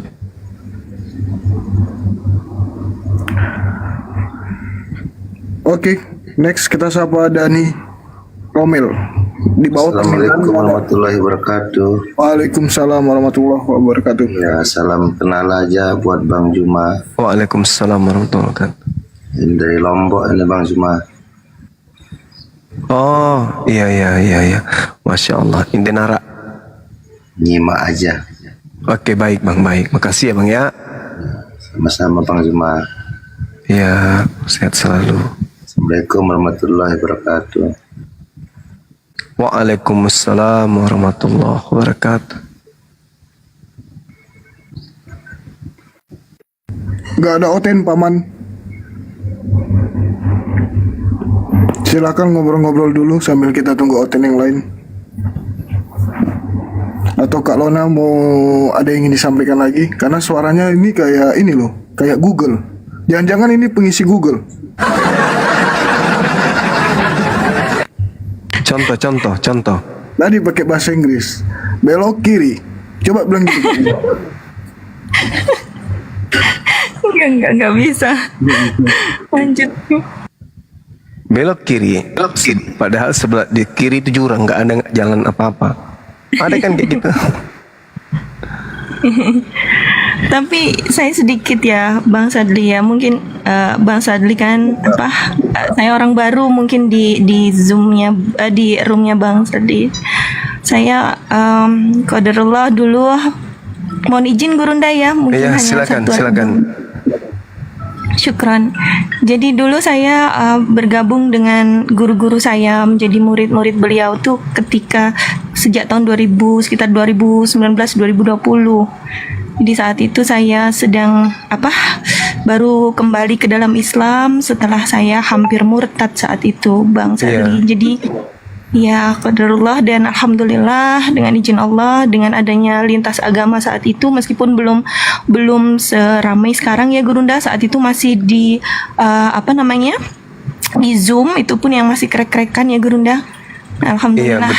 Oke, next kita sapa Dani Romel di bawah. Assalamualaikum warahmatullahi wabarakatuh. Waalaikumsalam warahmatullahi wabarakatuh. Ya, salam kenal aja buat Bang Zuma. Waalaikumsalam warahmatullahi wabarakatuh. Ini dari Lombok ini Bang Zuma. Oh, iya. Masya Allah, Indenara. Nyimak aja. Oke, baik Bang, baik. Makasih ya Bang ya. Sama-sama Bang Zuma. Ya, sehat selalu. Assalamualaikum warahmatullahi wabarakatuh. Waalaikumsalam warahmatullahi wabarakatuh. Gak ada Oten paman. Silakan ngobrol-ngobrol dulu sambil kita tunggu Oten yang lain. Atau Kak Lona mau ada yang ingin disampaikan lagi? Karena suaranya ini kayak ini loh, kayak Google. Jangan-jangan ini pengisi Google. Contoh. Tadi pakai bahasa Inggris. Belok kiri. Coba bilang gitu. Enggak bisa. Lanjut. Belok kiri. Padahal sebelah di kiri itu jurang, nggak ada jalan apa-apa. Ada kan kayak gitu. Tapi saya sedikit ya Bang Sadli ya, mungkin Bang Sadli kan saya orang baru mungkin di Zoom-nya di room-nya Bang Sadli. Saya qadarullah dulu mohon izin Gurunda ya, mungkin hanya silakan. Syukran. Jadi dulu saya bergabung dengan guru-guru saya menjadi murid-murid beliau tuh ketika sejak tahun 2000 sekitar 2019-2020. Jadi saat itu saya sedang baru kembali ke dalam Islam setelah saya hampir murtad saat itu Bang Sadli. Jadi ya qadarullah dan alhamdulillah dengan izin Allah, dengan adanya lintas agama saat itu meskipun belum seramai sekarang ya Gurunda, saat itu masih di di Zoom, itu pun yang masih krek-krekan ya Gurunda. Alhamdulillah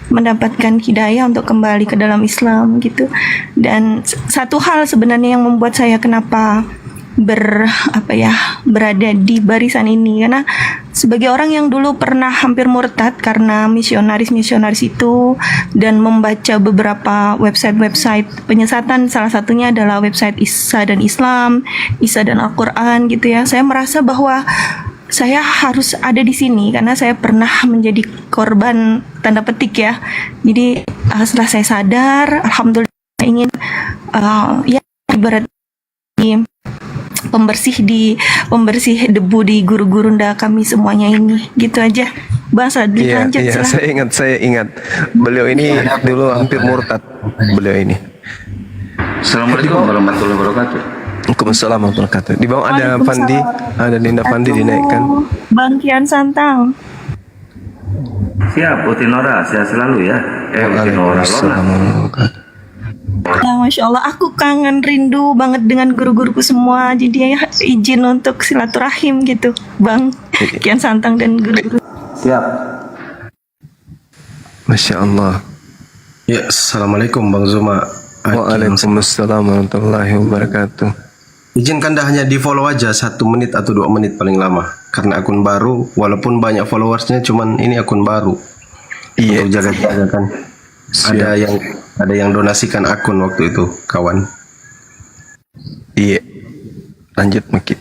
mendapatkan hidayah untuk kembali ke dalam Islam gitu. Dan satu hal sebenarnya yang membuat saya kenapa berada di barisan ini, karena sebagai orang yang dulu pernah hampir murtad karena misionaris itu dan membaca beberapa website penyesatan, salah satunya adalah website Isa dan Islam, Isa dan Al-Quran gitu ya. Saya merasa bahwa saya harus ada di sini karena saya pernah menjadi korban tanda petik ya. Jadi setelah saya sadar, alhamdulillah ingin ibarat pembersih debu di guru-gurunda kami semuanya ini, gitu aja. Bang Sadli, lanjut. Iya, saya ingat. Beliau ini dulu hampir murtad. Beliau ini. Assalamualaikum warahmatullahi wabarakatuh. Waalaikumsalam warahmatullahi wabarakatuh. Di bawah ada Pandi, ada Dinda Pandi dinaikkan. Bang Kian Santang. Siap, Utinora, sehat selalu ya. Utinora Lona. Ya, Masya Allah, aku kangen rindu banget dengan guru-guruku semua. Jadi ya, izin untuk silaturahim gitu, Bang Kian Santang dan guru-guru. Siap. Masya Allah. Ya, Assalamualaikum Bang Zuma. Waalaikumsalam warahmatullahi wabarakatuh. Izinkan dah hanya di follow aja 1 menit atau 2 menit paling lama. Karena akun baru, walaupun banyak followersnya, cuman ini akun baru. Untuk jaga-jaga kan. Ada yang donasikan akun waktu itu, kawan. Iya. Lanjut Maki.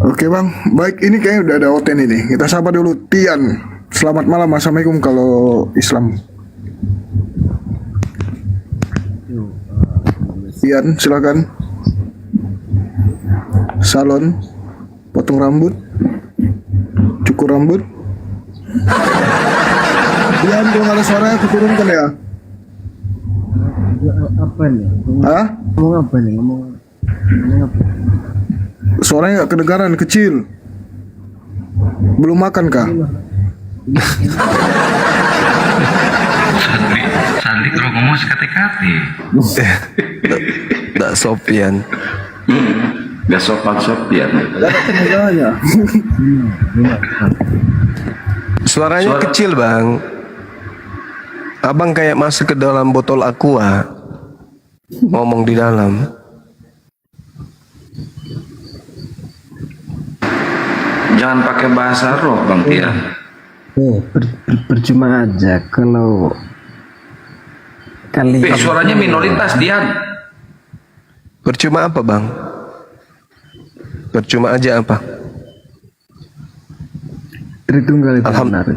Oke bang, baik, ini kayaknya udah ada Oten ini. Kita sapa dulu Tian. Selamat malam, assalamualaikum kalau Islam. Tian, silakan. Salon, potong rambut, cukur rambut. Tian, kalau ada suaranya aku turunkan ya. Apa nih? Hah? Ngomong apa nih? Ngomong apa? Suaranya nggak kedengaran, kecil. Belum makan kah? Sandi kalau ngomong sekate-kate. Nggak sopian. Nggak sopan-sopian. Gak ada tenaganya. Suaranya kecil bang. Abang kayak masuk ke dalam botol aqua, ngomong di dalam. Jangan pakai bahasa roh Bang Tia. Percuma aja kalau kalian. Suaranya minoritas Dian. Percuma apa bang? Percuma aja apa? Tritunggal itu benar.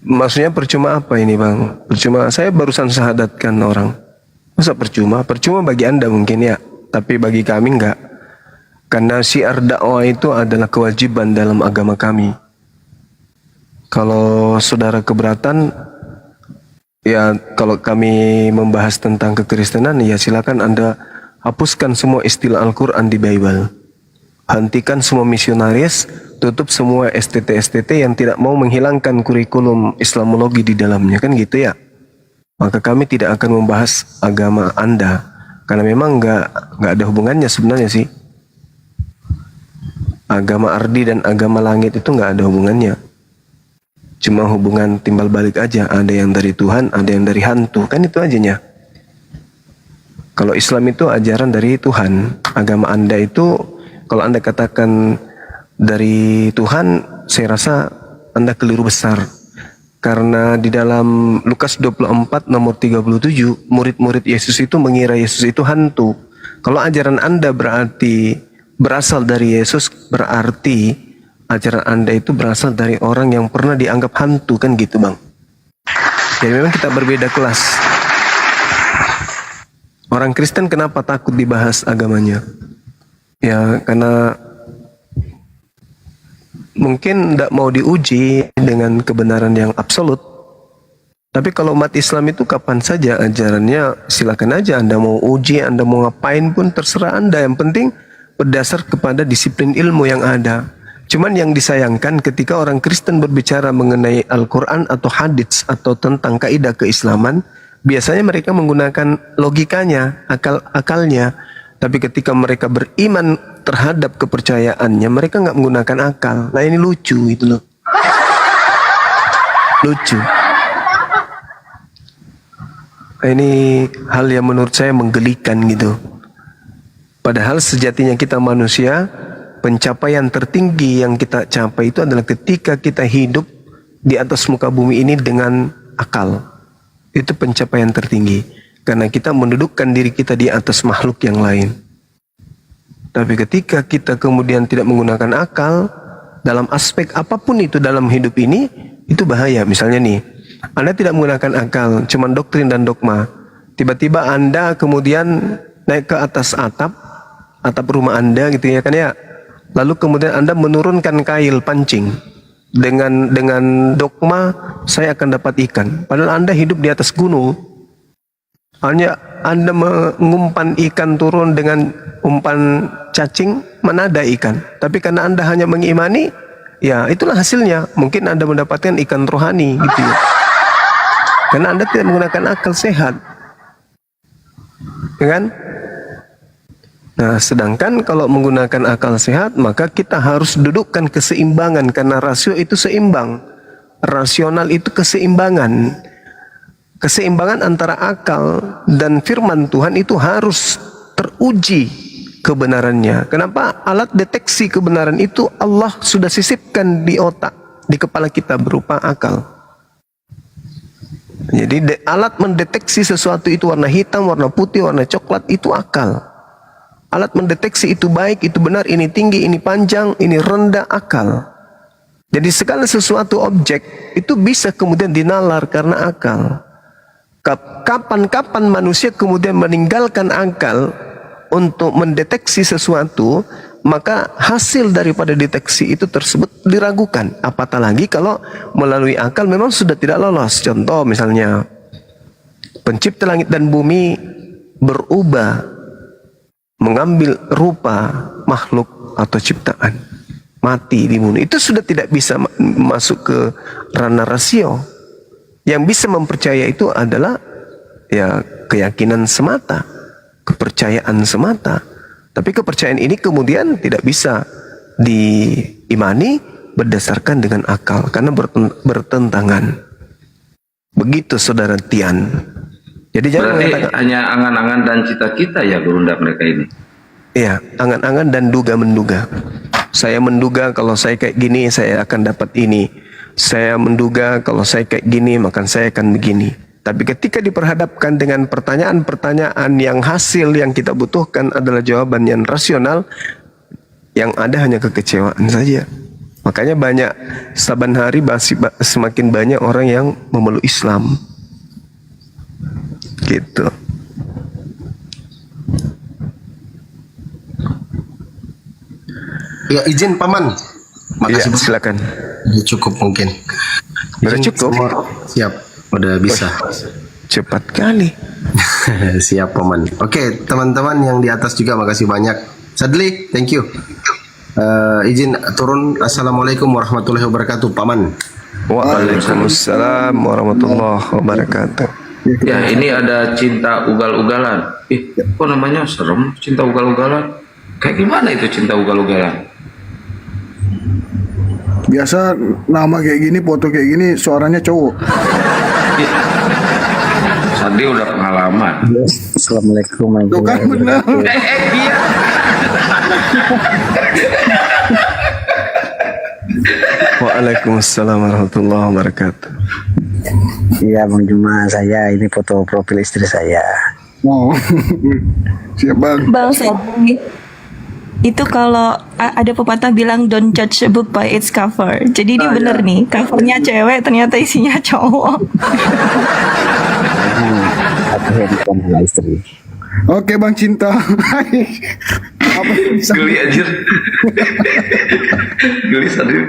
Maksudnya percuma apa ini bang? Percuma, saya barusan syahadatkan orang. Masa percuma? Percuma bagi anda mungkin ya, tapi bagi kami enggak. Karena syiar dakwah itu adalah kewajiban dalam agama kami. Kalau saudara keberatan, ya kalau kami membahas tentang kekristenan, ya silakan anda hapuskan semua istilah Al-Quran di Bible. Hentikan semua misionaris, tutup semua STT yang tidak mau menghilangkan kurikulum Islamologi di dalamnya, kan gitu ya. Maka kami tidak akan membahas agama anda, karena memang nggak ada hubungannya sebenarnya sih. Agama ardi dan agama langit itu nggak ada hubungannya. Cuma hubungan timbal balik aja, ada yang dari Tuhan, ada yang dari hantu, kan itu ajanya. Kalau Islam itu ajaran dari Tuhan, agama anda itu kalau anda katakan dari Tuhan, saya rasa anda keliru besar. Karena di dalam Lukas 24 nomor 37, murid-murid Yesus itu mengira Yesus itu hantu. Kalau ajaran anda berarti berasal dari Yesus, berarti ajaran anda itu berasal dari orang yang pernah dianggap hantu, kan gitu bang. Jadi memang kita berbeda kelas. Orang Kristen kenapa takut dibahas agamanya? Ya karena mungkin tidak mau diuji dengan kebenaran yang absolut. Tapi kalau umat Islam itu kapan saja ajarannya, silakan aja anda mau uji, anda mau ngapain pun terserah anda. Yang penting berdasar kepada disiplin ilmu yang ada. Cuman yang disayangkan ketika orang Kristen berbicara mengenai Al-Quran atau hadits atau tentang kaidah keislaman, biasanya mereka menggunakan logikanya, akalnya. Tapi ketika mereka beriman terhadap kepercayaannya, mereka nggak menggunakan akal. Nah ini lucu gitu loh. Lucu. Nah, ini hal yang menurut saya menggelikan gitu. Padahal sejatinya kita manusia, pencapaian tertinggi yang kita capai itu adalah ketika kita hidup di atas muka bumi ini dengan akal. Itu pencapaian tertinggi. Karena kita mendudukkan diri kita di atas makhluk yang lain. Tapi ketika kita kemudian tidak menggunakan akal, dalam aspek apapun itu dalam hidup ini, itu bahaya. Misalnya nih, Anda tidak menggunakan akal, cuman doktrin dan dogma. Tiba-tiba Anda kemudian naik ke atas atap rumah Anda gitu ya kan ya. Lalu kemudian Anda menurunkan kail pancing dengan dogma saya akan dapat ikan. Padahal Anda hidup di atas gunung. Hanya Anda mengumpan ikan turun dengan umpan cacing, mana ada ikan. Tapi karena Anda hanya mengimani, ya itulah hasilnya. Mungkin Anda mendapatkan ikan rohani gitu ya. Karena Anda tidak menggunakan akal sehat. Ya kan? Nah, sedangkan kalau menggunakan akal sehat, maka kita harus dudukkan keseimbangan karena rasio itu seimbang. Rasional itu keseimbangan. Keseimbangan antara akal dan firman Tuhan itu harus teruji kebenarannya. Kenapa? Alat deteksi kebenaran itu Allah sudah sisipkan di otak, di kepala kita berupa akal. Jadi alat mendeteksi sesuatu itu warna hitam, warna putih, warna coklat itu akal. Alat mendeteksi itu baik, itu benar, ini tinggi, ini panjang, ini rendah, akal. Jadi segala sesuatu objek itu bisa kemudian dinalar karena akal. Kapan-kapan manusia kemudian meninggalkan akal untuk mendeteksi sesuatu, maka hasil daripada deteksi itu tersebut diragukan. Apatah lagi kalau melalui akal memang sudah tidak lolos. Contoh misalnya, pencipta langit dan bumi berubah mengambil rupa makhluk atau ciptaan, mati dibunuh, itu sudah tidak bisa masuk ke ranah rasio. Yang bisa mempercaya itu adalah ya keyakinan semata, kepercayaan semata. Tapi kepercayaan ini kemudian tidak bisa diimani berdasarkan dengan akal karena bertentangan. Begitu saudara Tian. Jadi jangan berarti hanya angan-angan dan cita-cita ya berunda mereka ini. Iya, angan-angan dan duga-menduga. Saya menduga kalau saya kayak gini saya akan dapat ini. Saya menduga kalau saya kayak gini maka saya akan begini. Tapi ketika diperhadapkan dengan pertanyaan-pertanyaan yang hasil yang kita butuhkan adalah jawaban yang rasional, yang ada hanya kekecewaan saja. Makanya banyak, saban hari semakin banyak orang yang memeluk Islam. Gitu. Ya izin paman. Makasih ya, silakan. Cukup mungkin. Sudah cukup. Siap. Udah bisa. Cepat kali. Siap paman. Oke, teman-teman yang di atas juga makasih banyak. Sadli, thank you. Izin turun. Assalamualaikum warahmatullahi wabarakatuh, paman. Waalaikumsalam warahmatullahi wabarakatuh. Ya ini ada cinta ugal-ugalan. Kok namanya serem? Cinta ugal-ugalan. Kayak gimana itu cinta ugal-ugalan? Biasa nama kayak gini, foto kayak gini, suaranya cowok. Sandi udah pengalaman. Assalamualaikum. Tuh kan benar. Dia. Waalaikumsalam warahmatullahi wabarakatuh. Iya Bang Juma, saya ini foto profil istri saya. Oh, siap Bang. Bang Sadi, itu kalau ada pepatah bilang don't judge a book by its cover. Jadi ini bener nih, covernya cewek ternyata isinya cowok. Aku handphone sama istri. Oke Bang Cinta. Apa yang bisa? Geli anjir. Geli sadar.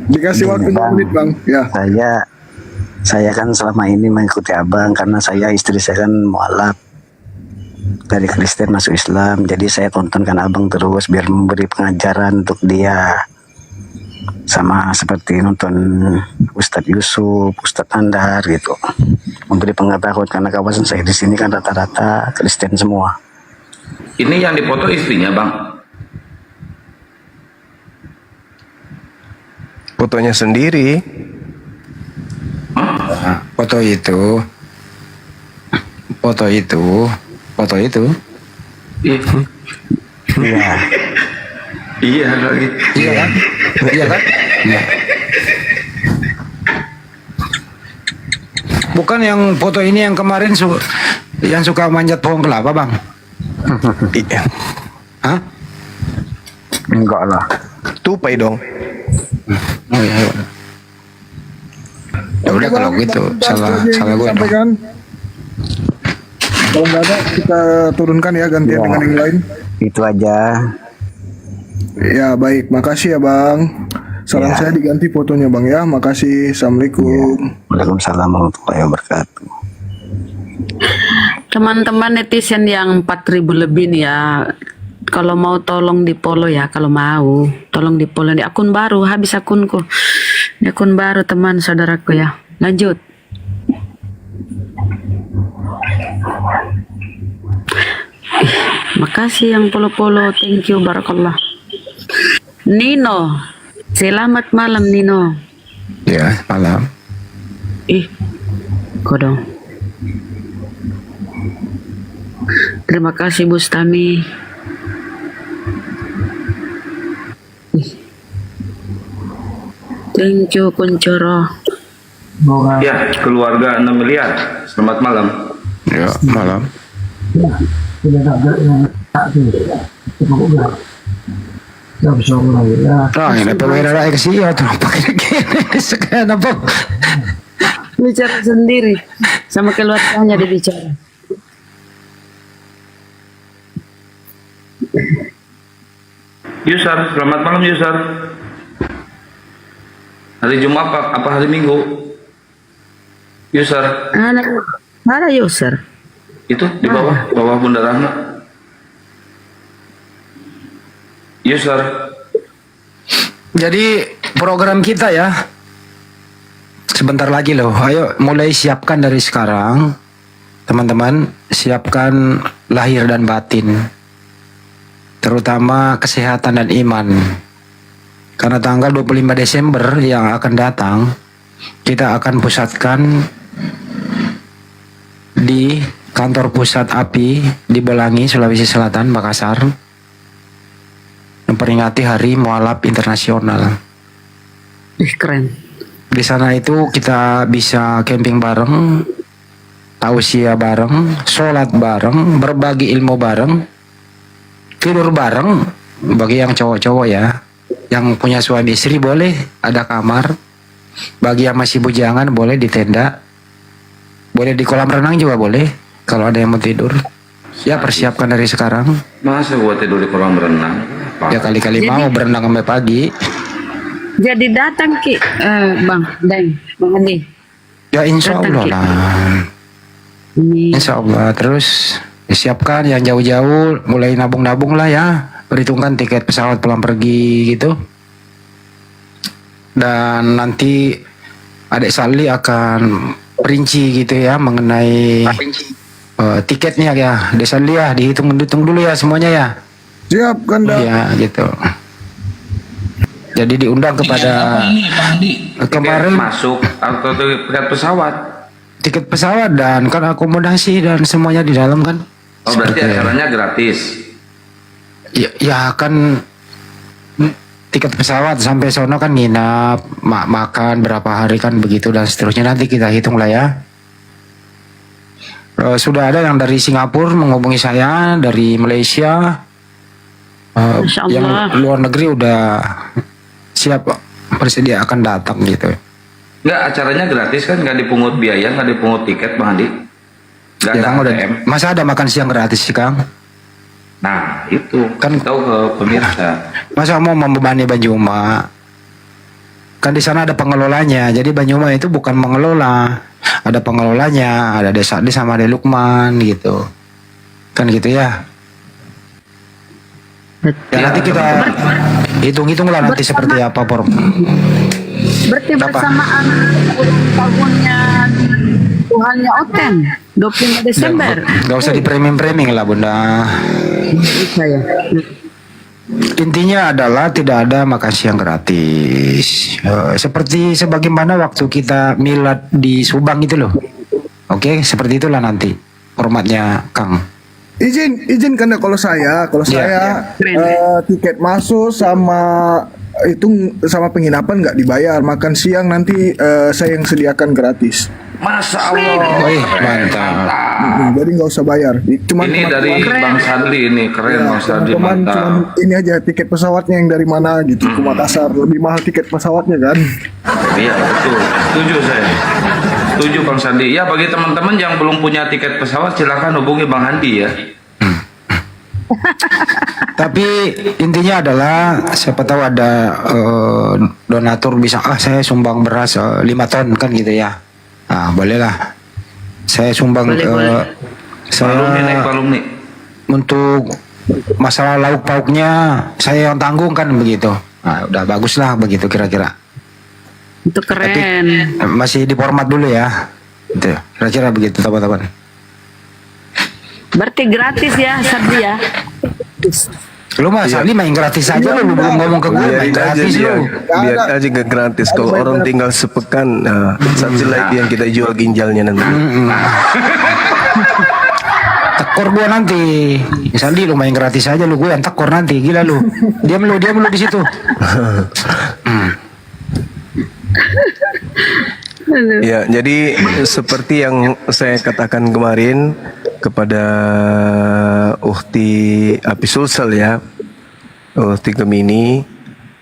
Dikasih waktu 2 menit Bang. Ya. Saya kan selama ini mengikuti Abang karena istri saya kan mualaf dari Kristen masuk Islam. Jadi saya tontonkan Abang terus biar memberi pengajaran untuk dia. Sama seperti nonton Ustadz Yusuf, Ustadz Andar gitu. Memberi pengetahuan karena kawasan saya di sini kan rata-rata Kristen semua. Ini yang dipoto istrinya, Bang. Fotonya sendiri. Foto itu foto itu. Iya. Iya lagi. Iya kan? Iya kan? Iya. Bukan yang foto ini yang kemarin yang suka manjat pohon kelapa, Bang? Iya. Hah? Enggak lah. Tupai dong. Oh iya. Ya udah kalau gitu salah gue. Sampaikan. Kalau nggak ada kita turunkan ya, gantian dengan yang lain. Itu aja. Ya baik, makasih ya Bang. Salam saya diganti fotonya Bang ya. Makasih. Assalamualaikum. Waalaikumsalam warahmatullahi wabarakatuh. Teman-teman netizen yang 4.000 lebih nih ya, kalau mau tolong di follow ya, kalau mau tolong di follow di akun baru, habis akunku di akun baru teman saudaraku ya. Lanjut. Makasih yang follow-follow, thank you, barakallah. Nino, selamat malam Nino. Ya, malam. Kodong. Terima kasih Bustami. Thank you Kuncoro. Ya, keluarga 6 miliar. Selamat malam. Ya, malam. Ini pemerintah sih ya tuh pakai gini sekarang apa? Bicara sendiri sama keluarganya dibicara. Yusar, selamat malam Yusar. Hari Jumat apa hari Minggu? Yusar. Mana Yusar? Itu di bawah Bunda Rahma. Yusar. Jadi program kita ya sebentar lagi loh. Ayo mulai siapkan dari sekarang, teman-teman. Siapkan lahir dan batin, terutama kesehatan dan iman. Karena tanggal 25 Desember yang akan datang, kita akan pusatkan di kantor pusat API di Belangi, Sulawesi Selatan, Makassar, memperingati Hari Mualaf Internasional. Keren. Di sana itu kita bisa camping bareng, tausiah bareng, sholat bareng, berbagi ilmu bareng, tidur bareng. Bagi yang cowok-cowok ya, yang punya suami istri boleh ada kamar. Bagi yang masih bujangan boleh di tenda, boleh di kolam renang juga boleh kalau ada yang mau tidur. Ya persiapkan dari sekarang. Masa buat tidur di kolam renang? Ya kali-kali mau berenang sampai pagi. Jadi datang Ki, Bang Deng, Bang Andi. Ya insya Datang, Allah Ki. lah. Insya Allah. Terus disiapkan yang jauh-jauh, mulai nabung-nabung lah ya. Perhitungkan tiket pesawat pulang pergi gitu. Dan nanti Adik Sali akan perinci gitu ya mengenai tiketnya ya. Adik Sali ya dihitung dulu ya semuanya ya. Siap Ganda. Ya gitu. Jadi diundang kepada kemarin masuk atau tiket pesawat. Tiket pesawat dan kan akomodasi dan semuanya di dalam kan. Oh berarti Seperti- acaranya gratis. Ya kan tiket pesawat sampai sono kan nginap, makan berapa hari kan begitu dan seterusnya nanti kita hitung lah ya. Sudah ada yang dari Singapura menghubungi saya, dari Malaysia, Masya yang Allah. luar negeri udah siap bersedia akan datang gitu. Enggak, acaranya gratis kan, nggak dipungut biaya, nggak dipungut tiket Bang Andi. Nggak Ya, ada Kang, udah, ATM. masa ada makan siang gratis sih Kang? Nah itu kan tahu ke pemirsa. Masa mau membebani Banjuma? Kan di sana ada pengelolanya. Jadi Banjuma itu bukan mengelola, ada pengelolanya, ada Desa Adi sama ada Lukman gitu. Kan gitu ya. Ya nanti kita hitung-hitung lah nanti seperti apa Berarti bersamaan ulang tahunnya Tuhannya Oten 25 Desember. Gak usah di-framing lah Bunda. Bisa ya. Intinya adalah tidak ada makan siang gratis. Seperti sebagaimana waktu kita milad di Subang itu loh. Oke, seperti itulah nanti formatnya Kang. Izin kan kalau saya tiket masuk sama itu sama penginapan nggak dibayar, makan siang nanti saya yang sediakan gratis. Masya Allah. Mantap. Jadi nggak usah bayar. Cuman Ini dari Bang Sadli ini keren Bang Sadli, cuman mantap. ini aja tiket pesawatnya yang dari mana gitu ke Makassar, lebih mahal tiket pesawatnya kan. Iya betul, setuju saya. Setuju Bang Sandi. Ya bagi teman-teman yang belum punya tiket pesawat silakan hubungi Bang Handi ya. Tapi intinya adalah siapa tahu ada donatur bisa saya sumbang beras 5 ton kan gitu ya. Nah, bolehlah. Saya sumbang alumni. Untuk masalah lauk pauknya saya yang tanggung kan begitu. Nah, udah bagus lah begitu kira-kira. Itu keren. Tapi, masih di format dulu ya. Itu kira-kira begitu teman-teman. Berarti gratis ya, Sardi ya. Lu mah Sardi main gratis aja lu belum ngomong ke gue main gratis lu. Biar aja gak gratis. Kalau orang tinggal sepekan, satu lagi yang kita jual ginjalnya nanti. Tekor gua nanti. Sardi lu main gratis aja lu, gue yang tekor nanti. Gila lu. Diam lu di situ. Ya, jadi seperti yang saya katakan kemarin kepada Ukhti Api Sulsel ya, Ukhti Gemini,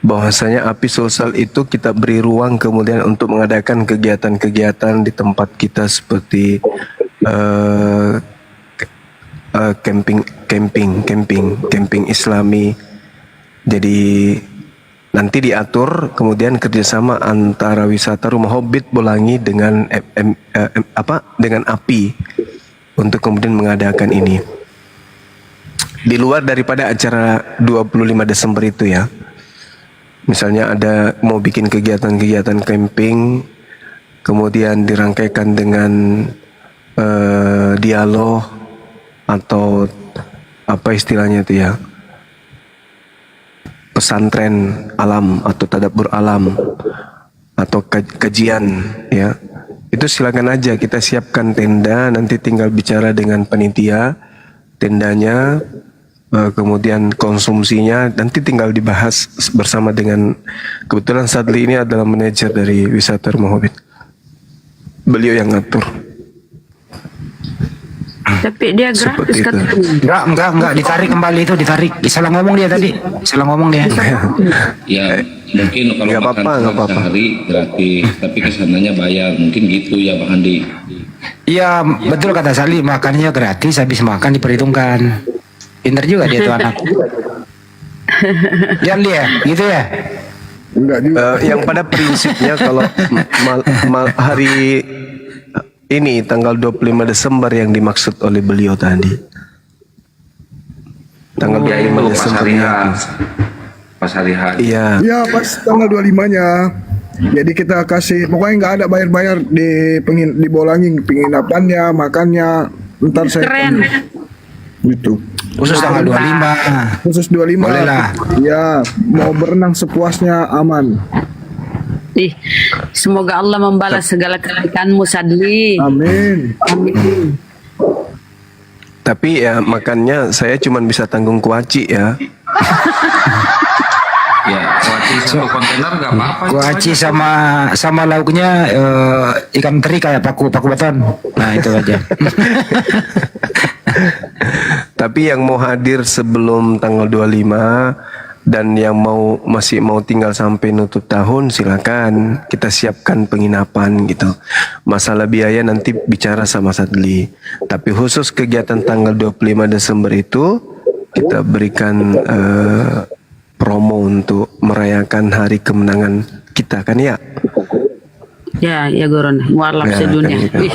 bahwasanya Api Sulsel itu kita beri ruang kemudian untuk mengadakan kegiatan-kegiatan di tempat kita seperti camping Islami. Jadi nanti diatur kemudian kerjasama antara wisata Rumah Hobbit Bolangi dengan dengan API untuk kemudian mengadakan ini di luar daripada acara 25 Desember itu ya. Misalnya ada mau bikin kegiatan-kegiatan camping kemudian dirangkaikan dengan dialog atau apa istilahnya itu ya, pesantren alam atau tadabbur alam atau kajian ya, itu silakan aja, kita siapkan tenda, nanti tinggal bicara dengan panitia tendanya, kemudian konsumsinya nanti tinggal dibahas bersama dengan, kebetulan Sadli ini adalah manajer dari wisata Rumah Hobbit, beliau yang ngatur. Tapi dia gratis katanya. Enggak, ditarik kembali itu, ditarik. Salah ngomong dia tadi. Ya, mungkin kalau makan sehari gratis, tapi kesananya bayar. Mungkin gitu ya Bang Handi. Iya, betul kata Sali, makannya gratis, habis makan diperhitungkan. Pinter juga dia tuh anak. Jangan dia, gitu ya. Enggak juga. Yang pada prinsipnya kalau hari ini tanggal 25 Desember yang dimaksud oleh beliau tadi. Tanggal 25 Desember pas hari H. Iya. Iya, pas tanggal 25-nya. Jadi kita kasih, pokoknya nggak ada bayar-bayar di Bolangi, penginapannya, makannya. Ntar saya keren. Gitu. Khusus tanggal 25. Khusus 25. Boleh lah. Ya, mau berenang sepuasnya aman. Ih, semoga Allah membalas segala kebaikanmu Sadli. Amin. Amin. Tapi ya makannya saya cuma bisa tanggung kuaci ya. Ya, kuaci satu kontainer nggak apa-apa. Kuaci sama lauknya ikan teri kayak paku beton. Nah itu aja. Tapi yang mau hadir sebelum tanggal 25 dan yang masih mau tinggal sampai nutup tahun, silakan, kita siapkan penginapan gitu. Masalah biaya nanti bicara sama Sadli. Tapi khusus kegiatan tanggal 25 Desember itu kita berikan promo untuk merayakan hari kemenangan kita kan ya. Ya Goron, mualaf Ya, sedunia. kan, Wih,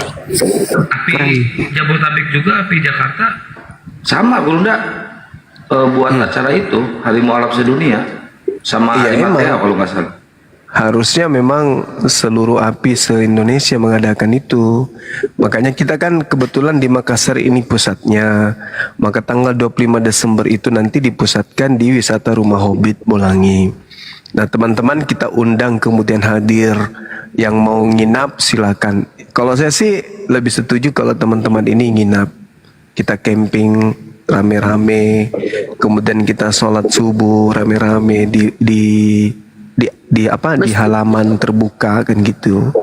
Tapi Jabodetabek juga, tapi Jakarta sama Gurunda. Buat acara itu Hari Mualaf Sedunia sama Hari Matea kalau nggak salah. Harusnya memang seluruh API se-Indonesia mengadakan itu. Makanya kita kan kebetulan di Makassar ini pusatnya. Maka tanggal 25 Desember itu nanti dipusatkan di wisata Rumah Hobbit Bolangi. Nah teman-teman kita undang kemudian hadir. Yang mau nginap silakan. Kalau saya sih lebih setuju kalau teman-teman ini nginap. Kita camping rame-rame, kemudian kita sholat subuh rame-rame di apa di halaman terbuka kan gitu.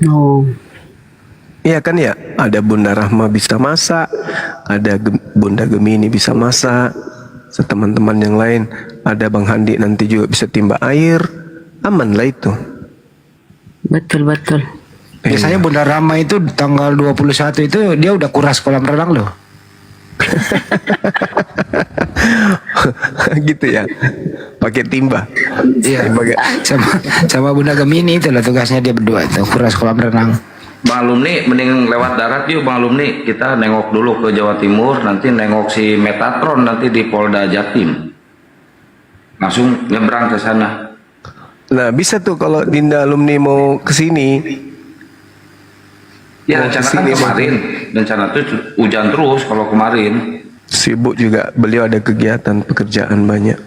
Oh. Iya kan ya, ada Bunda Rahma bisa masak, ada Bunda Gemini bisa masak, teman-teman yang lain, ada Bang Handi nanti juga bisa timba air, aman lah itu. Betul. Biasanya Bunda Rama itu tanggal 21 itu dia udah kuras kolam renang loh. Gitu ya, pakai timba. Iya, sama Bunda Gemini itu lah tugasnya dia berdua itu kuras kolam renang. Bang Alumni mending lewat darat yuk Bang Alumni, kita nengok dulu ke Jawa Timur, nanti nengok si Metatron nanti di Polda Jatim, langsung nyebrang ke sana. Nah bisa tuh kalau Dinda Alumni mau kesini. Ya rencana kan kemarin, rencana tuh hujan terus kalau kemarin. Sibuk juga, beliau ada kegiatan pekerjaan banyak.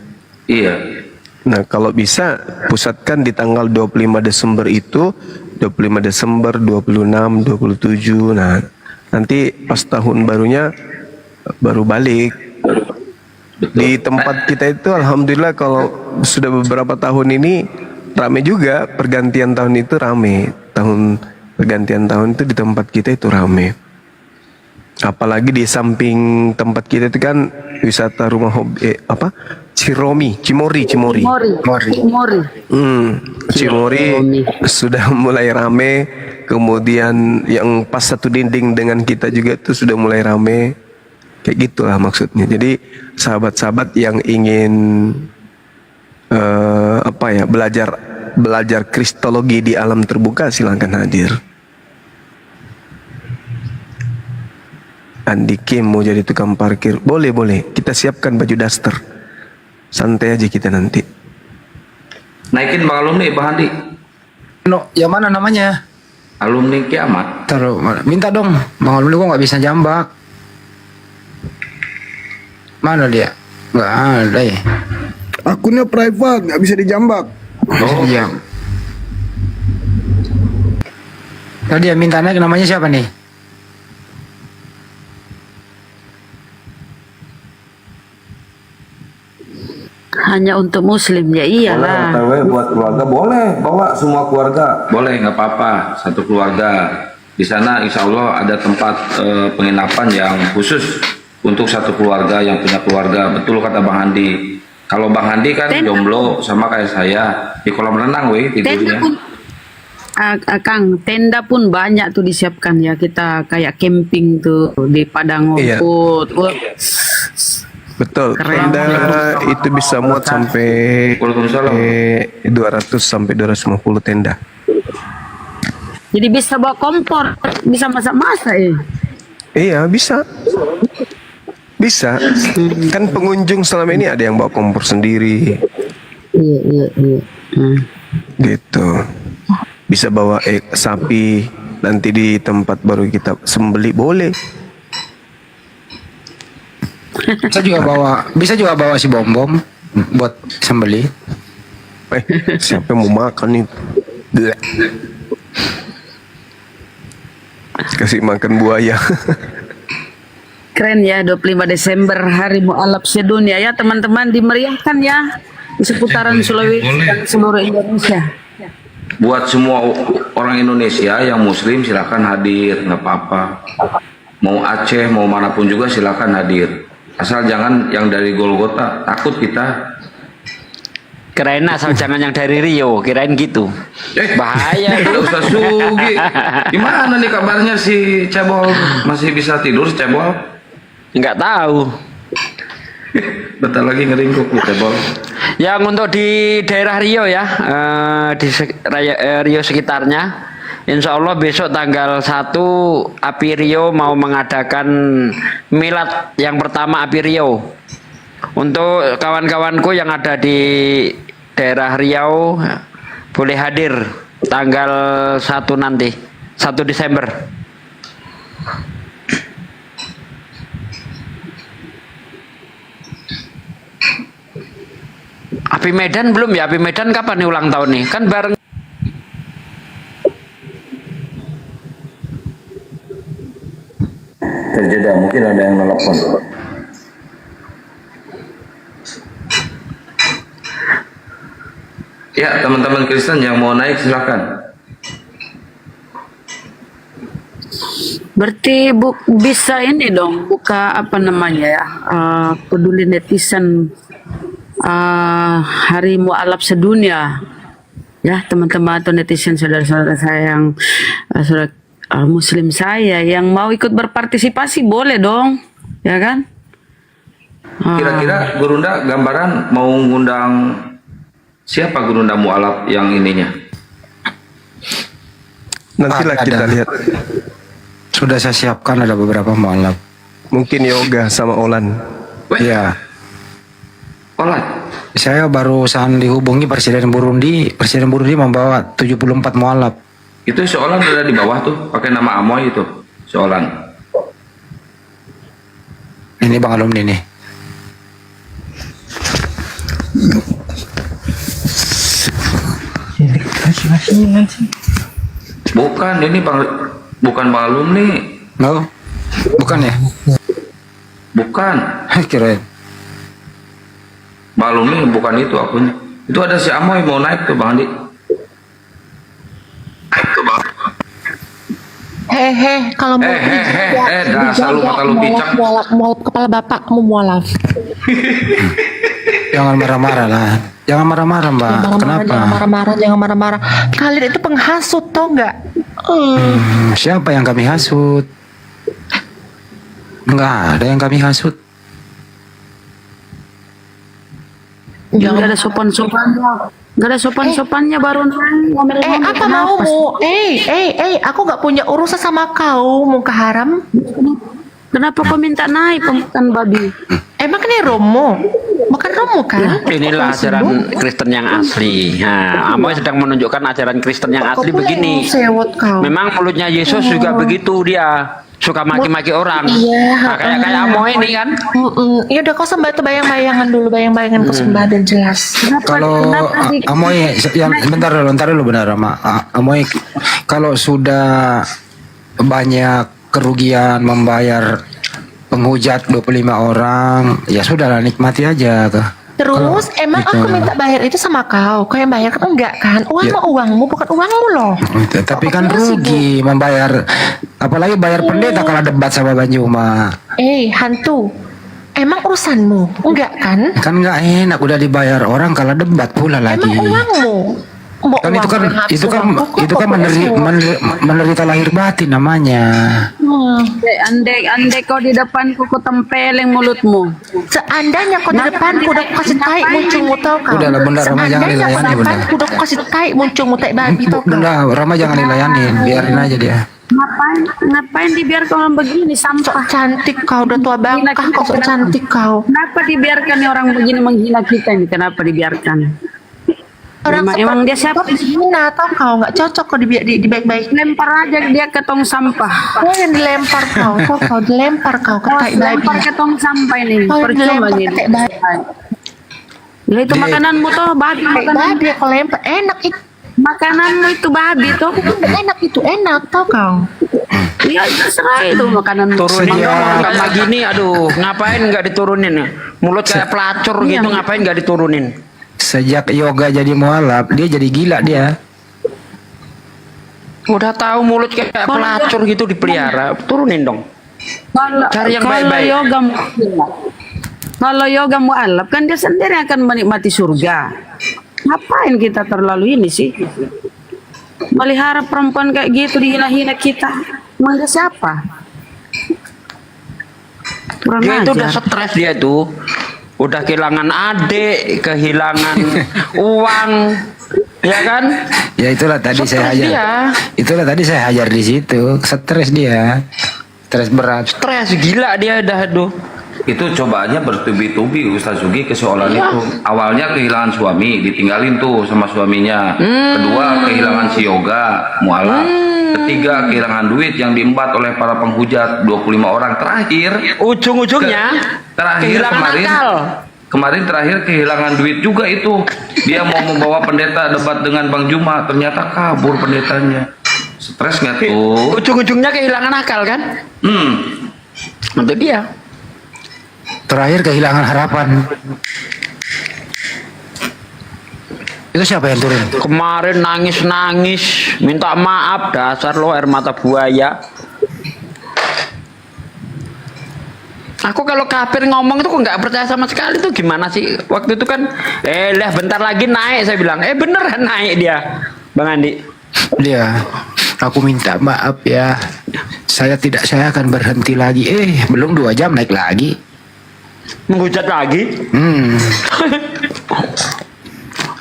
Iya. Nah kalau bisa pusatkan di tanggal 25 Desember itu, 25 Desember, 26, 27. Nah nanti pas tahun barunya baru balik. Di tempat kita itu alhamdulillah kalau sudah beberapa tahun ini rame juga, pergantian tahun itu rame. Pergantian tahun itu di tempat kita itu rame. Apalagi di samping tempat kita itu kan wisata rumah hobi Cimori. Cimori sudah mulai rame. Kemudian yang pas satu dinding dengan kita juga itu sudah mulai rame. Kayak gitulah maksudnya. Jadi sahabat-sahabat yang ingin belajar kristologi di alam terbuka silakan hadir. Andi Kim mau jadi tukang parkir, boleh. Kita siapkan baju daster. Santai aja kita nanti. Naikin Bang Alumni, Bang Handi. No, yang mana namanya? Alumni Kiamat. Taruh, minta dong, Bang Alumni gua nggak bisa jambak. Mana dia? Nggak ada ya. Akunnya private, nggak bisa dijambak. Oh iya. Tadi yang minta naik namanya siapa nih? Hanya untuk muslim ya iyalah. Boleh, OTW buat keluarga boleh, bawa semua keluarga. Boleh, nggak apa-apa, satu keluarga. Di sana insya Allah ada tempat penginapan yang khusus untuk satu keluarga yang punya keluarga. Betul kata Bang Handi. Kalau Bang Handi kan jomblo sama kayak saya, di kolam renang tidurnya. Kang, tenda pun banyak tuh disiapkan ya, kita kayak camping tuh di padang rumput. Betul, tenda itu bisa muat sampai 200 sampai 250 tenda. Jadi bisa bawa kompor, bisa masak-masak ya? Iya bisa. Bisa. Kan pengunjung selama ini ada yang bawa kompor sendiri. Iya. Gitu. Bisa bawa sapi, nanti di tempat baru kita sembeli boleh. Bisa juga bawa si bom-bom buat sembeli. Siapa yang mau makan itu? Kasih makan buaya. Keren ya, 25 Desember Hari Mu'alaf Sedunia ya teman-teman, dimeriahkan ya di seputaran Sulawesi dan seluruh Indonesia. Buat semua orang Indonesia yang muslim silakan hadir, nggak apa-apa. Mau Aceh, mau manapun juga silakan hadir. Asal jangan yang dari Golgota, takut kita. Kirain asal jangan yang dari Rio, kirain gitu. Bahaya. Ustaz Sugi, gimana nih kabarnya si Cebol? Masih bisa tidur si Cebol? Nggak tahu. Bentar lagi ngeringkuk Cebol. Yang untuk di daerah Rio ya, di Rio sekitarnya, insya Allah besok tanggal 1 Api Rio mau mengadakan milad yang pertama Api Rio. Untuk kawan-kawanku yang ada di daerah Riau boleh hadir tanggal 1 nanti, 1 Desember. Api Medan belum ya? Api Medan kapan nih ulang tahun nih? Kan bareng. Terjeda, mungkin ada yang nelfon. Ya, teman-teman Kristen yang mau naik silakan. Berarti bisa ini dong, buka apa namanya ya, peduli netizen hari mualaf sedunia. Ya teman-teman atau netizen saudara-saudara saya yang saudara muslim saya yang mau ikut berpartisipasi boleh dong, ya kan? Kira-kira Gurunda gambaran mau ngundang siapa Gurunda mualaf yang ininya? Nantilah kita lihat. Sudah saya siapkan ada beberapa mualaf. Mungkin Yoga sama Olan. Iya. Olan. Saya barusan dihubungi Presiden Burundi. Presiden Burundi membawa 74 mualaf. Itu seolah ada di bawah tuh, pakai nama Amoy itu. Seolah. Ini Bang Alumni nih. Bukan, ini bukan Bang Alumni. No, bukan ya? Bukan. Kirain. Bang Alumni bukan itu akunnya. Itu ada si Amoy mau naik tuh Bang Andi. Hehe, kalau mau dasar lu kata lu picak. mualaf kepala bapak kamu mualaf. Jangan marah-marah lah. Jangan marah-marah Mbak. Kenapa? Jangan marah-marah. Kalian itu penghasut tau nggak? Siapa yang kami hasut? Enggak ada yang kami hasut. Gak ada sopan-sopannya. Gak ada sopan-sopannya baru ngomel-ngomel. Apa maumu? Aku nggak punya urusan sama kau, muka haram. Kenapa kau minta naik pemakan babi? Emang ini romo? Makan romo kan? Inilah ajaran Kristen yang asli. Nah, Amoy sedang menunjukkan ajaran Kristen yang asli begini. Memang mulutnya Yesus juga begitu, dia suka maki-maki orang. Nah, kayak Amoy ini kan. Ya udah kau sembah tuh bayang-bayangan dulu, bayang-bayangan kau sembah dan jelas. Kalau Amoy yang bentar dulu benar Rama. Amoy kalau sudah banyak kerugian membayar penghujat 25 orang, ya sudahlah nikmati aja. Terus emang gitu. aku minta bayar itu sama kau yang bayar kan enggak kan? Uang mah uangmu bukan uangmu loh. Tapi kan rugi membayar, apalagi bayar pendeta kalau debat sama Banjuma. Hantu, emang urusanmu enggak kan? Kan nggak enak udah dibayar orang kalau debat pula lagi. Emang uangmu. Kan itu kan menderita lahir batin namanya. Andai kau di depanku kau tempeleng mulutmu. Seandainya kau di depanku udah kasih tai muncungmu tau kau. Udahlah Bunda Rama jangan dilayani Bunda. Udah kasih tai muncungmu tai babi tau kau. Bunda Rama jangan dilayani, biarin aja dia. Ngapain dibiarkan orang begini sampah? Cantik kau udah tua bangkah kau sok cantik kau. Kenapa dibiarkan orang begini menghina kita ini? Kenapa dibiarkan? Emang dia siapa? Hina tau kau nggak cocok kau dibaik-baik. Lempar aja dia ke tong sampah. Kau yang dilempar kau, kau dilempar kau ke tai babi. Lempar ke tong sampah ini. Percuma gini. Ya itu makananmu tuh babi. Babi kau lempar enak itu. Makananmu itu babi tuh. Enak itu enak tau kau. Iya terserah itu makanan. Turunin dong makan lagi nih. Aduh ngapain nggak diturunin? Mulut kayak pelacur gitu ngapain nggak diturunin? Sejak Yoga jadi mualaf, dia jadi gila dia. Udah tahu mulut kayak pelacur gitu dipelihara, turunin dong. Cari yang baik-baik. Kalau Yoga mualaf kan dia sendiri akan menikmati surga. Ngapain kita terlalu ini sih? Melihara perempuan kayak gitu dihina-hina kita. Emang dia siapa? Dia itu udah stres dia tuh. Udah kehilangan adik, kehilangan uang, ya kan? Ya itulah tadi saya hajar. Dia. Itulah tadi saya hajar di situ. Stres dia, stres berat. Stres gila dia dah tuh. Itu cobaannya bertubi-tubi Ustaz Sugi ke seolah itu. Awalnya kehilangan suami, ditinggalin tuh sama suaminya. Kedua kehilangan si Yoga, mualaf. Ketiga kehilangan duit yang diembat oleh para penghujat 25 orang. Terakhir ujung-ujungnya kemarin terakhir kehilangan duit juga itu. Dia mau membawa pendeta debat dengan Bang Juma, ternyata kabur pendetanya. Stres nggak tuh? Ujung-ujungnya kehilangan akal kan? Untuk dia. Terakhir kehilangan harapan. Itu siapa yang turun? Kemarin nangis-nangis, minta maaf, dasar lo air mata buaya. Aku kalau kafir ngomong itu kok nggak percaya sama sekali tuh gimana sih? Waktu itu kan, lah bentar lagi naik saya bilang, beneran naik dia, Bang Andi. Dia, aku minta maaf ya. Saya akan berhenti lagi. Belum 2 jam naik lagi. Menghujat lagi?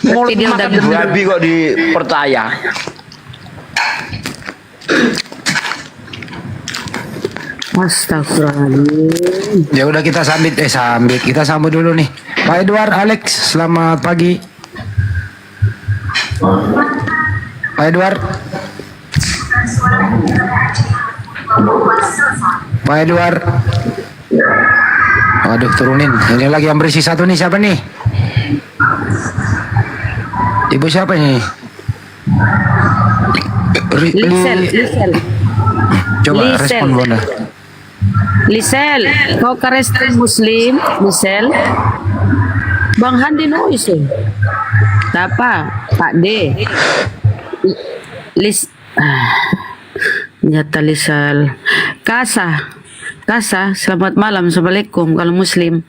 Mulut dia udah makan babi kok dipercaya. Astagfirullahaladzim. Ya udah kita kita sambut dulu nih. Pak Edward, Alex, selamat pagi. Pak Edward. Pak Edward. Waduh, turunin. Ini lagi yang berisi satu nih, siapa nih? Ibu siapa nih? Lisel. Coba Lisel. respon Bunda. Lisel, kau ke restoran Muslim, Lisel. Bang Handi noise. Apa? Pak D. Nyata Lisel. Kasa, selamat malam, assalamualaikum. Kalau Muslim,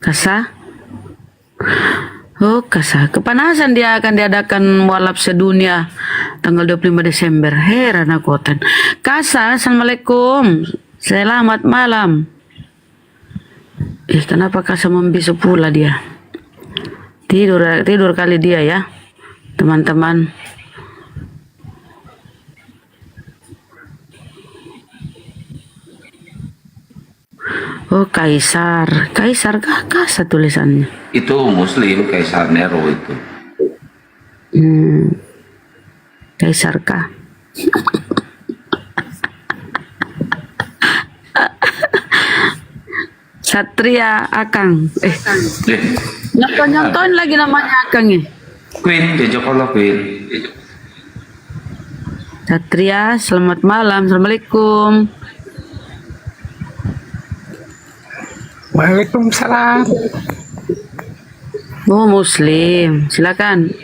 Kasa. Oh, Kasa. Kepanasan dia akan diadakan mualaf sedunia tanggal 25 Desember. Heran aku. Kasa, assalamualaikum. Selamat malam. Kenapa Kasa membisu pula dia? Tidur kali dia ya, teman-teman. Oh, Kaisar kah Kasa tulisannya? Itu Muslim, Kaisar Nero itu. Kaisar kah? Satria Akang. Nyontoin lagi namanya Akang ya. Queen, Jokola Queen. Satria, selamat malam, assalamualaikum. Waalaikumsalam. Oh, Muslim, silakan.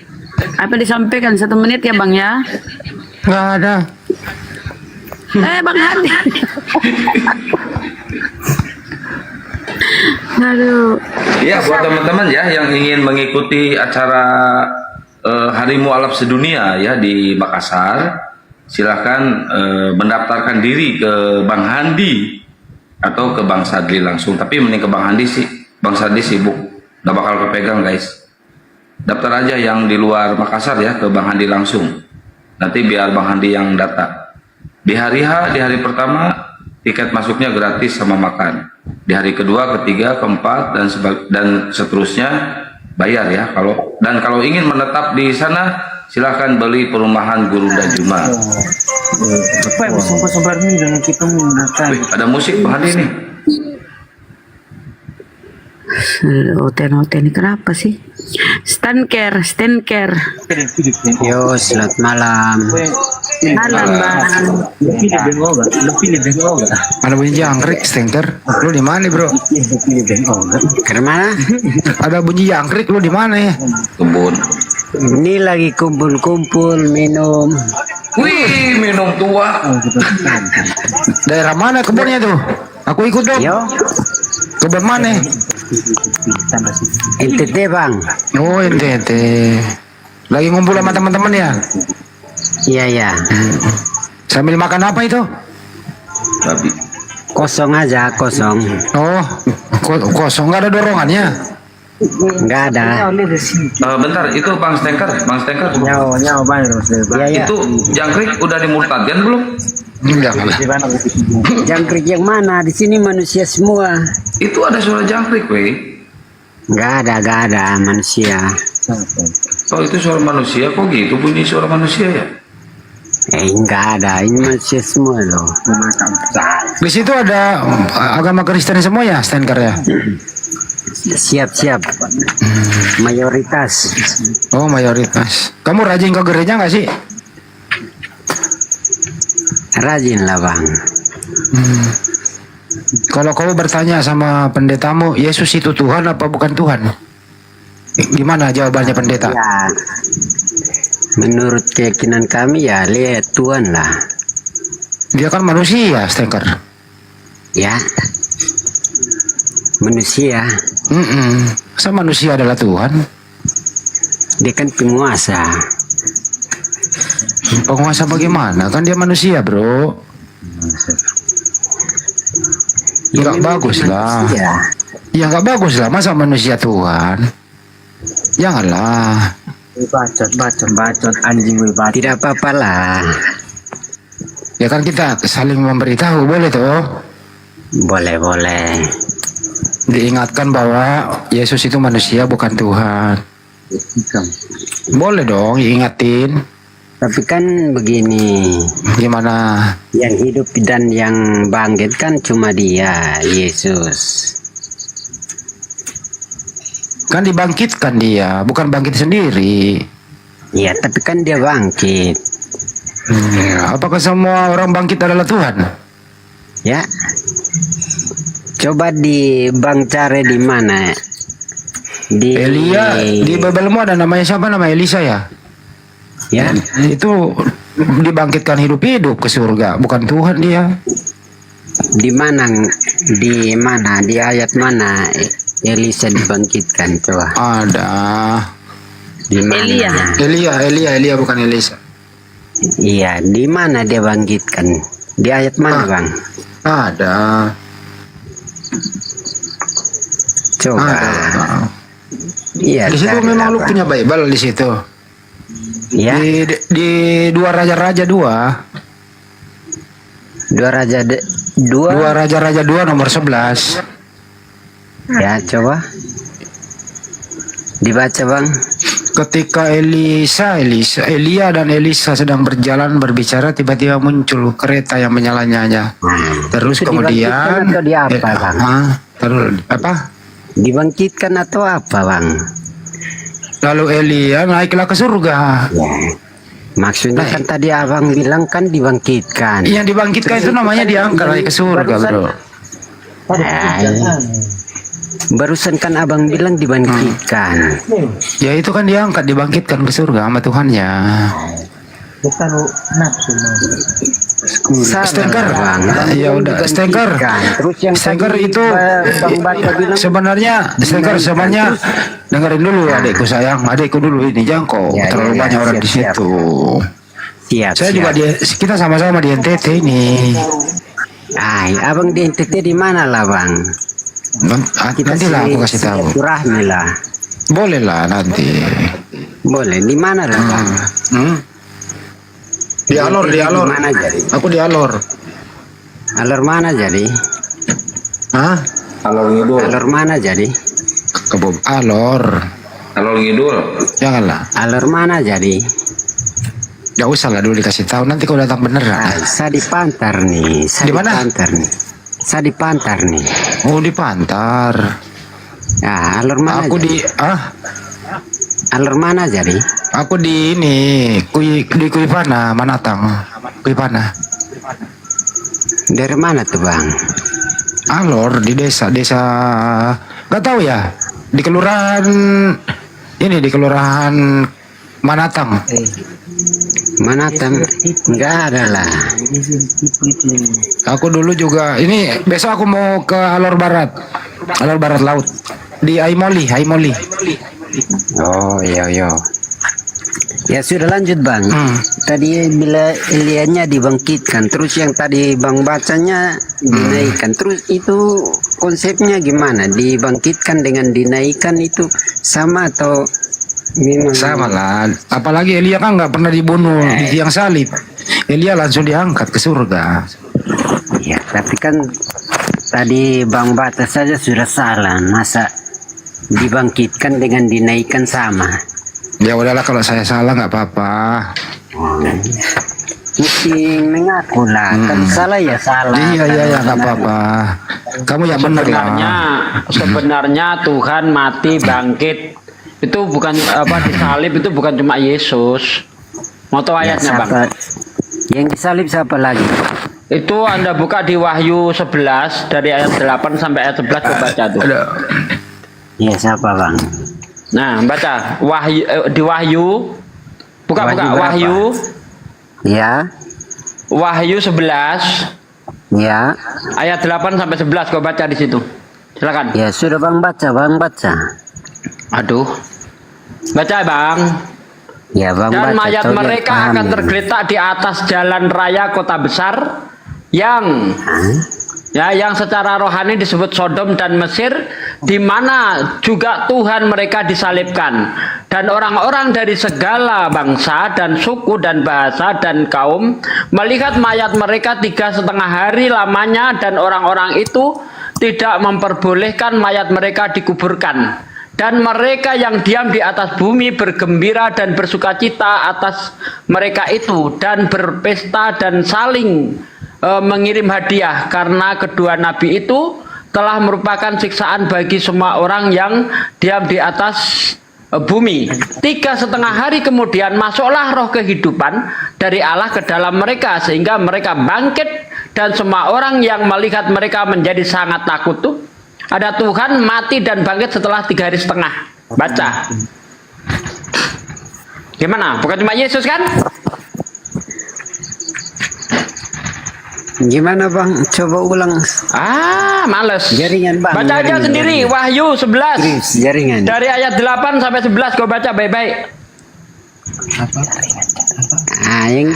Apa disampaikan 1 menit ya Bang ya? Nggak ada. Bang Hadi. Aduh. Ya, buat teman-teman ya yang ingin mengikuti acara Hari Mualaf Sedunia ya di Makassar, silahkan mendaftarkan diri ke Bang Handi atau ke Bang Sadli langsung. Tapi mending ke Bang Handi sih, Bang Sadli sibuk, nggak bakal kepegang guys. Daftar aja yang di luar Makassar ya ke Bang Handi langsung. Nanti biar Bang Handi yang data. Di hari H, di hari pertama tiket masuknya gratis sama makan. Di hari kedua, ketiga, keempat dan seterusnya bayar ya. Kalau ingin menetap di sana silahkan beli perumahan Guru Dajuma. Ada musik Bang Handi nih. Hotel ini kenapa sih? Stand care. Yo, selamat malam. Malam Bang. Ada bunyi jangkrik, Stenker. Lu di mana, Bro? Karena ada bunyi jangkrik, lu di mana ya? Kebun. Ini lagi kumpul-kumpul minum. Wih, minum tua. Daerah mana kebunnya tuh? Aku ikut dong. Yo. Kebun mana? NTT Bang. Oh, NTT. Lagi ngumpul sama teman-teman ya? Iya. Sambil makan apa itu? Babi. Kosong aja, kosong. Oh, kosong, nggak ada dorongannya? Nggak ada. Bentar, itu Bang Stenker. Nyawa Bang. Ya. Itu jangkrik udah dimurtadkan belum? Enggak. Jangkrik yang mana? Di sini manusia semua. Itu ada suara jangkrik, weh. Nggak ada manusia. Oh, itu suara manusia kok gitu bunyi suara manusia ya? Nggak ada, ini manusia semua loh. Di situ ada agama Kristen semua ya, Stenker ya? Siap. Mayoritas. Oh, mayoritas. Kamu rajin ke gereja nggak sih? Rajin lah Bang. Kalau kamu bertanya sama pendetamu, Yesus itu Tuhan apa bukan Tuhan? Gimana jawabannya pendeta? Ya, menurut keyakinan kami ya lihat Tuhan lah. Dia kan manusia, Stenker. Ya, manusia. Masa manusia adalah Tuhan? Dia kan penguasa. Penguasa bagaimana? Kan dia manusia, bro. Ya nggak bagus lah. Ya nggak bagus lah. Masa manusia Tuhan? Janganlah. Bacot, anjing bacot. Tidak apa-apa lah. Ya kan kita saling memberitahu, boleh tuh? Boleh. Diingatkan bahwa Yesus itu manusia bukan Tuhan. Boleh dong, diingatin. Tapi kan begini. Gimana? Yang hidup dan yang bangkit kan cuma Dia, Yesus. Kan dibangkitkan dia, bukan bangkit sendiri. Iya, tapi kan dia bangkit. Apakah semua orang bangkit adalah Tuhan? Ya. Coba di Bang Care di mana? Di Elia, di Babelmu ada namanya siapa? Nama Elisa ya? Ya. Itu dibangkitkan hidup-hidup ke surga, bukan Tuhan dia. Di mana? Di ayat mana Elisa dibangkitkan, coba? Ada. Di mana? Elia bukan Elisa. Iya, di mana dia bangkitkan? Di ayat mana, Bang? Ada. Coba. Iya. Di situ memang lu punya Bible di situ. Ya. Di Dua Raja-Raja 2. Dua Raja-Raja 2 nomor 11. Ya, coba dibaca, Bang. Ketika Elia dan Elisa sedang berjalan berbicara, tiba-tiba muncul kereta yang menyala-nyala. Terus Itu kemudian dibangkitkan atau di apa, Bang? Terus apa? Dibangkitkan atau apa, Bang? Lalu Elia naiklah ke surga. Maksudnya kan tadi abang bilang kan dibangkitkan. Yang dibangkitkan itu namanya diangkat naik ke surga, bro. Barusan kan abang bilang dibangkitkan. Ya itu kan diangkat, dibangkitkan ke surga sama Tuhannya. Bukan nafsu. Stenker, ya udah Stenker. Terus yang Stenker itu sebenarnya dengerin dulu adikku sayang, adikku dulu ini jangkau terlalu banyak orang di situ. Saya juga kita sama-sama di NTT ini. Abang di NTT di mana lah, Bang? Nanti lah aku kasih tahu. Rahmi lah. Boleh lah nanti. Boleh. Di mana lah, Bang? Di Alor. Mana jadi? Aku di Alor. Alor mana jadi? Hah? Alor Ngidul. Alor mana jadi? Kebun Alor. Alor Ngidul. Janganlah. Alor mana jadi? Gak usah lah dulu dikasih tahu, nanti kau datang beneran. Saya di Pantar nih. Di mana? Saya di Pantar nih. Oh, di Pantar. Ya, alor mana? Aku jadi? Alor mana jadi? Aku di ini, di Kuipana, Manatang. Kuipana. Dari mana tuh, Bang? Alor di desa nggak tahu ya, di kelurahan Manatang. Manatang nggak ada lah. Aku dulu juga ini, besok aku mau ke Alor Barat Laut di Aimoli. Oh iya. Ya sudah lanjut, Bang. Tadi bila Elianya dibangkitkan, terus yang tadi Bang bacanya dinaikkan. Terus itu konsepnya gimana? Dibangkitkan dengan dinaikkan itu sama atau memang? Sama lah. Apalagi Elia kan nggak pernah dibunuh di tiang salib. Elia langsung diangkat ke surga. Ya, tapi kan tadi Bang baca saja sudah salah. Masa dibangkitkan dengan dinaikkan sama? Ya udahlah, kalau saya salah nggak apa-apa. Mesti mengaku lah. Kan salah ya salah. Iya nggak apa-apa. Kamu yang benar lah. Sebenarnya Tuhan mati bangkit itu bukan disalib, itu bukan cuma Yesus. Mau tahu ayatnya, Bang? Yang disalib siapa lagi? Itu Anda buka di Wahyu 11 dari ayat 8 sampai ayat 11, coba baca tuh. Ya, siapa, Bang? Nah, baca Wahyu di Wahyu. Buka Wahyu berapa? Wahyu. Ya. Wahyu 11. Ya. Ayat 8 sampai 11 kau baca di situ. Silakan. Ya, sudah Bang baca. Aduh. Baca, Bang. Ya, Bang Dan baca. mayat Tahu dia mereka paham akan ini. tergeletak di atas jalan raya kota besar yang yang secara rohani disebut Sodom dan Mesir, di mana juga Tuhan mereka disalibkan. Dan orang-orang dari segala bangsa dan suku dan bahasa dan kaum melihat mayat mereka 3,5 hari lamanya, dan orang-orang itu tidak memperbolehkan mayat mereka dikuburkan. Dan mereka yang diam di atas bumi bergembira dan bersukacita atas mereka itu, dan berpesta dan saling mengirim hadiah, karena kedua nabi itu telah merupakan siksaan bagi semua orang yang diam di atas bumi. 3,5 hari kemudian masuklah roh kehidupan dari Allah ke dalam mereka, sehingga mereka bangkit, dan semua orang yang melihat mereka menjadi sangat takut tuh. Ada Tuhan mati dan bangkit setelah 3,5 hari. Baca. Gimana? Bukan cuma Yesus kan? Gimana Bang? Coba ulang. Males. Jaringan Bang. Baca aja sendiri. Wahyu 11. Jaringan. Dari ayat 8 sampai 11 kau baca baik-baik. Yang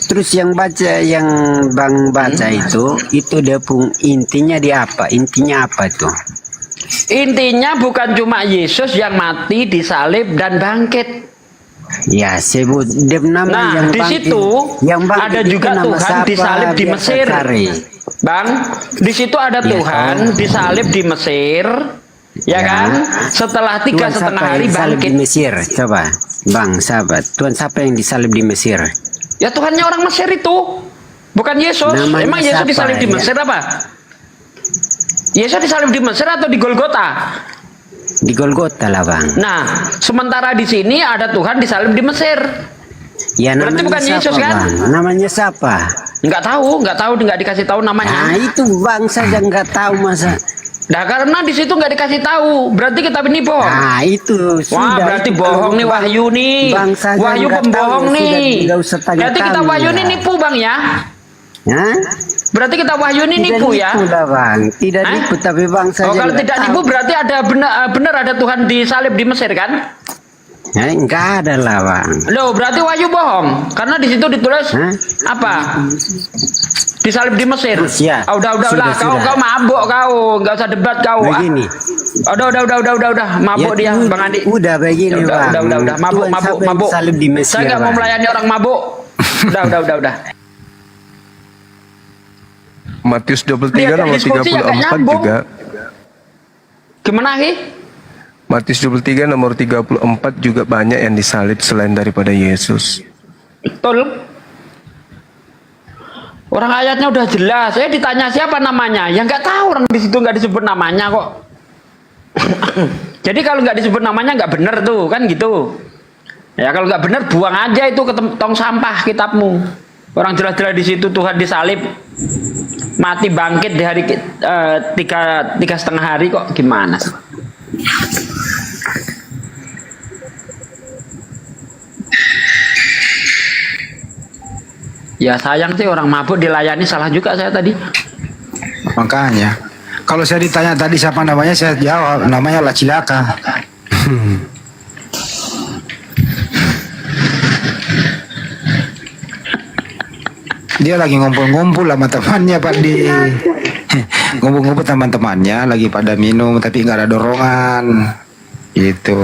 terus yang baca, yang Bang baca itu dia pun intinya di apa? Intinya apa itu? Intinya bukan cuma Yesus yang mati, disalib dan bangkit. Ya, sebut dia nama Nah, yang di bangkit. situ Yang bangkit ada itu juga nama Tuhan siapa? disalib di Biar Mesir. saya cari. Bang, di situ ada Ya, Tuhan disalib di Mesir, ya kan? Setelah Tuhan 3,5 siapa hari yang disalib bangkit. di Mesir? Coba, Bang, sahabat. Tuhan siapa yang disalib di Mesir? Ya Tuhannya orang Mesir itu, bukan Yesus. Namanya Emang Yesus siapa, disalib di ya? Mesir apa? Yesus disalib di Mesir atau di Golgota? Di Golgota lah Bang. Nah, sementara di sini ada Tuhan disalib di Mesir. Ya, Berarti namanya bukan siapa, Yesus kan? Bang? Namanya siapa? Nggak tahu, nggak dikasih tahu namanya. Nah, itu Bang saja nggak tahu masa. Nah, karena di situ nggak dikasih tahu, berarti kita ini bohong. Nah, itu Wah, sudah. berarti itu bohong kalau nih Bang- Wahyu nih. Bang saja Wahyu nggak pembohong tahu, nih. sudah nggak usah tanya Berarti kita kami, Wahyu ya. ini nipu Bang ya. Hah? Berarti kita Wahyu ini Tidak nipu ya. lah Bang, tidak Hah? nipu, tapi Bang saja Oh, kalau nggak tidak tahu. nipu berarti ada benar ada Tuhan disalib di Mesir kan? Enggak ada lah Bang. Loh, berarti Wahyu bohong. Karena di situ ditulis apa? Disalib di Mesir. Ya, Udah sudah, lah, kau sudah. mabuk kau, nggak usah debat kau. Begini. Udah, mabuk Ya, dia, Bang Andi. Udah begini Udah, Bang. mabuk, Tuhan siapa yang mabuk. disalib di Mesir, Saya nggak mau Bang? melayani orang mabuk. Udah. Matius 23 Lihat, nomor diskusi agak 34 nyambung. juga. Gimana Ki? Matius 23 nomor 34 juga banyak yang disalib selain daripada Yesus. Betul. Orang ayatnya udah jelas. Saya ditanya siapa namanya, ya nggak tahu, orang di situ nggak disebut namanya kok. Jadi kalau nggak disebut namanya nggak bener tuh kan gitu. Ya kalau nggak bener buang aja itu ke tong sampah kitabmu. Orang jelas-jelas di situ Tuhan disalib, mati bangkit di hari 3,5 hari kok gimana sih? Ya sayang sih orang mabuk dilayani, salah juga saya tadi. Makanya, kalau saya ditanya tadi siapa namanya, saya jawab namanya Lacilaka. Dia lagi ngumpul-ngumpul sama temannya Pak di ngumpul-ngumpul teman-temannya lagi pada minum tapi nggak ada dorongan gitu.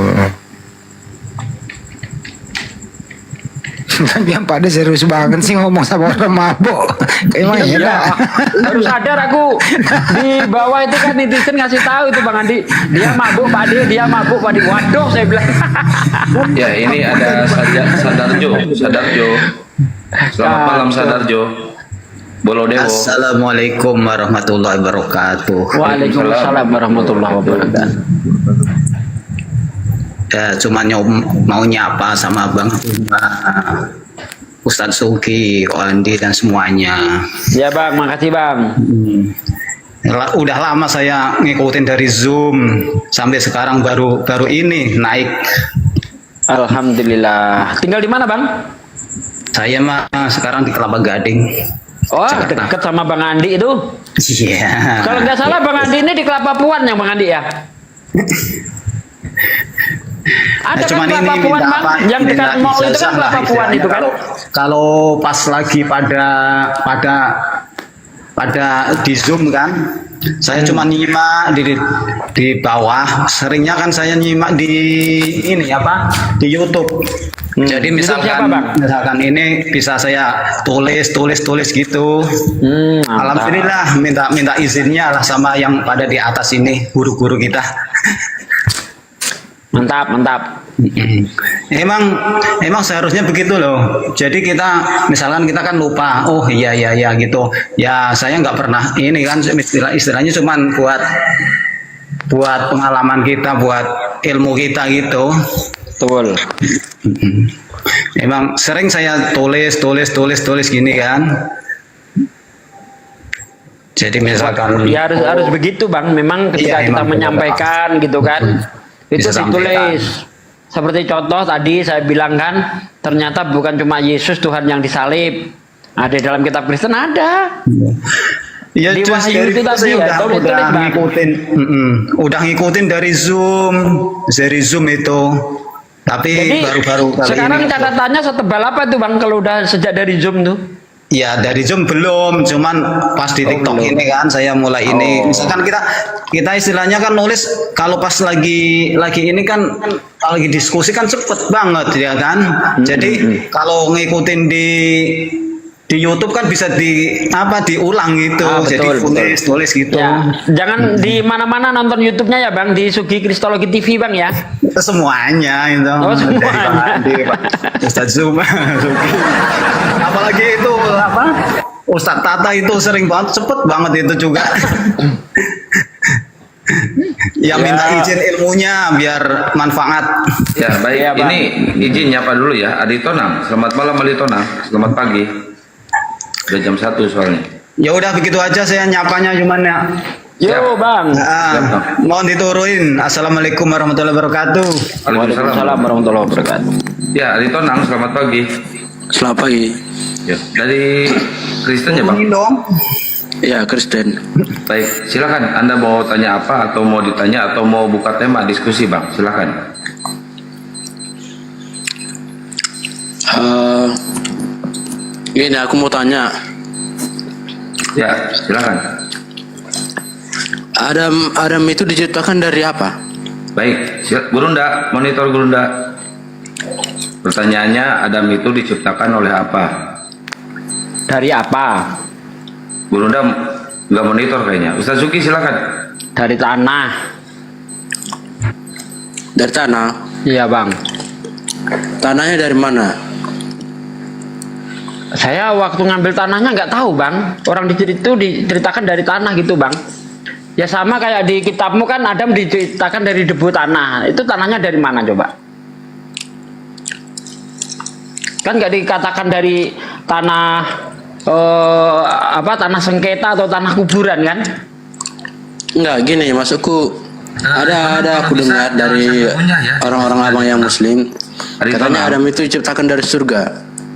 Kan yang pada serius banget sih ngomong sama orang mabuk. Emang Iya, baru sadar aku di bawah itu kan netizen ngasih tahu itu Bang Andi, dia mabuk Pak Adi, dia mabuk Pak Adi. Waduh, saya bilang. Ya, ini ada Sadarjo. Selamat malam Sadarjo. Bolodewo. Assalamualaikum warahmatullahi wabarakatuh. Waalaikumsalam warahmatullahi wabarakatuh. Ya, cuma mau nyapa sama Bang Ustadz Suki, Ko Andi dan semuanya. Ya Bang, makasih Bang. Udah lama saya ngikutin dari Zoom sampai sekarang baru ini naik. Alhamdulillah. Tinggal di mana, Bang? Saya mah sekarang di Kelapa Gading. Oh, dekat sama Bang Andi itu? Iya. Kalau nggak salah Bang Andi ini di Kelapa Puan yang Bang Andi ya? Ada kan Kelapa Puan, Bang? Yang dekat mall itu kan Kelapa Puan itu kan? Kalau pas lagi pada di Zoom kan, saya cuma nyimak di bawah. Seringnya kan saya nyimak di ini apa? Di YouTube. Jadi misalkan ini bisa saya tulis gitu. Alhamdulillah minta izinnya lah sama yang pada di atas ini, guru-guru kita. Mantap. Emang seharusnya begitu loh. Jadi misalkan kita kan lupa, oh iya gitu. Ya saya nggak pernah ini kan istilahnya cuman buat pengalaman kita, buat ilmu kita gitu. Betul. Emang sering saya tulis gini kan. Jadi misalkan ya harus begitu, Bang. Memang ketika kita menyampaikan gitu kan, itu ditulis. Seperti contoh tadi saya bilang kan, ternyata bukan cuma Yesus Tuhan yang disalib. Ada dalam kitab Kristen ada. Ya, di Wahyu itu tadi ya, udah ngikutin dari Zoom itu. Tapi jadi, baru-baru kali sekarang ini. catatannya setebal apa tuh Bang kalau udah sejak dari Zoom tuh? Ya dari Zoom belum, cuman pas di TikTok ini kan saya mulai ini. Misalkan kita istilahnya kan nulis kalau pas lagi ini kan lagi diskusi kan cepet banget ya kan. Jadi kalau ngikutin di YouTube kan bisa diulang gitu. Jadi tulis gitu. Ya, jangan di mana-mana nonton YouTube-nya ya Bang, di Sugi Kristologi TV Bang ya. Semuanya itu. Oh, semuanya. Ustadz Zuma. Apalagi itu Ustadz Tata itu sering banget, cepet banget itu juga. Ya minta izin ilmunya biar manfaat. Ya baik, Ya, Bang. ini izin nyapa dulu ya, Adi Tonang. Selamat malam Adi Tonang, selamat pagi. Udah jam 1 soalnya. Ya udah begitu aja saya nyapanya cuman ya. Yo Bang. Mohon diturunin. Assalamualaikum warahmatullahi wabarakatuh. Waalaikumsalam warahmatullahi wabarakatuh. Ya, Adi Tonang, selamat pagi. Selamat pagi. Ya, dari Kristen ya Bang? Ya, Kristen. Baik, silakan. Anda mau tanya apa atau mau ditanya atau mau buka tema diskusi Bang? Silakan. Ini aku mau tanya. Ya, silakan. Adam itu diciptakan dari apa? Baik, Gurunda, monitor Gurunda. Pertanyaannya, Adam itu diciptakan oleh apa? Dari apa? Gurunda nggak monitor kayaknya. Ustaz Zuki silakan. Dari tanah. Dari tanah? Iya Bang. Tanahnya dari mana? Saya waktu ngambil tanahnya nggak tahu Bang. Orang diceritakan dari tanah gitu Bang. Ya sama kayak di kitabmu kan Adam diceritakan dari debu tanah. Itu tanahnya dari mana coba? Kan nggak dikatakan dari tanah tanah sengketa atau tanah kuburan kan? Enggak, gini maksudku ada aku dengar dari orang-orang abang yang muslim katanya Adam itu diciptakan dari surga.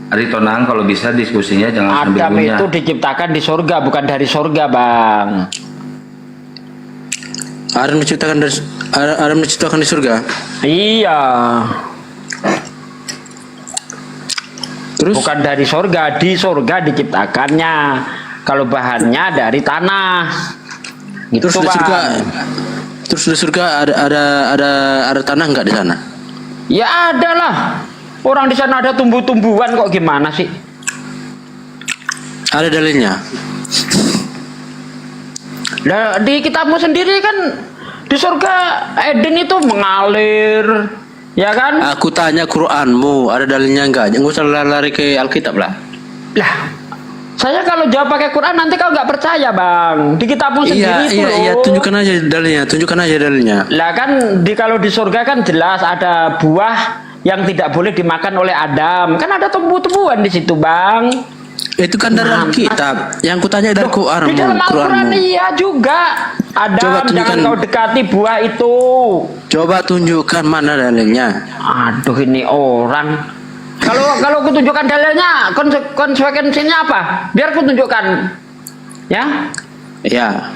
Ari Tonang, kalau bisa diskusinya jangan sambil Adam ngunyah. itu diciptakan di surga bukan dari surga Bang. Adam diciptakan di surga. Iya. Terus? Bukan dari surga, di surga diciptakannya. Kalau bahannya dari tanah. Gitu, Terus di surga ada tanah nggak di sana? Ya ada lah. Orang di sana ada tumbuh-tumbuhan kok gimana sih? Ada dalilnya. Nah, di kitabmu sendiri kan di surga Eden itu mengalir, ya kan? Aku tanya Quranmu, ada dalilnya enggak? Jangan usah lari ke Alkitab lah. Lah, saya kalau jawab pakai Quran nanti kau nggak percaya Bang. Di kitabmu sendiri itu Iya, loh. tunjukkan aja dalilnya. Lah kan kalau di surga kan jelas ada buah yang tidak boleh dimakan oleh Adam. Kan ada tumbuh-tumbuhan di situ Bang. Itu kan dari Alkitab. Yang kutanya dari Quran. Di dalam Al-Quran iya juga. Coba Adam, jangan tunjukkan. kau dekati buah itu. Coba tunjukkan mana dalilnya. Aduh ini orang. Kalau aku tunjukkan dalilnya, konsekuensinya apa? Biar aku tunjukkan. Ya? Ya.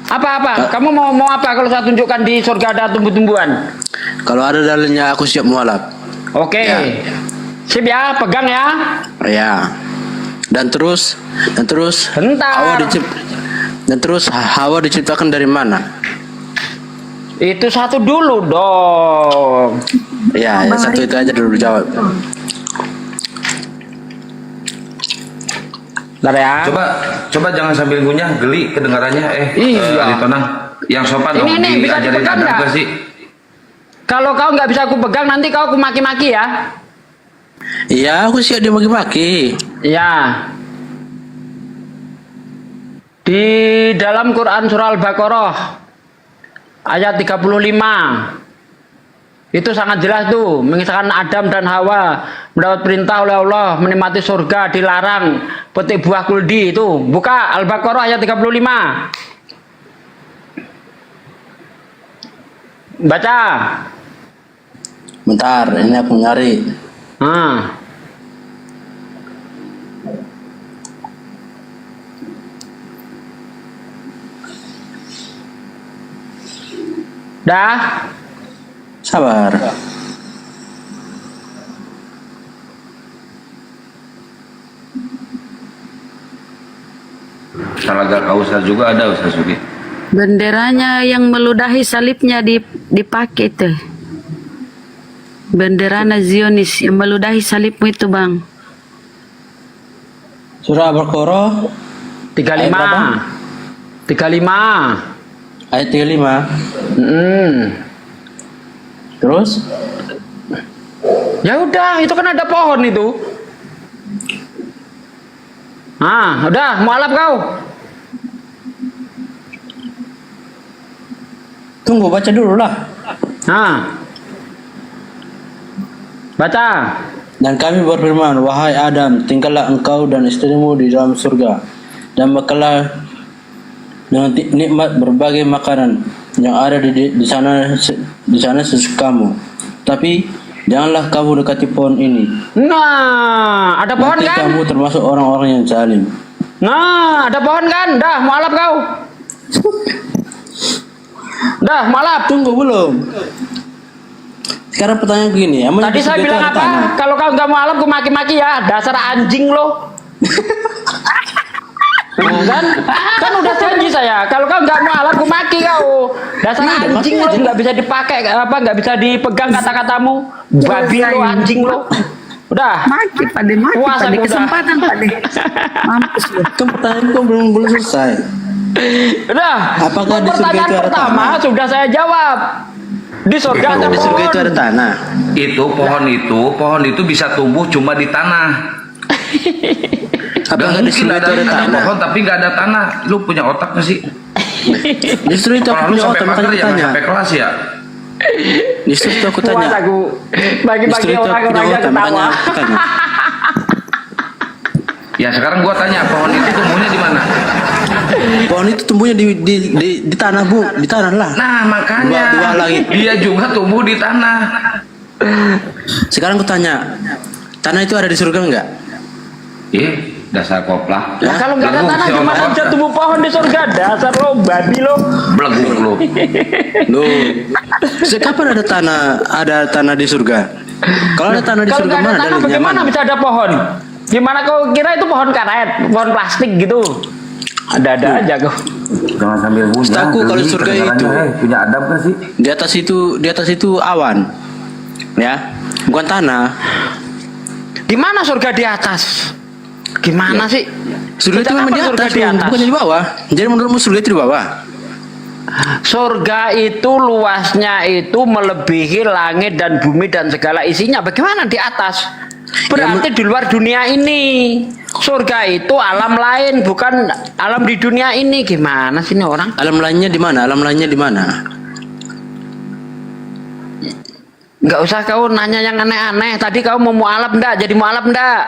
Apa? Kamu mau apa kalau saya tunjukkan di surga ada tumbuh-tumbuhan? Kalau ada dalilnya aku siap mualaf. Oke. Ya. Sip ya, pegang ya. Ya. Dan terus Bentar. Hawa diciptakan dari mana? Itu satu dulu dong. Ya, satu itu aja dulu jawab. Bentar ya. Coba jangan sambil ngunyah, geli kedengarannya. Iya. Aritonang, yang sopan Ini, dong, bisa diajarin dipegang adab nggak? gak sih? Kalau kau nggak bisa aku pegang, nanti kau aku maki-maki ya. Iya, aku siap dimaki-maki. Ya. Di dalam Quran surah Al-Baqarah ayat 35 itu sangat jelas tuh, mengisahkan Adam dan Hawa mendapat perintah oleh Allah menikmati surga, dilarang petik buah kuldi. Itu buka Al-Baqarah ayat 35. Baca. Bentar, ini aku nyari. Dah. Sabar. Salah gak Ustaz juga ada Ustaz Sugi. Benderanya yang meludahi salibnya dipakai tuh. Bendera Zionis yang meludahi salibmu itu, Bang. Surah Al-Baqarah 35. 35. Ayat 35. Terus? Ya udah, itu kan ada pohon itu. Udah, mualaf kau. Tunggu, baca dulu lah. Baca. Dan kami berfirman, wahai Adam, tinggallah engkau dan istrimu di dalam surga, dan makanlah dengan nikmat berbagai makanan yang ada di sana sesukamu. Tapi janganlah kamu dekati pohon ini. Nah, ada pohon Nanti kan? kamu termasuk orang-orang yang zalim. Nah, ada pohon kan? Dah, mualaf kau. Dah, mualaf. Tunggu belum. Sekarang pertanyaan begini, Tadi saya bilang apa? Kalau kau nggak mualaf, gue maki-maki ya. Dasar anjing lo. kan udah janji saya. Kalau kau nggak mualaf, gue maki kau. Dasar anjing lo, nggak bisa dipakai nggak bisa dipegang kata-katamu. Babi lo, anjing lo. Udah. Maki Puasa pada udah. kesempatan Pade. Mampus lu. Kan pertanyaanku belum selesai. Udah. Apakah di surga Pertanyaan itu ada pertama tanah? sudah saya jawab. Di surga ada Di surga itu ada tanah. Pohon itu bisa tumbuh cuma di tanah. Apakah di Mungkin surga itu ada tanah? pohon tapi nggak ada tanah. Lu punya otak nggak sih? Justru itu Kalau aku lu punya sampai otak, makanya mager ya nggak tanya. sampai kelas ya. Justru itu aku tanya. Puas aku. Bagi-bagi Justru itu aku orang-orang punya yang otak, makanya ketawa. aku tanya. Ya sekarang gua tanya, pohon itu tumbuhnya di mana? Pohon itu tumbuhnya di tanah, Bu, di tanah lah. Nah makanya Dua lagi. dia juga tumbuh di tanah. Sekarang aku tanya, tanah itu ada di surga enggak? Dasar koplak. Nah, kalau nggak ada tanah gimana bisa tumbuh pohon di surga? Dasar lo, babi lo. Beleguk lo. Loh, kapan ada tanah di surga? Kalau ada tanah di Kalau surga nggak ada mana tanah dalilnya bagaimana mana? bisa ada pohon? Gimana kau kira itu pohon karet, pohon plastik gitu? Ada aja kau. Jangan sambil bunyi. Setahu kalau surga itu punya adab kan sih? Di atas itu awan, ya, bukan tanah. Gimana surga di atas? Gimana sih? Surga itu Sejak memang di kapan atas, surga di atas? bukan di bawah. Jadi menurutmu surga itu di bawah? Surga itu luasnya itu melebihi langit dan bumi dan segala isinya. Bagaimana di atas? Berarti di luar dunia ini. Surga itu alam lain, bukan alam di dunia ini. Gimana sih ini orang? Alam lainnya di mana? Alam lainnya di mana? Nggak usah kau nanya yang aneh-aneh. Tadi kau mau mualaf enggak? Jadi mualaf enggak?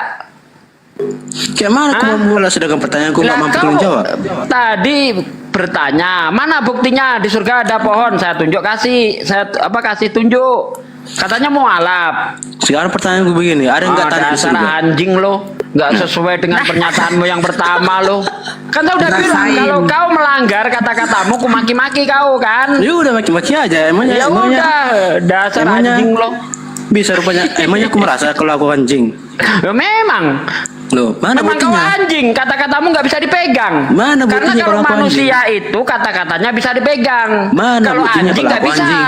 Kayak mana aku mau bola sedangkan pertanyaanku nggak Lah, mampu kau menjawab? tadi bertanya, mana buktinya di surga ada pohon? Saya tunjuk, kasih tunjuk. Katanya mau alap. Sekarang pertanyaanku begini, ada nggak tanah di dasar surga? anjing lo, nggak sesuai dengan pernyataanmu yang pertama lo. Kan saya udah bilang Rasain. kalau kau melanggar kata-katamu, ku maki-maki kau kan. Ya udah maki-maki aja, emangnya. Ya udah, dasar anjing lo. Bisa rupanya, emangnya aku merasa kalau aku anjing. Ya memang. Loh, mana Memang kau buktinya? anjing, kata-katamu nggak bisa dipegang. Mana Karena buktinya kalau kalau aku manusia itu kata-katanya bisa dipegang. Mana kalau buktinya anjing kalau nggak aku bisa. anjing?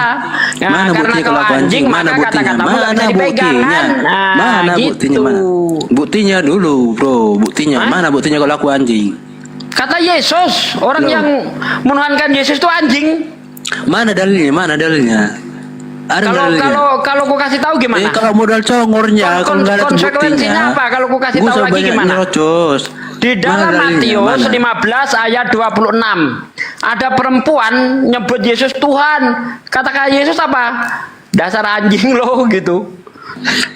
Ya, Mana karena buktinya kalau kalau aku anjing? anjing Mana maka buktinya? kata-katamu nggak Mana bisa dipegang buktinya? kan. Nah, Mana gitu. buktinya mana? Buktinya dulu, bro. Buktinya. Mana buktinya kalau aku anjing? Kata Yesus, orang Loh. yang menuhankan Yesus itu anjing. Mana dalilnya? Mana dalilnya? Ada Kalau dalilnya? kalau ku kasih tahu gimana? Kalau modal congornya, kalau nggak ada Konsekuensinya apa? Kalau ku kasih Gua tahu usah lagi banyak gimana? nyerocos. Di dalam Mana dalilnya? Matius Mana? 15 ayat 26 ada perempuan nyebut Yesus Tuhan. Kata Yesus apa? Dasar anjing lo gitu.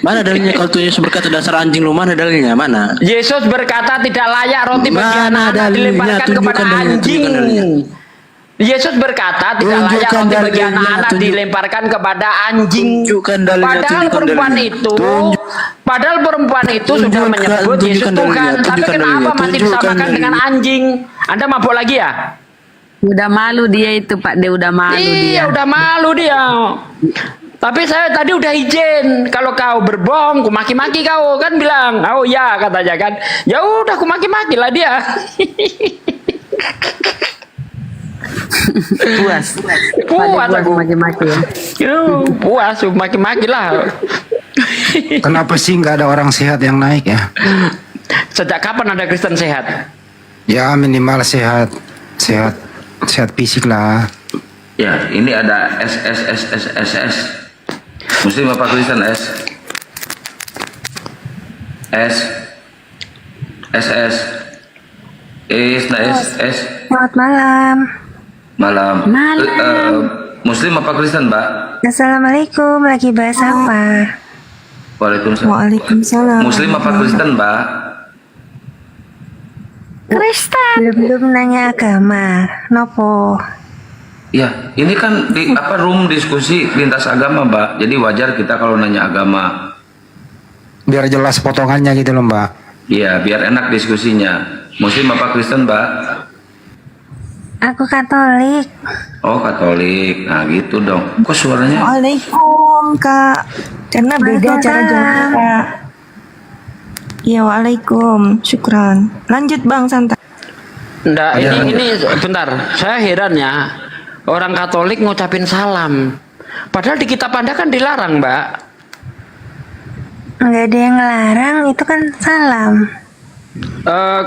Mana dalilnya kalau tuh Yesus berkata dasar anjing lu? Mana dalilnya? Mana? Yesus berkata tidak layak roti bagi Mana anak-anak dalilnya? dilemparkan kepada Tunjukkan dalilnya, anjing. tunjukkan dalilnya. Yesus berkata tidak layak Tunjukkan roti bagi dalilnya, anak-anak dilemparkan kepada anjing. Tunjukkan dalilnya, Padahal tunjukkan perempuan dalilnya. itu sudah menyebut Yesus tunjukkan Tuhan. dalilnya, Tapi tunjukkan kenapa dalilnya, masih tunjukkan disamakan dengan dalilnya. anjing? Anda mabuk lagi ya? Udah malu dia itu Pak, dia udah malu dia. Iya, udah malu dia. Tapi saya tadi udah izin. Kalau kau berbohong, ku maki-maki kau kan bilang. Oh ya katanya kan. Ya udah ku maki-maki lah dia. Puas. Puas aku. Maki-maki ya. Puas, maki-maki lah. Kenapa sih nggak ada orang sehat yang naik ya? Sejak kapan ada Kristen sehat? Ya minimal sehat fisik lah. Ya, ini ada S. Muslim apa Kristen S? SS. S. Selamat malam. Malam. Muslim apa Kristen, Mbak? Assalamualaikum. Lagi bahas apa? Waalaikumsalam. Waalaikumsalam. Muslim apa Kristen, Mbak? Kristen. Belum nanya agama. Nopo? Ya, ini kan room diskusi lintas agama, Mbak. Jadi wajar kita kalau nanya agama. Biar jelas potongannya gitu loh, Mbak. Iya, biar enak diskusinya. Muslim apa Kristen, Mbak? Aku Katolik. Oh, Katolik. Nah, gitu dong. Kok suaranya? Waalaikumsalam Kak. Karena beda cara jawab Kak. Ya waalaikum. Syukran. Lanjut Bang santai. Nggak, ini bentar. Saya heran ya. Orang Katolik ngucapin salam. Padahal di kitab Anda kan dilarang, Mbak. Nggak ada yang ngelarang. Itu kan salam.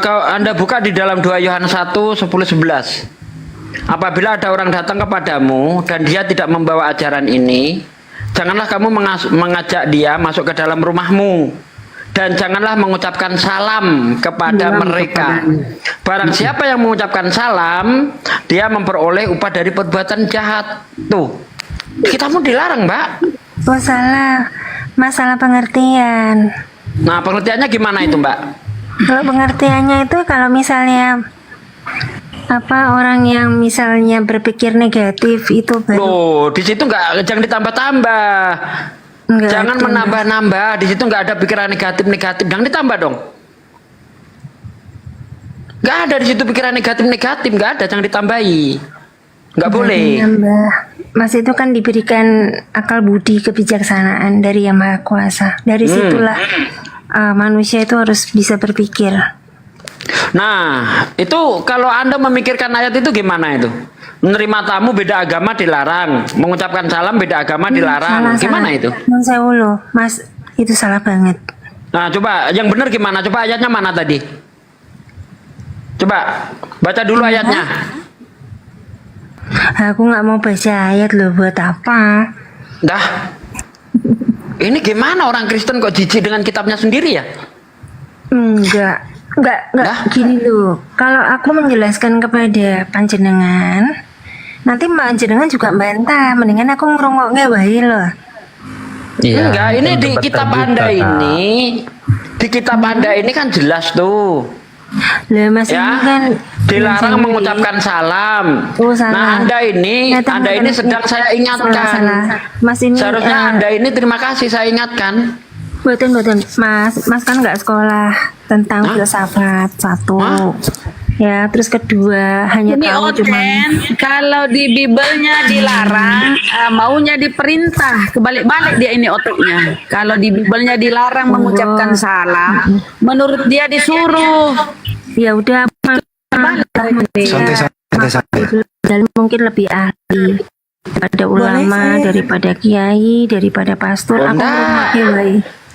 Kalau Anda buka di dalam 2 Yohanes 1:10-11. Apabila ada orang datang kepadamu dan dia tidak membawa ajaran ini, janganlah kamu mengajak dia masuk ke dalam rumahmu, dan janganlah mengucapkan salam kepada mereka. Barang siapa yang mengucapkan salam, dia memperoleh upah dari perbuatan jahat. Tuh, kita mau dilarang, Mbak. Oh salah. Masalah pengertian. Nah, pengertiannya gimana itu, Mbak? Kalau pengertiannya itu kalau misalnya orang yang misalnya berpikir negatif itu baru. Loh, di situ jangan ditambah-tambah. Jangan menambah-nambah. Di situ nggak ada pikiran negatif-negatif. Jangan ditambah dong. Nggak ada di situ pikiran negatif-negatif. Nggak ada, jangan ditambahi. Nggak boleh. Menambah. Mas itu kan diberikan akal budi kebijaksanaan dari Yang Maha Kuasa. Dari situlah manusia itu harus bisa berpikir. Nah, itu kalau Anda memikirkan ayat itu gimana itu? Menerima tamu beda agama dilarang, mengucapkan salam beda agama dilarang. Gimana itu? Saya ulu, Mas, itu salah banget. Nah, coba yang benar gimana? Coba ayatnya mana tadi? Coba baca dulu ayatnya. Aku nggak mau baca ayat loh, buat apa? Dah. Ini gimana orang Kristen kok jijik dengan kitabnya sendiri ya? Enggak gini loh. Kalau aku menjelaskan kepada panjenengan, nanti panjenengan juga bantah. Mendingan aku ngerungoknya wae loh. Enggak, ini di kitab Anda ini Di kitab Anda ini kan jelas tuh. Lah Mas ini kan Dilarang mengucapkan salam. Oh, salah. Nah, Anda ini sedang saya ingatkan. Salah. Mas ini Seharusnya Anda ini terima kasih saya ingatkan. Betul. Mas kan nggak sekolah tentang filsafat satu. Ya, terus kedua hanya Ini tahu cuma kalau di Bibelnya dilarang, maunya diperintah. Kebalik-balik dia ini otaknya. Kalau di Bibelnya dilarang mengucapkan salam, menurut dia disuruh. Ya udah, Santai. dan mungkin lebih ahli daripada ulama, daripada kiai, daripada pastor. Aku Enggak.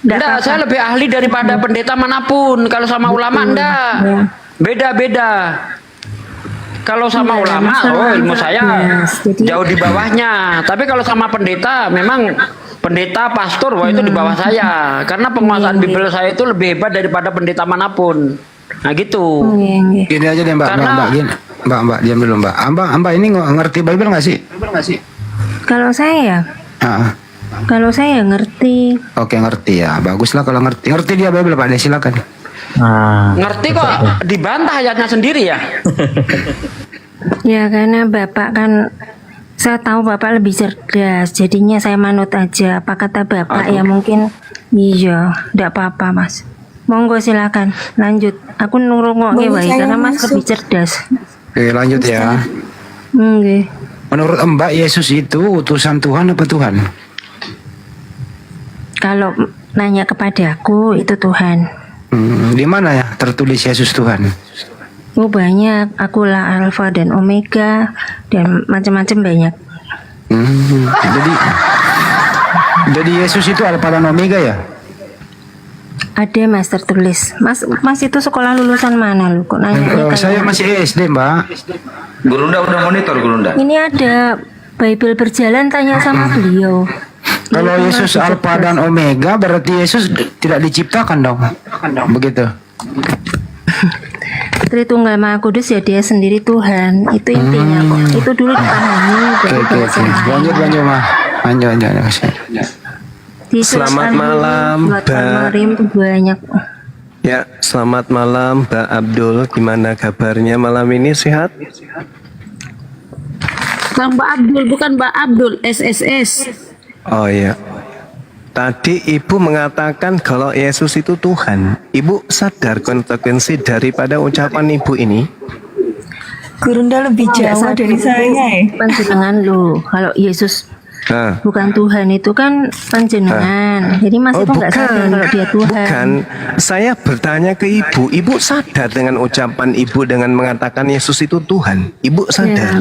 Enggak, saya lebih ahli daripada pendeta manapun. Kalau sama ulama enggak. Beda-beda. Kalau sama ulama, ilmu saya jauh di bawahnya. Tapi kalau sama pendeta, memang pendeta, pastor, itu di bawah saya. Karena penguasaan Bibel saya itu lebih hebat daripada pendeta manapun. Nah gitu. Gini aja deh Mbak, Mbak, diam dulu Mbak. Mbak ini ngerti Bible nggak sih? Kalau saya Kalau saya ngerti. Oke, ngerti ya. Baguslah kalau ngerti. Ngerti dia Bible Pak, silakan. Ngerti kok dibantah ayatnya sendiri ya. Ya karena Bapak kan, saya tahu Bapak lebih cerdas, jadinya saya manut aja. Apa kata Bapak ya mungkin iya, enggak apa-apa Mas. Monggo silakan lanjut. Aku nurungoke wae karena Mas lebih cerdas. Oke, lanjut ya. Nggih. Menurut Mbak, Yesus itu utusan Tuhan apa Tuhan? Kalau nanya kepadaku itu Tuhan. Di mana ya tertulis Yesus Tuhan? Oh banyak, akulah Alfa dan Omega dan macam-macam banyak. Jadi Yesus itu Alfa dan Omega ya? Ada Mas tertulis. Mas itu sekolah lulusan mana lu? Kok nanya? Saya masih SD Mbak. Gurunda udah monitor Gurunda. Ini ada Bible berjalan, tanya sama beliau. Kalau Yesus Alfa dan Omega berarti Yesus tidak diciptakan dong. Begitu. Tritunggal Maha Kudus ya dia sendiri Tuhan. Itu intinya kok. Itu dulu dipahami. Oke. Lanjut Mah. Lanjut. Selamat malam Mbak. Banyak. Ya, selamat malam Mbak Abdul. Gimana kabarnya malam ini, sehat? Bukan Mbak Abdul, bukan Mbak Abdul, SSS. Oh iya. Tadi Ibu mengatakan kalau Yesus itu Tuhan. Ibu sadar konsekuensi daripada ucapan Ibu ini? Gurunda lebih jauh dari saya. Panjenengan lo, kalau Yesus bukan Tuhan itu kan panjenengan. Jadi Mas itu nggak sadar kalau dia Tuhan. Bukan. Saya bertanya ke Ibu. Ibu sadar dengan ucapan Ibu dengan mengatakan Yesus itu Tuhan? Ibu sadar?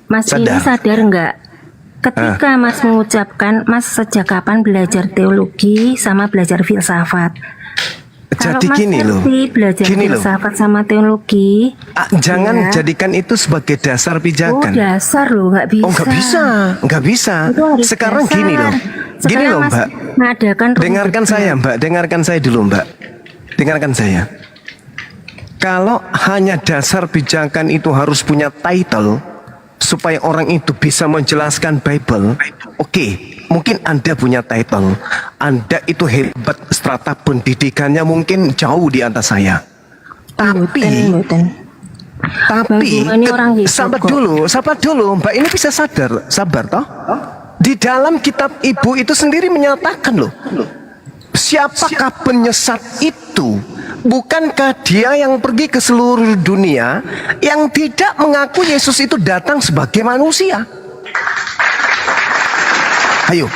Mas ini sadar nggak? Ketika Mas mengucapkan, Mas sejak kapan belajar teologi sama belajar filsafat? Jadi Kalau gini Mas loh, ngerti belajar filsafat sama teologi, jangan jadikan itu sebagai dasar pijakan. Oh dasar loh, nggak bisa. Oh nggak bisa. Sekarang dasar. gini loh, gini loh Mas Mbak. Mengadakan dengarkan saya Mbak, dengarkan saya dulu Mbak. Dengarkan saya. Kalau hanya dasar pijakan itu harus punya title supaya orang itu bisa menjelaskan Bible, oke, mungkin Anda punya title, Anda itu hebat, strata pendidikannya mungkin jauh di atas saya. Tapi sabar dulu, Mbak ini bisa sabar toh? Di dalam kitab Ibu itu sendiri menyatakan loh, siapakah penyesat itu? Bukankah dia yang pergi ke seluruh dunia yang tidak mengaku Yesus itu datang sebagai manusia? Ayo,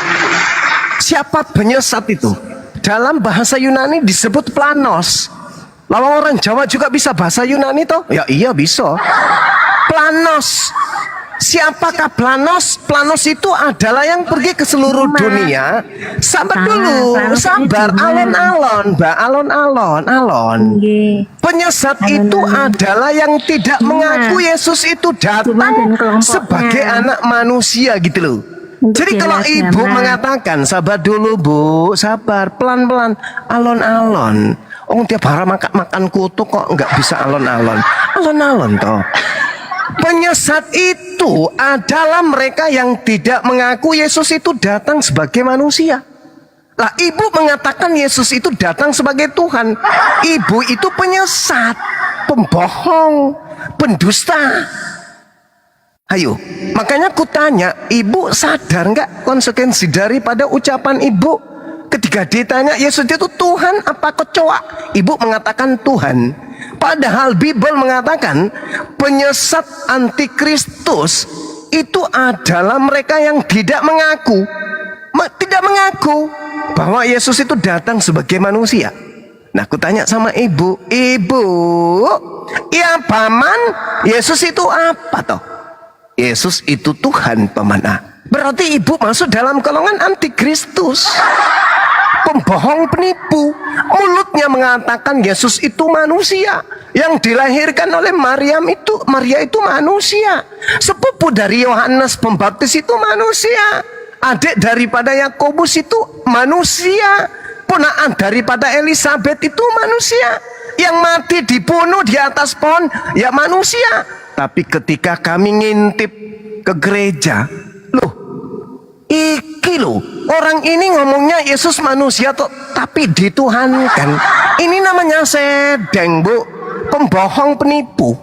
siapa penyesat itu? Dalam bahasa Yunani disebut planos. Lawan orang Jawa juga bisa bahasa Yunani toh? Ya iya bisa. Planos. Siapakah Planos? Planos itu adalah yang pergi ke seluruh dunia. Sabar dulu, sabar. Alon-alon, Mbak, alon-alon. Penyesat itu adalah yang tidak mengaku Yesus itu datang sebagai anak manusia gitu loh. Jadi kalau Ibu mengatakan sabar dulu Bu, sabar, pelan-pelan, alon-alon. Oh tiap hari makan kutu kok nggak bisa alon-alon. Alon-alon toh. Penyesat itu adalah mereka yang tidak mengaku Yesus itu datang sebagai manusia. Lah ibu mengatakan Yesus itu datang sebagai Tuhan. Ibu itu penyesat, pembohong, pendusta. Ayo, makanya ku tanya, ibu sadar nggak konsekuensi daripada ucapan ibu? Ketika ditanya Yesus itu Tuhan apa kecoa? Ibu mengatakan Tuhan. Padahal Bible mengatakan penyesat antikristus itu adalah mereka yang tidak mengaku bahwa Yesus itu datang sebagai manusia. Nah, aku tanya sama ibu, ya paman, Yesus itu apa toh? Yesus itu Tuhan paman. Berarti ibu masuk dalam golongan antikristus, pembohong, penipu. Mulutnya mengatakan Yesus itu manusia, yang dilahirkan oleh Maria itu manusia, sepupu dari Yohanes Pembaptis itu manusia, adik daripada Yakobus itu manusia, ponaan daripada Elizabeth itu manusia, yang mati dibunuh di atas pohon ya manusia. Tapi ketika kami ngintip ke gereja, orang ini ngomongnya Yesus manusia tuh, tapi dituhankan. Ini namanya sedeng, Bu. Pembohong, penipu,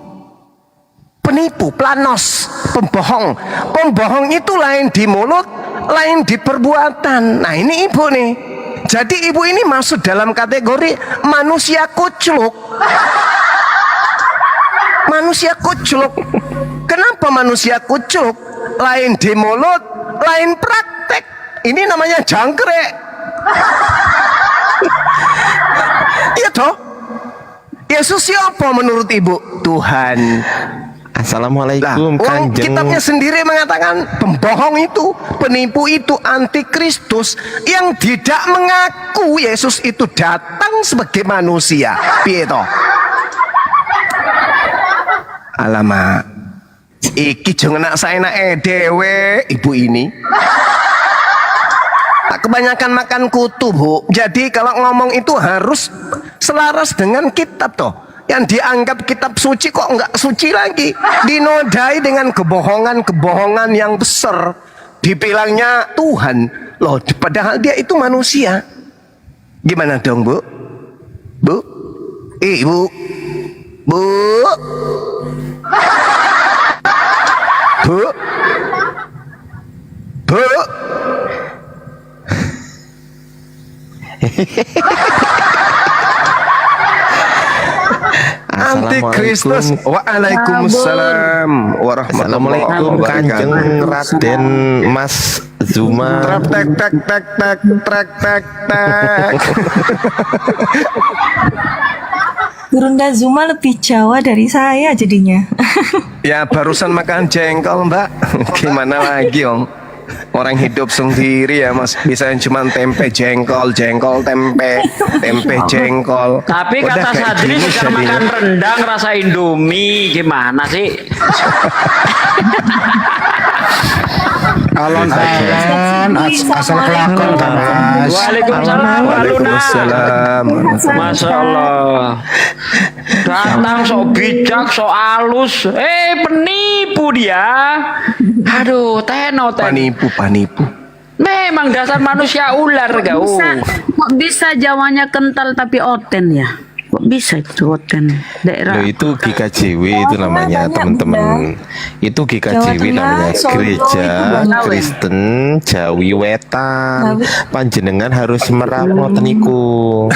planos, pembohong. Pembohong itu lain di mulut, lain di perbuatan. Nah, ini ibu nih. Jadi ibu ini masuk dalam kategori manusia kucluk. Manusia kucluk. Kenapa manusia kucluk? Lain di mulut, lain praktek. Ini namanya jangkrik. Iya toh? Yesus siapa menurut ibu? Tuhan. Assalamualaikum, Kanjeng. Kitabnya sendiri mengatakan pembohong itu, penipu itu, antikristus yang tidak mengaku Yesus itu datang sebagai manusia. Piye toh? Alamak, iki jangan nak saya nak dewe ibu ini. Kebanyakan makan kutu, Bu. Jadi kalau ngomong itu harus selaras dengan kitab toh. Yang dianggap kitab suci kok enggak suci lagi. Dinodai dengan kebohongan-kebohongan yang besar. Dibilangnya Tuhan. Loh, padahal dia itu manusia. Gimana dong, Bu? Bu? Ibu? Bu? Bu? Bu? Antikristus. Waalaikumsalam warahmatullahi Assalamualaikum, Kanjeng Raden Mas Zuma. Trek. Gurunda Zuma lebih Jawa dari saya jadinya. Ya barusan makan jengkol, Mbak. Gimana lagi, Om? Orang hidup sendiri ya, Mas. Bisa cuma tempe jengkol, tempe jengkol. Tapi kata Sadri sekarang makan rendang rasa Indomie, gimana sih? Alon-alon asal kelakon kan, Mas. Waalaikumsalam. Masya Allah. Datang sok bijak, sok halus. Penipu dia. Aduh, penipu. Memang dasar manusia ular kau. Kok bisa Jawanya kental tapi oten ya? Kok bisa itu oten daerah? Loh, itu GKJW itu namanya, teman-teman. Itu GKJW namanya Gereja Kristen Jawi Wetan. Panjenengan harus merapot niku.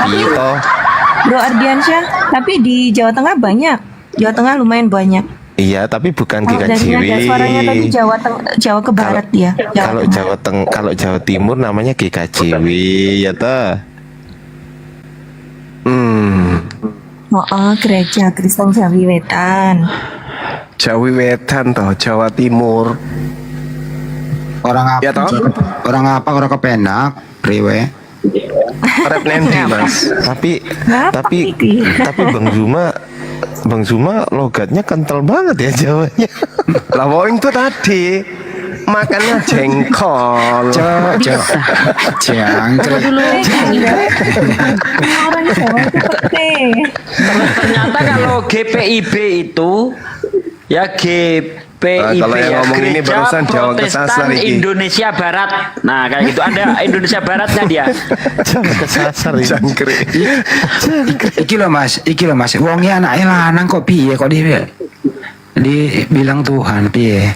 Gitu. Bro Ardiansyah, tapi di Jawa Tengah banyak. Jawa Tengah lumayan banyak. Iya, tapi bukan Dari GKJW. nada suaranya tadi Jawa ke barat ya. Kalau Jawa Timur namanya GKJW ya toh. Gereja Kristen Jawi Wetan. Jawi Wetan toh, Jawa Timur. Orang apa? Ya toh? Orang kepenak, priwe. Rep Nendi, Mas. Tapi Bang Zuma logatnya kental banget ya Jawanya. Lah wong itu tadi makannya jengkol. Orang Jawa itu Ternyata kalau GPIB itu ya PIB kalau yang ya, ngomong ini Gereja barusan Jawa Protestan kesasar iki. Indonesia Barat. Nah kayak gitu ada Indonesia Baratnya dia. Jawa kesasar ini. Jangkrik. Iki loh mas, wongnya anaknya lanang kok piye kok dia dibilang Tuhan piye?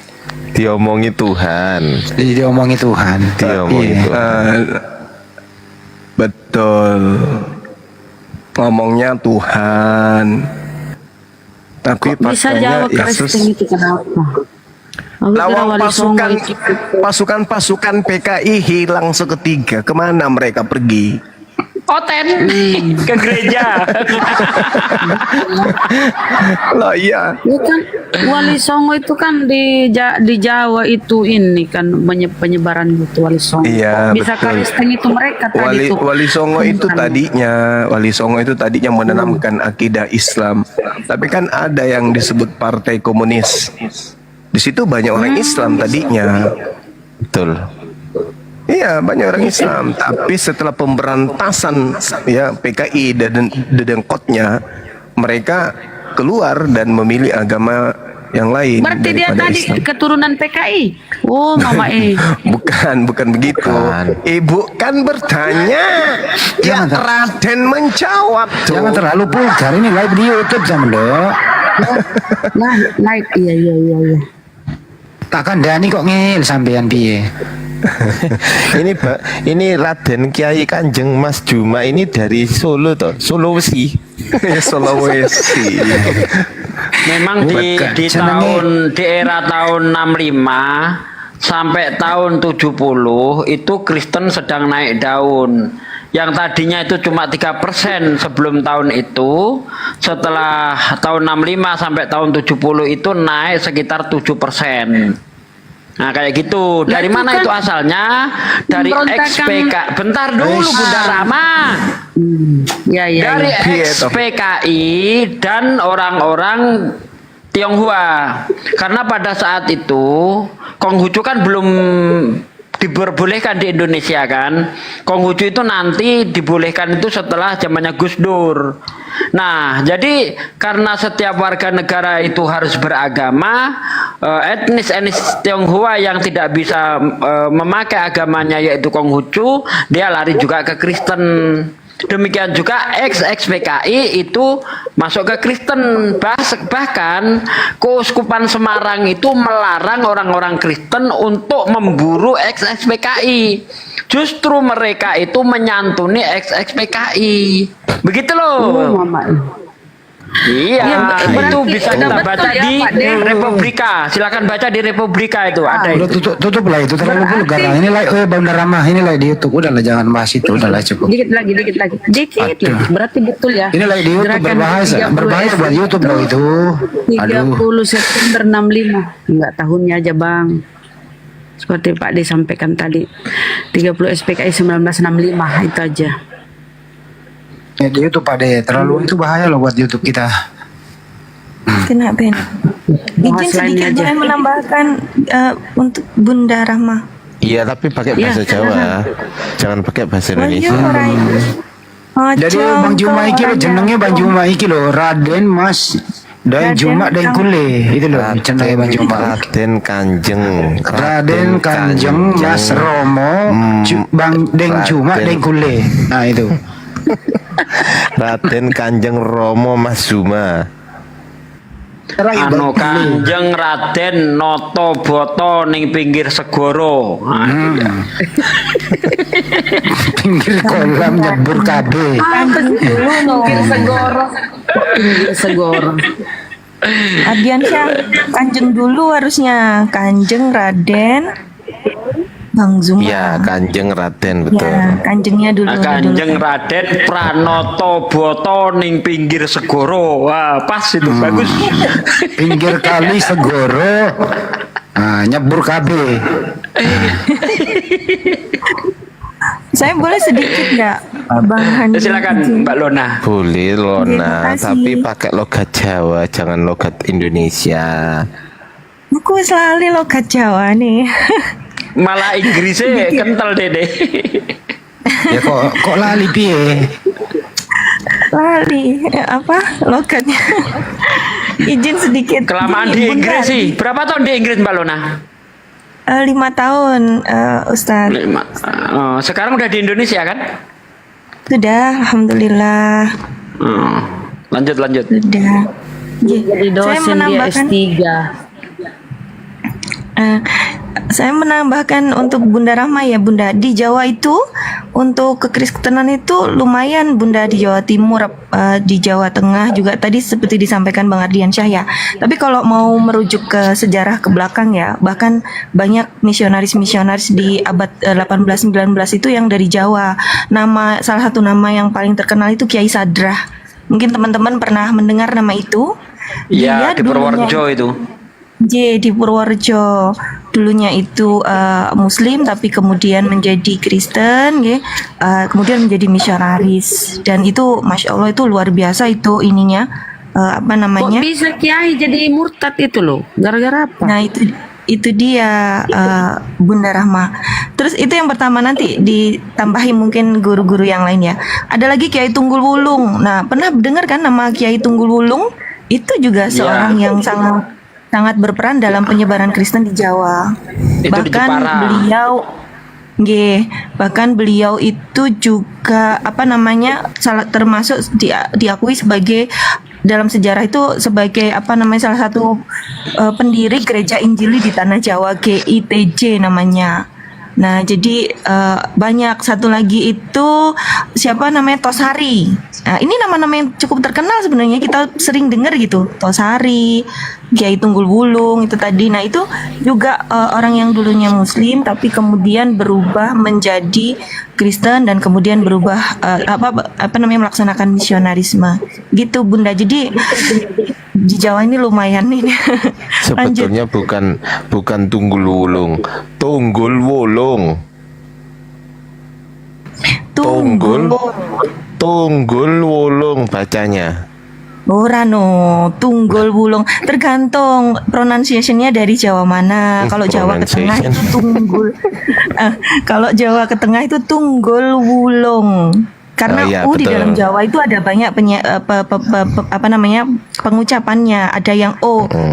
Diomongi Tuhan. Diomongi Tuhan. Diomongi Piye? Tuhan. Betul. Ngomongnya Tuhan. Tapi Bisa faktanya jawab Kristen Yesus. itu kenapa? Aku kira Lawang Wali Songo pasukan PKI hilang seketika. Kemana mereka pergi? Oten ke gereja. Lah iya. Ya kan Wali Songo itu kan di Jawa itu ini kan penyebaran itu Wali Songo. Iya, Bisa betul. Kristen itu mereka tadi tuh. Wali Songo itu tadinya menanamkan akidah Islam. Tapi kan ada yang disebut Partai Komunis. Di situ banyak orang Islam tadinya. Betul. Iya, banyak orang Islam. Tapi setelah pemberantasan ya PKI dan dedengkotnya, mereka keluar dan memilih agama yang lain. Berarti dia daripada tadi Islam. keturunan PKI. Oh, Mama Bukan begitu. Ibu kan bertanya, ya Raden menjawab tuh. Jangan terlalu vulgar, ini live di YouTube sama dok. Nah, naik iya. Takkan Dani kok ngil sampean piye? ini Raden Kiai Kanjeng Mas Juma ini dari Solo toh, Sulawesi. Sulawesi. Memang di era tahun 65 sampai tahun 70 itu Kristen sedang naik daun. Yang tadinya itu cuma 3% sebelum tahun itu, setelah tahun 65 sampai tahun 70 itu naik sekitar 7%. Nah kayak gitu. Dari mana itu asalnya? Dari XPK. Bentar dulu Bunda Rama. Dari XPKI dan orang-orang Tionghoa. Karena pada saat itu Konghucu kan belum diperbolehkan di Indonesia kan. Konghucu itu nanti dibolehkan itu setelah zamannya Gus Dur. Nah, jadi karena setiap warga negara itu harus beragama, etnis Tionghoa yang tidak bisa memakai agamanya yaitu Konghucu, dia lari juga ke Kristen. Demikian juga ex-PKI itu masuk ke Kristen. Bahkan Keuskupan Semarang itu melarang orang-orang Kristen untuk memburu ex-PKI. Justru mereka itu menyantuni ex-PKI. Begitu loh. Iya, itu bisa kita baca di Republika. Silakan baca di Republika itu ada Udah itu. tutup lah itu terlalu vulgar lah. Ini like Bunda Ramah, ini like di YouTube. Udahlah jangan bahas itu, udahlah cukup. Dikit lagi. Berarti betul ya. Ini like di YouTube berbahaya buat YouTube loh itu. 30 September 65. Enggak tahunnya aja, Bang. Seperti Pak D sampaikan tadi. 30 SPKI 1965 itu aja. Ya di YouTube Pak D, terlalu itu bahaya loh buat YouTube kita. Kena Ben. Izin sedikit boleh menambahkan untuk Bunda Rahma. Iya, tapi pakai bahasa Jawa. Jangan pakai bahasa Indonesia. Jadi Bang Juma iki lo jenenge Bang Juma iki lo Raden Mas Dan Juma dan Kule itu loh jenenge Bang Juma. Raden Kanjeng Mas Romo Bang Deng Juma dan Kule. Nah itu. Raden Kanjeng Romo Mas Juma. Anu Kanjeng Raden Noto Boto ning pinggir segoro. Pinggir kolam nyebur kabeh. Pinggir segoro. Adiansyah Kanjeng dulu harusnya Kanjeng Raden Bang Zuma. Iya, Kanjeng Raden betul. Ya, kanjengnya dulu. Kanjeng Raden Pranoto Boto ning pinggir segoro. Wah, pas itu bagus. Pinggir kali segoro. Nah, nyebur kabeh. Saya boleh sedikit nggak, Bang Handi? Silakan Mbak Lona. Boleh Lona, Terima kasih. tapi pakai logat Jawa, jangan logat Indonesia. Aku selalu logat Jawa nih. Malah Inggrisnya kental Dede. Ya kok lali piye? Lali apa logatnya? izin sedikit. Kelamaan Jadi, di Bunda, Inggris sih. Berapa tahun di Inggris Mbak Lona? 5 tahun, Ustaz. Sekarang udah di Indonesia kan? Sudah, alhamdulillah. Lanjut. Sudah. Jadi dosen dia S3. Saya menambahkan untuk Bunda Rahma ya Bunda, di Jawa itu untuk kekristenan itu lumayan Bunda, di Jawa Timur, di Jawa Tengah juga tadi seperti disampaikan Bang Ardiansyah ya. Tapi kalau mau merujuk ke sejarah ke belakang ya, bahkan banyak misionaris-misionaris di abad 18-19 itu yang dari Jawa. Salah satu nama yang paling terkenal itu Kiai Sadrah. Mungkin teman-teman pernah mendengar nama itu. Iya, di Purworejo itu. Di Purworejo dulunya itu Muslim tapi kemudian menjadi Kristen, kemudian menjadi misionaris, dan itu Masya Allah itu luar biasa itu ininya Kok bisa Kiai jadi murtad itu loh? Gara-gara apa? Nah itu dia Bunda Rahma. Terus itu yang pertama, nanti ditambahi mungkin guru-guru yang lain ya. Ada lagi Kiai Tunggul Wulung. Nah pernah dengar kan nama Kiai Tunggul Wulung? Itu juga seorang yang sangat berperan dalam penyebaran Kristen di Jawa. Bahkan beliau itu juga termasuk diakui sebagai dalam sejarah itu sebagai salah satu pendiri Gereja Injili di Tanah Jawa, GITJ namanya. Nah, jadi banyak satu lagi itu Tosari. Nah, ini nama-nama yang cukup terkenal sebenarnya, kita sering dengar gitu. Tosari, Kiai Tunggul Wulung itu tadi. Nah, itu juga orang yang dulunya Muslim tapi kemudian berubah menjadi Kristen dan kemudian berubah melaksanakan misionarisme. Gitu Bunda. Jadi di Jawa ini lumayan nih. Sebetulnya bukan Tunggul Wulung, Tunggul Wulung. Tunggul Wulung bacanya. Tunggul Wulung. Tergantung pronunciation-nya dari Jawa mana. Kalau Jawa ke Tengah itu Tunggul. Kalau Jawa ke Tengah itu Tunggul Wulung. Karena di dalam Jawa itu ada banyak pengucapannya. Ada yang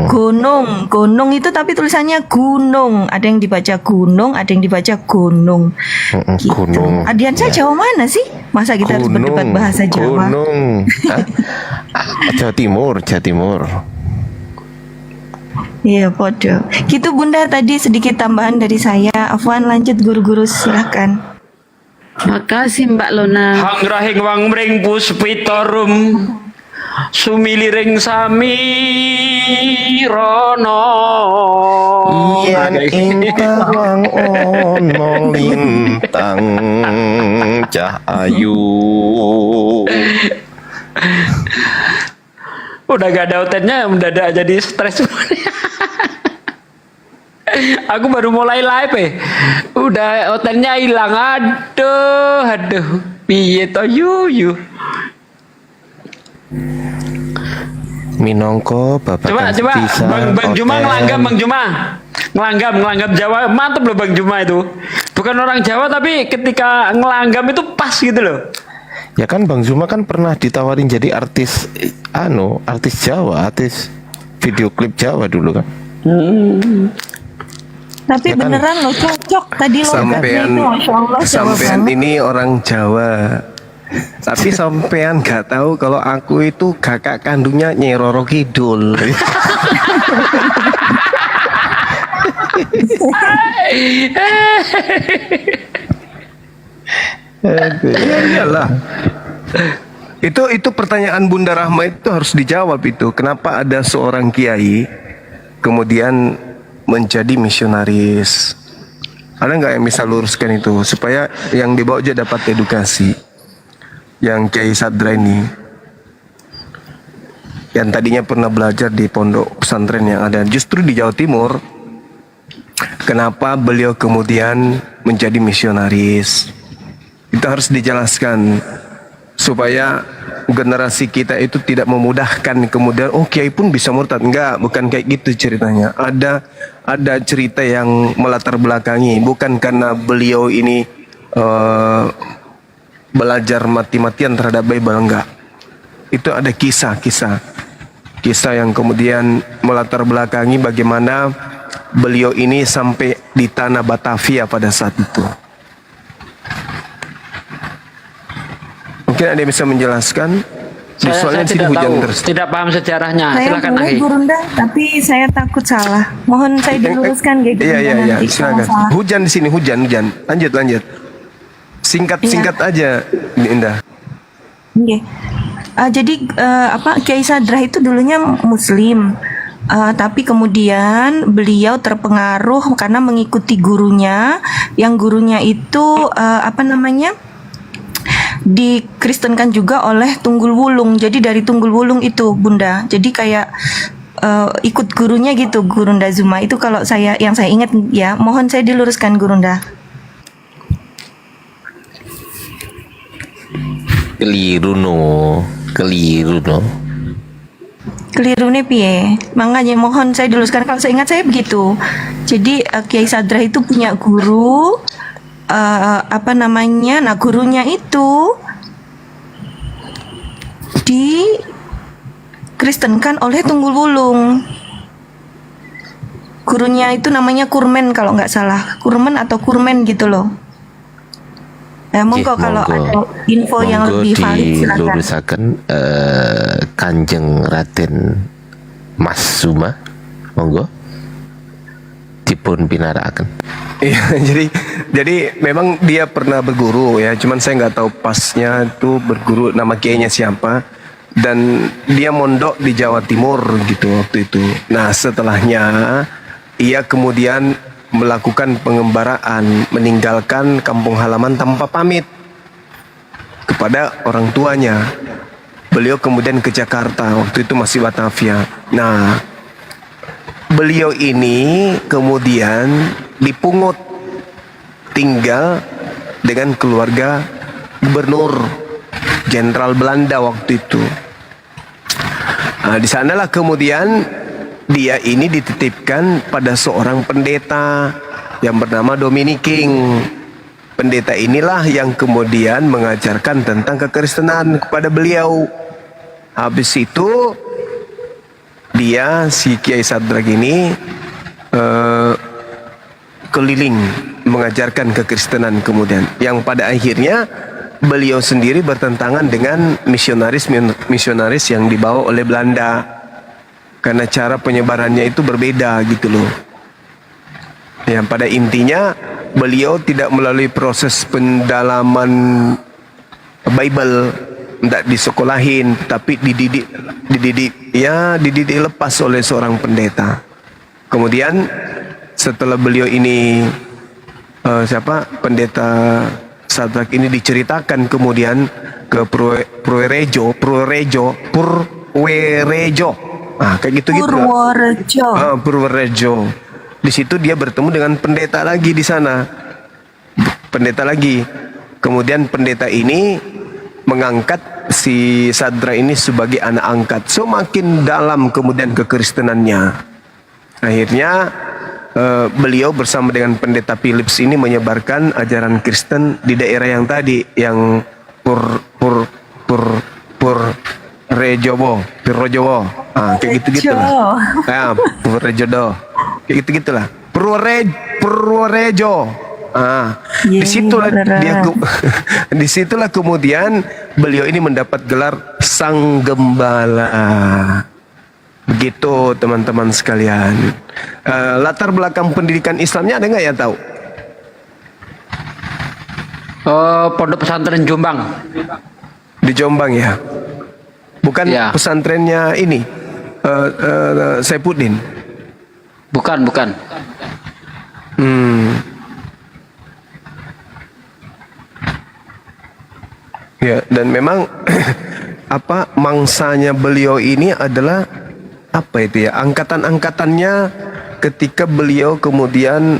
gonong. Gonong itu tapi tulisannya gunung. Ada yang dibaca gunung, ada yang dibaca gunung. Gitu. Ardiansyah Jawa mana sih? Masa kita harus berdebat bahasa Jawa? Gunung. Jawa Timur. Iya, podo. Gitu Bunda, tadi sedikit tambahan dari saya. Afwan, lanjut guru-guru silakan. Makasih Mbak Lona. Hangrahing wangmring puspitorum sumiliring sami rono. Yen ingkang ono lintang cahayu. Udah gak ada hotelnya, mendadak jadi stres. Aku baru mulai live udah hotelnya hilang. Aduh, piye to yu. Minongko Bapak Coba Bang Juma ngelanggam Jawa, mantep loh Bang Juma itu. Bukan orang Jawa tapi ketika ngelanggam itu pas gitu loh. Ya kan Bang Juma kan pernah ditawarin jadi artis Jawa, artis video klip Jawa dulu kan. Tapi ya beneran kan, lo cocok tadi lo sampean ini orang Jawa. Tapi sampean gak tahu kalau aku itu kakak kandungnya Nyai Roro Kidul. Iyalah. Itu pertanyaan Bunda Rahma itu harus dijawab itu. Kenapa ada seorang kiai kemudian menjadi misionaris? Ada nggak yang bisa luruskan itu supaya yang dibawa aja dapat edukasi? Yang Kiai Sadra ini, yang tadinya pernah belajar di pondok pesantren yang ada justru di Jawa Timur, kenapa beliau kemudian menjadi misionaris? Itu harus dijelaskan supaya generasi kita itu tidak memudahkan kemudian kiai pun bisa murtad. Enggak, bukan kayak gitu ceritanya. Ada cerita yang melatar belakangi, bukan karena beliau ini belajar mati-matian terhadap Bible, enggak. Itu ada kisah-kisah. Kisah yang kemudian melatar belakangi bagaimana beliau ini sampai di tanah Batavia pada saat itu. Mungkin ada yang bisa menjelaskan? Soalnya di sini hujan terus. Tidak paham sejarahnya. Saya Silakan boleh Akhi. Gurunda, tapi saya takut salah. Mohon saya diluruskan kayak gitu. Iya, silakan. Hujan di sini, hujan. Lanjut. Singkat aja, Indah. Oke. Jadi Kiai Sadrah itu dulunya Muslim, tapi kemudian beliau terpengaruh karena mengikuti gurunya, yang gurunya itu dikristenkan juga oleh Tunggul Wulung. Jadi dari Tunggul Wulung itu Bunda. Jadi kayak ikut gurunya gitu, Gurunda Zuma itu kalau yang saya ingat ya. Mohon saya diluruskan Gurunda. Keliru no. Keliru nih piye. Makanya mohon saya diluruskan kalau saya ingat saya begitu. Jadi Kiai Sadrah itu punya guru. Nah gurunya itu dikristenkan oleh Tunggul Wulung. Gurunya itu namanya Kurmen kalau nggak salah, Kurmen atau Kurmen gitu loh. Monggo kalau ada info yang lebih valid silakan. Dilurusaken Kanjeng Raden Mas Zuma, monggo dipun pinarakaken. Iya, jadi memang dia pernah berguru ya, cuman saya nggak tahu pasnya itu berguru nama kiainya siapa, dan dia mondok di Jawa Timur gitu waktu itu. Nah setelahnya ia kemudian melakukan pengembaraan, meninggalkan kampung halaman tanpa pamit kepada orang tuanya. Beliau kemudian ke Jakarta, waktu itu masih Batavia. Nah beliau ini kemudian dipungut, tinggal dengan keluarga gubernur jenderal Belanda waktu itu. Nah, di sanalah kemudian dia ini dititipkan pada seorang pendeta yang bernama Dominic King. Pendeta inilah yang kemudian mengajarkan tentang kekristenan kepada beliau. Habis itu dia, si Kiai Sadrah ini keliling mengajarkan kekristenan kemudian, yang pada akhirnya beliau sendiri bertentangan dengan misionaris yang dibawa oleh Belanda, karena cara penyebarannya itu berbeda gitu loh. Yang pada intinya beliau tidak melalui proses pendalaman Bible, tidak disekolahin, tapi dididik lepas oleh seorang pendeta. Kemudian setelah beliau ini pendeta Sadrah ini diceritakan kemudian ke Purworejo, kayak gitu-gitu. Purworejo. Di situ dia bertemu dengan pendeta lagi di sana. Kemudian pendeta ini mengangkat si Sadrah ini sebagai anak angkat. Semakin dalam kemudian kekristenannya. Akhirnya beliau bersama dengan pendeta Philips ini menyebarkan ajaran Kristen di daerah yang tadi, yang Purworejo. Kayak gitu-gitu lah. Purworejo. Kayak gitu-gitu lah. Purworejo. Disitulah kemudian beliau ini mendapat gelar Sang Gembala. Begitu teman-teman sekalian. Latar belakang pendidikan Islamnya ada nggak yang tahu? Pondok pesantren Jombang. Di Jombang ya? Bukan ya. Pesantrennya ini Saifuddin? Bukan. Ya, dan memang mangsanya beliau ini adalah angkatan-angkatannya ketika beliau kemudian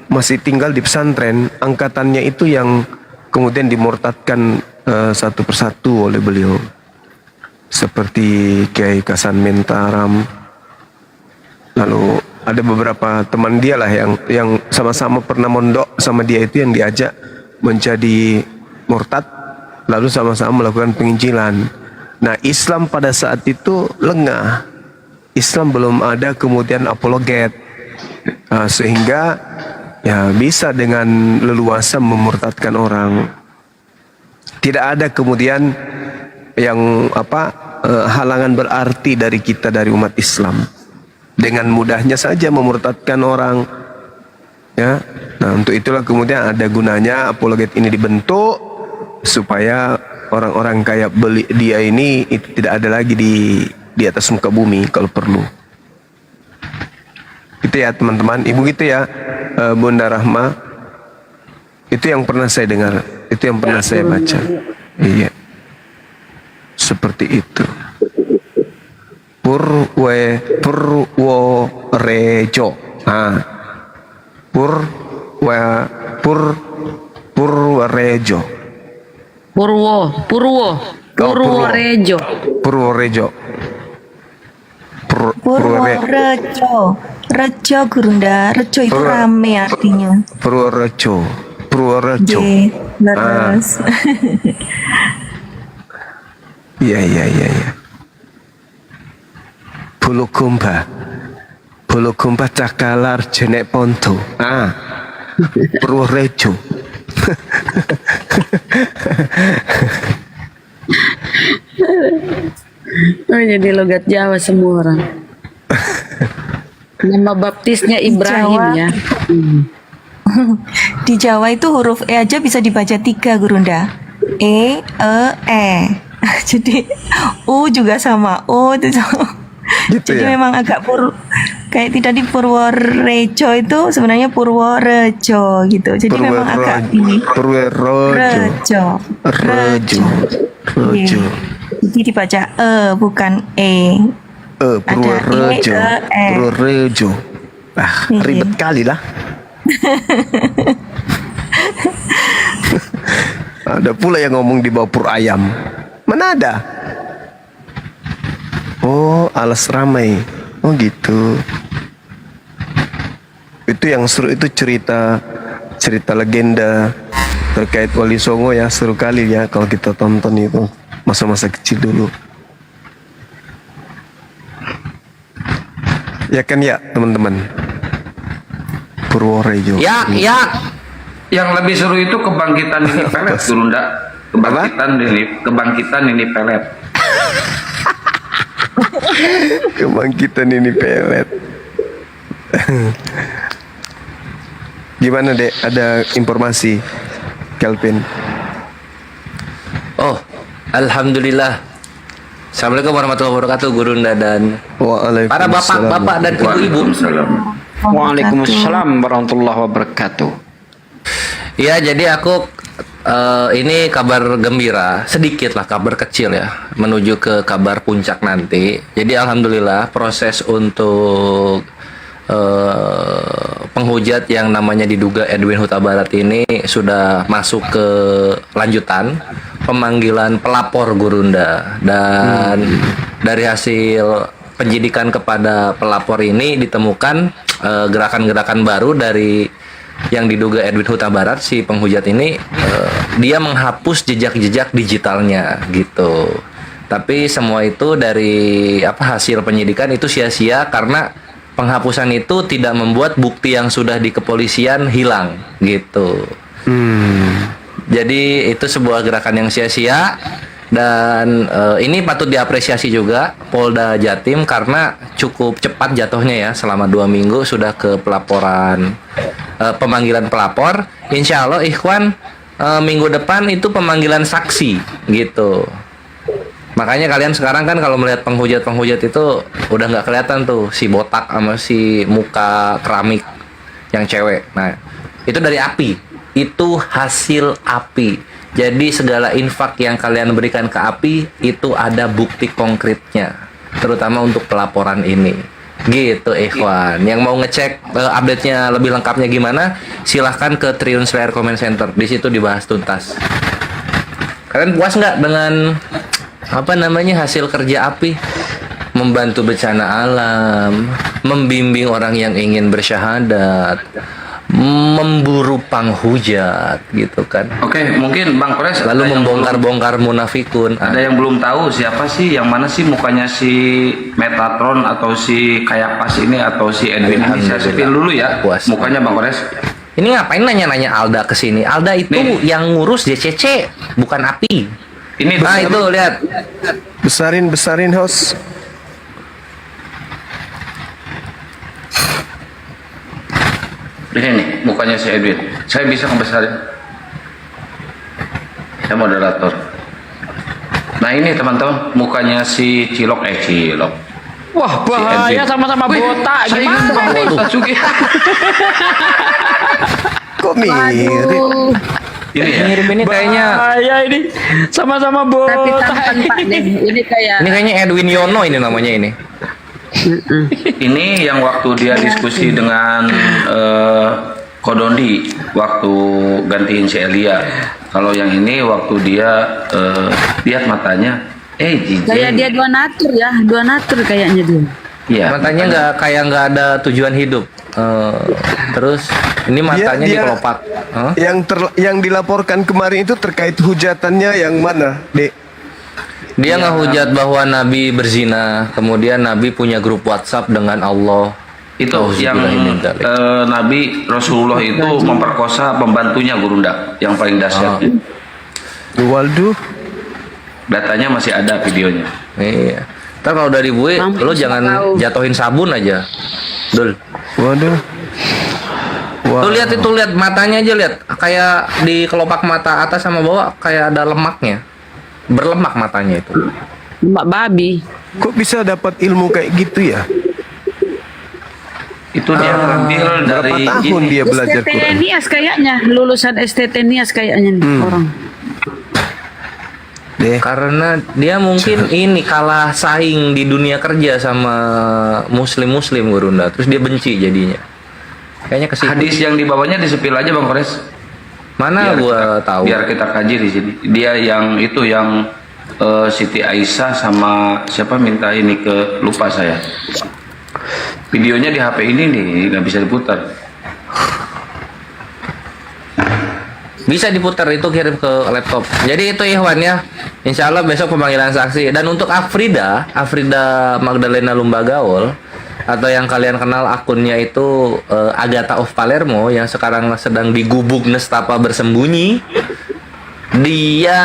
masih tinggal di pesantren, angkatannya itu yang kemudian dimurtadkan satu persatu oleh beliau, seperti Kiai Kasan Mentaram. Lalu ada beberapa teman dia lah yang sama-sama pernah mondok sama dia, itu yang diajak menjadi murtad, lalu sama-sama melakukan penginjilan. Nah, Islam pada saat itu lengah, Islam belum ada kemudian apologet. Sehingga ya bisa dengan leluasa memurtadkan orang. Tidak ada kemudian yang halangan berarti dari kita, dari umat Islam. Dengan mudahnya saja memurtadkan orang. Ya. Nah, untuk itulah kemudian ada gunanya apologet ini dibentuk supaya orang-orang kayak dia ini itu tidak ada lagi di atas muka bumi kalau perlu. Itu ya teman-teman, ibu gitu ya, Bunda Rahma. Itu yang pernah saya dengar, itu yang pernah saya baca. Iya, seperti itu. Purworejo. Purworejo. Purworejo. Purworejo. Rejo Gurunda. Rejo itu rame artinya. Purworejo. Leres. Iya. Bulukumba cakalar jenek ponto. Purworejo. Oh, jadi logat Jawa semua orang. Nama baptisnya Ibrahim Jawa. ya. Di Jawa itu huruf E aja bisa dibaca 3, Gurunda. E. Jadi U juga sama O itu sama. Gitu Jadi ya? memang agak kayak tadi Purworejo itu sebenarnya Purworejo gitu. Jadi memang agak ini. Rejo. Iya. Jadi dibaca E bukan E. Purworejo. Purworejo. Ribet kali lah. Ada pula yang ngomong di bawah pur ayam. Mana ada? Oh, alas ramai. Oh gitu. Itu yang seru itu cerita legenda terkait Wali Songo ya, seru kali ya kalau kita tonton itu masa-masa kecil dulu. Ya kan ya teman-teman. Purworejo. Ya. Yang lebih seru itu kebangkitan Nini Pelet, Gurunda. Kebangkitan Nini Pelet. Kebangkitan ini pelet. Gimana Dek? Ada informasi, Kelvin? Oh, alhamdulillah. Assalamualaikum warahmatullahi wabarakatuh, Gurunda dan para bapak-bapak dan ibu-ibu. Waalaikumsalam warahmatullahi wabarakatuh. Ya, jadi aku ini kabar gembira, sedikit lah kabar kecil ya, menuju ke kabar puncak nanti. Jadi alhamdulillah proses untuk penghujat yang namanya diduga Edwin Huta Barat ini sudah masuk ke lanjutan pemanggilan pelapor, Gurunda. Dan dari hasil penyidikan kepada pelapor ini ditemukan gerakan-gerakan baru dari yang diduga Edwin Huta Barat, si penghujat ini. Dia menghapus jejak-jejak digitalnya gitu. Tapi semua itu dari hasil penyidikan itu sia-sia karena penghapusan itu tidak membuat bukti yang sudah di kepolisian hilang gitu. Jadi itu sebuah gerakan yang sia-sia. Dan ini patut diapresiasi juga Polda Jatim karena cukup cepat jatuhnya ya, selama 2 minggu sudah ke pelaporan, pemanggilan pelapor. Insya Allah ikhwan minggu depan itu pemanggilan saksi gitu. Makanya kalian sekarang kan kalau melihat penghujat itu udah nggak kelihatan tuh si botak sama si muka keramik yang cewek. Nah itu dari api, itu hasil api. Jadi segala infak yang kalian berikan ke api itu ada bukti konkretnya, terutama untuk pelaporan ini. Gitu ikhwan. Yang mau ngecek update-nya lebih lengkapnya gimana, silahkan ke Triun Slayer Comment Center. Di situ dibahas tuntas. Kalian puas nggak dengan hasil kerja api? Membantu bencana alam, membimbing orang yang ingin bersyahadat, memburu panghujat gitu kan. Oke, mungkin Bang Kores lalu membongkar-bongkar munafikun. Ada yang belum tahu siapa sih, yang mana sih mukanya si Metatron atau si Kayapas ini atau si Edwin ini? Saya spill dulu ya mukanya Bang Kores. Ini ngapain nanya-nanya Alda ke sini? Alda itu yang ngurus JCC, bukan API. Ini nah itu lihat. Besarin host. Ini nih mukanya si Edwin. Saya bisa ngebesarin. Saya moderator. Nah ini teman-teman mukanya si Cilok. Wah bahaya, sama-sama botak. Gimana nih? Kok mirip? Ini ya? Mirip ini kayaknya. Bahaya ini, sama-sama botak. Tapi tampan Pak Den. Ini kayaknya Edwin Yono ini namanya ini. Ini yang waktu dia diskusi dengan Kodondi waktu gantiin si Elia. Kalau yang ini waktu dia lihat matanya, jijik. Kayak dia dua natur kayaknya dia. Iya. Matanya nggak ada tujuan hidup. Terus ini matanya dikelopak. Yang dilaporkan kemarin itu terkait hujatannya yang mana, Dek? Dia ngehujat bahwa Nabi berzina, kemudian Nabi punya grup WhatsApp dengan Allah. Itu yang Nabi Rasulullah itu memperkosa pembantunya Gurunda, yang paling dahsyat. Waduh. Datanya masih ada videonya. Iya. Ntar kalau udah dibuat, lo jangan jatuhin sabun aja. Dul. Waduh. Tuh lihat itu, lihat matanya aja, lihat kayak di kelopak mata atas sama bawah kayak ada lemaknya. Berlemak matanya itu. Lemak babi. Kok bisa dapat ilmu kayak gitu ya? Itu dia ngambil dari berapa tahun dia belajar STT Quran? Nias kayaknya, lulusan STT Nias kayaknya nih orang. Karena dia mungkin ini kalah saing di dunia kerja sama muslim Gurunda, terus dia benci jadinya. Kayaknya kesitu. Hadis yang dibawanya disepil aja Bang Kores. Mana gua tahu. Biar kita kaji di sini. Dia yang itu yang Siti Aisyah sama siapa minta ini ke, lupa saya. Videonya di HP ini nih nggak bisa diputar. Bisa diputar, itu kirim ke laptop. Jadi itu Ikhwan ya. Insya Allah besok pemanggilan saksi. Dan untuk Afrida Magdalena Lumbagaol, atau yang kalian kenal akunnya itu Agatha of Palermo, yang sekarang sedang digubuk nestapa bersembunyi. Dia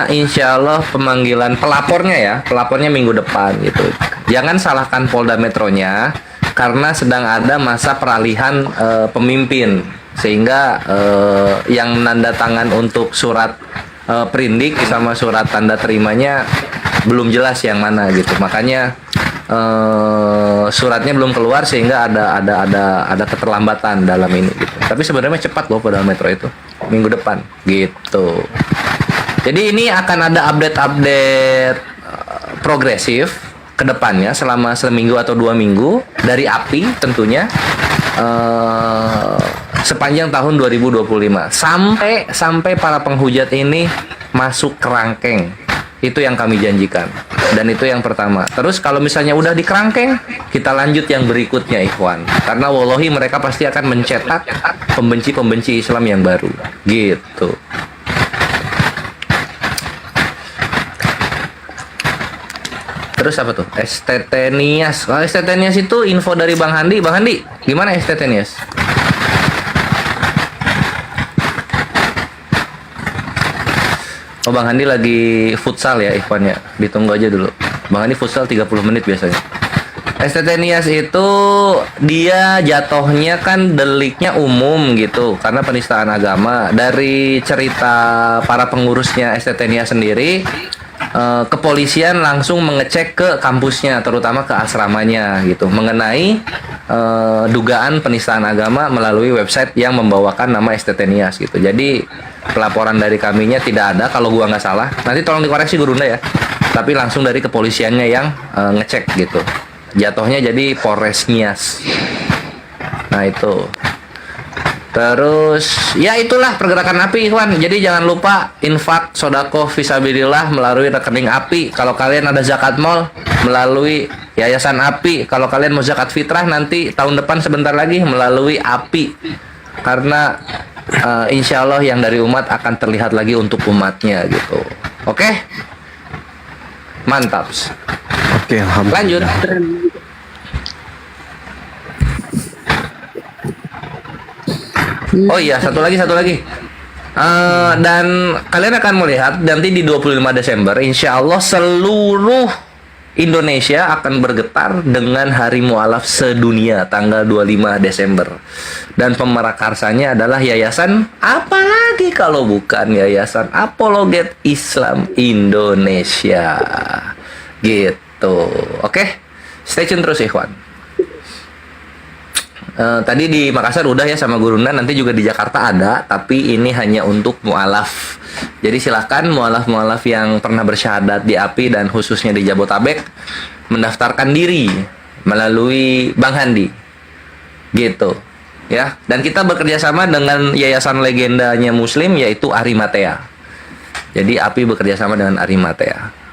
insya Allah pemanggilan pelapornya minggu depan gitu. Jangan salahkan Polda Metronya, karena sedang ada masa peralihan pemimpin, sehingga yang nanda tangan untuk surat prindik sama surat tanda terimanya belum jelas yang mana gitu. Makanya suratnya belum keluar, sehingga ada keterlambatan dalam ini gitu. Tapi sebenarnya cepat loh Polda Metro itu, minggu depan gitu. Jadi ini akan ada update progresif ke depannya selama seminggu atau 2 minggu dari API tentunya, sepanjang tahun 2025 sampai para penghujat ini masuk kerangkeng. Itu yang kami janjikan, dan itu yang pertama. Terus kalau misalnya udah di kerangkeng, kita lanjut yang berikutnya Ikhwan, karena wallahi mereka pasti akan mencetak pembenci Islam yang baru gitu. Terus apa tuh? STT Nias. Kalau STT Nias itu info dari Bang Handi. Bang Handi, gimana STT Nias? Oh, Bang Handi lagi futsal ya Ikhwan ya. Ditunggu aja dulu. Bang Handi futsal 30 menit biasanya. STT Nias itu dia jatuhnya kan deliknya umum gitu, karena penistaan agama. Dari cerita para pengurusnya STT Nias sendiri, kepolisian langsung mengecek ke kampusnya, terutama ke asramanya gitu, mengenai dugaan penistaan agama melalui website yang membawakan nama STT Nias gitu. Jadi pelaporan dari kaminya tidak ada, kalau gua nggak salah. Nanti tolong dikoreksi Gurunda ya. Tapi langsung dari kepolisiannya yang ngecek gitu. Jatuhnya jadi Polres Nias. Nah itu. Terus ya itulah pergerakan API Ikhwan. Jadi jangan lupa infak, sodako, fisabilillah melalui rekening API. Kalau kalian ada zakat mal melalui yayasan API. Kalau kalian mau zakat fitrah nanti tahun depan sebentar lagi melalui API. karena insya Allah yang dari umat akan terlihat lagi untuk umatnya gitu. Oke? Mantap. Oke, alhamdulillah. Lanjut. Oh iya, satu lagi. Dan kalian akan melihat nanti di 25 Desember, insya Allah seluruh Indonesia akan bergetar dengan Hari Mu'alaf sedunia tanggal 25 Desember. Dan pemerakarsanya adalah yayasan, apalagi kalau bukan Yayasan Apologet Islam Indonesia. Gitu. Oke? Stay tune terus ikhwan. Tadi di Makassar udah ya sama Gurunda, nanti juga di Jakarta ada, tapi ini hanya untuk mu'alaf. Jadi silahkan mu'alaf-mu'alaf yang pernah bersyahadat di API dan khususnya di Jabotabek mendaftarkan diri melalui Bang Handi. Gitu. Ya, dan kita bekerja sama dengan yayasan legendanya Muslim yaitu Arimatea. Jadi API bekerja sama dengan Arimatea.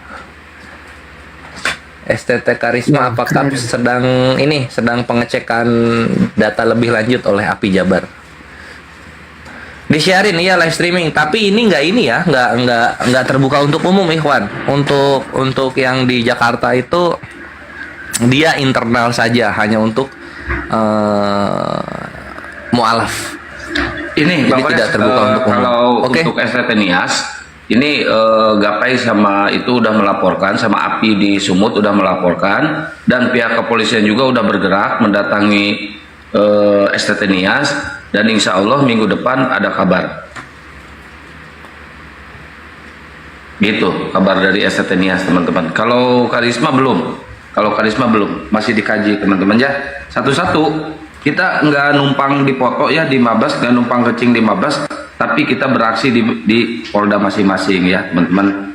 STT Karisma apakah sedang pengecekan data lebih lanjut oleh API Jabar? Disiarin iya live streaming, tapi ini nggak terbuka untuk umum ikhwan. Untuk yang di Jakarta itu dia internal saja, hanya untuk mu'alaf. Ini Jadi tidak terbuka untuk umum. Kalau untuk STT Nias ini Gapai sama itu udah melaporkan, sama API di Sumut udah melaporkan, dan pihak kepolisian juga udah bergerak mendatangi STT Nias, dan insya Allah minggu depan ada kabar. Gitu kabar dari STT Nias teman-teman. Kalau Karisma belum, masih dikaji teman-teman ya. Satu-satu, kita nggak numpang di foto ya di Mabes, nggak numpang kecing di Mabes, tapi kita beraksi di Polda masing-masing ya teman-teman.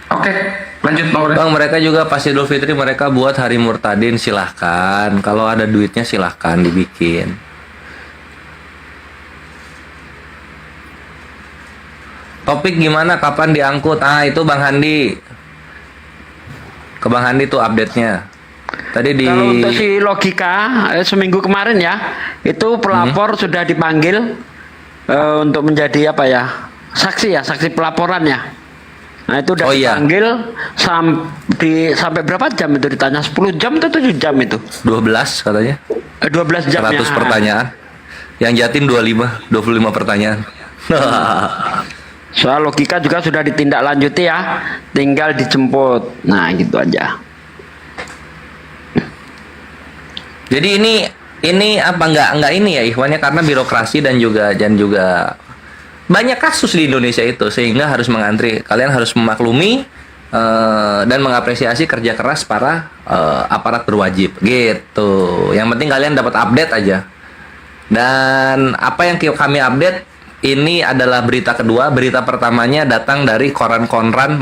Oke, lanjut Bang, mereka juga pas Idul Fitri mereka buat hari Murtadin, silahkan. Kalau ada duitnya silahkan dibikin. Topik gimana, kapan diangkut? Itu Bang Handi. Ke Bang Handi tuh update-nya. Tadi Kalau untuk si logika seminggu kemarin ya, itu pelapor sudah dipanggil untuk menjadi saksi pelaporannya. Nah itu udah dipanggil sampai berapa jam itu ditanya? 10 jam atau 7 jam itu? 12 katanya. 12 jam 100 pertanyaan. Yang Jatim 25 pertanyaan. Soal logika juga sudah ditindaklanjuti ya, tinggal dijemput. Nah gitu aja. Jadi ini apa enggak ini ya ikhwannya, karena birokrasi dan juga banyak kasus di Indonesia itu sehingga harus mengantri. Kalian harus memaklumi dan mengapresiasi kerja keras para aparat berwajib gitu. Yang penting kalian dapat update aja. Dan apa yang kami update ini adalah berita kedua. Berita pertamanya datang dari koran-koran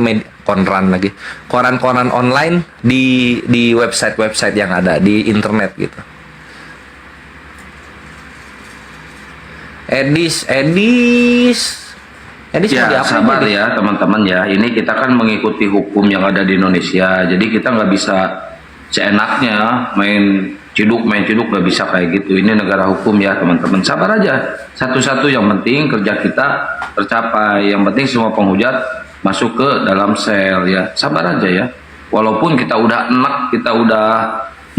online di website yang ada di internet gitu. Edis ya, sabar ya teman-teman ya. Ini kita kan mengikuti hukum yang ada di Indonesia. Jadi kita nggak bisa seenaknya main ciduk nggak bisa kayak gitu. Ini negara hukum ya teman-teman. Sabar aja. Satu-satu yang penting kerja kita tercapai. Yang penting semua penghujat masuk ke dalam sel ya. Sabar aja ya. Walaupun kita udah enak, kita udah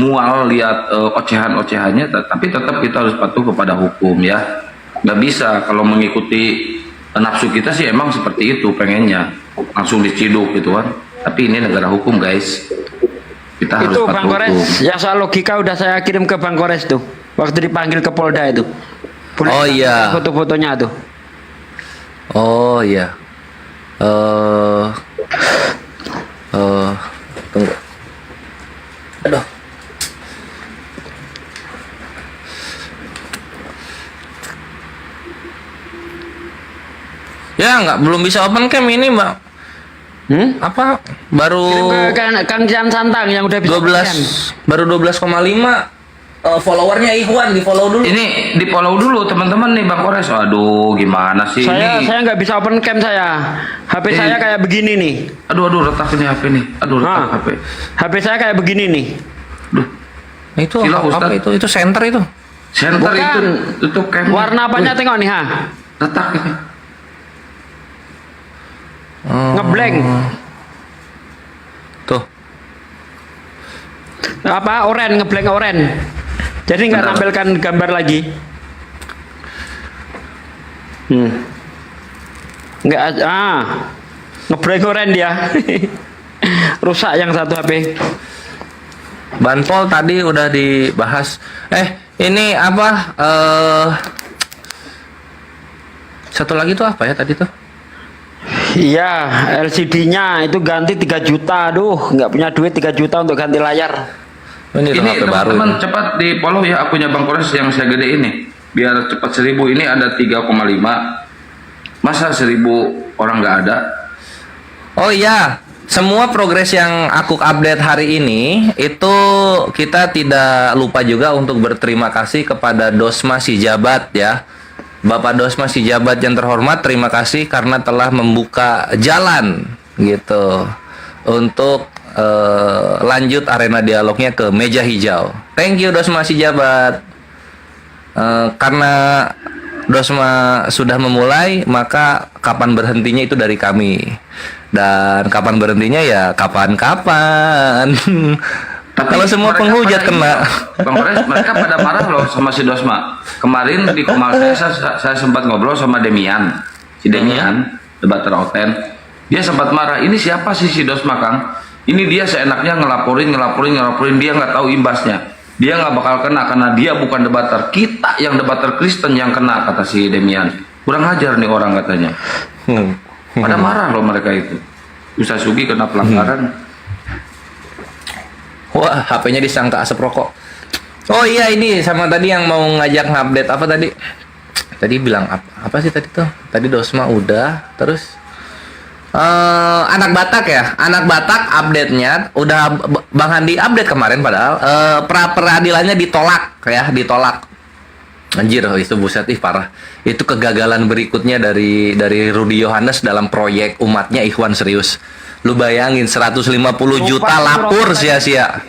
mual lihat ocehan-ocehannya, tapi tetap kita harus patuh kepada hukum ya. Nggak bisa kalau mengikuti nafsu kita sih emang seperti itu pengennya langsung diciduk gitu kan. Tapi ini negara hukum guys. Kita harus itu patuh Bang Kores, hukum. yang soal logika udah saya kirim ke Bang Kores tuh. Waktu dipanggil ke Polda itu. Oh iya. Foto-fotonya tuh. Oh iya. Tunggu. Aduh. Ya belum bisa open cam ini Mbak. Apa baru Kirim ke Kang Jan Santang yang udah bisa 12 baru 12,5 followernya Ikhwan, di follow dulu. Ini di follow dulu teman-teman nih Bang Kores. Aduh gimana sih Saya ini? nggak bisa open cam saya. HP saya kayak begini nih. Aduh retak ini HP nih. Aduh retak HP. HP saya kayak begini nih. Itu apa itu center itu. Center Bukan. itu kayak Warna apanya tengok nih, ha? Retak ini. Ngeblank. Tuh. Apa? Oren, ngeblank oren. Jadi nggak nampilkan gambar lagi. Nggak, ngeblank oren dia. Rusak yang satu HP. Banpol tadi udah dibahas. Ini apa? Satu lagi tuh apa ya tadi tuh? Iya, LCD-nya itu ganti 3 juta. Aduh, nggak punya duit 3 juta untuk ganti layar. Ini teman-teman cepat di follow ya akunnya Bang Kores yang saya gede ini. Biar cepat 1000 ini ada 3,5. Masa 1000 orang nggak ada? Oh iya, semua progres yang aku update hari ini itu kita tidak lupa juga untuk berterima kasih kepada Dosma Sijabat ya. Bapak Dosma Sijabat yang terhormat, terima kasih karena telah membuka jalan gitu untuk lanjut arena dialognya ke meja hijau. Thank you Dosma Sijabat. Karena Dosma sudah memulai, maka kapan berhentinya itu dari kami. Dan kapan berhentinya ya kapan-kapan. Kalau semua penghujat kena. Bang Kores, mereka pada marah loh sama si Dosma. Kemarin di Komal saya sempat ngobrol sama Demian. Si Demian, debater Oten. Dia sempat marah, ini siapa sih si Dosma, Kang? Ini dia seenaknya ngelaporin, dia nggak tahu imbasnya. Dia nggak bakal kena karena dia bukan debater. Kita yang debater Kristen yang kena, kata si Demian. Kurang ajar nih orang katanya. Pada marah loh mereka itu. Ustaz Sugi kena pelanggaran. Wah, HP-nya disangka asap rokok. Oh iya, ini sama tadi yang mau ngajak ngupdate apa tadi? Tadi bilang apa sih tadi tuh? Tadi Dosma udah, terus anak Batak ya, anak Batak update-nya udah Bang Handi update kemarin padahal pra peradilannya ditolak ya, ditolak. Anjir, itu buset parah. Itu kegagalan berikutnya dari Rudi Yohanes dalam proyek umatnya Ikhwan serius. Lu bayangin 150 juta lapur sia-sia.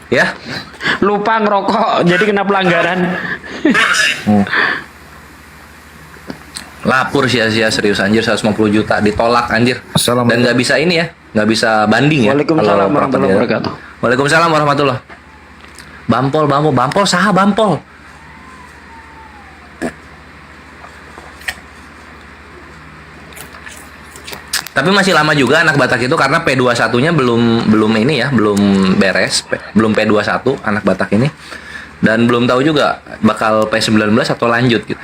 Ya? Lupa ngerokok jadi kena pelanggaran. Lapur sia-sia serius anjir 150 juta ditolak anjir. Dan nggak bisa ini ya, nggak bisa banding ya. Waalaikumsalam warahmatullahi wabarakatuh. Waalaikumsalam warahmatullahi. Bampol saha bampol. Tapi masih lama juga anak Batak itu karena P21-nya belum ini ya, belum beres, belum P21 anak Batak ini. Dan belum tahu juga bakal P19 atau lanjut gitu.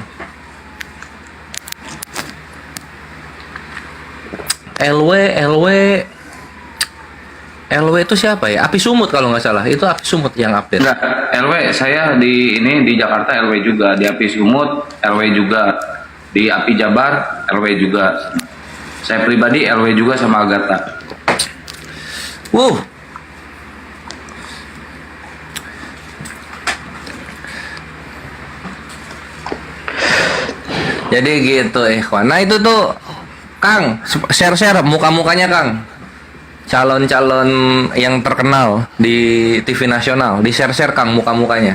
LW itu siapa ya? Api Sumut kalau nggak salah. Itu Api Sumut yang update. Enggak, LW saya di Jakarta LW juga, di Api Sumut LW juga, di Api Jabar LW juga. Saya pribadi LW juga sama Agatha. Jadi gitu ikhwan. Nah itu tuh Kang, share muka-mukanya Kang. Calon-calon yang terkenal di TV nasional, di share Kang muka-mukanya.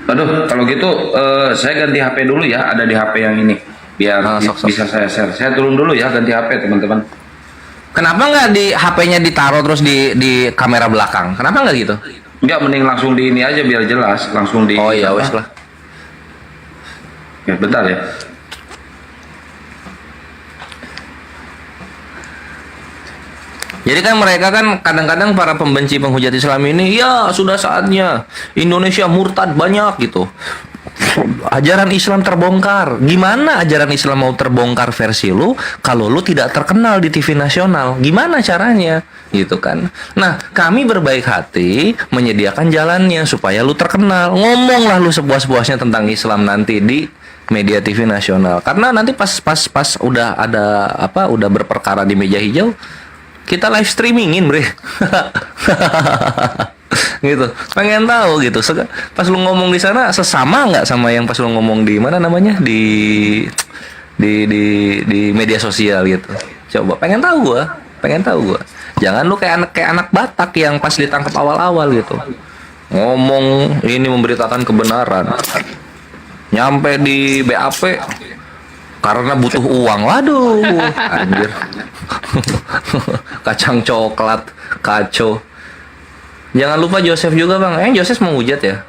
Aduh, kalau gitu saya ganti HP dulu ya, ada di HP yang ini. Biar bisa saya share. Saya turun dulu ya, ganti HP teman-teman. Kenapa nggak di HP-nya ditaruh terus di kamera belakang? Kenapa nggak gitu? Nggak, mending langsung di ini aja biar jelas, langsung di. Oh iya, wes lah. Ya, bentar ya. Jadi kan mereka kan kadang-kadang para pembenci penghujat Islam ini, ya sudah saatnya Indonesia murtad banyak gitu. Ajaran Islam terbongkar. Gimana ajaran Islam mau terbongkar versi lu kalau lu tidak terkenal di TV nasional? Gimana caranya? Gitu kan. Nah, kami berbaik hati menyediakan jalannya supaya lu terkenal. Ngomonglah lu sepuas-puasnya tentang Islam nanti di media TV nasional. Karena nanti pas udah ada udah berperkara di meja hijau, kita live streamingin, bre. Gitu, pengen tahu gitu. Pas lu ngomong di sana sesama nggak sama yang pas lu ngomong di mana namanya di media sosial gitu. Coba pengen tahu gua. Jangan lu kayak anak Batak yang pas ditangkap awal-awal gitu. Ngomong ini memberitakan kebenaran. nyampe di BAP karena butuh uang. Waduh, anjir. Kacang coklat, kacau. Jangan lupa Joseph juga bang. Joseph mau hujat ya.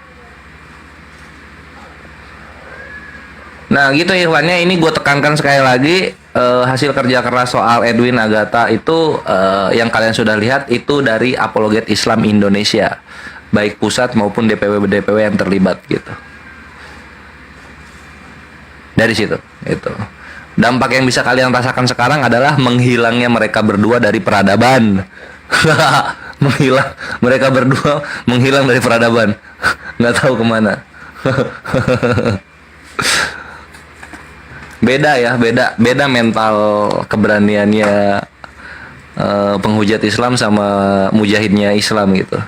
Nah gitu ikhwannya, ini gue tekankan sekali lagi, hasil kerja keras soal Edwin Agatha itu yang kalian sudah lihat itu dari Apologet Islam Indonesia, baik pusat maupun DPW yang terlibat gitu. Dari situ itu dampak yang bisa kalian rasakan sekarang adalah menghilangnya mereka berdua dari peradaban. Mereka berdua menghilang dari peradaban, nggak tahu kemana. Beda ya, beda mental keberaniannya penghujat Islam sama mujahidnya Islam gitu.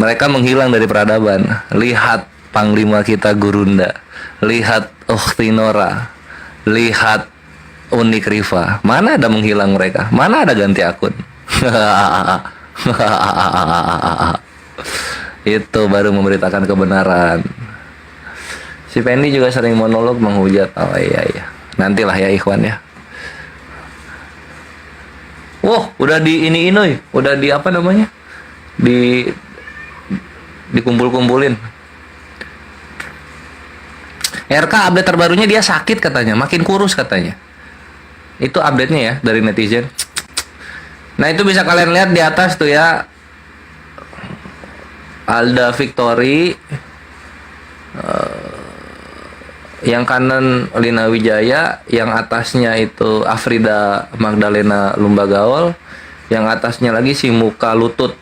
Mereka menghilang dari peradaban. Lihat Panglima kita Gurunda, lihat Ukhti Nora, lihat Unik Rifa. Mana ada menghilang mereka? Mana ada ganti akun? Itu baru memberitakan kebenaran. Si Pendi juga sering monolog menghujat. Oh iya. Nantilah ya ikhwan ya. Wah, udah di ini, udah di apa namanya? Dikumpul-kumpulin. RK update terbarunya dia sakit katanya, makin kurus katanya. Itu update-nya ya dari netizen. Nah, itu bisa kalian lihat di atas tuh ya. Alda Victory, yang kanan Lina Wijaya, yang atasnya itu Afrida Magdalena Lumbagaol, yang atasnya lagi si muka lutut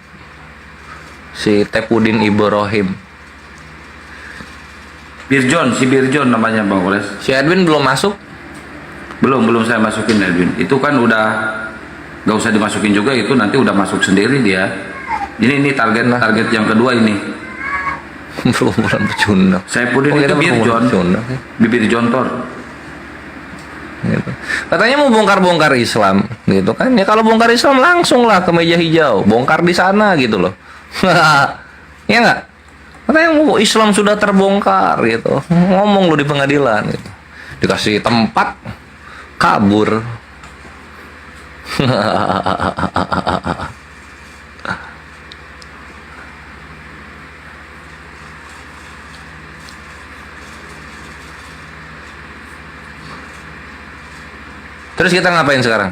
si Tepudin Ibrahim. Si Birjon namanya Bang Oles. Si Edwin belum masuk? Belum saya masukin Edwin. Itu kan udah gak usah dimasukin juga, itu nanti udah masuk sendiri dia. Ini target yang kedua ini. Berumuran pecundang. Saya pudin itu bibir jontor. Gitu. Katanya mau bongkar Islam, gitu kan? Ya kalau bongkar Islam langsung lah ke meja hijau, bongkar di sana gitu loh. Ya nggak? Katanya mau Islam sudah terbongkar gitu, ngomong lu di pengadilan, gitu. Dikasih tempat, kabur. Terus kita ngapain sekarang?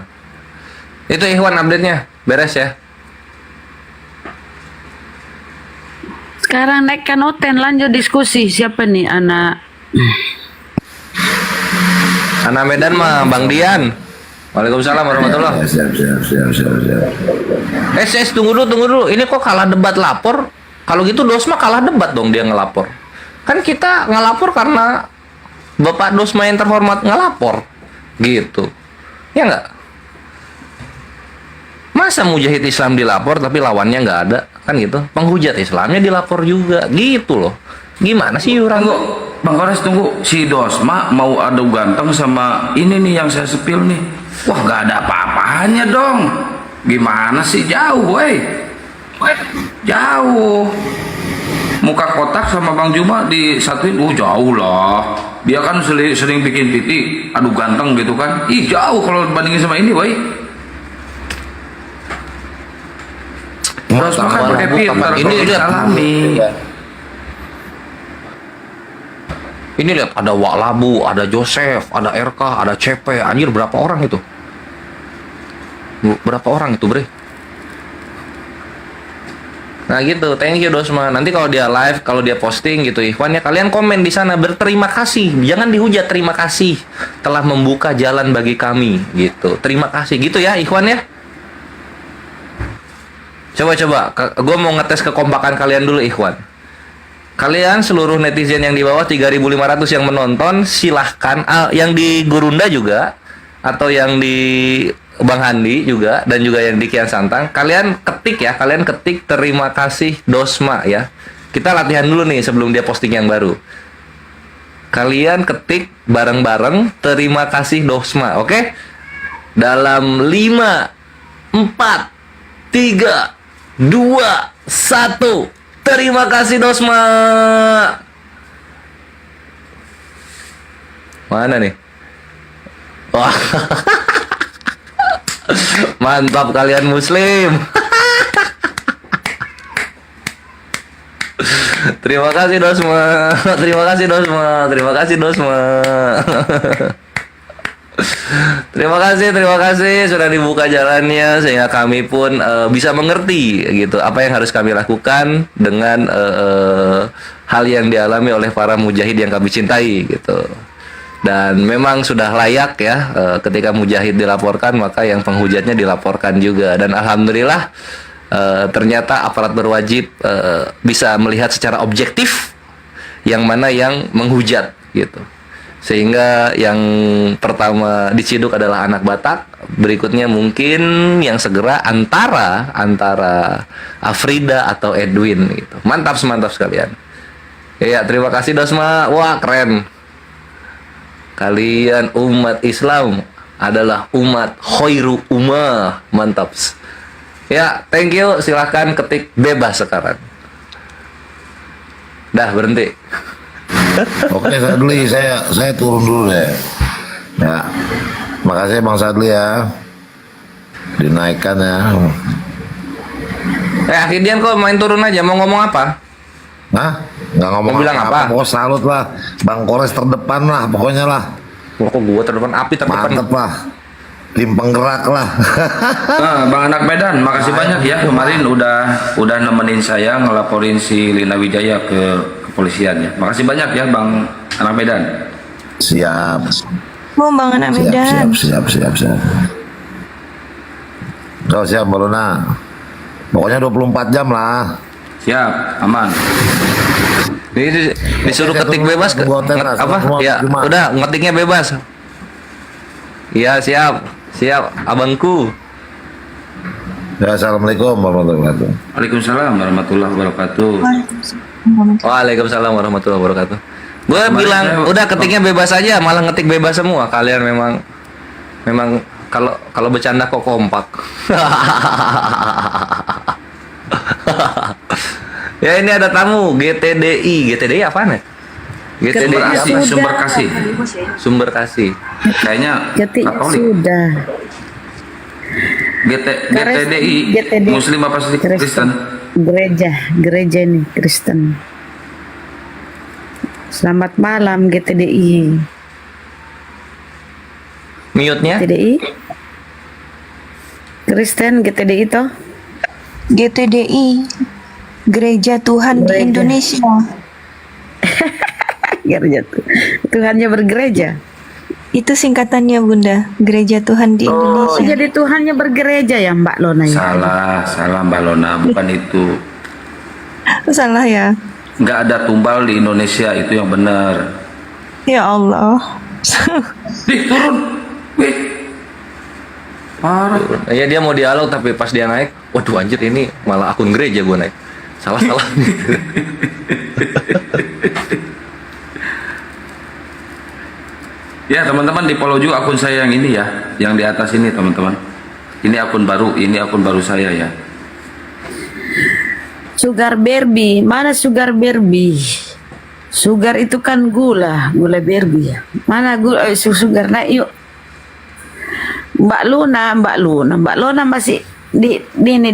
Itu Ikhwan update-nya, beres ya? Sekarang naikkan Oten, lanjut diskusi. Siapa nih anak? Anak Medan mah Bang Dian. Waalaikumsalam warahmatullahi. Siap. Tunggu dulu. Ini kok kalah debat lapor? Kalau gitu Dosma kalah debat dong dia ngelapor. Kan kita ngelapor karena Bapak Dosma yang terhormat ngelapor. Gitu. Ya nggak? Masa mujahid Islam dilapor tapi lawannya nggak ada? Kan gitu. Penghujat Islamnya dilapor juga. Gitu loh. Gimana sih orang? Bang Kores tunggu. Si Dosma mau adu ganteng sama ini nih yang saya sepil nih. Wah nggak ada apa-apanya dong. Gimana sih? Jauh woi. Jauh. Muka kotak sama Bang Juma disatuin. Jauh lah. Dia kan sering bikin piti adu ganteng gitu kan. Jauh kalau bandingin sama ini woi. Terus makan pakai filter. Ini lihat alami. Ini lihat ada Wak Labu, ada Joseph, ada RK, ada CP. Anjir berapa orang itu? Berapa orang itu, Bre? Nah gitu, thank you Dosma. Nanti kalau dia live, kalau dia posting gitu, Ikhwan ya, kalian komen di sana berterima kasih. Jangan dihujat, terima kasih telah membuka jalan bagi kami gitu. Terima kasih gitu ya, Ikhwan ya. Coba, gue mau ngetes kekompakan kalian dulu, Ikhwan. Kalian seluruh netizen yang di bawah 3.500 yang menonton, silahkan, yang di Gurunda juga, atau yang di Bang Handi juga, dan juga yang di Kian Santang, kalian ketik terima kasih Dosma ya. Kita latihan dulu nih sebelum dia posting yang baru. Kalian ketik bareng-bareng terima kasih Dosma, oke? Dalam 5, 4, 3, 2, 1. Terima kasih Dosma. Mana nih? Wah. Mantap kalian muslim. Terima kasih Dosma. Terima kasih Dosma. Terima kasih Dosma. Terima kasih sudah dibuka jalannya sehingga kami pun bisa mengerti gitu apa yang harus kami lakukan dengan hal yang dialami oleh para mujahid yang kami cintai gitu. Dan memang sudah layak ya ketika mujahid dilaporkan maka yang penghujatnya dilaporkan juga, dan alhamdulillah ternyata aparat berwajib bisa melihat secara objektif yang mana yang menghujat gitu. Sehingga yang pertama diciduk adalah anak Batak, berikutnya mungkin yang segera antara Afrida atau Edwin gitu. Mantap sekalian. Ya, terima kasih Dosma. Wah, keren. Kalian umat Islam adalah umat khairu ummah. Mantap. Ya, thank you. Silahkan ketik bebas sekarang. Dah, berhenti. Oke Sadli, saya turun dulu deh. Ya, makasih Bang Sadli ya, dinaikkan ya. Akhirnya kok main turun aja, mau ngomong apa? Hah? Nggak ngomong Mau bilang apa? Pokoknya salut lah, Bang Kores terdepan lah, pokoknya lah. Kok gua terdepan, api terdepan. Mantep lah, tim penggerak lah. Bang Anak Medan, makasih banyak ya kemarin udah nemenin saya ngelaporin si Lina Wijaya ke kepolisian ya. Makasih banyak ya Bang Anak Medan. Siap. Mau Bang Anak Medan. Siap. Oh, siap Mbak Luna. Pokoknya 24 jam lah. Siap, aman. Ini disuruh ketik bebas apa? Ya, udah ngetiknya bebas. Iya, siap abangku. Ya, assalamualaikum warahmatullahi wabarakatuh. Waalaikumsalam warahmatullahi wabarakatuh. Waalaikumsalam warahmatullahi wabarakatuh. Gue bilang udah ketiknya bebas aja, malah ngetik bebas semua. Kalian memang kalau bercanda kok kompak. Ya, ini ada tamu GTDI apaan ya? GTDI Sumber Kasih. Kayaknya Katolik. Sudah. GTDI Muslim apa sih Kristen? Gereja ini Kristen. Selamat malam GTDI. Mute-nya? GTDI Kristen, GTDI toh? GTDI Gereja Tuhan di Indonesia. Gereja Tuhannya bergereja. Itu singkatannya Bunda, Gereja Tuhan di Indonesia. Jadi Tuhannya bergereja ya Mbak Lona ya? Salah Mbak Lona, bukan itu. Salah ya? Nggak ada tumbal di Indonesia, itu yang benar. Ya Allah. Turun. Parah. Ya dia mau dialog tapi pas dia naik, waduh anjir ini malah akun gereja gue naik. Salah. Ya teman-teman, di follow juga akun saya yang ini ya, yang di atas ini teman-teman. Ini akun baru saya ya. Sugar Barbie, mana Sugar Barbie? Sugar itu kan gula Barbie ya. Mana gula sugar? Nah yuk. Mbak Luna masih di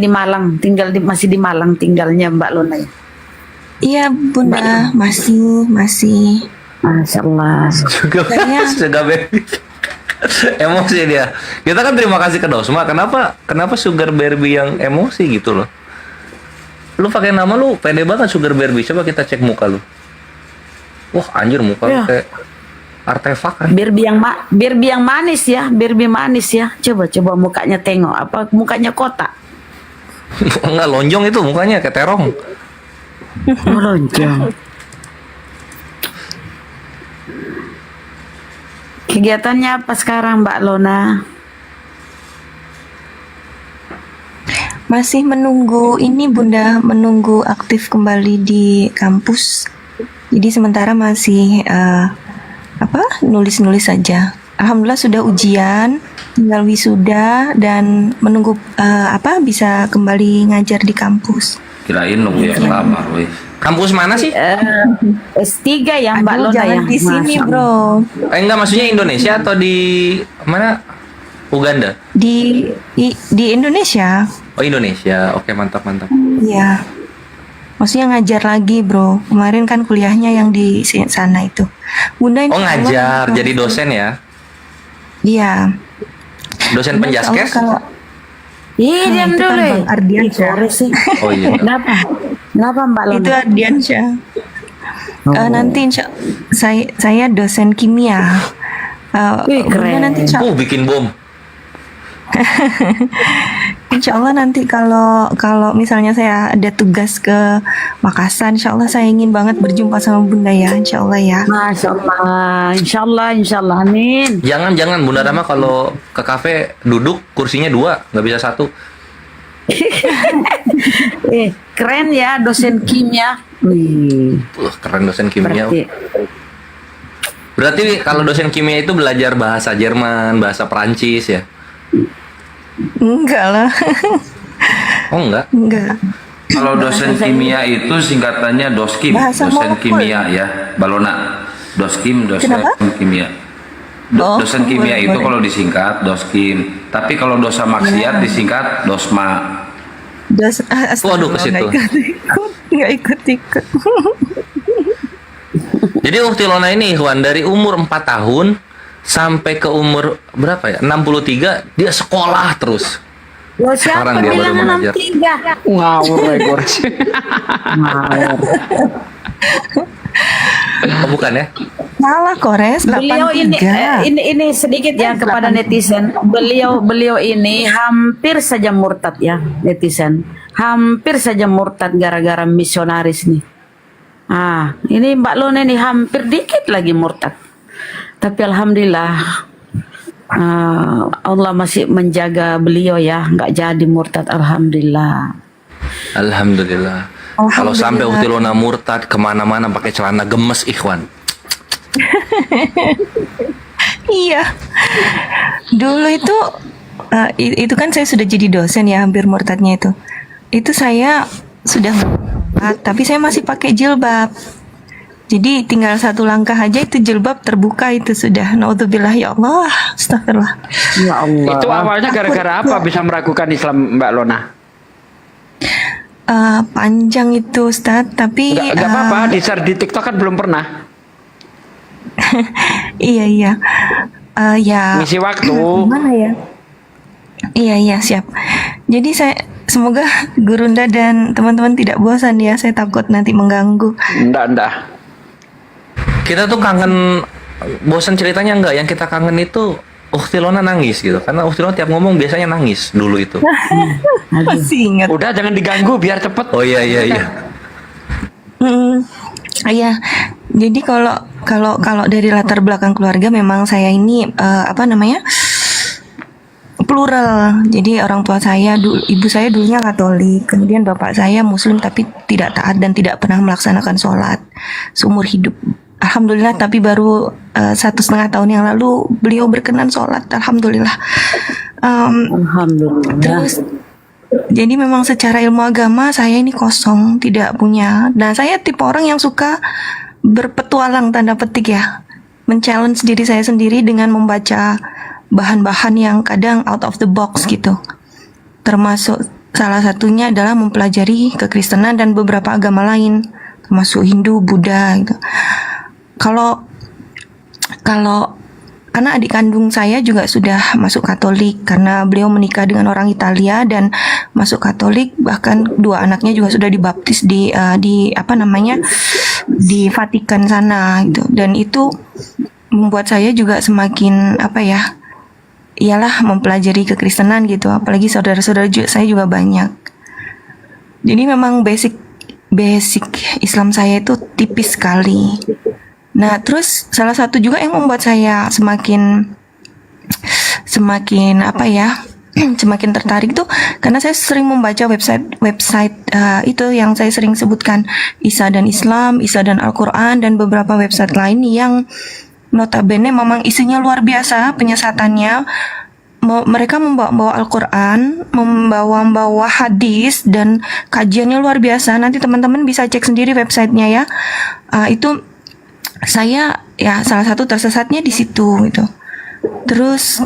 Malang, masih di Malang tinggalnya Mbak Luna ya. Iya Bunda, masih. Masya Allah. Sugar Baby. Emosi dia. Kita kan terima kasih ke Dosma. Kenapa Sugar Barbie yang emosi gitu loh? Lu pakai nama lu pede banget Sugar Barbie. Coba kita cek muka lu. Wah anjir muka lu kayak artefak kan. Barbie yang manis ya. Barbie manis ya. Coba mukanya tengok. Apa mukanya kotak? Enggak, lonjong itu mukanya kayak terong. Lonjong. Kegiatannya apa sekarang Mbak Lona? Masih menunggu ini Bunda, menunggu aktif kembali di kampus. Jadi sementara masih nulis-nulis saja. Alhamdulillah sudah ujian, tinggal wisuda dan menunggu bisa kembali ngajar di kampus. Kirain nunggu yang lama, weh. Kampus mana sih? S3 ya Mbak Aduh, Lona jangan ya. di sini, Masya bro. Enggak, maksudnya Indonesia atau di mana? Uganda? Di Indonesia. Oh, Indonesia. Oke, mantap. Iya. Maksudnya ngajar lagi, bro. Kemarin kan kuliahnya yang di sana itu. Bunda, Oh, insya Allah ngajar kalau- jadi dosen ya? Iya. Dosen Bunda, insya Allah penjaskes? kalau- Ih, Nah, diam itu kan dulu. Bang Ardiansyah. Oh iya. Kenapa Mbak Lona? Itu Ardiansyah. Nanti saya dosen kimia. Wih, Bunda keren. nanti Bikin bom. Insya Allah nanti kalau misalnya saya ada tugas ke Makassar, Insya Allah saya ingin banget berjumpa sama Bunda ya, Insya Allah ya. Masya Allah, Insya Allah, amin. Jangan Bunda Rama kalau ke kafe duduk kursinya 2, nggak bisa 1. Keren ya dosen kimia. Wih. Keren dosen kimia. Berarti- Berarti kalau dosen kimia itu belajar bahasa Jerman, bahasa Perancis ya? Enggak lah. Oh enggak? Enggak. Kalau dosen kimia itu singkatannya doskim, Bahasa dosen Mongol. kimia ya, Balona. Doskim, dosen Kenapa? kimia. Dosen kimia itu kalau disingkat doskim, tapi kalau dosa maksiat disingkat dosma. Waduh, ke situ. Nggak ikut. Jadi Ukti Lona ini Ikhwan dari umur 4 tahun sampai ke umur berapa ya? 63 dia sekolah terus. Loh, siapa Sekarang dia baru bilang mengajar. 63? Ngawur, Gores. Oh, bukan ya? Salah Kores, Beliau ini, 83. ini sedikit ya kepada netizen. Beliau ini hampir saja murtad ya netizen. Hampir saja murtad gara-gara misionaris nih. Ini Mbak Lona ini hampir dikit lagi murtad. Tapi alhamdulillah Allah masih menjaga beliau ya, nggak jadi murtad, alhamdulillah. Alhamdulillah. Kalau sampai Ukti Lona murtad kemana-mana pakai celana gemes Ikhwan. Iya. Dulu itu kan saya sudah jadi dosen ya, hampir murtadnya itu. Itu saya sudah murtad, tapi saya masih pakai jilbab. Jadi tinggal satu langkah aja itu jilbab terbuka itu sudah. Naudzubillah ya Allah. Astagfirullah. Ya Allah. Itu awalnya gara-gara apa bisa meragukan Islam Mbak Lona? Panjang itu Ustadz, tapi Gak apa-apa, di-share di TikTok kan belum pernah. Iya. Ya. Ngisi waktu. Gimana ya? Iya siap. Jadi semoga Gurunda dan teman-teman tidak bosan ya. Saya takut nanti mengganggu. Enggak. Kita tuh kangen, bosan ceritanya enggak? Yang kita kangen itu Ukti Lona nangis gitu. Karena Ukti Lona tiap ngomong biasanya nangis dulu itu. Masih ingat. Udah jangan diganggu biar cepet. Oh iya. Iya. Jadi kalau dari latar belakang keluarga memang saya ini plural. Jadi orang tua saya, ibu saya dulunya Katolik, kemudian bapak saya Muslim tapi tidak taat dan tidak pernah melaksanakan sholat seumur hidup. Alhamdulillah, tapi baru 1,5 tahun yang lalu beliau berkenan sholat. Alhamdulillah. Alhamdulillah. Terus jadi memang secara ilmu agama saya ini kosong, tidak punya. Nah, saya tipe orang yang suka berpetualang tanda petik ya, men-challenge diri saya sendiri dengan membaca bahan-bahan yang kadang out of the box gitu. Termasuk salah satunya adalah mempelajari kekristenan dan beberapa agama lain, termasuk Hindu, Buddha gitu. Kalau karena adik kandung saya juga sudah masuk Katolik karena beliau menikah dengan orang Italia dan masuk Katolik, bahkan 2 anaknya juga sudah dibaptis di Vatikan sana gitu. Dan itu membuat saya juga semakin ialah mempelajari kekristenan gitu, apalagi saudara-saudara saya juga banyak. Jadi memang basic Islam saya itu tipis sekali. Nah, terus salah satu juga yang membuat saya semakin semakin tertarik tuh karena saya sering membaca website itu yang saya sering sebutkan, Isa dan Islam, Isa dan Al-Quran, dan beberapa website lain yang notabene memang isinya luar biasa penyesatannya, mereka membawa Al-Quran, membawa hadis, dan kajiannya luar biasa. Nanti teman-teman bisa cek sendiri websitenya ya. Itu saya ya salah satu tersesatnya di situ gitu. Terus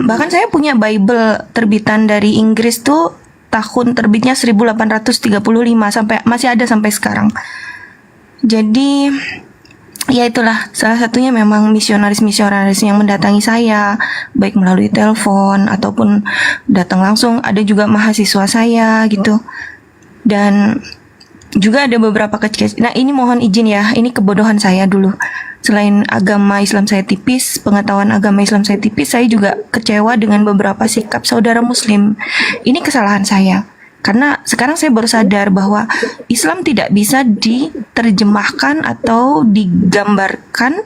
bahkan saya punya Bible terbitan dari Inggris tuh, tahun terbitnya 1835, sampai masih ada sampai sekarang. Jadi ya itulah salah satunya, memang misionaris yang mendatangi saya baik melalui telepon ataupun datang langsung. Ada juga mahasiswa saya gitu, dan juga ada beberapa kecil. Nah ini mohon izin ya, ini kebodohan saya dulu. Selain agama Islam saya tipis, pengetahuan agama Islam saya tipis, saya juga kecewa dengan beberapa sikap saudara Muslim. Ini kesalahan saya. Karena sekarang saya baru sadar bahwa Islam tidak bisa diterjemahkan atau digambarkan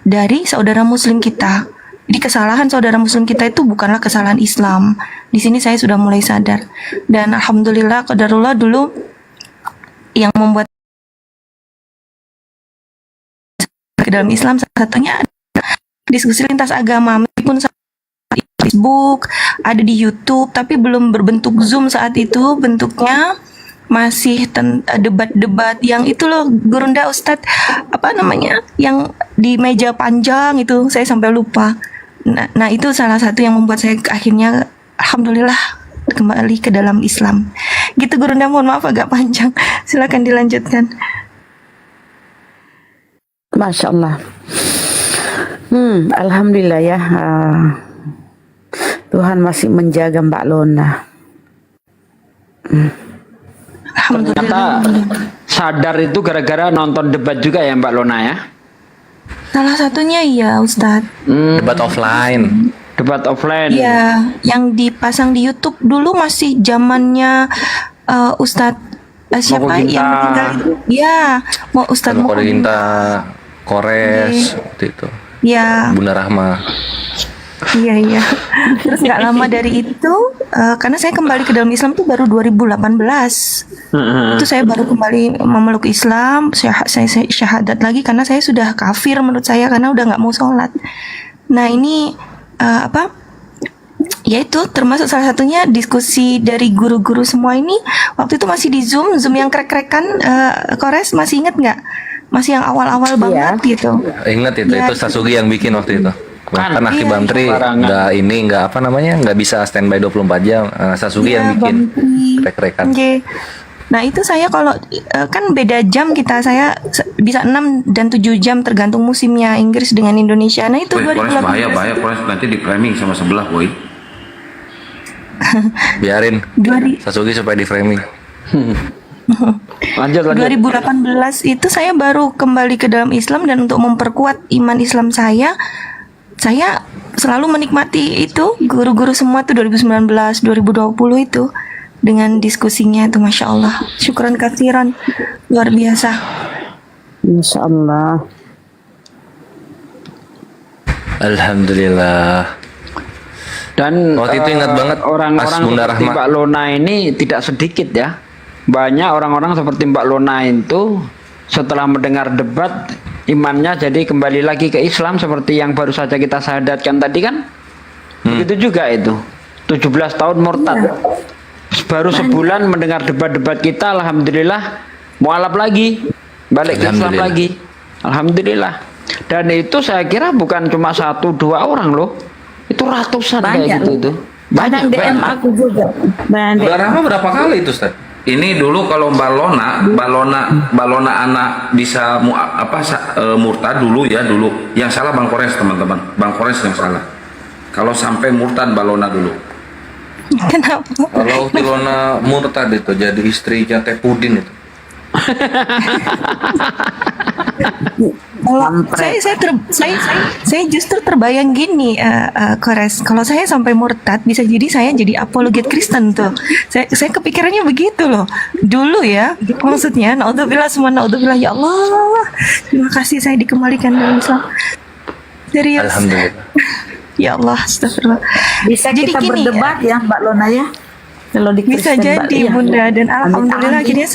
dari saudara Muslim kita. Jadi kesalahan saudara Muslim kita itu bukanlah kesalahan Islam. Di sini saya sudah mulai sadar. Dan alhamdulillah, qadarullah dulu yang membuat ke dalam Islam salah satunya diskusi lintas agama, meskipun di Facebook, ada di YouTube, tapi belum berbentuk Zoom saat itu. Bentuknya masih debat-debat yang itu loh, Gurunda Ustadz, apa namanya, yang di meja panjang itu, saya sampai lupa. Nah itu salah satu yang membuat saya akhirnya alhamdulillah kembali ke dalam Islam. Gitu Gurunda, mohon maaf agak panjang. Silakan dilanjutkan. Masya Allah. Alhamdulillah ya. Tuhan masih menjaga Mbak Lona. Ternyata sadar itu gara-gara nonton debat juga ya Mbak Lona ya? Salah satunya iya Ustadz. Debat offline. Debat offline. Iya, yang dipasang di YouTube dulu masih zamannya Ustadz siapa yang meninggal itu? Ya, mau Ustadz Ginta, Kores, waktu itu. Ya. Bunda Rahma. Iya. Terus nggak lama dari itu, karena saya kembali ke dalam Islam tuh baru 2018. Itu saya baru kembali memeluk Islam, saya syahadat lagi karena saya sudah kafir menurut saya karena udah nggak mau sholat. Nah ini ya itu termasuk salah satunya diskusi dari guru-guru semua ini. Waktu itu masih di Zoom yang krek-krekan, Kores masih inget nggak? Masih yang awal-awal banget gitu. Ingat itu, Ya, itu Sasugi yang bikin waktu itu. Kan Akib iya, Bantri nggak bisa standby 24 jam. Sasugi yang bikin krek-krekan. Oke. Nah itu saya kalau kan beda jam kita, saya bisa 6 dan 7 jam tergantung musimnya Inggris dengan Indonesia. Nah itu 2018. Bahaya Kores, nanti di framing sama sebelah boy. Biarin Sasugi supaya di framing. Lanjut. 2018 itu saya baru kembali ke dalam Islam, dan untuk memperkuat iman Islam saya selalu menikmati itu guru-guru semua tuh 2019, 2020 itu dengan diskusinya itu, Masya Allah, syukran katsiran, luar biasa. Masya Allah. Alhamdulillah. Dan waktu itu ingat banget orang-orang seperti Mbak Lona ini tidak sedikit ya. Banyak orang-orang seperti Mbak Lona itu setelah mendengar debat imannya jadi kembali lagi ke Islam seperti yang baru saja kita syahadatkan tadi kan. Begitu juga itu. 17 tahun murtad. Baru sebulan mendengar debat-debat kita, alhamdulillah mualaf lagi, balik ke Islam lagi. Alhamdulillah. Dan itu saya kira bukan cuma 1-2 orang loh. Itu ratusan kayak gitu tuh. Banyak DM aku juga. Mbak Rahma berapa kali itu, Ustaz? Ini dulu kalau Mbak Lona anak bisa murtad dulu ya dulu. Yang salah Bang Kores teman-teman. Bang Kores yang salah. Kalau sampai murtad Mbak Lona dulu. Kenapa? Kalau Lona murtad itu jadi istrinya Teh Pudin itu. Saya justru terbayang gini, Kores. Kalau saya sampai murtad, bisa jadi saya jadi apologet Kristen tuh. Saya kepikirannya begitu loh. Dulu ya, maksudnya, naudzubillah semua naudzubillah, ya Allah, terima kasih saya dikembalikan dalam Islam. Serius. Alhamdulillah. Ya Allah, astagfirullah. Bisa jadi kita berdebat ya Mbak Lona ya. Kalau di bisa Kristen, jadi Bunda, dan alhamdulillah akhirnya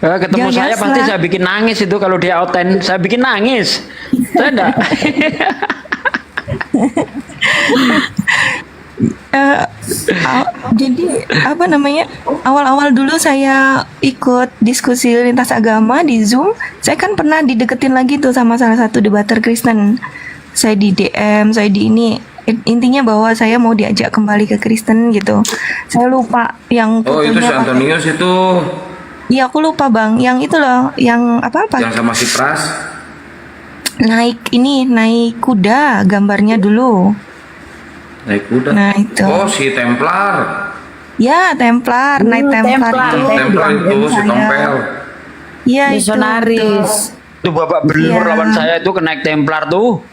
ketemu saya pasti saya bikin nangis itu kalau dia oten, saya bikin nangis. Saya enggak. Jadi apa namanya, awal-awal dulu saya ikut diskusi lintas agama di Zoom, saya kan pernah dideketin lagi tuh sama salah satu debater Kristen. Saya di DM, saya di ini, intinya bahwa saya mau diajak kembali ke Kristen gitu. Saya lupa yang Oh itu si fotonya Antonius itu Iya aku lupa bang, yang itu loh, yang apa? yang sama si Pras. Naik kuda gambarnya dulu. Naik kuda. Nah, itu. Oh si Templar. Ya Templar, naik Templar itu. Templar itu si Tompel. Iya itu. Misionaris. Itu bapak belur lawan saya itu naik Templar tuh.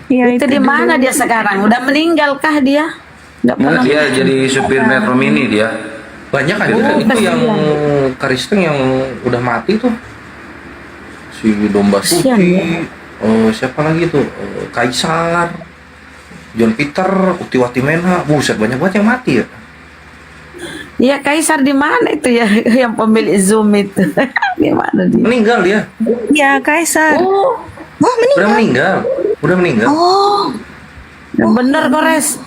Ya, itu di mana dia sekarang? Udah meninggalkah dia? Nggak Nah, pernah. dia jadi supir Metro Mini dia. Banyak kan itu yang Kristen yang udah mati tuh. Si Domba Kasian, Suci. ya. Oh, siapa lagi tuh? Kaisar. John Peter, Uktiwati Mena. Buset, banyak banget yang mati ya. Ya Kaisar di mana itu ya yang pemilik Zoom itu? Gimana dia? Meninggal dia. Ya Kaisar. Oh, Udah meninggal. Oh. Bener Kores.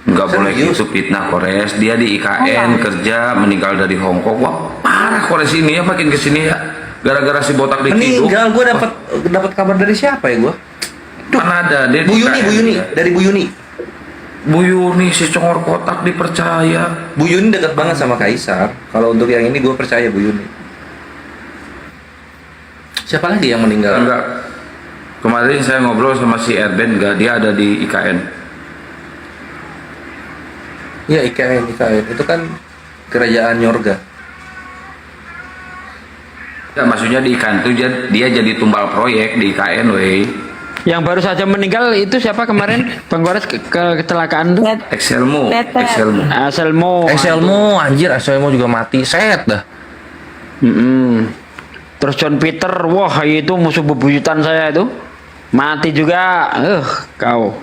Nggak boleh gitu fitnah Kores. Dia di IKN kerja meninggal dari Hong Kong. Wah parah Kores ini ya, makin kesini ya. Gara-gara si botak di Meninggal. Gue dapat kabar dari siapa ya gue? Mana ada dia Bu Yuni, dari Bu Yuni. Bu Yuni si congor kotak dipercaya. Bu Yuni dekat banget sama Kaisar. Kalau untuk yang ini gue percaya Bu Yuni. Siapa lagi yang meninggal? Enggak. Kemarin saya ngobrol sama si Erben, enggak, dia ada di IKN. Iya IKN itu kan kerajaan Nyorga. Ya, maksudnya di IKN itu dia jadi tumbal proyek di IKN, wey. Yang baru saja meninggal itu siapa kemarin? Bang Kores kecelakaan tuh? Excelmo. Excelmo juga mati. Set dah. Terus John Peter, wah itu musuh bebuyutan saya itu. Mati juga. Kau.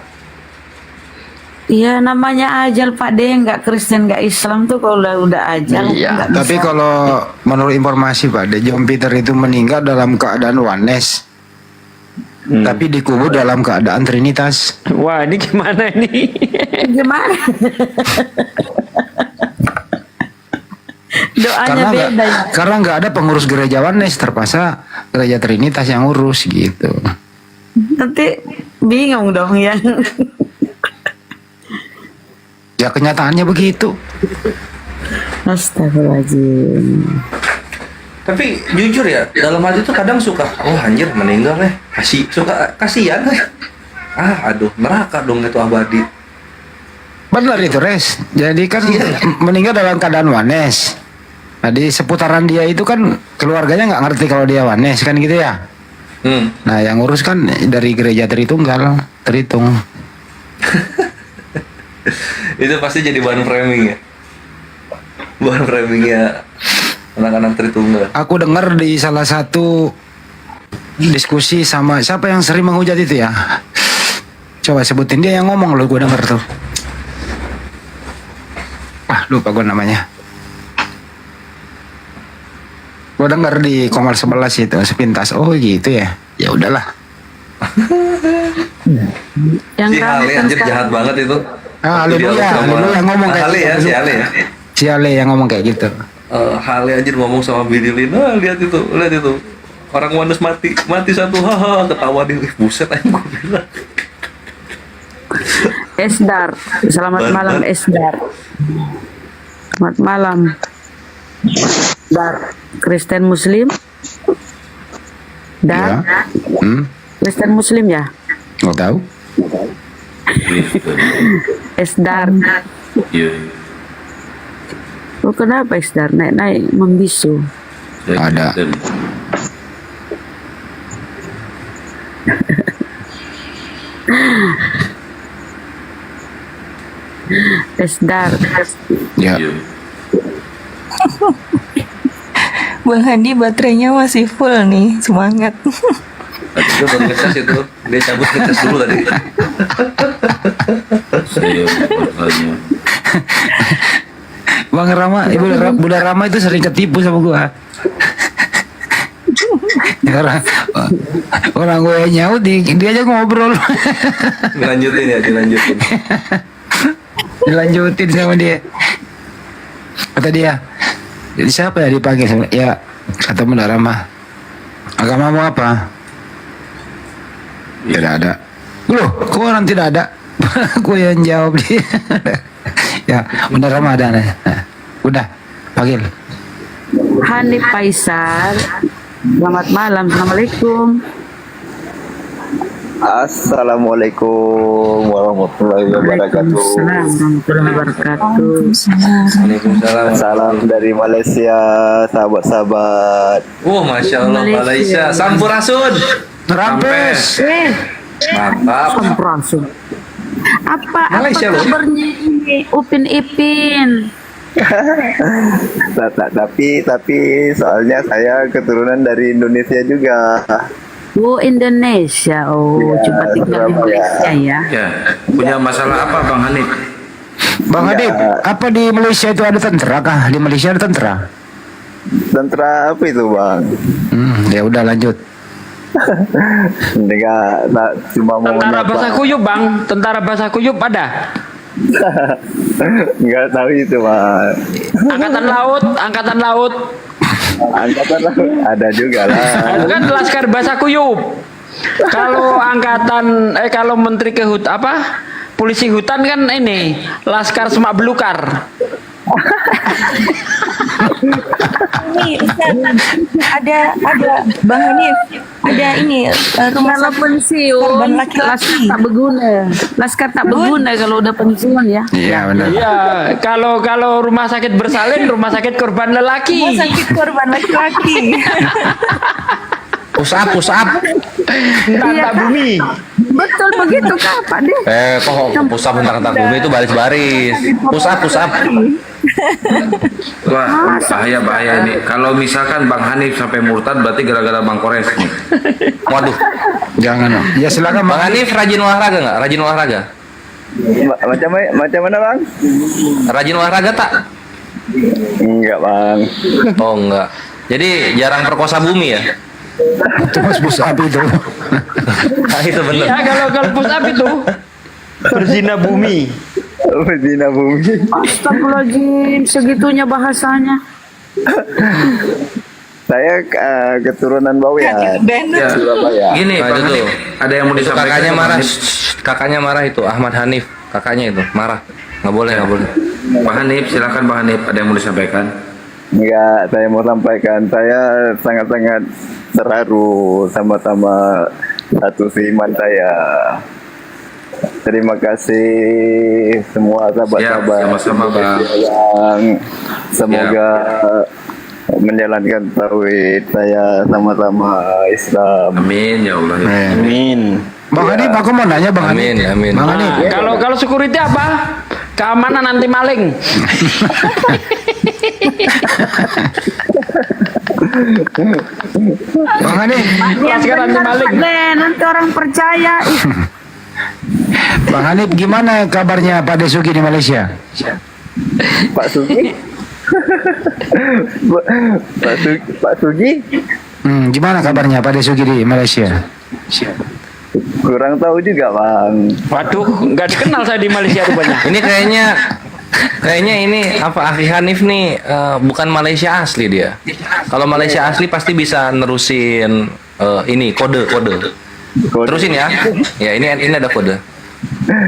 Iya namanya ajal Pak D, nggak Kristen nggak Islam tuh kalau udah ajal. Iya. Tapi kalau menurut informasi Pak D, John Peter itu meninggal dalam keadaan oneness. Tapi dikubur dalam keadaan Trinitas. Wah ini gimana ini? Gimana? Doanya beda ya. Karena nggak ada pengurus gereja oneness, terpaksa gereja Trinitas yang urus gitu. Nanti bingung dong ya. Ya kenyataannya begitu. Astagfirullahaladzim. Tapi jujur ya, dalam hati tuh kadang suka, oh anjir meninggal ya, kasihan ya. Aduh, neraka dong itu abadi. Benar itu Res. Jadi kan meninggal dalam keadaan oneness. Nah di seputaran dia itu kan keluarganya nggak ngerti kalau dia oneness kan gitu ya. Nah yang ngurus kan dari gereja Tritunggal, Tritung. Itu pasti jadi bahan framing ya. Bahan framingnya anak-anak Tritunggal. Aku dengar di salah satu diskusi sama siapa yang sering menghujat itu ya. Coba sebutin, dia yang ngomong loh, gue denger tuh. Lupa gue namanya. Gue denger di Komar 11 itu sepintas. Oh gitu ya. Ya udahlah. Yang si Ale anjir jahat banget itu. Haleluya ngomong kayak Ale gitu. ya, si Ale ya. Si Ale yang ngomong kayak gitu. Ale anjir ngomong sama Billy Lin. Lihat itu. Orang Wanus mati satu, haha, ketawa dia. Buset aja gue bilang. Esdar, selamat malam Esdar. Selamat malam. Dar, Kristen Muslim. Dar, Kristen Muslim ya? Nggak tahu. Esdar. Iya. Oh, kenapa Esdar naik membisu? Ada. Esdar. Ya. Bang Handi baterainya masih full nih, semangat. Itu baru ngetes itu, dia cabut ngetes dulu tadi. Bang Rama, Bunda Rama itu sering ketipu sama gua. orang gue nyaut dia aja ngobrol. Dilanjutin ya, dilanjutin. Dilanjutin sama dia. Kata dia, jadi siapa ya dipanggil? Ya kata Bunda Rama, agamamu apa? Tidak ada. Loh, kok orang tidak ada? Gue yang jawab dia. Ya, Bunda Rama ada. Udah, panggil. Hanif Faisal. Selamat malam. Assalamualaikum. Assalamualaikum warahmatullahi wabarakatuh. Warahmatullahi wabarakatuh. Waalaikumsalam. Salam dari Malaysia, sahabat-sahabat. Masya Allah, Malaysia. Sampurasun. Rampes. Mantap. Sampurasun. Apa Malaysia loh. kabarnya ini Upin Ipin? Tapi soalnya saya keturunan dari Indonesia juga. Oh, Indonesia. Oh, cuma tinggal di Malaysia ya. Ya, punya masalah apa Bang Hanif? Bang Hanif, apa di Malaysia itu ada tentara kah? Di Malaysia ada tentara? Tentara apa itu, Bang? Ya udah lanjut. Enggak, cuma mau Tentara bahasa kuyup Bang, tentara bahasa kuyup ada. Enggak tahu itu, Bang. Angkatan laut, angkatan laut. Angkatan laut ada juga lah. Itu kan laskar bahasa kuyup. Kalau angkatan kalau menteri polisi hutan kan ini laskar semak belukar. Ini Ustaz, ada Bang Hanif, ada ini rumah Kalau pensiun, laskar tak berguna. Laskar tak berguna kalau udah pensiun ya. Iya benar. Iya, kalau rumah sakit bersalin, rumah sakit korban lelaki. Rumah sakit korban laki-laki. Push up. Tata bumi. Betul begitu Kak Pak De. Kok push up tentang bumi itu baris-baris. Push up. Wah, bahaya ini. Kalau misalkan Bang Hanif sampai murtad berarti gara-gara Bang Kores nih. Waduh. Jangan. Ya silakan Bang Hanif rajin olahraga nggak? Rajin olahraga? Macam mana, Bang? Rajin olahraga tak? Enggak, Bang. Oh enggak. Jadi jarang perkosa bumi ya? Itu mas push up itu. Nah, itu benar. Iya, kalau push up itu berzina bumi. Berzina bumi. Astagfirullahaladzim, segitunya bahasanya. Saya keturunan Bawean. Ya, Surabaya. gini Bang itu Hanif, ada yang mau disampaikan kakaknya Bang marah. Hanif? Kakaknya marah itu Ahmad Hanif. Kakaknya itu marah. Nggak boleh. Bang Hanif, silakan Bang Hanif, ada yang mau disampaikan? Enggak, saya mau sampaikan saya sangat-sangat terharu sama-sama satu seiman saya. Terima kasih semua sahabat-sahabat sama-sama, Bang. yang semoga menjalankan tauhid saya sama-sama Islam. Amin ya Allah. Amin. Bang Hanif, aku mau nanya Bang Hanif. Amin. Bang Hanif. Kalau security apa? Keamanan anti maling. Bang Hanif. Laskar anti maling. Nanti orang percaya. Bang Hanif, gimana kabarnya Pak Desuki di Malaysia? Pak Sugi? Pak Sugi? Gimana kabarnya Pak Desuki di Malaysia? Kurang tahu juga, Bang. Waduh, nggak dikenal saya di Malaysia rupanya. Ini kayaknya ini Akhi Hanif nih bukan Malaysia asli dia. Kalau Malaysia asli pasti bisa nerusin ini kode. Terusin ya. Ya ini ada kode.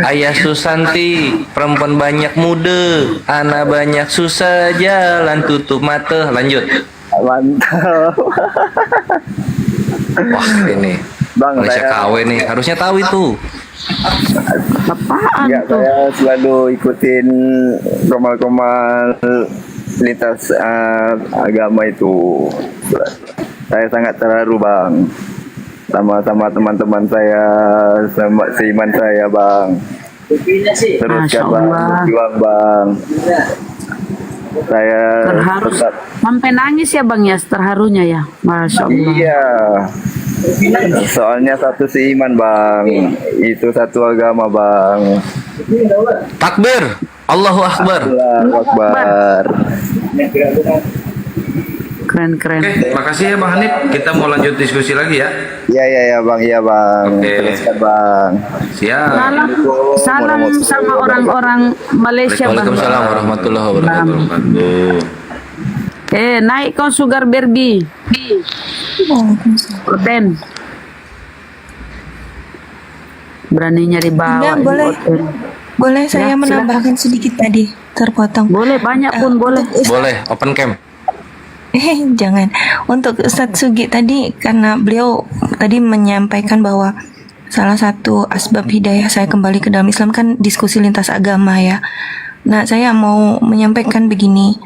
Ayah Susanti, perempuan banyak muda, anak banyak susah jalan tutup mata. Lanjut. Mantap. Wah ini Bang, Malaysia saya- KW nih, harusnya tahu itu. Ya, saya selalu ikutin komal-komal lintas agama itu. Saya sangat terharu, Bang. Sama-sama teman-teman saya, sama seiman saya, Bang. Teruskan, Bang. Berjuang, Bang. Saya Terharu tetap sampai nangis ya Bang ya, terharunya ya. Masya Allah. Iya. Soalnya satu seiman, Bang. Itu satu agama, Bang. Takbir. Allahu Akbar. Allahu Akbar. Keren. Oke, makasih ya Bang Hanif. Kita mau lanjut diskusi lagi ya. Iya Bang, Oke. Teruskan Bang. Siap. Salam sama orang-orang Malaysia, Bang. Waalaikumsalam warahmatullahi wabarakatuh. Naik kau sugar berbi. Protein. Beraninya dibawa. Bunda, boleh saya menambahkan sedikit tadi, terpotong. Boleh, banyak pun boleh. Boleh, open cam. Jangan. Untuk Ustadz Sugi tadi, karena beliau tadi menyampaikan bahwa salah satu asbab hidayah saya kembali ke dalam Islam kan diskusi lintas agama ya. Nah, saya mau menyampaikan begini.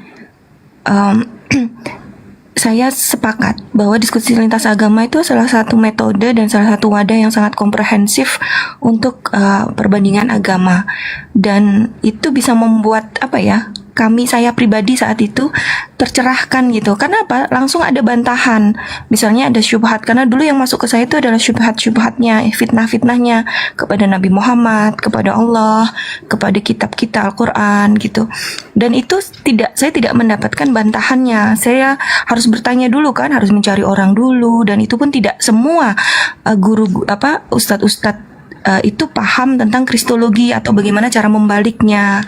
Saya sepakat bahwa diskusi lintas agama itu salah satu metode dan salah satu wadah yang sangat komprehensif untuk perbandingan agama, dan itu bisa membuat saya pribadi saat itu tercerahkan gitu. Karena apa? Langsung ada bantahan. Misalnya ada syubhat, karena dulu yang masuk ke saya itu adalah syubhat-syubhatnya, fitnah-fitnahnya kepada Nabi Muhammad, kepada Allah, kepada kitab kita Al-Quran gitu. Dan itu saya tidak mendapatkan bantahannya. Saya harus bertanya dulu kan, harus mencari orang dulu, dan itu pun tidak semua ustadz-ustadz itu paham tentang kristologi atau bagaimana cara membaliknya.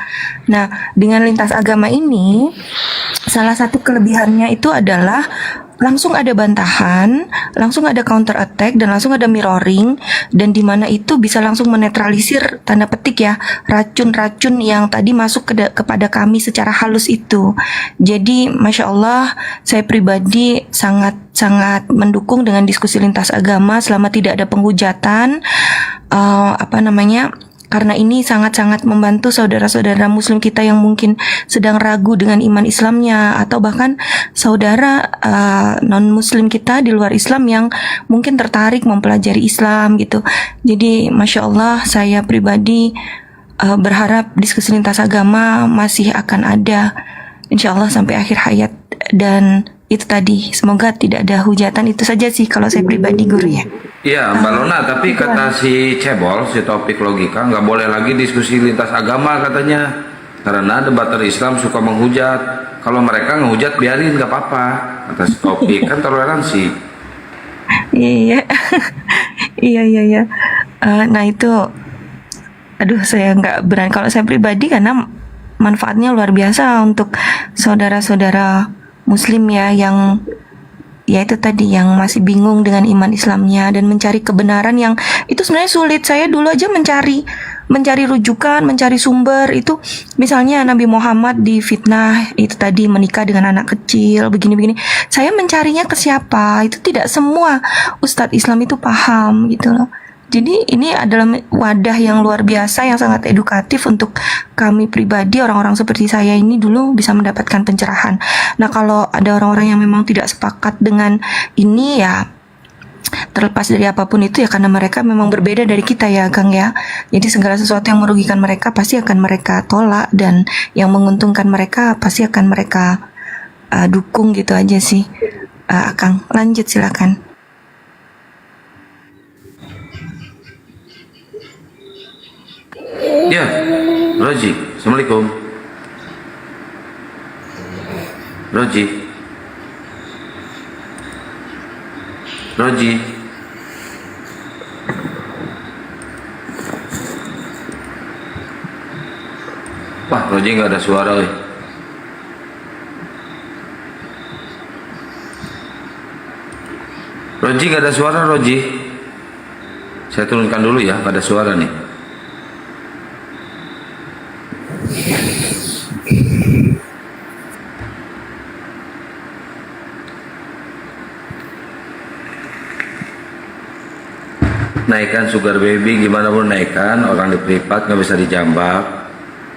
Nah, dengan lintas agama ini, salah satu kelebihannya itu adalah langsung ada bantahan, langsung ada counter attack, dan langsung ada mirroring, dan dimana itu bisa langsung menetralisir tanda petik ya racun-racun yang tadi masuk kepada kami secara halus itu. Jadi Masya Allah, saya pribadi sangat mendukung dengan diskusi lintas agama selama tidak ada penghujatan. Karena ini sangat-sangat membantu saudara-saudara muslim kita yang mungkin sedang ragu dengan iman Islamnya, atau bahkan saudara non-muslim kita di luar Islam yang mungkin tertarik mempelajari Islam gitu. Jadi Masya Allah, saya pribadi berharap diskusi lintas agama masih akan ada insya Allah sampai akhir hayat. Dan itu tadi, semoga tidak ada hujatan. Itu saja sih kalau saya pribadi, guru ya. Iya Mbak Lona, tapi kata si Cebol, si Topik Logika, nggak boleh lagi diskusi lintas agama katanya, karena debater Islam suka menghujat. Kalau mereka ngehujat biarin, nggak apa-apa, kata si Topik. Kan toleransi. Iya. Iya. Nah itu, saya nggak berani. Kalau saya pribadi, karena manfaatnya luar biasa untuk saudara-saudara muslim ya, yang ya itu tadi, yang masih bingung dengan iman Islamnya dan mencari kebenaran yang itu sebenarnya sulit. Saya dulu aja mencari rujukan, mencari sumber itu, misalnya Nabi Muhammad difitnah itu tadi menikah dengan anak kecil begini-begini. Saya mencarinya ke siapa? Itu tidak semua Ustadz Islam itu paham gitu loh. Jadi ini adalah wadah yang luar biasa, yang sangat edukatif untuk kami pribadi, orang-orang seperti saya ini dulu bisa mendapatkan pencerahan. Nah, kalau ada orang-orang yang memang tidak sepakat dengan ini ya, terlepas dari apapun itu ya, karena mereka memang berbeda dari kita ya Kang ya. Jadi segala sesuatu yang merugikan mereka pasti akan mereka tolak, dan yang menguntungkan mereka pasti akan mereka dukung gitu aja sih. Kang, lanjut silakan. Ya, Roji, Assalamualaikum. Roji. Wah, Roji nggak ada suara. Roji nggak ada suara, Roji. Saya turunkan dulu ya, nggak ada suara nih. Naikkan sugar baby, gimana pun naikkan, orang di privat nggak bisa dijambak.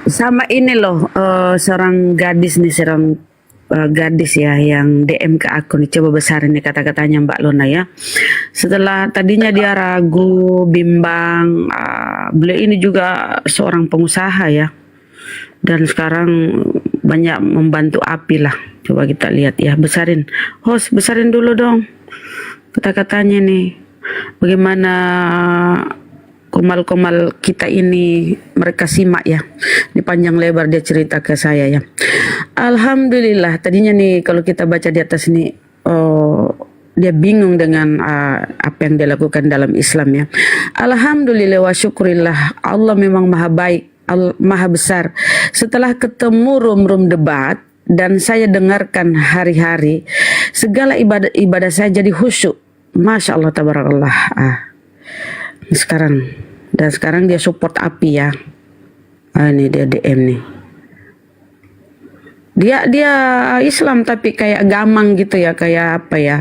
Sama ini loh, seorang gadis ya yang DM ke aku nih, coba besarin nih kata-katanya Mbak Lona ya. Setelah tadinya dia ragu, bimbang, beliau ini juga seorang pengusaha ya, dan sekarang banyak membantu API lah. Coba kita lihat ya, besarin, host besarin dulu dong kata-katanya nih. Bagaimana komal-komal kita ini mereka simak ya. Di panjang lebar dia cerita ke saya ya. Alhamdulillah, tadinya nih kalau kita baca di atas ini, dia bingung dengan apa yang dia lakukan dalam Islam ya. Alhamdulillah wa syukurillah, Allah memang maha baik, maha besar. Setelah ketemu room debat dan saya dengarkan hari-hari, segala ibadah saya jadi khusyuk. Masya Allah, tabarakallah. Sekarang dia support API ya. Ini dia DM nih. Dia Islam tapi kayak gamang gitu ya, kayak apa ya?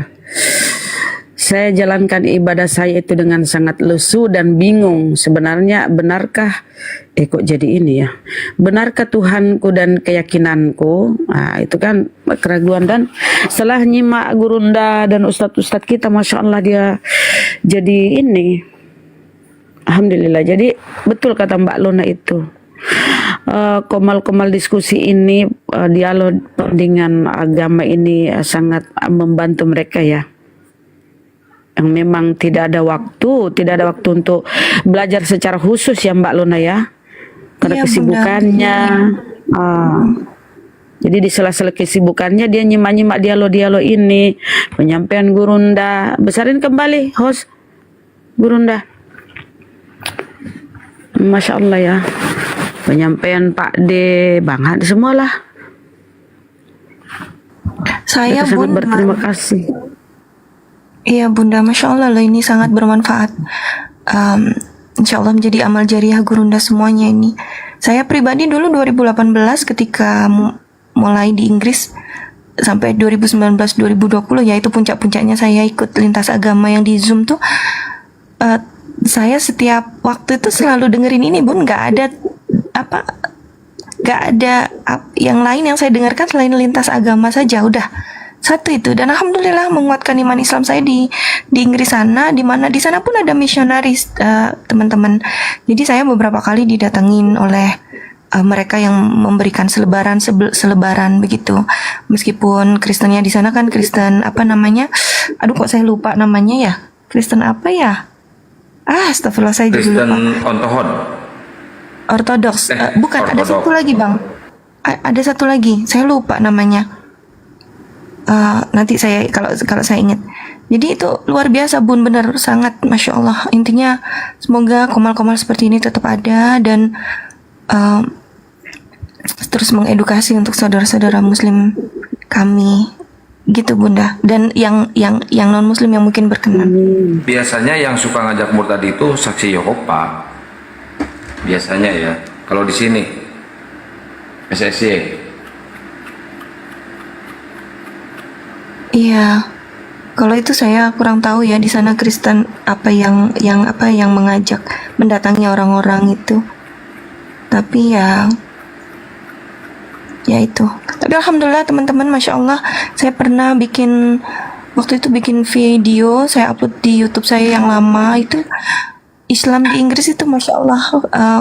Saya jalankan ibadah saya itu dengan sangat lesu dan bingung. Sebenarnya benarkah kok jadi ini ya? Benarkah Tuhanku dan keyakinanku? Itu kan keraguan. Dan setelah nyimak gurunda dan ustadz-ustadz kita, Masya Allah dia jadi ini. Alhamdulillah. Jadi betul kata Mbak Luna itu. Komal-komal diskusi ini, dialog dengan agama ini sangat membantu mereka ya. Yang memang tidak ada waktu untuk belajar secara khusus ya Mbak Luna ya, karena kesibukannya. Jadi di sela-sela kesibukannya dia nyimak-nyimak dialog ini, penyampaian gurunda. Besarin kembali host gurunda. Masya Allah ya, penyampaian Pak D, Bang Had, semualah. Saya sangat Bunda, berterima kasih. Iya Bunda, Masya Allah loh, ini sangat bermanfaat. Insya Allah menjadi amal jariah gurunda semuanya ini. Saya pribadi dulu 2018 ketika mulai di Inggris sampai 2019-2020 yaitu puncak-puncaknya saya ikut lintas agama yang di Zoom tuh, saya setiap waktu itu selalu dengerin ini Bun, nggak ada yang lain yang saya dengarkan selain lintas agama saja, udah satu itu. Dan alhamdulillah menguatkan iman Islam saya di Inggris sana, di mana di sana pun ada misionaris teman-teman. Jadi saya beberapa kali didatengin oleh mereka yang memberikan selebaran begitu. Meskipun Kristennya di sana kan Kristen apa namanya? Aduh kok saya lupa namanya ya. Kristen apa ya? Astagfirullah, saya juga lupa. Kristen Ortodoks. Bukan, ada Ortodoks. satu lagi Bang. Ada satu lagi, saya lupa namanya. Nanti saya kalau saya ingat. Jadi itu luar biasa Bun, benar sangat Masya Allah. Intinya semoga komal-komal seperti ini tetap ada dan terus mengedukasi untuk saudara-saudara Muslim kami, gitu Bunda. Dan yang non Muslim yang mungkin berkenan. Biasanya yang suka ngajak murtad itu saksi Yehova. Biasanya ya. Kalau di sini SSY. Iya. Kalau itu saya kurang tahu ya, di sana Kristen apa yang mengajak mendatangi orang-orang itu. Tapi ya itu. Tapi alhamdulillah teman-teman, Masya Allah, saya pernah waktu itu bikin video, saya upload di YouTube saya yang lama itu. Islam di Inggris itu Masya Allah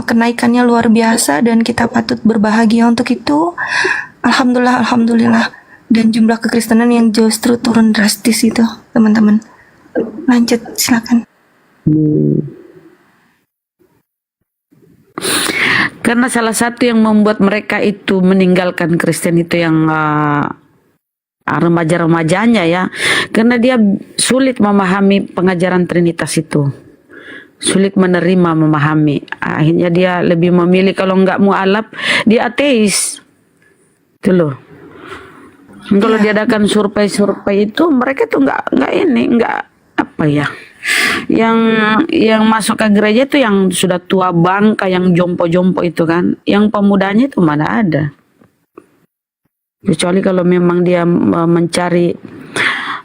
kenaikannya luar biasa dan kita patut berbahagia untuk itu. Alhamdulillah. Dan jumlah kekristenan yang justru turun drastis itu teman-teman. Lanjut silakan. Karena salah satu yang membuat mereka itu meninggalkan Kristen itu yang remaja-remajanya ya, karena dia sulit memahami pengajaran Trinitas itu, sulit memahami. Akhirnya dia lebih memilih kalau nggak mualaf dia ateis, itu loh. Kalau diadakan survei itu mereka tuh nggak apa ya, yang masuk ke gereja itu yang sudah tua bangka, yang jompo-jompo itu kan, yang pemudanya itu mana ada. Kecuali kalau memang dia mencari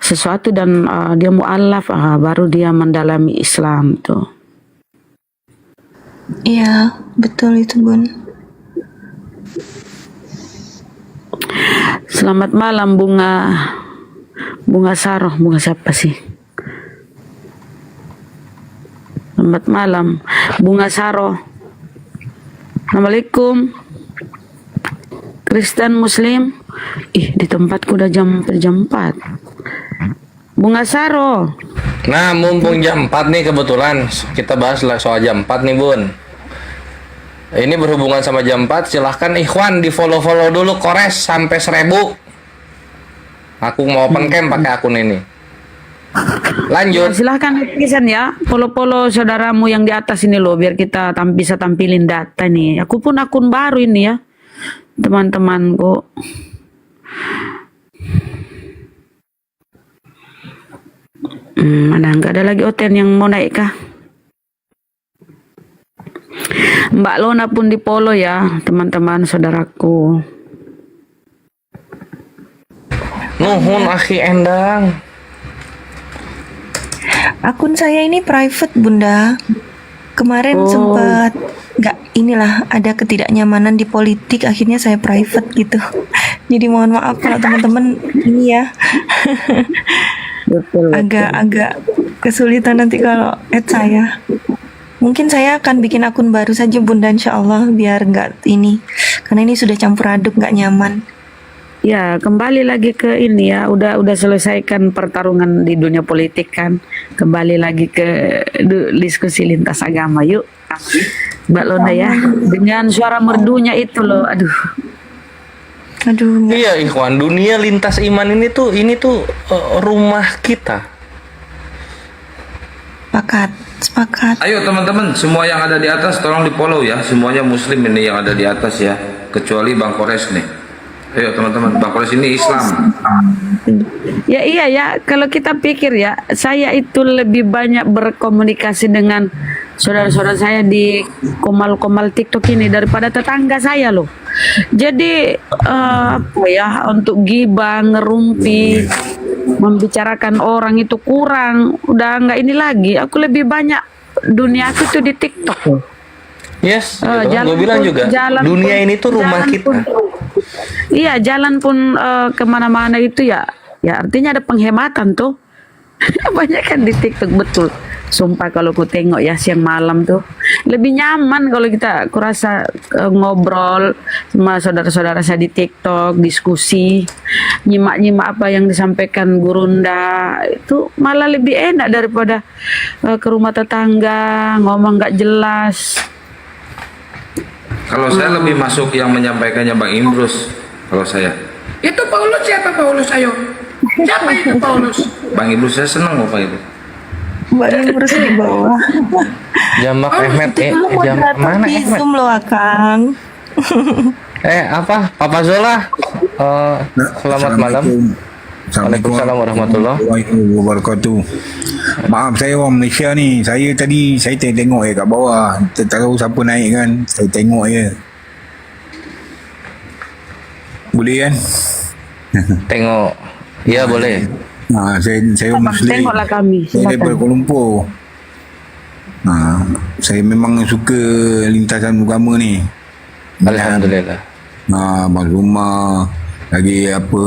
sesuatu dan dia mualaf, baru dia mendalami Islam tuh. Iya betul itu Bun. Selamat malam Bunga Saroh. Bunga siapa sih? Selamat malam Bunga Saroh. Assalamualaikum. Kristen Muslim. Di tempatku udah jam 4. Bunga Saroh. Nah, mumpung jam 4 nih kebetulan kita bahas soal jam 4 nih, Bun. Ini berhubungan sama jam 4, silahkan Ikhwan di follow dulu Kores sampai 1000. Aku mau open cam pakai akun ini. Lanjut. Ya, silahkan netizen ya, follow saudaramu yang di atas ini loh, biar kita bisa tampilin data nih. Aku pun akun baru ini ya, teman-temanku. Mana nggak ada lagi Oten yang mau naik kah? Mbak Lona pun di follow ya, teman-teman saudaraku. Nuhun akhi Endang. Akun saya ini private, Bunda. Kemarin sempat nggak, inilah ada ketidaknyamanan di politik, akhirnya saya private gitu. Jadi mohon maaf kalau teman-teman ini ya. Agak kesulitan nanti kalau add saya. Mungkin saya akan bikin akun baru saja, Bunda, insya Allah, biar nggak ini, karena ini sudah campur aduk, nggak nyaman. Ya, kembali lagi ke ini ya, udah selesaikan pertarungan di dunia politik kan. Kembali lagi ke diskusi lintas agama yuk. Mbak Lona ya, dengan suara merdunya itu loh, aduh. Iya Ikhwan, dunia lintas iman ini tuh rumah kita. Sepakat. Ayo teman-teman, semua yang ada di atas tolong di follow ya. Semuanya muslim ini yang ada di atas ya. Kecuali Bang Kores nih. Ayo teman-teman, Bang Kores ini Islam. Ya iya ya, kalau kita pikir ya, saya itu lebih banyak berkomunikasi dengan saudara-saudara saya di komal-komal TikTok ini daripada tetangga saya loh. Jadi apa ya, untuk gibah, ngerumpi, membicarakan orang itu kurang, udah nggak ini lagi. Aku lebih banyak dunia aku tuh di TikTok loh. Yes, gue bilang juga dunia ini tuh rumah kita. Iya, jalan pun kemana-mana itu ya artinya ada penghematan tuh. Banyak kan di TikTok, betul. Sumpah kalau ku tengok ya siang malam tuh lebih nyaman kalau kita kurasa ngobrol sama saudara-saudara saya di TikTok, diskusi, nyimak apa yang disampaikan Gurunda, itu malah lebih enak daripada ke rumah tetangga ngomong nggak jelas. Kalau saya lebih masuk yang menyampaikannya Bang Imrus. Kalau saya. Itu Paulus, siapa Paulus? Ayo. Siapa itu Paulus? Bang Imrus, saya senang Bapak itu. Mbak Imrus di bawah. Jamak Ahmed, jam mana Ahmed? Zoom loh Akang. Apa? Papa Zola. Selamat malam. Waalaikumsalam warahmatullahi wabarakatuh. Maaf, saya orang Malaysia ni. Saya tengok kat bawah. Tak tahu siapa naik kan. Saya tengok je. Boleh kan? Tengok. Ya boleh. Saya Muslim. Tengoklah kami. Saya daripada Kuala Lumpur. Saya memang suka lintasan agama ni. Alhamdulillah. Bang Zuma, lagi apa,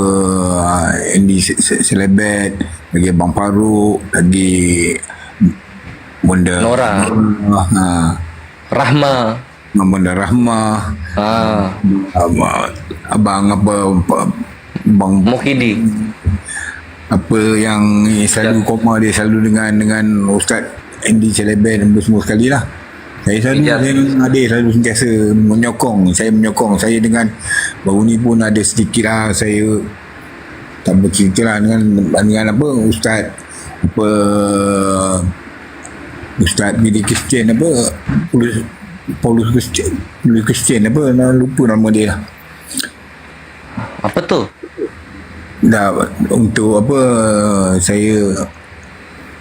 Andy Selebet, lagi Bang Faruk, lagi Bunda Nora, Rahma, Bunda Rahma, Abang Bang Mukidi, apa yang selalu koma dia selalu dengan Ustaz Andy Selebet dan semua sekali lah. Saya selalu sentiasa menyokong. Saya dengan baru ni pun ada sedikit lah, saya tak bercerita lah dengan apa Ustaz Billy Christian apa Paulus Christian apa, lupa nama dia lah. Apa tu? Dah, untuk apa saya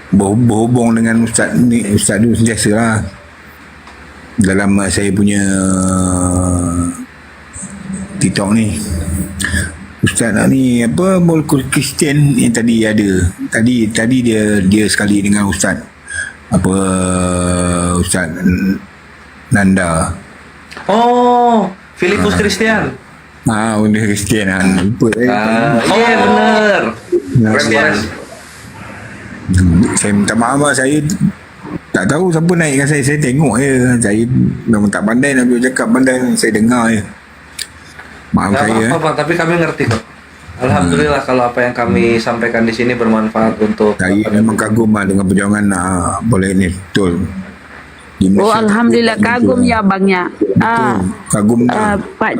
berhubung dengan Ustaz tu sentiasa lah dalam saya punya TikTok ni. Ustaz ni apa, Kristian yang tadi ada. Tadi dia sekali dengan Ustaz apa, Ustaz Nanda. Oh, Filipus Kristian. Benda Kristian lupa. Iya benar. Saya minta maaf lah, saya tak tahu siapa naikkan saya tengok je. Saya memang tak pandai nak cakap, pandai saya dengar je. Maaf saya. Apa, tapi kami ngerti kok. Alhamdulillah kalau apa yang kami sampaikan di sini bermanfaat untuk Saya memang kagum dengan perjuangan boleh ni betul. Di Oh Malaysia alhamdulillah betul. kagum ya abangnya. Kagum Pak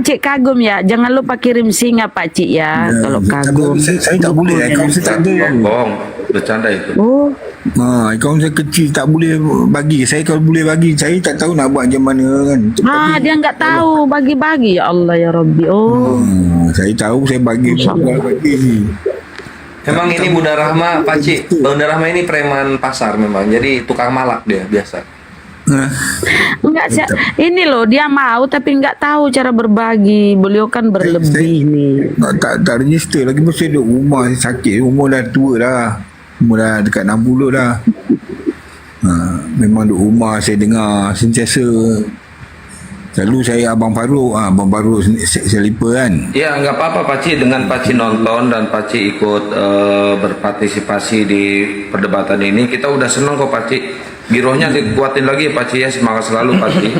Cik kagum ya. Jangan lupa kirim singa Pak Cik ya. Kalau kagum. Saya tak boleh akaun saya tak ada. Bohong, bercanda itu. Oh. Akaun saya kecil tak boleh bagi. Saya kalau boleh bagi, saya tak tahu nak buat macam mana kan. Dia nggak tahu bagi-bagi ya Allah ya Rabbi. Oh. Saya tahu saya bagi. Memang ini Bunda Rahma, Pakcik. Bunda Rahma ini preman pasar memang. Jadi tukang malak dia biasa. Enggak sih. Ini loh dia mau tapi nggak tahu cara berbagi. Beliau kan berlebih nih. Tak register lagi mesti duduk rumah sakit. Umur dah tua dah. Umur dah dekat 60 dah. Memang duduk rumah saya dengar sentiasa. Selalu saya Abang Farouk selipar kan. Ya nggak apa-apa Pakcik, dengan Pakcik nonton dan Pakcik ikut berpartisipasi di perdebatan ini, kita udah senang kok Pakcik. Girohnya dikuatin lagi Pakcik ya, semangat selalu Pakcik.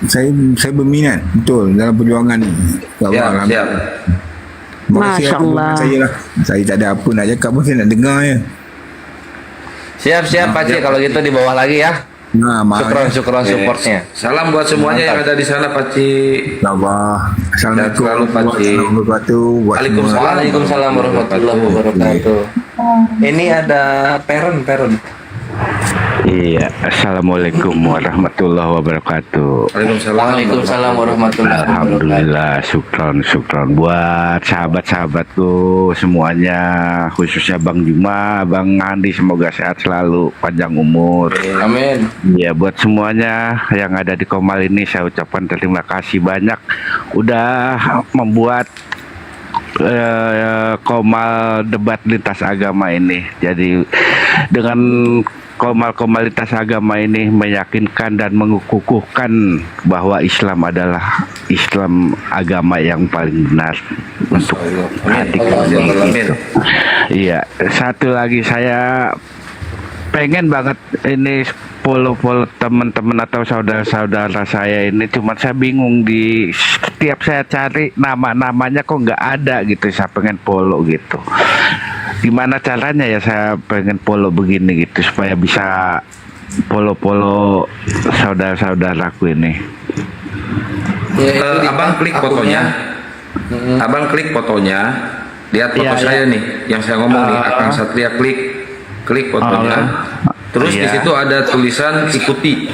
Saya berminat betul dalam perjuangan ni. Siap. Masya Allah. Saya tak ada apa nak cakap pun saya nak dengar je. Siap Pakcik, kalau gitu di bawah lagi ya. Syukron supportnya. Salam buat semuanya yang ada di sana Pakcik. Assalamualaikum warahmatullahi wabarakatuh. Waalaikumsalam warahmatullahi wabarakatuh. Ini ada Peron. Iya, assalamualaikum warahmatullahi wabarakatuh. Waalaikumsalam warahmatullahi wabarakatuh. Alhamdulillah, syukron buat sahabat-sahabatku semuanya, khususnya Bang Juma, Bang Andi, semoga sehat selalu, panjang umur. Amin. Ya, buat semuanya yang ada di Komal ini saya ucapkan terima kasih banyak udah membuat Komal debat lintas agama ini. Jadi dengan Komal lintas agama ini meyakinkan dan mengukuhkan bahwa Islam adalah agama yang paling benar untuk hati kita. Iya, satu lagi saya pengen banget ini follow teman-teman atau saudara-saudara saya ini, cuman saya bingung di setiap saya cari namanya kok nggak ada gitu. Saya pengen follow gitu. Gimana caranya ya saya pengen follow begini gitu supaya bisa follow saudara-saudaraku ini. Abang klik fotonya. Abang klik fotonya. Lihat foto saya nih, yang saya ngomong nih, Akang Satria, klik fotonya. Terus di situ ada tulisan ikuti.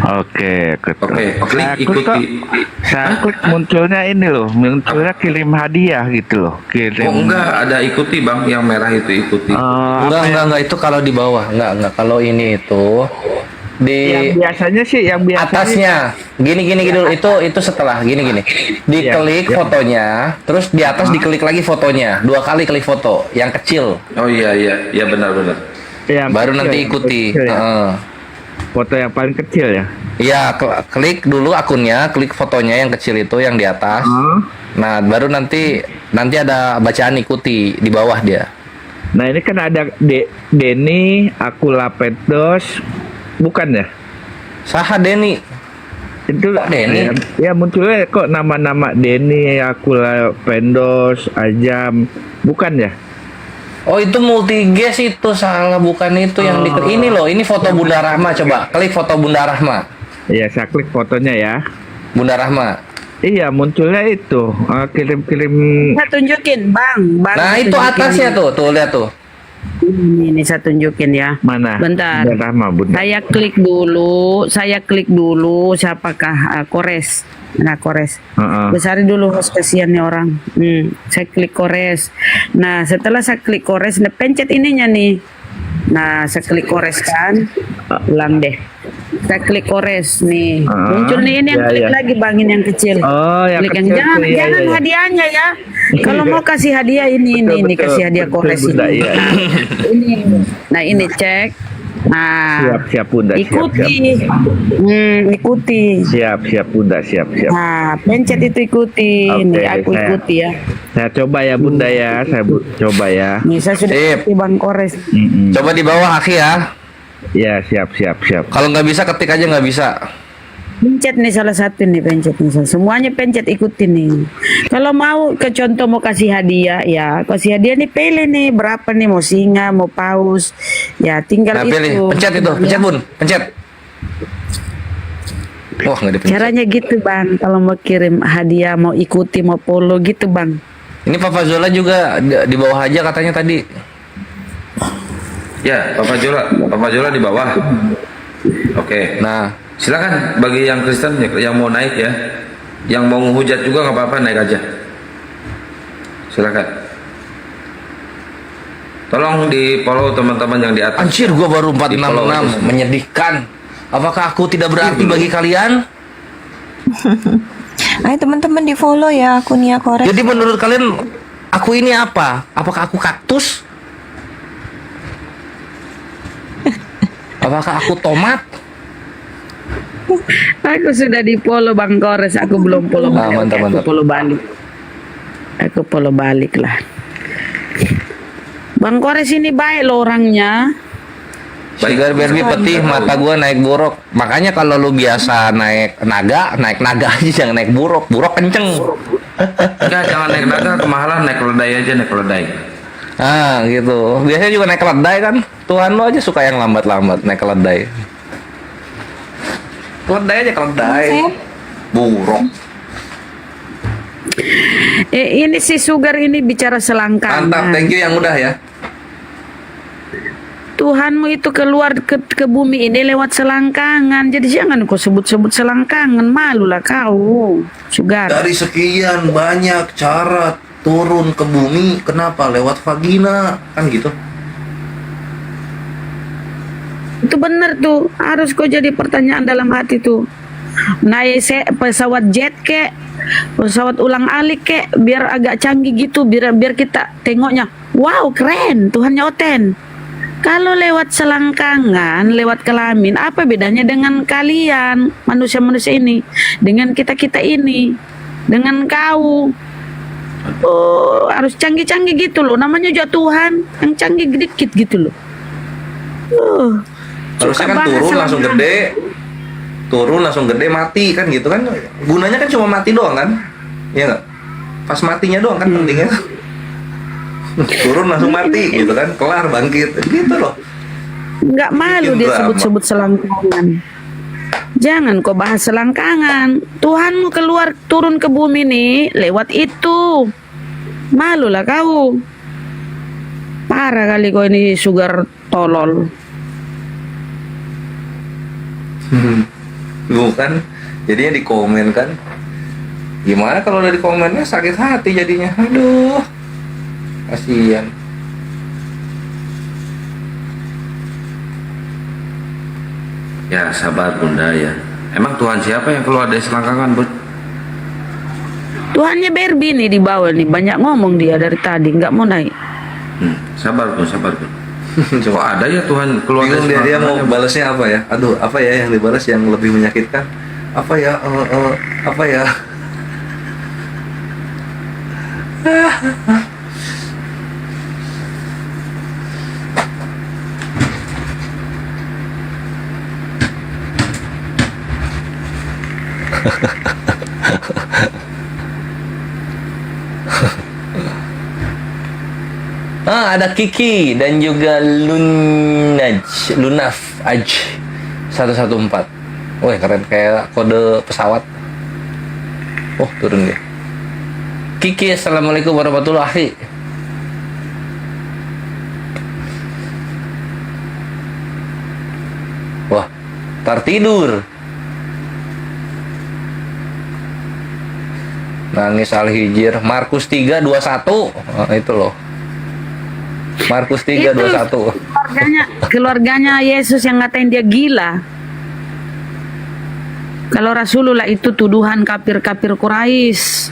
Oke, klik ikuti. Saya klik munculnya ini loh, munculnya kirim hadiah gitu loh. Oh enggak, ada ikuti Bang, yang merah itu ikuti. Enggak, itu kalau di bawah. Enggak, kalau ini itu di yang biasanya sih atasnya gini dulu, itu setelah gini diklik fotonya, terus di atas diklik lagi fotonya, 2 kali klik foto yang kecil. Oh iya benar baru nanti ikuti foto yang paling kecil ya. Iya, klik dulu akunnya, klik fotonya yang kecil itu yang di atas. Nah baru nanti ada bacaan ikuti di bawah dia. Nah ini kan ada Denny Akula Pendos, bukan ya? Saha Denny? Itu Denny. Ya munculnya kok nama-nama Denny Akula Pendos, Ajam, bukan ya? Oh itu Multigas itu, salah, bukan itu yang ini loh, ini foto Bunda Rahma, coba klik foto Bunda Rahma. Iya, saya klik fotonya ya. Bunda Rahma. Iya, munculnya itu kirim-kirim. Saya tunjukin, Bang. Nah itu atasnya tuh lihat tuh. Ini saya tunjukin ya. Mana? Bentar. Bunda Rahma, Bunda. Saya klik dulu siapakah Kores. Nah Kores, besarin dulu, host, kasihan nih orang. Saya klik Kores. Nah setelah saya klik Kores, nah pencet ininya nih. Nah saya klik Kores kan, ulang deh. Saya klik Kores nih, muncul nih ini yang klik lagi Bang, ini yang kecil. Yang klik kecil yang jangan hadiahnya ya. Kalau mau kasih hadiah ini kasih hadiah Kores ini. Nah ini cek. Nah, siap Bunda. Ikuti. Ikuti. Siap Bunda, siap. Nah, pencet itu ikuti. Nih aku ikuti ya. Saya coba ya Bunda ya, coba ya. Nih saya sudah ikuti Bang Kores. Coba di bawah Aki ya. Ya, siap. Kalau nggak bisa ketik aja, nggak bisa. Pencet nih salah satu nih, pencet nih. Semuanya pencet ikutin nih. Kalau mau ke contoh mau kasih hadiah ya, kasih hadiah nih pilih nih berapa nih, mau singa, mau paus. Ya tinggal Nah, itu. pilih, pencet itu, pencet Bun, pencet. Wah, nggak dipencet. Caranya gitu Bang, kalau mau kirim hadiah, mau ikuti, mau follow gitu Bang. Ini Papa Zola juga di bawah aja katanya tadi. Ya, Papa Jola di bawah. Oke. Nah, silakan bagi yang Kristen yang mau naik ya, yang mau menghujat juga nggak apa-apa, naik aja. Silakan. Tolong di follow teman-teman yang di atas. Anjir, gua baru Di follow aja 466, semua. menyedihkan. Apakah aku tidak berarti bagi kalian? Ayo teman-teman di follow ya akun Nia Kores. Jadi menurut kalian aku ini apa? Apakah aku kaktus? Apakah aku tomat? Aku sudah di follow Bang Kores, aku belum follow Ah, balik. mantap, mantap. Aku follow balik. Aku follow balik lah. Bang Kores ini baik loh orangnya. Sugar Barbie petih, mata gua naik buruk. Makanya kalau lu biasa naik naga aja, jangan naik buruk. Buruk kenceng. Enggak, jangan naik naga, kemahalan, naik keledai aja, naik keledai. Ah, gitu. Biasanya juga naik keledai kan. Tuhan lo aja suka yang lambat-lambat naik keledai. Keledai aja, keledai. Buruk. Ini si Sugar ini bicara selangkangan. Mantap, thank you yang udah ya. Tuhanmu itu keluar ke bumi ini lewat selangkangan. Jadi jangan kau sebut-sebut selangkangan. Malulah kau, Sugar. Dari sekian banyak cara turun ke bumi, kenapa lewat vagina? Kan gitu. Itu benar tuh. Harus kau jadi pertanyaan dalam hati tuh. Naik pesawat jet kek, pesawat ulang alik kek, biar agak canggih gitu, biar kita tengoknya. Wow, keren, Tuhannya Oten. Kalau lewat selangkangan, lewat kelamin, apa bedanya dengan kalian, manusia-manusia ini, dengan kita-kita ini, dengan kau? Oh, harus canggih-canggih gitu loh. Namanya juga Tuhan, yang canggih dikit gitu loh. Harusnya kan turun langsung gede. Turun langsung gede, mati kan gitu kan. Gunanya kan cuma mati doang kan? Iya nggak? Pas matinya doang kan pentingnya. Turun langsung mati gitu kan, kelar bangkit gitu loh. Nggak malu Bikin dia drama. sebut-sebut selangkangan. Jangan kau bahas selangkangan. Tuhanmu keluar turun ke bumi nih lewat itu. Malulah kau. Parah kali kau ini Sugar tolol. Bukan, jadinya di komen kan. Gimana kalau udah di komennya sakit hati jadinya. Aduh, kasihan. Ya sabar Bunda ya. Emang Tuhan siapa yang keluar dari selangkangan, Bun? Tuhannya Barbie nih di bawah nih. Banyak ngomong dia dari tadi. Nggak mau naik. Sabar Bun, sabar Bun. Coba ada ya Tuhan keluar Bingung dari dia mau selangkangan. balasnya apa ya? Aduh, apa ya yang dibalas yang lebih menyakitkan? Apa ya? Apa ya? Ada Kiki dan juga Lunaf Aj 114. Wah, keren kayak kode pesawat. Oh, turun dia. Kiki, assalamualaikum warahmatullahi. Wah, tar tidur. Nangis Al-Hijr. Markus 3:21. Nah, itu loh. Markus 3:21. Keluarganya Yesus yang ngatain dia gila. Kalau Rasulullah itu tuduhan kafir-kafir Quraisy.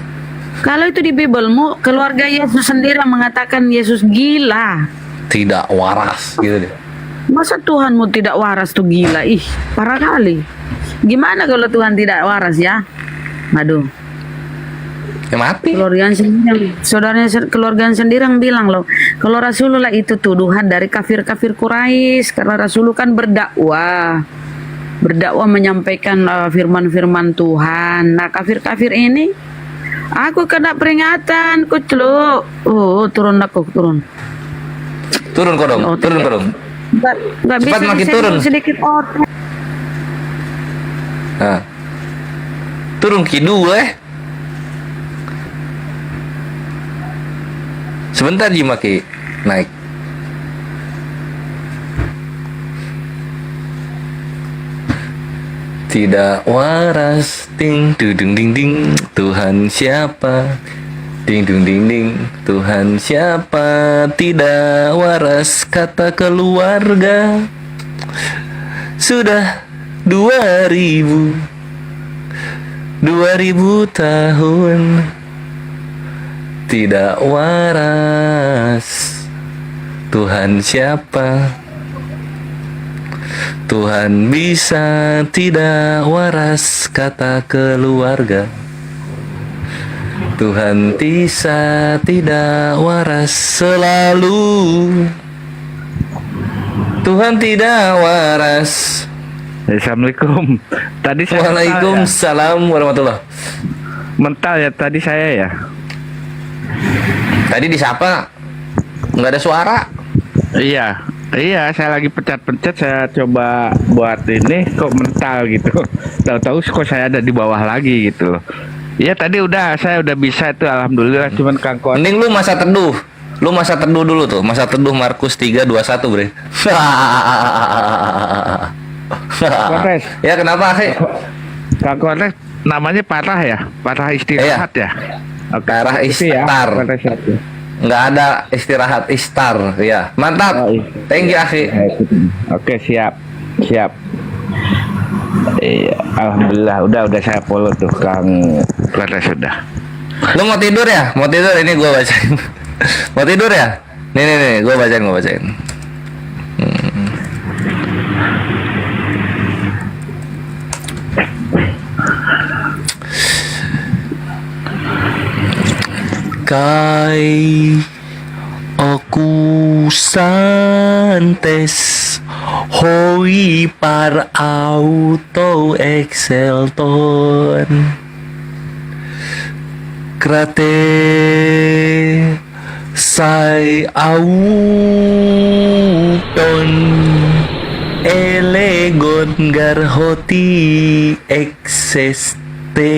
Kalau itu di Bibelmu, keluarga Yesus sendiri yang mengatakan Yesus gila. Tidak waras gitu deh. Masa Tuhanmu tidak waras tuh gila? Ih, parah kali. Gimana kalau Tuhan tidak waras ya? Aduh. Ya mati. Keluarga sendiri yang bilang loh, kalau Rasulullah itu tuduhan dari kafir-kafir Quraisy karena Rasulullah kan berdakwah. berdakwah menyampaikan firman-firman Tuhan. Nah, kafir-kafir ini aku kena peringatan, kucluk. Oh, turun aku, turun. Turun kok dong, turun kok dong. Nggak Cepat bisa makin disenggol turun. sedikit otot. Nah. Turun Ki 2. Sebentar Ji Maki naik. Tidak waras ding dudung ding ding Tuhan siapa ding dung ding ding Tuhan siapa tidak waras kata keluarga sudah 2000 tahun tidak waras Tuhan siapa Tuhan bisa tidak waras kata keluarga Tuhan bisa tidak waras selalu Tuhan tidak waras. Assalamualaikum. Tadi saya Waalaikumsalam warahmatullah. Mental ya tadi saya ya. Tadi disapa nggak ada suara. Iya, saya lagi pencet-pencet, saya coba buat ini kok mental gitu. Tahu-tahu kok saya ada di bawah lagi gitu loh. Iya tadi saya udah bisa itu alhamdulillah, cuman Kang Kon. Mending lu masa teduh. Lu masa teduh dulu tuh, masa teduh Markus 3:21, Bre. Kontes. Ya kenapa sih? Kang Kontes namanya Parah ya? Parah istirahat ya? Oke. Parah istar. Nggak ada istirahat istar ya. Mantap. Thank you Akhi. Oke, siap. Iya, alhamdulillah udah saya follow tuh Kang Kontes sudah. Lu mau tidur ya? Mau tidur ini gua bacain. Mau tidur ya? Nih, gua bacain. Kai ocusantes hoi par auto excelton crate sai auton elegon garhoti exeste